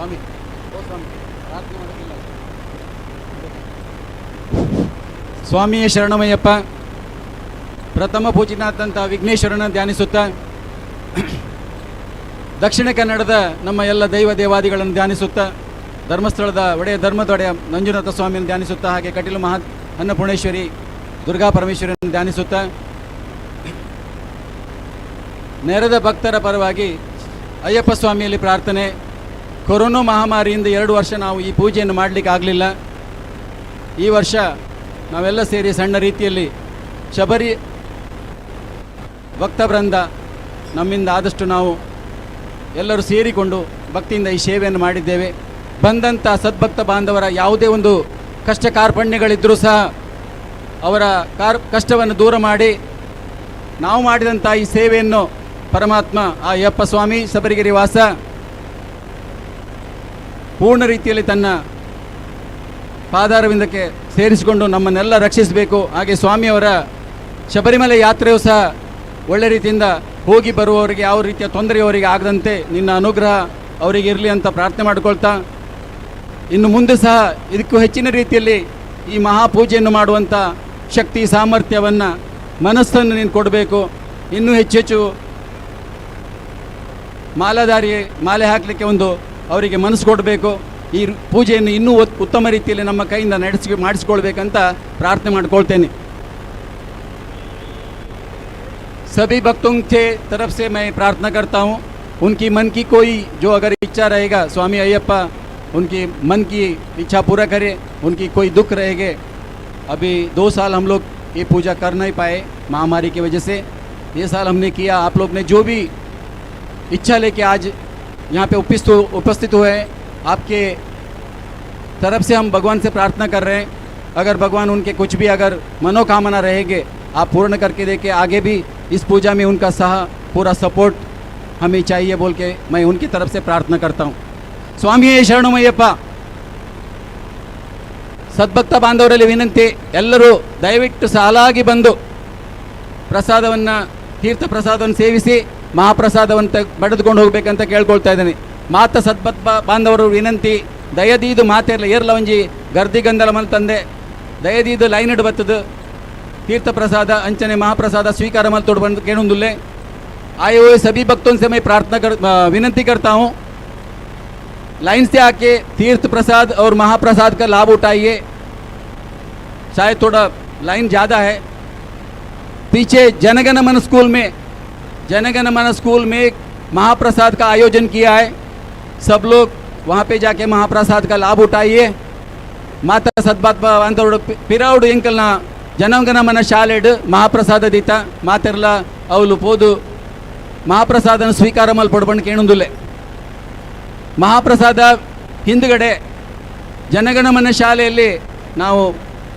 ಸ್ವಾಮಿ ಓ ಸ್ವಾಮಿ ಪ್ರಾರ್ಥನೆ ಮಾಡೋದಿಲ್ಲ. ಸ್ವಾಮಿಯೇ ಶರಣಮಯ್ಯಪ್ಪ. ಪ್ರಥಮ ಪೂಜಿನಾಥಂತ ವಿಘ್ನೇಶ್ವರನ ಧ್ಯಾನಿಸುತ್ತಾ ದಕ್ಷಿಣ ಕನ್ನಡದ ನಮ್ಮ ಎಲ್ಲ ದೈವ ದೇವಾದಿಗಳನ್ನು ಧ್ಯಾನಿಸುತ್ತಾ ಧರ್ಮಸ್ಥಳದ ಧರ್ಮದೊಡೆಯ ನಂಜುನಾಥ ಸ್ವಾಮಿಯನ್ನು ಧ್ಯಾನಿಸುತ್ತಾ ಹಾಗೆ ಕಟೀಲು ಅನ್ನಪೂರ್ಣೇಶ್ವರಿ ದುರ್ಗಾ ಪರಮೇಶ್ವರಿಯನ್ನು ಧ್ಯಾನಿಸುತ್ತಾ ನೆರೆದ ಭಕ್ತರ ಪರವಾಗಿ ಅಯ್ಯಪ್ಪ ಸ್ವಾಮಿಯಲ್ಲಿ ಪ್ರಾರ್ಥನೆ. ಕೊರೋನಾ ಮಹಾಮಾರಿಯಿಂದ 2 ವರ್ಷ ನಾವು ಈ ಪೂಜೆಯನ್ನು ಮಾಡಲಿಕ್ಕೆ ಆಗಲಿಲ್ಲ. ಈ ವರ್ಷ ನಾವೆಲ್ಲ ಸೇರಿ ಸಣ್ಣ ರೀತಿಯಲ್ಲಿ ಶಬರಿ ಭಕ್ತವೃಂದ ನಮ್ಮಿಂದ ಆದಷ್ಟು ನಾವು ಎಲ್ಲರೂ ಸೇರಿಕೊಂಡು ಭಕ್ತಿಯಿಂದ ಈ ಸೇವೆಯನ್ನು ಮಾಡಿದ್ದೇವೆ. ಬಂದಂಥ ಸದ್ಭಕ್ತ ಬಾಂಧವರ ಯಾವುದೇ ಒಂದು ಕಷ್ಟ ಕಾರ್ಪಣ್ಯಗಳಿದ್ದರೂ ಸಹ ಅವರ ಕಷ್ಟವನ್ನು ದೂರ ಮಾಡಿ ನಾವು ಮಾಡಿದಂಥ ಈ ಸೇವೆಯನ್ನು ಪರಮಾತ್ಮ ಆ ಅಯ್ಯಪ್ಪ ಸ್ವಾಮಿ ಶಬರಿಗಿರಿ ವಾಸ ಪೂರ್ಣ ರೀತಿಯಲ್ಲಿ ತನ್ನ ಪಾದಾರವಿಂದಕ್ಕೆ ಸೇರಿಸಿಕೊಂಡು ನಮ್ಮನ್ನೆಲ್ಲ ರಕ್ಷಿಸಬೇಕು. ಹಾಗೆ ಸ್ವಾಮಿಯವರ ಶಬರಿಮಲೆ ಯಾತ್ರೆಯೂ ಸಹ ಒಳ್ಳೆ ರೀತಿಯಿಂದ ಹೋಗಿ ಬರುವವರಿಗೆ ಯಾವ ರೀತಿಯ ತೊಂದರೆ ಅವರಿಗೆ ಆಗದಂತೆ ನಿನ್ನ ಅನುಗ್ರಹ ಅವರಿಗೆ ಇರಲಿ ಅಂತ ಪ್ರಾರ್ಥನೆ ಮಾಡಿಕೊಳ್ತಾ, ಇನ್ನು ಮುಂದೆ ಸಹ ಇದಕ್ಕೂ ಹೆಚ್ಚಿನ ರೀತಿಯಲ್ಲಿ ಈ ಮಹಾಪೂಜೆಯನ್ನು ಮಾಡುವಂಥ ಶಕ್ತಿ ಸಾಮರ್ಥ್ಯವನ್ನು ಮನಸ್ಸನ್ನು ನೀನು ಕೊಡಬೇಕು. ಇನ್ನೂ ಹೆಚ್ಚೆಚ್ಚು ಮಾಲೆ ಹಾಕಲಿಕ್ಕೆ ಒಂದು ಅವರಿಗೆ ಮನಸ್ಸು ಕೊಡಬೇಕು. ಈ ಪೂಜೆಯನ್ನು ಇನ್ನೂ ಉತ್ತಮ ರೀತಿಯಲ್ಲಿ ನಮ್ಮ ಕೈಯಿಂದ ಮಾಡಿಸ್ಕೊಳ್ಬೇಕಂತ ಪ್ರಾರ್ಥನೆ ಮಾಡ್ಕೊಳ್ತೇನೆ. सभी भक्तों के तरफ से मैं प्रार्थना करता हूँ, उनकी मन की कोई जो अगर इच्छा रहेगा स्वामी अय्यप्पा उनकी मन की इच्छा पूरा करे. उनकी कोई दुख रहेगे, अभी 2 साल हम लोग ये पूजा कर नहीं पाए महामारी की वजह से, ये साल हमने किया. आप लोग ने जो भी इच्छा लेके आज यहाँ पे उपस्थित हुए हैं, आपके तरफ से हम भगवान से प्रार्थना कर रहे हैं. अगर भगवान उनके कुछ भी अगर मनोकामना रहेंगे आप पूर्ण करके देके आगे भी इस पूजा में उनका पूरा सपोर्ट हमें चाहिए बोल के मैं उनकी तरफ से प्रार्थना करता हूँ. स्वामी ಶರಣಮಯ್ಯಪ್ಪ. ಸದ್ಭಕ್ತ ಬಾಂಧವರಲ್ಲಿ ವಿನಂತಿ, ಎಲ್ಲರೂ ದಯವಿಟ್ಟು ಸಾಲಾಗಿ ಬಂದು ಪ್ರಸಾದವನ್ನು ತೀರ್ಥ ಪ್ರಸಾದವನ್ನು ಸೇವಿಸಿ ಮಹಾಪ್ರಸಾದವನ್ನು ಬಡಿದುಕೊಂಡು ಹೋಗಬೇಕಂತ ಕೇಳ್ಕೊಳ್ತಾ ಇದ್ದೀನಿ. ಮಾತ ಸದ್ಭಕ್ತ ಬಾಂಧವರು ವಿನಂತಿ, ದಯದೀದು ಮಾತೆರ್ಲ ಏರ್ಲ ಒಂಜಿ ಗರ್ದಿ ಗಂದಲ ಮಲ್ ತಂದೆ ದಯದೀದು ಲೈನ್ ಇಡು ಬತ್ತದು तीर्थ प्रसाद अंचने महाप्रसाद स्वीकार मल तोड़ बंद केणुंदुल्ले. आए हुए सभी भक्तों से मैं विनंती करता हूँ, लाइन से आके तीर्थ प्रसाद और महाप्रसाद का लाभ उठाइए. शायद थोड़ा लाइन ज़्यादा है. पीछे जनगण मन स्कूल में महाप्रसाद का आयोजन किया है. सब लोग वहाँ पे जाके महाप्रसाद का लाभ उठाइए. माता सद्भात बांधवोड़ पिराउड इंकलना जनगण मन शालेड महाप्रसाद दीता मातेरल अवलु पोदु महाप्रसाद ಸ್ವೀಕಾರ ಮಲ್ಪಡ್ಬಂಡು ಕೇಳುಂದುಲ್ಲೆ. ಮಹಾಪ್ರಸಾದ ಹಿಂದುಗಡೆ ಜನಗಣಮನ ಶಾಲೆಯಲ್ಲಿ ನಾವು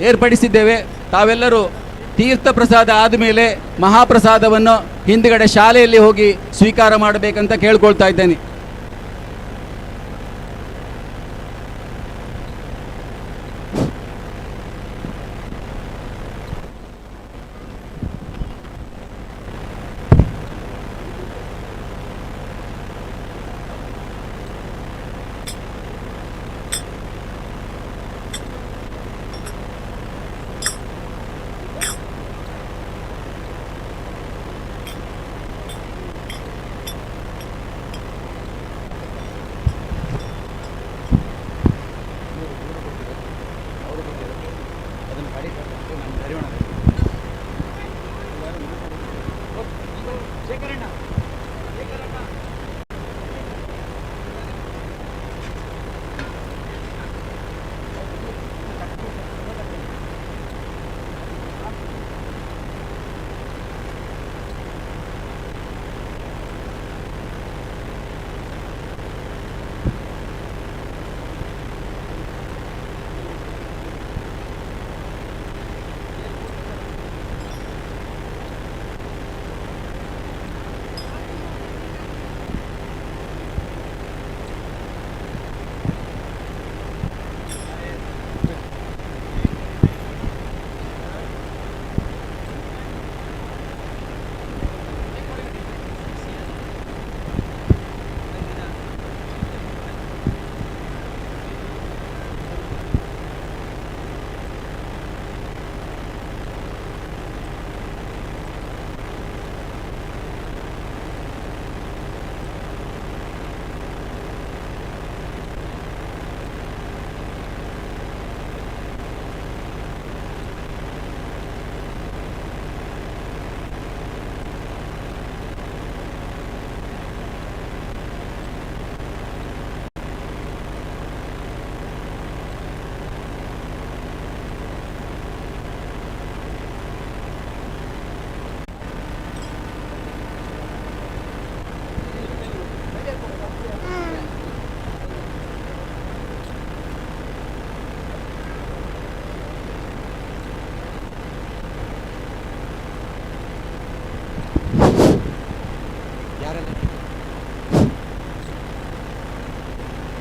ಏರ್ಪಡಿಸಿದ್ದೇವೆ. ತಾವೆಲ್ಲರೂ ತೀರ್ಥ ಪ್ರಸಾದ ಆದಮೇಲೆ ಮಹಾಪ್ರಸಾದವನ್ನು ಹಿಂದುಗಡೆ ಶಾಲೆಯಲ್ಲಿ ಹೋಗಿ ಸ್ವೀಕಾರ ಮಾಡಬೇಕಂತ ಕೇಳ್ಕೊಳ್ತಾ ಇದ್ದೇನೆ.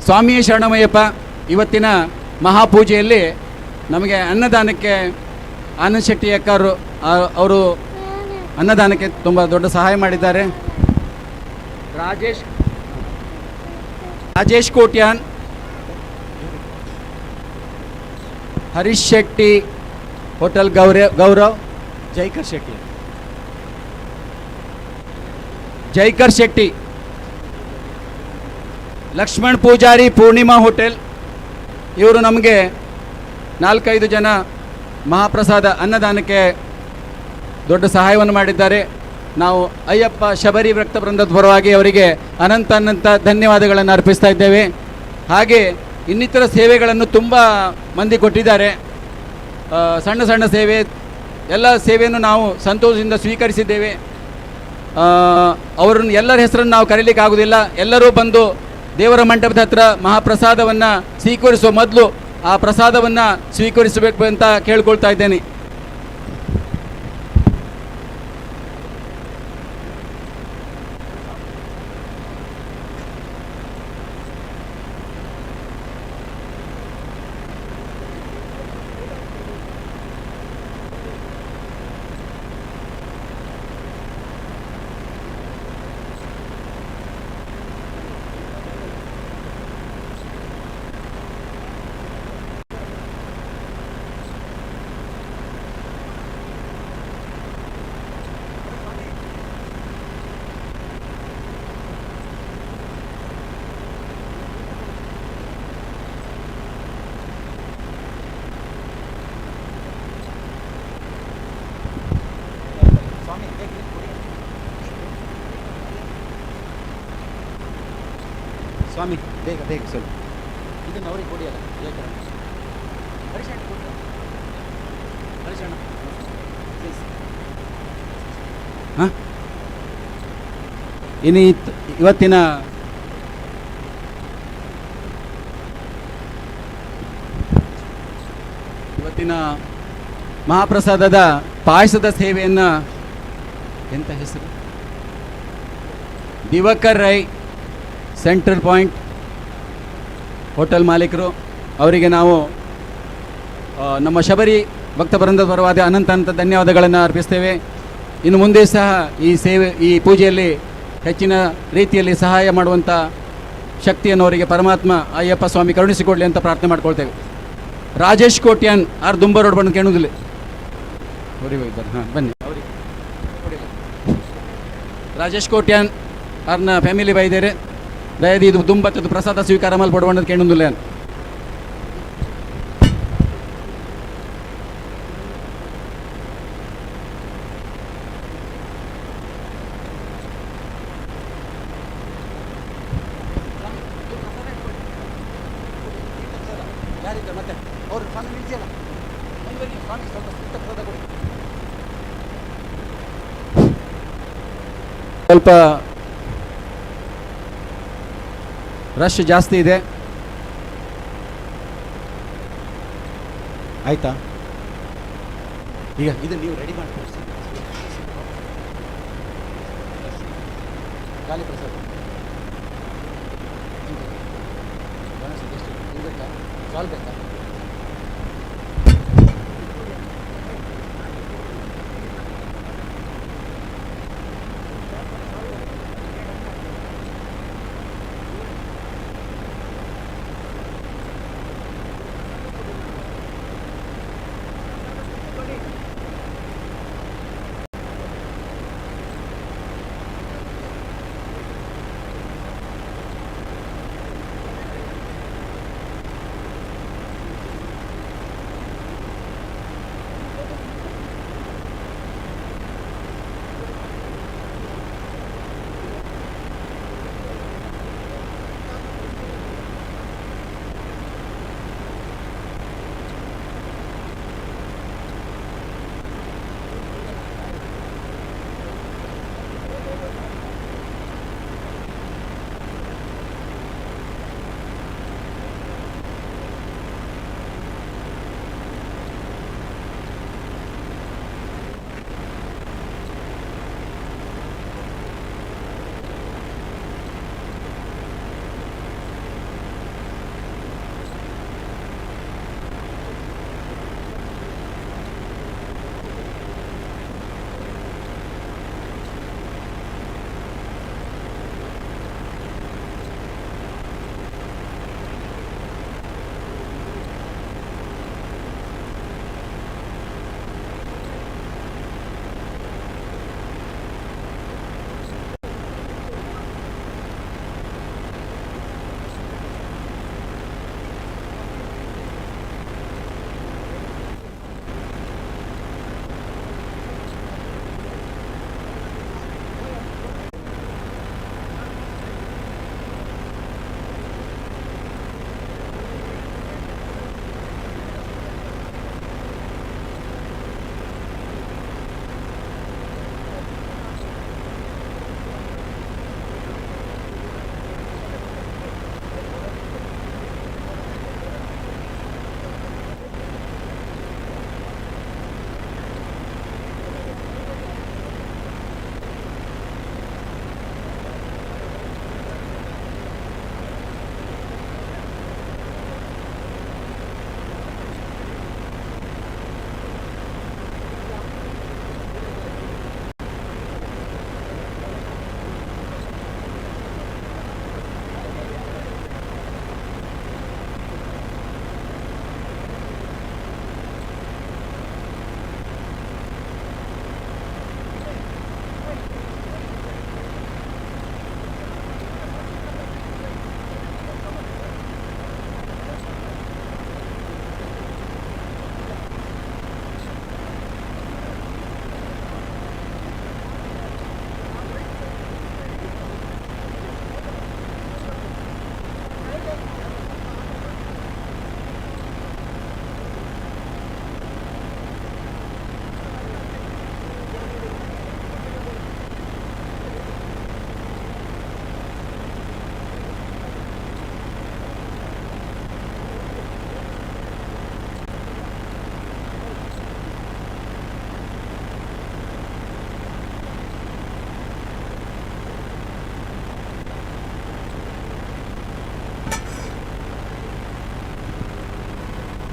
ಸ್ವಾಮಿಯೇ ಶರಣಮಯ್ಯಪ್ಪ. ಇವತ್ತಿನ ಮಹಾಪೂಜೆಯಲ್ಲಿ ನಮಗೆ ಅನ್ನದಾನಕ್ಕೆ ಆನಂದ್ ಶೆಟ್ಟಿ ಅಕ್ಕರು ಅವರು ಅನ್ನದಾನಕ್ಕೆ ತುಂಬ ದೊಡ್ಡ ಸಹಾಯ ಮಾಡಿದ್ದಾರೆ. ರಾಜೇಶ್ ಕೋಟ್ಯಾನ್, ಹರೀಶ್ ಶೆಟ್ಟಿ, ಹೋಟೆಲ್ ಗೌರವ್, ಜೈಕರ್ ಶೆಟ್ಟಿ, ಲಕ್ಷ್ಮಣ್ ಪೂಜಾರಿ, ಪೂರ್ಣಿಮಾ ಹೋಟೆಲ್, ಇವರು ನಮಗೆ 4-5 ಜನ ಮಹಾಪ್ರಸಾದ ಅನ್ನದಾನಕ್ಕೆ ದೊಡ್ಡ ಸಹಾಯವನ್ನು ಮಾಡಿದ್ದಾರೆ. ನಾವು ಅಯ್ಯಪ್ಪ ಶಬರಿ ಭಕ್ತ ವೃಂದದ ಪರವಾಗಿ ಅವರಿಗೆ ಅನಂತ ಧನ್ಯವಾದಗಳನ್ನು ಅರ್ಪಿಸ್ತಾ ಇದ್ದೇವೆ. ಹಾಗೆ ಇನ್ನಿತರ ಸೇವೆಗಳನ್ನು ತುಂಬ ಮಂದಿ ಕೊಟ್ಟಿದ್ದಾರೆ. ಸಣ್ಣ ಸಣ್ಣ ಸೇವೆ, ಎಲ್ಲ ಸೇವೆಯನ್ನು ನಾವು ಸಂತೋಷದಿಂದ ಸ್ವೀಕರಿಸಿದ್ದೇವೆ. ಅವರನ್ನು ಎಲ್ಲರ ಹೆಸರನ್ನು ನಾವು ಕರೀಲಿಕ್ಕೆ ಆಗುವುದಿಲ್ಲ. ಎಲ್ಲರೂ ಬಂದು ದೇವರ ಮಂಟಪದ ಹತ್ರ ಮಹಾಪ್ರಸಾದವನ್ನು ಸ್ವೀಕರಿಸುವ ಮೊದಲು ಆ ಪ್ರಸಾದವನ್ನು ಸ್ವೀಕರಿಸಬೇಕು ಅಂತ ಕೇಳ್ಕೊಳ್ತಾ ಇದ್ದೇನೆ. ಸ್ವಾಮಿ ಬೇಗ ಸ್ವಲ್ಪ ಇದನ್ನು ಅವ್ರಿಗೆ ಕೊಡಿಯಲ್ಲ. ಹಾಂ, ಇನ್ನು ಇವತ್ತಿನ ಮಹಾಪ್ರಸಾದದ ಪಾಯಸದ ಸೇವೆಯನ್ನು, ಎಂಥ ಹೆಸರು, Divakar Rai, central point hotel ಮಾಲೀಕರು, ಅವರಿಗೆ ನಾವು ನಮ್ಮ ಶಬರಿ ಭಕ್ತ ವೃಂದದ ಪರವಾದ ಅನಂತ ಧನ್ಯವಾದಗಳನ್ನು ಅರ್ಪಿಸ್ತೇವೆ. ಇನ್ನು ಮುಂದೆ ಸಹ ಈ ಪೂಜೆಯಲ್ಲಿ ಹೆಚ್ಚಿನ ರೀತಿಯಲ್ಲಿ ಸಹಾಯ ಮಾಡುವಂಥ ಶಕ್ತಿಯನ್ನು ಅವರಿಗೆ ಪರಮಾತ್ಮ ಅಯ್ಯಪ್ಪ ಸ್ವಾಮಿ ಕರುಣಿಸಿಕೊಡಲಿ ಅಂತ ಪ್ರಾರ್ಥನೆ ಮಾಡ್ಕೊಳ್ತೇವೆ. ರಾಜೇಶ್ ಕೋಟ್ಯಾನ್ ಆರ್ ದುಂಬ ರೋಡ್ ಬಂದು ಕೇಳುವುದಿಲ್ಲ, ಅವರಿಗೆ ಇದ್ದಾರೆ. ಹಾಂ ಬನ್ನಿ, ಅವರಿಗೆ ರಾಜೇಶ್ ಕೋಟ್ಯಾನ್ ಅವ್ರನ್ನ ಫ್ಯಾಮಿಲಿ ಬೈದೇರೆ ದಯದಿ ಇದು ದುಂಬತ್ತದು ಪ್ರಸಾದ ಸ್ವೀಕಾರ ಮಾಡಿ ಪಡುವಂಥದ್ದು ಕೇಳುವುದಿಲ್ಲ. ಮತ್ತೆ ಅವರು ಸ್ವಾಮಿ ನಿಲ್ಸಿಯಲ್ಲ, ಸ್ವಾಮಿ ಸ್ವಲ್ಪ ಪ್ರಸಾದ ಕೊಡಿ. ಸ್ವಲ್ಪ ರಶ್ ಜಾಸ್ತಿ ಇದೆ, ಆಯ್ತಾ? ಈಗ ಇದು ನೀವು ರೆಡಿ ಮಾಡಿ ಖಾಲಿ ಪ್ರಸಾದ ಬೇಕಾ, ಸಾಲ್ ಬೇಕಾ?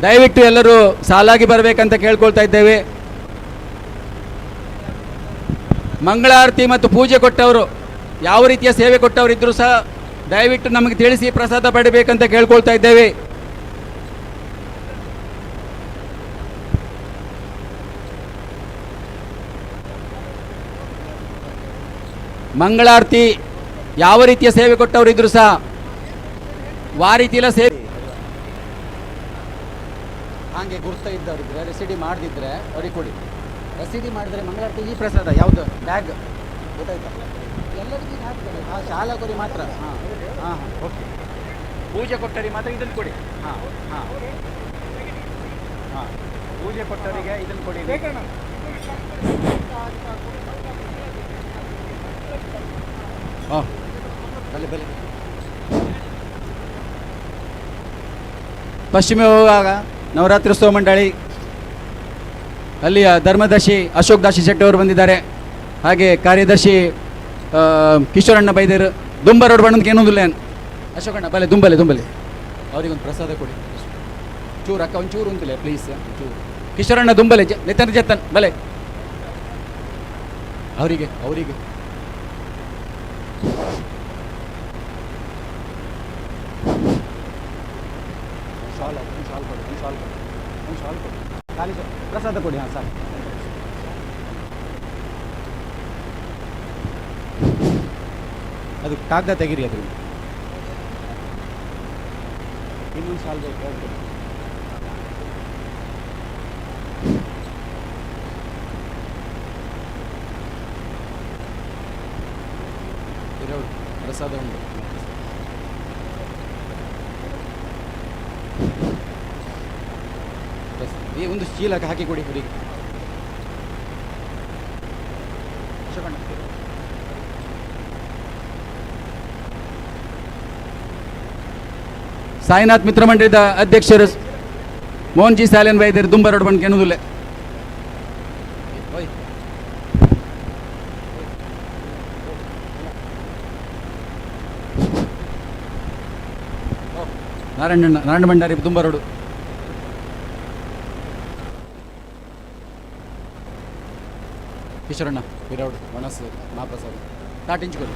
ದಯವಿಟ್ಟು ಎಲ್ಲರೂ ಸಾಲಾಗಿ ಬರಬೇಕಂತ ಕೇಳ್ಕೊಳ್ತಾ ಇದ್ದೇವೆ. ಮಂಗಳಾರತಿ ಮತ್ತು ಪೂಜೆ ಕೊಟ್ಟವರು, ಯಾವ ರೀತಿಯ ಸೇವೆ ಕೊಟ್ಟವರು ಇದ್ದರೂ ಸಹ ದಯವಿಟ್ಟು ನಮಗೆ ತಿಳಿಸಿ ಪ್ರಸಾದ ಪಡಿಬೇಕಂತ ಕೇಳ್ಕೊಳ್ತಾ ಇದ್ದೇವೆ. ಮಂಗಳಾರತಿ ಯಾವ ರೀತಿಯ ಸೇವೆ ಕೊಟ್ಟವರು ಇದ್ರೂ ಸಹ ಆ ರೀತಿಯೆಲ್ಲ ಸೇವೆ ಹಾಗೆ ಗುರ್ತ ಇದ್ದವರಿದ್ರೆ ರೆಸಿಡಿ ಮಾಡದಿದ್ರೆ ಅವ್ರಿಗೆ ಕೊಡಿ. ರೆಸಿಡಿ ಮಾಡಿದ್ರೆ ಮಂಗಳಾರತಿ ಈ ಪ್ರಸಾದ ಯಾವುದು ಬ್ಯಾಗ್ ಗೊತ್ತಾಯ್ತಾ ಎಲ್ಲರಿಗೂ ಹಾಕ್ತಾರೆ. ಹಾಂ ಶಾಲಕರಿಗೆ ಮಾತ್ರ. ಹಾಂ ಹಾಂ ಹಾಂ ಓಕೆ. ಪೂಜೆ ಕೊಟ್ಟರಿಗೆ ಮಾತ್ರ ಇದನ್ನು ಕೊಡಿ. ಹಾಂ ಹಾಂ ಹಾಂ ಪೂಜೆ ಕೊಟ್ಟವರಿಗೆ ಇದನ್ನು ಕೊಡಿ. ಹಾಂ ಬಲೆ ಬಲೆ. ಪಶ್ಚಿಮ ವಿಭಾಗ ನವರಾತ್ರಿ ಉತ್ಸವ ಮಂಡಳಿ ಅಲ್ಲಿಯ ಧರ್ಮದರ್ಶಿ ಅಶೋಕ್ ದಾಶಿ ಶೆಟ್ಟಿ ಅವರು ಬಂದಿದ್ದಾರೆ. ಹಾಗೆ ಕಾರ್ಯದರ್ಶಿ ಕಿಶೋರಣ್ಣ ಬೈದೇರು ದುಂಬ ರೋಡ್ ಬಣ್ಣಕ್ಕೆ ಏನೊಂದಿಲ್ಲ ಅಶೋಕಣ್ಣ ಬಲೆ ದುಂಬಲೆ ದುಂಬಲೆ ಅವರಿಗೊಂದು ಪ್ರಸಾದ ಕೊಡಿ. ಚೂರು ಅಕ್ಕ ಒಂದು ಚೂರು ಉಂಟಿಲ್ಲ ಪ್ಲೀಸ್. ಚೂರು ಕಿಶೋರಣ್ಣ ದುಂಬಲೆ ನಿತನ್ ಜತನ್ ಬಲೆ ಅವರಿಗೆ ಅವರಿಗೆ ಪ್ರಸಾದ ಕೊಡಿ. ಹಾಂ ಸಾಕು. ಅದು ಕಾಗದ ತೆಗಿರಿ. ಅದು ಇನ್ನೊಂದು ಸಾಲ ಬೇಕು. ಪ್ರಸಾದ ಉಂಟು. ಈ ಒಂದು ಚೀಲಕ್ಕೆ ಹಾಕಿ ಕೊಡಿ ಹುಡುಗಿ. ಸಾಯಿನಾಥ್ ಮಿತ್ರ ಮಂಡಳದ ಅಧ್ಯಕ್ಷರು ಮೋಹನ್ ಜಿ ಸಾಲೇನ್ ವೈದ್ಯರು ದುಂಬ ರೋಡ್ ಬಣ್ಣ ಎನ್ನುವುದಿಲ್ಲ. ನಾರಾಯಣ ಭಂಡಾರಿ ದುಂಬ ರೋಡು. ಕಿಶೋರಣ್ಣ ವಿರೌಡ್ ಮನಸ್ಸು ಮಹಾಪ್ರಸಾದ ತಾಟಿಂಚ್ಕೊಳ್ಳಿ.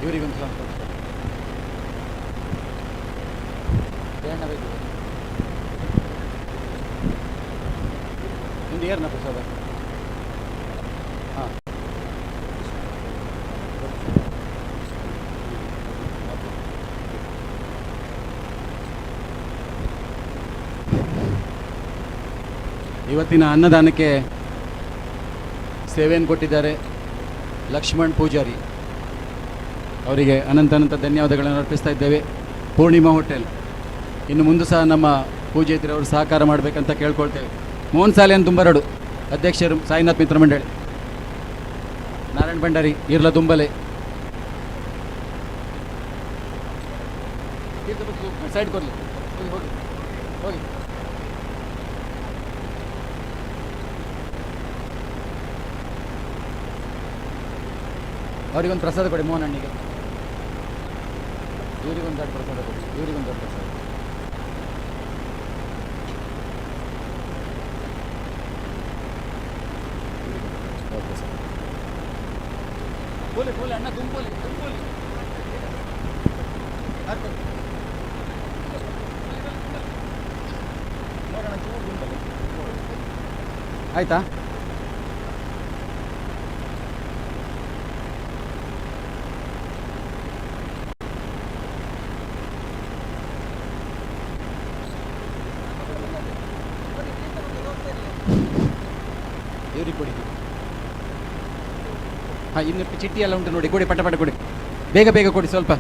ಇವರಿಗೊಂದು ಬೇಡ ಬೇಕು ನಿಮ್ದು ಏರ್ನ ಪ್ರಸಾದ. ಹಾಂ ಇವತ್ತಿನ ಅನ್ನದಾನಕ್ಕೆ ಸೇವೆಯನ್ನು ಕೊಟ್ಟಿದ್ದಾರೆ ಲಕ್ಷ್ಮಣ್ ಪೂಜಾರಿ ಅವರಿಗೆ ಅನಂತ ಧನ್ಯವಾದಗಳನ್ನು ಅರ್ಪಿಸ್ತಾ ಇದ್ದೇವೆ. ಪೂರ್ಣಿಮಾ ಹೋಟೆಲ್ ಇನ್ನು ಮುಂದೆ ಸಹ ನಮ್ಮ ಪೂಜೆ ಇದ್ದರೆ ಅವರು ಸಹಕಾರ ಮಾಡಬೇಕಂತ ಕೇಳ್ಕೊಳ್ತೇವೆ. ಮೋಹನ್ ಸಾಲೇನ್ ದುಂಬರಡು ಅಧ್ಯಕ್ಷರು ಸಾಯಿನಾಥ್ ಮಿತ್ರ ಮಂಡಳಿ. ನಾರಾಯಣ ಭಂಡಾರಿ ಇರ್ಲ ದುಂಬಲೆ ಸೈಡ್ ಕೊಡಲಿ. ಹೋಗಿ ಹೋಗಿ ಅವರಿಗೊಂದು ಪ್ರಸಾದ ಕೊಡಿ. ಮೋಹನ್ ಅಣ್ಣಿಗೆ ಇವರಿಗೊಂದು ದೊಡ್ಡ ಪ್ರಸಾದ ಕೊಡಿ. ಇವರಿಗೊಂದು ದೊಡ್ಡ ಪ್ರಸಾದ. ಬೋಲಿ ಬೋಲಿ ಅಣ್ಣ ತುಂಬಲಿ ತುಂಬಲಿ ಆಯ್ತಾ? ಇವ್ರಿಗೆ ಕೊಡಿ. ಹಾಂ ಇನ್ನು ಚಿಟ್ಟಿ ಎಲ್ಲ ಉಂಟು ನೋಡಿ, ಕೊಡಿ ಪಟ ಪಟ ಕೊಡಿ, ಬೇಗ ಬೇಗ ಕೊಡಿ ಸ್ವಲ್ಪ.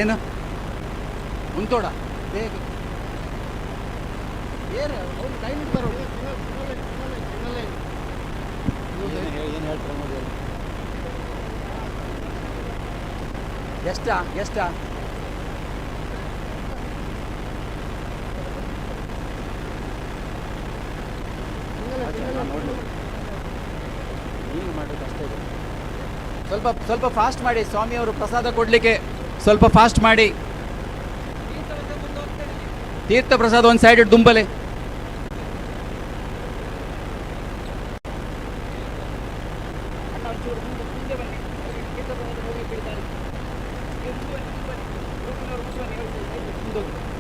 ಏನು ಮುಂತೋಡ ಬೇಗ ಟೈಮ್ ಬರೋ ಏನು ಹೇಳ್ತಾರೆ ನೋಡಿ. ಎಷ್ಟಾ ಎಷ್ಟಾ ನೀವು ಮಾಡೋದು ಅಷ್ಟೇ ಇದೆ. ಸ್ವಲ್ಪ ಫಾಸ್ಟ್ ಮಾಡಿ ಸ್ವಾಮಿಯವರು ಪ್ರಸಾದ ಕೊಡಲಿಕ್ಕೆ, ಸ್ವಲ್ಪ ಫಾಸ್ಟ್ ಮಾಡಿ. ತೀರ್ಥ ಪ್ರಸಾದ ಒಂದು ಸೈಡ್ ಇಟ್ಟು ದುಂಬಲೆ.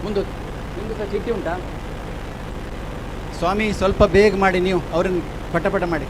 ಮುಂದೆ ನಿಮ್ಮದು ಸಹ ಚೀಟಿ ಉಂಟಾ ಸ್ವಾಮಿ? ಸ್ವಲ್ಪ ಬೇಗ ಮಾಡಿ, ನೀವು ಅವ್ರನ್ನ ಪಟ ಮಾಡಿ.